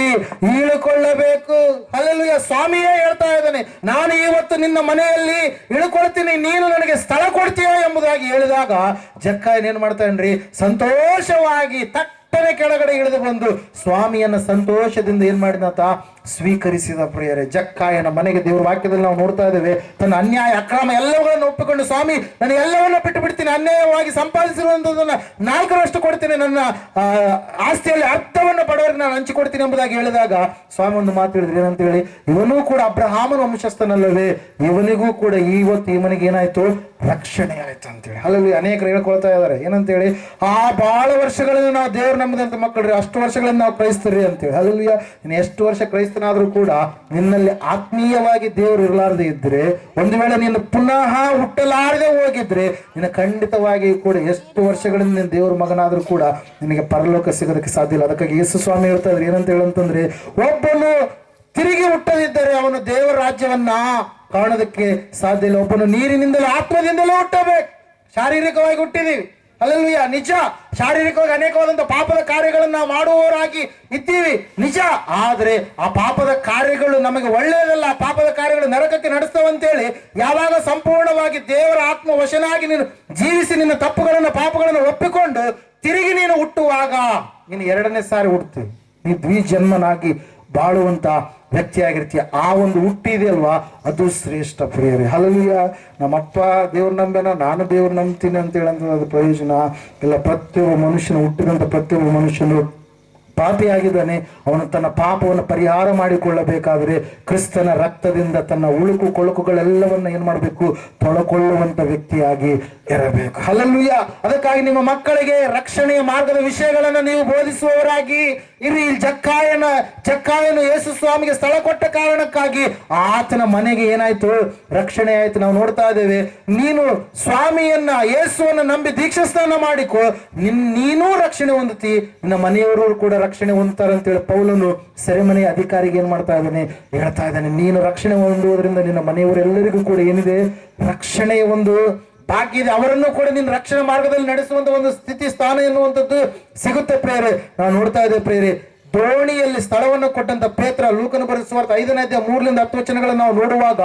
ಇಳುಕೊಳ್ಳಬೇಕು. ಹಲ್ಲೆಲೂಯಾ. ಸ್ವಾಮಿಯೇ ಹೇಳ್ತಾ ಇದ್ದಾನೆ, ನಾನು ಇವತ್ತು ನಿನ್ನ ಮನೆಯಲ್ಲಿ ಇಳುಕೊಳ್ತೀನಿ, ನೀನು ನನಗೆ ಸ್ಥಳ ಕೊಡ್ತೀಯ ಎಂಬುದಾಗಿ ಹೇಳಿದಾಗ ಜಕ್ಕಾಯನ್ ಏನ್ ಮಾಡ್ತಾನ್ರಿ, ಸಂತೋಷವಾಗಿ ತಟ್ಟನೆ ಕೆಳಗಡೆ ಇಳಿದು ಬಂದು ಸ್ವಾಮಿಯನ್ನ ಸಂತೋಷದಿಂದ ಏನ್ ಮಾಡಿದಂತ ಸ್ವೀಕರಿಸಿದ ಪ್ರಿಯರೇ. ಜಕ್ಕಾಯನ ಮನೆಗೆ ದೇವರ ವಾಕ್ಯದಲ್ಲಿ ನಾವು ನೋಡ್ತಾ ಇದ್ದೇವೆ, ತನ್ನ ಅನ್ಯಾಯ ಅಕ್ರಮ ಎಲ್ಲಗಳನ್ನು ಒಪ್ಪಿಕೊಂಡು, ಸ್ವಾಮಿ ನಾನು ಎಲ್ಲವನ್ನ ಬಿಟ್ಟು ಬಿಡ್ತೀನಿ, ಅನ್ಯಾಯವಾಗಿ ಸಂಪಾದಿಸಿರುವಂಥದ್ದನ್ನ 4ರಷ್ಟು ಕೊಡ್ತೀನಿ, ನನ್ನ ಆಸ್ತಿಯಲ್ಲಿ ಅರ್ಥವನ್ನು ಬಡವರಿಗೆ ನಾನು ಹಂಚಿಕೊಡ್ತೀನಿ ಎಂಬುದಾಗಿ ಹೇಳಿದಾಗ ಸ್ವಾಮಿ ಒಂದು ಮಾತು ಹೇಳಿದ್ರು, ಏನಂತ ಹೇಳಿ, ಇವನೂ ಕೂಡ ಅಬ್ರಹಾಮನ ವಂಶಸ್ಥನಲ್ಲವೇ, ಇವನಿಗೂ ಕೂಡ ಇವತ್ತು ಇವನಿಗೆ ಏನಾಯ್ತು, ರಕ್ಷಣೆ ಆಯ್ತು ಅಂತೇಳಿ. ಅಲ್ಲಿ ಅನೇಕರು ಹೇಳ್ಕೊಳ್ತಾ ಇದ್ದಾರೆ, ಏನಂತೇಳಿ, ಆ ಬಹಳ ವರ್ಷಗಳಿಂದ ನಾವು ದೇವ್ರು ನಂಬಿದಂತ ಮಕ್ಕಳ್ರಿ, ಅಷ್ಟು ವರ್ಷಗಳಿಂದ ನಾವು ಕ್ರೈಸ್ತರಿ ಅಂತೇಳಿ. ಅಲ್ಲಿ ಇನ್ನು ಎಷ್ಟು ವರ್ಷ ಕ್ರೈಸ್ತನಾದ್ರೂ ಕೂಡ ನಿನ್ನಲ್ಲಿ ಆತ್ಮೀಯವಾಗಿ ದೇವರು ಇರಲಾರದೆ ಇದ್ರೆ, ಒಂದು ವೇಳೆ ನೀನು ಪುನಃ ಹುಟ್ಟಲಾರದೆ ಹೋಗಿದ್ರೆ, ನಿನ್ನ ಖಂಡಿತವಾಗಿ ಕೂಡ ಎಷ್ಟು ವರ್ಷಗಳಿಂದ ನೀನು ದೇವ್ರ ಮಗನಾದ್ರೂ ಕೂಡ ನಿನಗೆ ಪರಲೋಕ ಸಿಗೋದಕ್ಕೆ ಸಾಧ್ಯ ಇಲ್ಲ. ಅದಕ್ಕಾಗಿ ಯೇಸು ಸ್ವಾಮಿ ಹೇಳ್ತಾ ಇದ್ರು, ಏನಂತ ಹೇಳಂತಂದ್ರೆ, ಒಬ್ಬನು ತಿರುಗಿ ಹುಟ್ಟದಿದ್ದರೆ ಅವನು ದೇವರ ರಾಜ್ಯವನ್ನ ಕಾಣೋದಕ್ಕೆ ಸಾಧ್ಯ ಇಲ್ಲ. ಒಬ್ಬನು ನೀರಿನಿಂದಲೂ ಆತ್ಮದಿಂದಲೂ ಹುಟ್ಟಬೇಕು. ಶಾರೀರಿಕವಾಗಿ ಹುಟ್ಟಿದೀವಿ, ಅಲ್ಲಲ್ವಿಯ ನಿಜ. ಶಾರೀರಿಕವಾಗಿ ಅನೇಕವಾದಂತಹ ಪಾಪದ ಕಾರ್ಯಗಳನ್ನು ನಾವು ಮಾಡುವವರಾಗಿ ಇದ್ದೀವಿ, ನಿಜ. ಆದರೆ ಆ ಪಾಪದ ಕಾರ್ಯಗಳು ನಮಗೆ ಒಳ್ಳೆಯದಲ್ಲ, ಆ ಪಾಪದ ಕಾರ್ಯಗಳು ನರಕಕ್ಕೆ ನಡೆಸ್ತವಂತೇಳಿ ಯಾವಾಗ ಸಂಪೂರ್ಣವಾಗಿ ದೇವರ ಆತ್ಮ ವಶನಾಗಿ ನೀನು ಜೀವಿಸಿ ನಿನ್ನ ತಪ್ಪುಗಳನ್ನು ಪಾಪಗಳನ್ನು ಒಪ್ಪಿಕೊಂಡು ತಿರುಗಿ ನೀನು ಹುಟ್ಟುವಾಗ ನೀನು 2ನೇ ಸಾರಿ ಹುಡ್ತೀವಿ, ನೀ ದ್ವಿಜನ್ಮನಾಗಿ ಬಾಳುವಂತ ವ್ಯಕ್ತಿಯಾಗಿರ್ತೀಯ. ಆ ಒಂದು ಹುಟ್ಟಿದೆ ಅಲ್ವಾ, ಅದು ಶ್ರೇಷ್ಠ ಪ್ರಿಯರೇ. ಹಲ್ಲೆಲೂಯ. ನಮ್ಮಪ್ಪ ದೇವ್ರ ನಂಬೇನ, ನಾನು ದೇವ್ರ ನಂಬ್ತೀನಿ ಅಂತ ಹೇಳಂತ ಅದು ಪ್ರಯೋಜನ ಇಲ್ಲ. ಪ್ರತಿಯೊಬ್ಬ ಮನುಷ್ಯನು, ಹುಟ್ಟಿದಂತ ಪ್ರತಿಯೊಬ್ಬ ಮನುಷ್ಯನು ಪಾಪಿಯಾಗಿದ್ದಾನೆ. ಅವನು ತನ್ನ ಪಾಪವನ್ನು ಪರಿಹಾರ ಮಾಡಿಕೊಳ್ಳಬೇಕಾದರೆ ಕ್ರಿಸ್ತನ ರಕ್ತದಿಂದ ತನ್ನ ಉಳುಕು ಕೊಳುಕುಗಳೆಲ್ಲವನ್ನ ಏನ್ ಮಾಡಬೇಕು, ತೊಳಕೊಳ್ಳುವಂತ ವ್ಯಕ್ತಿಯಾಗಿ ಇರಬೇಕು. ಹಲ್ಲೆಲೂಯ. ಅದಕ್ಕಾಗಿ ನಿಮ್ಮ ಮಕ್ಕಳಿಗೆ ರಕ್ಷಣೆಯ ಮಾರ್ಗದ ವಿಷಯಗಳನ್ನು ನೀವು ಬೋಧಿಸುವವರಾಗಿ ಇರಿ. ಜಕ್ಕಾಯನು ಯೇಸು ಸ್ವಾಮಿಗೆ ಸ್ಥಳ ಕೊಟ್ಟ ಕಾರಣಕ್ಕಾಗಿ ಆತನ ಮನೆಗೆ ಏನಾಯ್ತು, ರಕ್ಷಣೆ ಆಯ್ತು. ನಾವು ನೋಡ್ತಾ ಇದ್ದೇವೆ, ನೀನು ಸ್ವಾಮಿಯನ್ನ ಯೇಸುವನ್ನ ನಂಬಿ ದೀಕ್ಷಾಸ್ನಾನ ಮಾಡಿಕೊ, ನೀನೂ ರಕ್ಷಣೆ ಹೊಂದುತ್ತಿ, ನಿನ್ನ ಮನೆಯವರು ಕೂಡ ರಕ್ಷಣೆ ಹೊಂದುತ್ತಾರೆ ಅಂತೇಳಿ ಪೌಲನು ಸೆರೆಮನೆ ಅಧಿಕಾರಿಗೆ ಏನ್ ಮಾಡ್ತಾ ಇದ್ದಾನೆ, ಹೇಳ್ತಾ ಇದ್ದಾನೆ. ನೀನು ರಕ್ಷಣೆ ಹೊಂದುವುದರಿಂದ ನಿನ್ನ ಮನೆಯವರೆಲ್ಲರಿಗೂ ಕೂಡ ಏನಿದೆ, ರಕ್ಷಣೆಯ ಒಂದು ಭಾಗ್ಯ ಇದೆ. ಅವರನ್ನು ಕೂಡ ನಿನ್ನ ರಕ್ಷಣಾ ಮಾರ್ಗದಲ್ಲಿ ನಡೆಸುವಂತ ಒಂದು ಸ್ಥಿತಿ ಸ್ಥಾನ ಎನ್ನುವಂಥದ್ದು ಸಿಗುತ್ತೆ ಪ್ರೇರೆ. ನಾವು ನೋಡ್ತಾ ಇದ್ದೇವೆ ಪ್ರೇರೆ, ದೋಣಿಯಲ್ಲಿ ಸ್ಥಳವನ್ನು ಕೊಟ್ಟಂತ ಪೇತ್ರ, ಲೂಕನ ಬರೆದ ಸುವಾರ್ತೆ 5ನೇ ಅಧ್ಯಾಯ 3-10 ವಚನಗಳನ್ನು ನಾವು ನೋಡುವಾಗ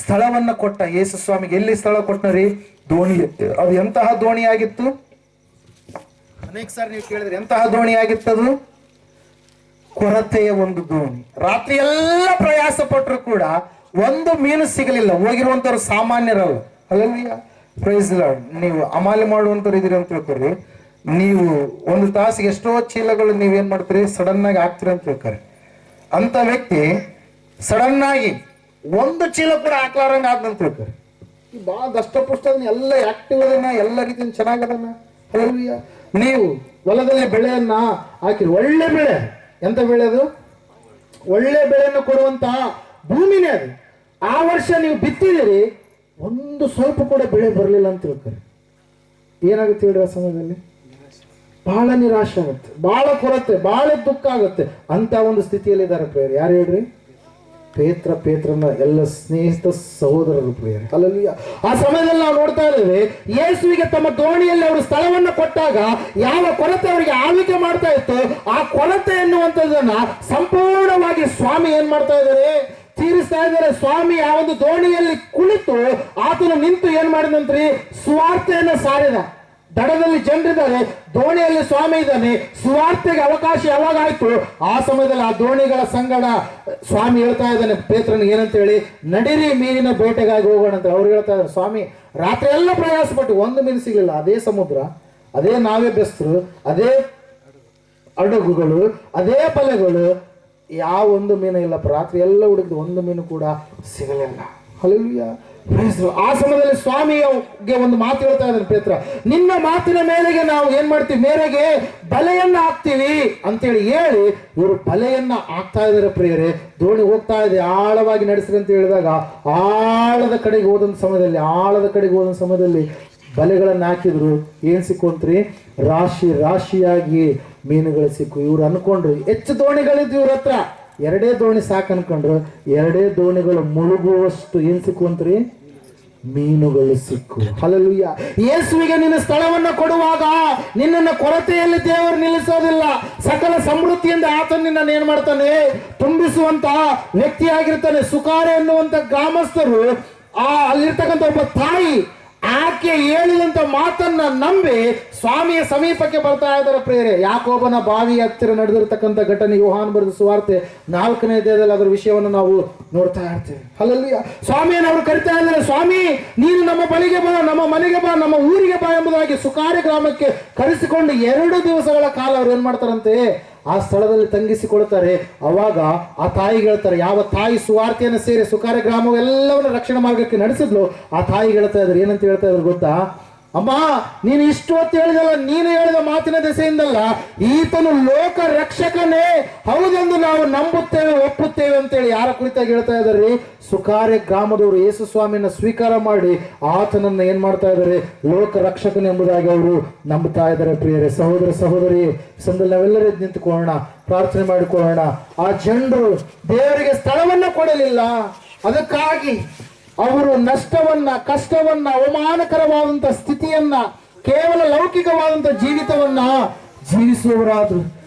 ಸ್ಥಳವನ್ನು ಕೊಟ್ಟ ಯೇಸು ಸ್ವಾಮಿಗೆ ಎಲ್ಲಿ ಸ್ಥಳ ಕೊಟ್ಟರಿ, ದೋಣಿ. ಅದು ಎಂತಹ ದೋಣಿ ಆಗಿತ್ತು, ಅನೇಕ ಸಾರಿ ನೀವು ಕೇಳಿದ್ರೆ ಎಂತಹ ದೋಣಿ ಆಗಿತ್ತದು, ಕೊರತೆಯ ಒಂದು ದೋಣಿ. ರಾತ್ರಿ ಎಲ್ಲ ಪ್ರಯಾಸ ಪಟ್ಟರು ಕೂಡ ಒಂದು ಮೀನು ಸಿಗಲಿಲ್ಲ. ಹೋಗಿರುವಂತವ್ರು ಸಾಮಾನ್ಯರಲ್ಲ, ಅಲ್ಲಲ್ವಿಯ. Praise lord. ನೀವು ಅಮಾಲಿ ಮಾಡುವಂತವ್ರು ಇದೀರಿ ಅಂತ ತಿಳ್ಕೊರಿ. ನೀವು ಒಂದು ತಾಸಿಗೆ ಎಷ್ಟೋ ಚೀಲಗಳು ನೀವೇನ್ ಮಾಡ್ತೀರಿ, ಸಡನ್ ಆಗಿ ಹಾಕ್ತೀರಿ ಅಂತ ತಿಳ್ಕೊರಿ. ಅಂತ ವ್ಯಕ್ತಿ ಸಡನ್ ಆಗಿ ಒಂದು ಚೀಲ ಕೂಡ ಹಾಕ್ಲಾರಂಗ ಆದಂತ ತಿಳ್ಕೊರಿ. ಬಹಳ ದಷ್ಟಪುಷ್ಟ ಎಲ್ಲ ಆಕ್ಟಿವ್ ಅದನ್ನ, ಎಲ್ಲ ರೀತಿಯಿಂದ ಚೆನ್ನಾಗದನ್ನ. ಅಲ್ಲಲ್ವಿಯ. ನೀವು ಹೊಲದಲ್ಲಿ ಬೆಳೆಯನ್ನ ಹಾಕಿರಿ, ಒಳ್ಳೆ ಬೆಳೆ. ಎಂತ ಬೆಳೆ ಅದು, ಒಳ್ಳೆ ಬೆಳೆಯನ್ನು ಕೊಡುವಂತ ಭೂಮಿನೇ ಅದು. ಆ ವರ್ಷ ನೀವು ಬಿತ್ತಿದಿರಿ, ಒಂದು ಸ್ವಲ್ಪ ಕೂಡ ಬೆಳೆ ಬರಲಿಲ್ಲ ಅಂತ ತಿಳ್ಕೊರಿ, ಏನಾಗುತ್ತೆ ಹೇಳ್ರಿ? ಆ ಸಮಯದಲ್ಲಿ ಬಹಳ ನಿರಾಶೆ ಆಗುತ್ತೆ, ಬಹಳ ಕೊರತೆ, ಬಹಳ ದುಃಖ ಆಗುತ್ತೆ. ಅಂತ ಒಂದು ಸ್ಥಿತಿಯಲ್ಲಿ ಇದ್ದಾರೆ ಪ್ರಿಯರು. ಯಾರು ಹೇಳ್ರಿ? ಪೇತ್ರನ ಎಲ್ಲ ಸ್ನೇಹಿತ ಸಹೋದರರು ಪ್ರಿಯರೇ. ಅಲ್ಲಲ್ಲಿ ಆ ಸಮಯದಲ್ಲಿ ನಾವು ನೋಡ್ತಾ ಇದ್ದೇವೆ, ಯೇಸುವಿಗೆ ತಮ್ಮ ದೋಣಿಯಲ್ಲಿ ಅವರು ಸ್ಥಳವನ್ನು ಕೊಟ್ಟಾಗ ಯಾವ ಕೊರತೆ ಅವರಿಗೆ ಆಳ್ವಿಕೆ ಮಾಡ್ತಾ ಇತ್ತು, ಆ ಕೊರತೆ ಎನ್ನುವಂಥದ್ದನ್ನ ಸಂಪೂರ್ಣವಾಗಿ ಸ್ವಾಮಿ ಏನ್ ಮಾಡ್ತಾ ಇದ್ದಾರೆ, ತೀರಿಸ್ತಾ ಇದ್ದಾರೆ. ಸ್ವಾಮಿ ಆ ಒಂದು ದೋಣಿಯಲ್ಲಿ ಕುಳಿತು ಆತನು ನಿಂತು ಏನ್ ಮಾಡಿದಂತ್ರಿ, ಸುವಾರ್ತೆಯನ್ನು ಸಾರಿದ. ದಡದಲ್ಲಿ ಜನರಿದ್ದಾರೆ, ದೋಣಿಯಲ್ಲಿ ಸ್ವಾಮಿ ಇದ್ದಾನೆ. ಸುವಾರ್ತೆಗೆ ಅವಕಾಶ ಯಾವಾಗ ಆಯ್ತು, ಆ ಸಮಯದಲ್ಲಿ ಆ ದೋಣಿಗಳ ಸಂಗಡ ಸ್ವಾಮಿ ಹೇಳ್ತಾ ಇದ್ದಾನೆ ಪೇತ್ರನಿಗೆ, ಏನಂತ ಹೇಳಿ, ನಡಿರಿ ಮೀನಿನ ಬೇಟೆಗಾಗಿ ಹೋಗೋಣ ಅಂತ. ಅವ್ರು ಹೇಳ್ತಾ ಇದ್ದಾರೆ, ಸ್ವಾಮಿ ರಾತ್ರಿ ಎಲ್ಲ ಪ್ರಯಾಸ ಪಟ್ಟು ಒಂದು ಮೀನು ಸಿಗಲಿಲ್ಲ. ಅದೇ ಸಮುದ್ರ, ಅದೇ ನಾವೇ ಬೆಸ್ತರು, ಅದೇ ಹಡಗುಗಳು, ಅದೇ ಬಲೆಗಳು, ಯಾವ ಒಂದು ಮೀನು ಇಲ್ಲಪ್ಪ. ರಾತ್ರಿ ಎಲ್ಲ ಹುಡುಕಿದ್ರು, ಒಂದು ಮೀನು ಕೂಡ ಸಿಗಲಿಲ್ಲ. ಹಲ್ಲೆಲೂಯಾ. ಆ ಸಮಯದಲ್ಲಿ ಸ್ವಾಮಿಗೆ ಒಂದು ಮಾತು ಹೇಳ್ತಾ ಇದ್ದಾನೆ ಪೇತ್ರ, ನಿನ್ನ ಮಾತಿನ ಮೇರೆಗೆ ನಾವು ಏನ್ ಮಾಡ್ತೀವಿ, ಮೇರೆಗೆ ಬಲೆಯನ್ನ ಹಾಕ್ತೀವಿ ಅಂತೇಳಿ ಹೇಳಿ ಇವರು ಬಲೆಯನ್ನ ಹಾಕ್ತಾ ಇದ್ದಾರೆ ಪ್ರಿಯರೇ. ದೋಣಿ ಹೋಗ್ತಾ ಇದೆ, ಆಳವಾಗಿ ನಡೆಸ್ರಿ ಅಂತ ಹೇಳಿದಾಗ ಆಳದ ಕಡೆಗೆ ಹೋದಂತ ಸಮಯದಲ್ಲಿ ಬಲೆಗಳನ್ನ ಹಾಕಿದ್ರು. ಏನ್ ಸಿಕ್ಕುವಂತ್ರಿ, ರಾಶಿಯಾಗಿ ಮೀನುಗಳು ಸಿಕ್ಕು. ಇವ್ರು ಅನ್ಕೊಂಡ್ರು ಹೆಚ್ಚು ದೋಣಿಗಳಿದ್ವು ಇವ್ರ ಹತ್ರ, 2 ದೋಣಿ ಸಾಕು ಅನ್ಕೊಂಡ್ರು. 2 ದೋಣಿಗಳು ಮುಳುಗುವಷ್ಟು ಏನ್ ಸಿಕ್ಕುವಂತ್ರಿ, ಮೀನುಗಳು ಸಿಕ್ಕು. ಹಲ್ಲೆಲೂಯ. ಯೇಸುವಿಗೆ ನಿನ್ನ ಸ್ಥಳವನ್ನು ಕೊಡುವಾಗ ನಿನ್ನನ್ನು ಕೊರತೆಯಲ್ಲಿ ದೇವರು ನಿಲ್ಲಿಸೋದಿಲ್ಲ. ಸಕಲ ಸಮೃದ್ಧಿಯಿಂದ ಆತನ ನಿನ್ನನ್ನು ಏನ್ ಮಾಡ್ತಾನೆ, ತುಂಬಿಸುವಂತ ವ್ಯಕ್ತಿಯಾಗಿರ್ತಾನೆ. ಸುಕಾರ ಎನ್ನುವಂತ ಗ್ರಾಮಸ್ಥರು, ಅಲ್ಲಿರ್ತಕ್ಕಂಥ ಒಬ್ಬ ತಾಯಿ ಆಕೆ ಹೇಳಿದಂತ ಮಾತನ್ನ ನಂಬಿ ಸ್ವಾಮಿಯ ಸಮೀಪಕ್ಕೆ ಬರ್ತಾ ಇದ್ದಾರೆ ಪ್ರೇರೆ. ಯಾಕೋಬನ ಬಾವಿ ಹತ್ತಿರ ನಡೆದಿರತಕ್ಕಂಥ ಘಟನೆ ಯೋಹಾನ್ ಬರೆದ ಸುವಾರ್ತೆ 4ನೇ ಅಧ್ಯಾಯದಲ್ಲಿ ಅದರ ವಿಷಯವನ್ನು ನಾವು ನೋಡ್ತಾ ಇರ್ತೇವೆ. ಅಲ್ಲಲ್ಲಿ ಸ್ವಾಮಿಯನ್ನು ಅವರು ಕರಿತಾ ಇದ್ದಾರೆ, ಸ್ವಾಮಿ ನೀನು ನಮ್ಮ ಬಳಿಗೆ ಬಾ, ನಮ್ಮ ಮನೆಗೆ ಬಾ, ನಮ್ಮ ಊರಿಗೆ ಬಾ ಎಂಬುದಾಗಿ ಸುಕಾರ್ಯ ಗ್ರಾಮಕ್ಕೆ ಕರೆಸಿಕೊಂಡು 2 ದಿವಸಗಳ ಕಾಲ ಅವ್ರು ಏನ್ ಮಾಡ್ತಾರಂತೆ, ಆ ಸ್ಥಳದಲ್ಲಿ ತಂಗಿಸಿಕೊಳ್ತಾರೆ. ಅವಾಗ ಆ ತಾಯಿಗೆ ಹೇಳ್ತಾರೆ, ಯಾವ ತಾಯಿ ಸುವಾರ್ತೆಯನ್ನು ಸೇರಿ ಸುಕಾರ್ಯ ಗ್ರಾಮವೆಲ್ಲವನ್ನು ರಕ್ಷಣಾ ಮಾರ್ಗಕ್ಕೆ ನಡೆಸಿದ್ಲು, ಆ ತಾಯಿಗೆ ಹೇಳ್ತಾ ಇದ್ರು, ಏನಂತ ಹೇಳ್ತಾ ಇದ್ರು ಗೊತ್ತಾ, ಅಮ್ಮ ನೀನು ಇಷ್ಟು ಹೊತ್ತು ಹೇಳಿದಲ್ಲ, ನೀನು ಹೇಳಿದ ಮಾತಿನ ದೆಸೆಯಿಂದಲ್ಲ, ಈತನು ಲೋಕ ರಕ್ಷಕನೇ ಹೌದೆಂದು ನಾವು ನಂಬುತ್ತೇವೆ, ಒಪ್ಪುತ್ತೇವೆ ಅಂತೇಳಿ ಯಾರ ಕುರಿತಾಗಿ ಹೇಳ್ತಾ ಇದ್ದಾರೆ, ಸುಕಾರ್ಯ ಗ್ರಾಮದವರು ಯೇಸು ಸ್ವಾಮಿಯನ್ನ ಸ್ವೀಕಾರ ಮಾಡಿ ಆತನನ್ನ ಏನ್ ಮಾಡ್ತಾ ಇದ್ದಾರೆ, ಲೋಕ ರಕ್ಷಕನೆಂಬುದಾಗಿ ಅವರು ನಂಬುತ್ತಾ ಇದ್ದಾರೆ. ಪ್ರಿಯರೇ, ಸಹೋದರ ಸಹೋದರಿ, ಸಂದಲ್ಲಿ ನಾವೆಲ್ಲರೂ ನಿಂತುಕೊಳ್ಳೋಣ, ಪ್ರಾರ್ಥನೆ ಮಾಡಿಕೊಳ್ಳೋಣ. ಆ ಜನರು ದೇವರಿಗೆ ಸ್ಥಳವನ್ನ ಕೊಡಲಿಲ್ಲ, ಅದಕ್ಕಾಗಿ ಅವರು ನಷ್ಟವನ್ನ, ಕಷ್ಟವನ್ನ, ಅವಮಾನಕರವಾದಂತ ಸ್ಥಿತಿಯನ್ನ, ಕೇವಲ ಲೌಕಿಕವಾದಂತ ಜೀವಿತವನ್ನ ಜೀವಿಸುವವರಾದ್ರು.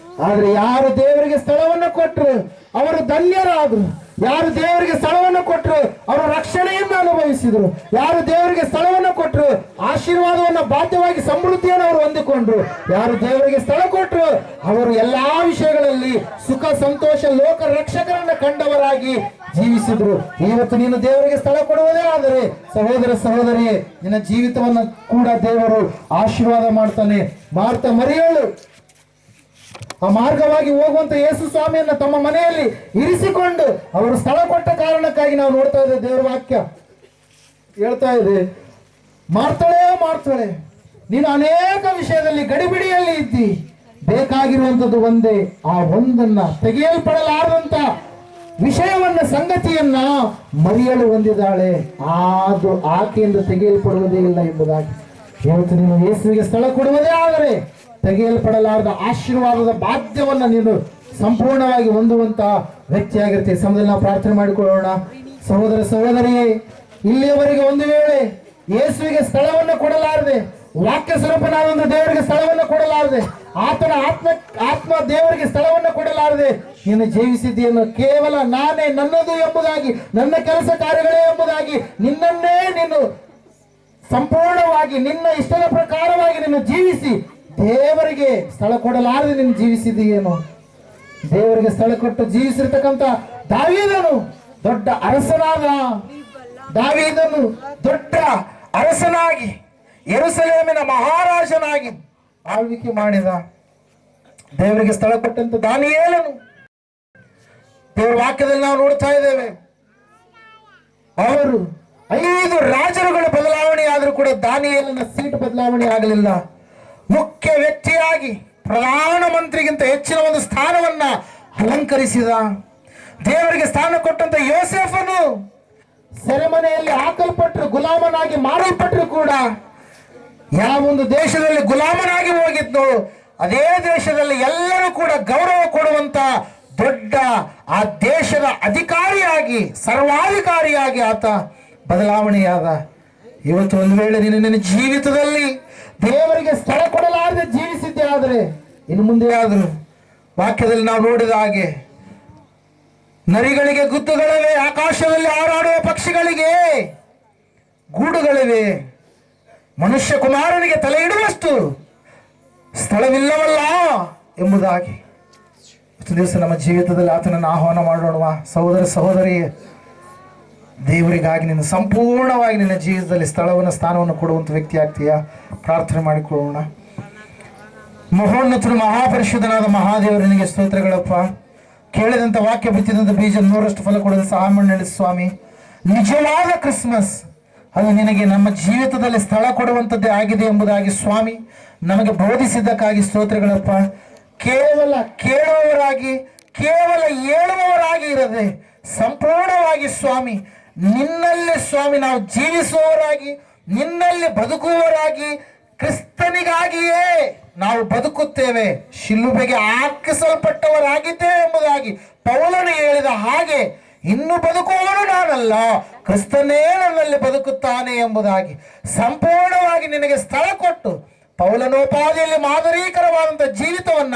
ಆದ್ರೆ ಯಾರು ದೇವರಿಗೆ ಸ್ಥಳವನ್ನ ಕೊಟ್ಟರು ಅವರು ಧನ್ಯರಾದ್ರು. ಯಾರು ದೇವರಿಗೆ ಸ್ಥಳವನ್ನು ಕೊಟ್ಟರು ಅವರು ರಕ್ಷಣೆಯನ್ನು ಅನುಭವಿಸಿದ್ರು. ಯಾರು ದೇವರಿಗೆ ಸ್ಥಳವನ್ನು ಕೊಟ್ಟರು ಆಶೀರ್ವಾದವನ್ನ ಬಾಧ್ಯವಾಗಿ ಸಮೃದ್ಧಿಯನ್ನು ಅವರು ಹೊಂದಿಕೊಂಡ್ರು. ಯಾರು ದೇವರಿಗೆ ಸ್ಥಳ ಕೊಟ್ಟರು ಅವರು ಎಲ್ಲಾ ವಿಷಯಗಳಲ್ಲಿ ಸುಖ, ಸಂತೋಷ, ಲೋಕ ರಕ್ಷಕರನ್ನ ಕಂಡವರಾಗಿ ಜೀವಿಸಿದ್ರು. ಇವತ್ತು ನೀನು ದೇವರಿಗೆ ಸ್ಥಳ ಕೊಡುವುದೇ ಆದರೆ ಸಹೋದರ ಸಹೋದರಿ, ನಿನ್ನ ಜೀವಿತವನ್ನು ಕೂಡ ದೇವರು ಆಶೀರ್ವಾದ ಮಾಡ್ತಾನೆ. ಮಾರ್ತ ಮರಿಯಳು ಆ ಮಾರ್ಗವಾಗಿ ಹೋಗುವಂತ ಯೇಸು ಸ್ವಾಮಿಯನ್ನ ತಮ್ಮ ಮನೆಯಲ್ಲಿ ಇರಿಸಿಕೊಂಡು ಅವರು ಸ್ಥಳ ಕೊಟ್ಟ ಕಾರಣಕ್ಕಾಗಿ ನಾವು ನೋಡ್ತಾ ಇದ್ದೇವೆ. ದೇವರ ವಾಕ್ಯ ಹೇಳ್ತಾ ಇದೆ, ಮಾಡ್ತಾಳೆ ನೀನು ಅನೇಕ ವಿಷಯದಲ್ಲಿ ಗಡಿಬಿಡಿಯಲ್ಲಿ ಇದ್ದಿ, ಬೇಕಾಗಿರುವಂತದ್ದು ಒಂದೇ, ಆ ಒಂದನ್ನ ತೆಗೆಯಲ್ಪಡಲಾರದಂತ ವಿಷಯವನ್ನ, ಸಂಗತಿಯನ್ನ ಮರಿಯಲು ಹೊಂದಿದ್ದಾಳೆ, ಅದು ಆಕೆಯಿಂದ ತೆಗೆಯಲ್ಪಡುವುದೇ ಇಲ್ಲ ಎಂಬುದಾಗಿ. ಇವತ್ತು ನೀನು ಯೇಸುವಿಗೆ ಸ್ಥಳ ಕೊಡುವುದೇ ಆದರೆ ತೆಗೆಯಲ್ಪಡಲಾರದ ಆಶೀರ್ವಾದದ ಬಾಧ್ಯವನ್ನ ನೀನು ಸಂಪೂರ್ಣವಾಗಿ ಹೊಂದುವಂತ ವ್ಯಕ್ತಿಯಾಗಿರ್ತೀವಿ. ಸಮಯದಲ್ಲಿ ನಾವು ಪ್ರಾರ್ಥನೆ ಮಾಡಿಕೊಳ್ಳೋಣ. ಸಹೋದರ ಸಹೋದರಿಯೇ, ಇಲ್ಲಿಯವರೆಗೆ ಒಂದು ವೇಳೆ ಯೇಸುವಿಗೆ ಸ್ಥಳವನ್ನು ಕೊಡಲಾರದೆ, ವಾಕ್ಯ ಸ್ವರೂಪನಾದ ದೇವರಿಗೆ ಸ್ಥಳವನ್ನು ಕೊಡಲಾರದೆ, ಆತನ ಆತ್ಮ ದೇವರಿಗೆ ಸ್ಥಳವನ್ನು ಕೊಡಲಾರದೆ ನೀನು ಜೀವಿಸಿದ್ದೀಯನ್ನು ಕೇವಲ ನಾನೇ, ನನ್ನದು ಎಂಬುದಾಗಿ, ನನ್ನ ಕೆಲಸ ಕಾರ್ಯಗಳೇ ಎಂಬುದಾಗಿ ನಿನ್ನನ್ನೇ ನೀನು ಸಂಪೂರ್ಣವಾಗಿ ನಿನ್ನ ಇಷ್ಟದ ಪ್ರಕಾರವಾಗಿ ನೀನು ಜೀವಿಸಿ ದೇವರಿಗೆ ಸ್ಥಳ ಕೊಡಲಾರದೆ ನೀನು ಜೀವಿಸಿದೀಯೇನು? ದೇವರಿಗೆ ಸ್ಥಳ ಕೊಟ್ಟು ಜೀವಿಸಿರ್ತಕ್ಕಂಥ ದಾವೀದನು ದೊಡ್ಡ ಅರಸನಾದ, ದಾವೀದನು ದೊಡ್ಡ ಅರಸನಾಗಿ ಯೆರೂಸಲೇಮಿನ ಮಹಾರಾಜನಾಗಿ ಆಳ್ವಿಕೆ ಮಾಡಿದ. ದೇವರಿಗೆ ಸ್ಥಳ ಕೊಟ್ಟಂತ ದಾನಿಯೇಲನು ದೇವರ ವಾಕ್ಯದಲ್ಲಿ ನಾವು ನೋಡ್ತಾ ಇದ್ದೇವೆ, ಅವರು 5 ರಾಜರುಗಳು ಬದಲಾವಣೆ ಆದರೂ ಕೂಡ ದಾನಿಯೇಲನ ಸೀಟ್ ಬದಲಾವಣೆ ಆಗಲಿಲ್ಲ. ಮುಖ್ಯ ವ್ಯಕ್ತಿಯಾಗಿ ಪ್ರಧಾನ ಮಂತ್ರಿಗಿಂತ ಹೆಚ್ಚಿನ ಒಂದು ಸ್ಥಾನವನ್ನ ಅಲಂಕರಿಸಿದ. ದೇವರಿಗೆ ಸ್ಥಾನ ಕೊಟ್ಟಂತ ಯೋಸೇಫನು ಸೆರೆಮನೆಯಲ್ಲಿ ಹಾಕಲ್ಪಟ್ಟರು, ಗುಲಾಮನಾಗಿ ಮಾರಲ್ಪಟ್ಟರು ಕೂಡ ಯಾವ ಒಂದು ದೇಶದಲ್ಲಿ ಗುಲಾಮನಾಗಿ ಹೋಗಿದ್ದು ಅದೇ ದೇಶದಲ್ಲಿ ಎಲ್ಲರೂ ಕೂಡ ಗೌರವ ಕೊಡುವಂತ ದೊಡ್ಡ ಆ ದೇಶದ ಅಧಿಕಾರಿಯಾಗಿ, ಸರ್ವಾಧಿಕಾರಿಯಾಗಿ ಆತ ಬದಲಾವಣೆಯಾದ. ಇವತ್ತು ಒಂದು ವೇಳೆ ನೀನು ನಿನ್ನ ಜೀವಿತದಲ್ಲಿ ದೇವರಿಗೆ ಸ್ಥಳ ಕೊಡಲಾರದೆ ಜೀವಿಸಿದ್ದೆ ಆದರೆ ಇನ್ನು ಮುಂದೆ ಆದರೂ ವಾಕ್ಯದಲ್ಲಿ ನಾವು ನೋಡಿದ ಹಾಗೆ ನರಿಗಳಿಗೆ ಗುತ್ತುಗಳಿವೆ, ಆಕಾಶದಲ್ಲಿ ಹಾರಾಡುವ ಪಕ್ಷಿಗಳಿಗೆ ಗೂಡುಗಳಿವೆ, ಮನುಷ್ಯ ಕುಮಾರನಿಗೆ ತಲೆ ಇಡುವಷ್ಟು ಸ್ಥಳವಿಲ್ಲವಲ್ಲ ಎಂಬುದಾಗಿ ಇವತ್ತು ದಿವಸ ನಮ್ಮ ಜೀವಿತದಲ್ಲಿ ಆತನನ್ನು ಆಹ್ವಾನ ಮಾಡೋಣವಾ? ಸಹೋದರ ಸಹೋದರಿ, ದೇವರಿಗಾಗಿ ನೀನು ಸಂಪೂರ್ಣವಾಗಿ ನಿನ್ನ ಜೀವಿತದಲ್ಲಿ ಸ್ಥಳವನ್ನು, ಸ್ಥಾನವನ್ನು ಕೊಡುವಂಥ ವ್ಯಕ್ತಿ ಆಗ್ತೀಯಾ? ಪ್ರಾರ್ಥನೆ ಮಾಡಿಕೊಳ್ಳೋಣ. ಮಹೋನ್ನತರು, ಮಹಾಪರಿಶುದ್ಧನಾದ ಮಹಾದೇವರು, ನಿನಗೆ ಸ್ತೋತ್ರಗಳಪ್ಪ. ಕೇಳಿದಂಥ ವಾಕ್ಯ ಬಿತ್ತಿದಂಥ ಬೀಜ 100ರಷ್ಟು ಫಲ ಕೊಡಲು ಸಹಾಯ ಮಾಡಿ ಸ್ವಾಮಿ. ನಿಜವಾದ ಕ್ರಿಸ್ಮಸ್ ಅದು ನಿನಗೆ ನಮ್ಮ ಜೀವಿತದಲ್ಲಿ ಸ್ಥಳ ಕೊಡುವಂಥದ್ದೇ ಆಗಿದೆ ಎಂಬುದಾಗಿ ಸ್ವಾಮಿ ನಮಗೆ ಬೋಧಿಸಿದ್ದಕ್ಕಾಗಿ ಸ್ತೋತ್ರಗಳಪ್ಪ. ಕೇವಲ ಕೇಳುವವರಾಗಿ, ಕೇವಲ ಹೇಳುವವರಾಗಿ ಇರದೆ ಸಂಪೂರ್ಣವಾಗಿ ಸ್ವಾಮಿ ನಿನ್ನಲ್ಲಿ ಸ್ವಾಮಿ ನಾವು ಜೀವಿಸುವವರಾಗಿ, ನಿನ್ನಲ್ಲಿ ಬದುಕುವವರಾಗಿ, ಕ್ರಿಸ್ತನಿಗಾಗಿಯೇ ನಾವು ಬದುಕುತ್ತೇವೆ, ಶಿಲುಬೆಗೆ ಹಾಕಿಸಲ್ಪಟ್ಟವರಾಗಿದ್ದೇವೆ ಎಂಬುದಾಗಿ ಪೌಲನು ಹೇಳಿದ ಹಾಗೆ ಇನ್ನು ಬದುಕುವವನು ನಾನಲ್ಲ, ಕ್ರಿಸ್ತನೇ ನನ್ನಲ್ಲಿ ಬದುಕುತ್ತಾನೆ ಎಂಬುದಾಗಿ ಸಂಪೂರ್ಣವಾಗಿ ನಿನಗೆ ಸ್ಥಳ ಕೊಟ್ಟು ಪೌಲನೋಪಾದಿಯಲ್ಲಿ ಮಾದರೀಕರವಾದಂಥ ಜೀವಿತವನ್ನ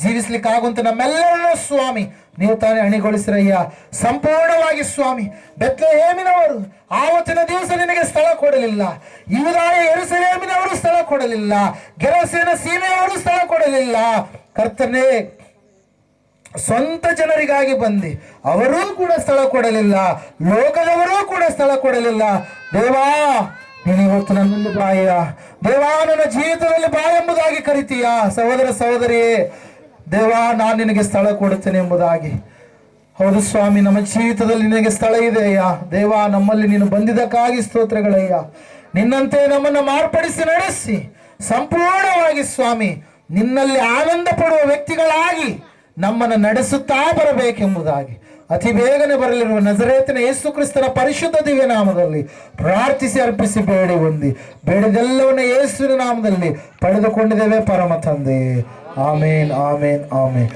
ಜೀವಿಸ್ಲಿಕ್ಕಾಗುವಂತ ನಮ್ಮೆಲ್ಲರನ್ನೂ ಸ್ವಾಮಿ ನೀವು ತಾನೇ ಅಣಿಗೊಳಿಸಿರಯ್ಯ. ಸಂಪೂರ್ಣವಾಗಿ ಸ್ವಾಮಿ ಬೆತ್ಲೆಹೇಮಿನವರು ಆವತ್ತಿನ ದಿವಸ ನಿನಗೆ ಸ್ಥಳ ಕೊಡಲಿಲ್ಲ, ಯೂದಾಯ ಯೆರೂಸಲೇಮಿನವರು ಸ್ಥಳ ಕೊಡಲಿಲ್ಲ, ಗೆರಸೇನ ಸೀಮೆಯವರು ಸ್ಥಳ ಕೊಡಲಿಲ್ಲ. ಕರ್ತನೇ, ಸ್ವಂತ ಜನರಿಗಾಗಿ ಬಂದು ಅವರೂ ಕೂಡ ಸ್ಥಳ ಕೊಡಲಿಲ್ಲ, ಲೋಕದವರೂ ಕೂಡ ಸ್ಥಳ ಕೊಡಲಿಲ್ಲ. ದೇವಾ, ನೀನು ಇವತ್ತು ನನ್ನಲ್ಲಿ ಬಾಯ, ದೇವಾ ನನ್ನ ಜೀವಿತದಲ್ಲಿ ಬಾ ಎಂಬುದಾಗಿ ಕರಿತೀಯ. ಸಹೋದರ ಸಹೋದರಿಯೇ, ದೇವಾ ನಾನು ನಿನಗೆ ಸ್ಥಳ ಕೊಡುತ್ತೇನೆ ಎಂಬುದಾಗಿ. ಹೌದು ಸ್ವಾಮಿ, ನಮ್ಮ ಜೀವಿತದಲ್ಲಿ ನಿನಗೆ ಸ್ಥಳ ಇದೆಯಯ್ಯ. ದೇವಾ, ನಮ್ಮಲ್ಲಿ ನೀನು ಬಂದಿದ್ದಕ್ಕಾಗಿ ಸ್ತೋತ್ರಗಳಯ್ಯ. ನಿನ್ನಂತೆ ನಮ್ಮನ್ನು ಮಾರ್ಪಡಿಸಿ ನಡೆಸಿ ಸಂಪೂರ್ಣವಾಗಿ ಸ್ವಾಮಿ ನಿನ್ನಲ್ಲಿ ಆನಂದ ಪಡುವ ವ್ಯಕ್ತಿಗಳಾಗಿ ನಮ್ಮನ್ನು ನಡೆಸುತ್ತಾ ಬರಬೇಕೆಂಬುದಾಗಿ ಅತಿ ಬೇಗನೆ ಬರಲಿರುವ ನಜರೇತಿನ ಯೇಸು ಕ್ರಿಸ್ತನ ಪರಿಶುದ್ಧ ದಿವ್ಯ ನಾಮದಲ್ಲಿ ಪ್ರಾರ್ಥಿಸಿ ಅರ್ಪಿಸಿ ಬೇಡಿ ಹೊಂದಿ ಬೇಡಿದೆಲ್ಲವನ್ನ ಯೇಸುವಿನ ನಾಮದಲ್ಲಿ ಪಡೆದುಕೊಂಡಿದ್ದೇವೆ ಪರಮ ತಂದೆ. ಆಮೇನ್, ಆಮೇನ್, ಆಮೇನ್.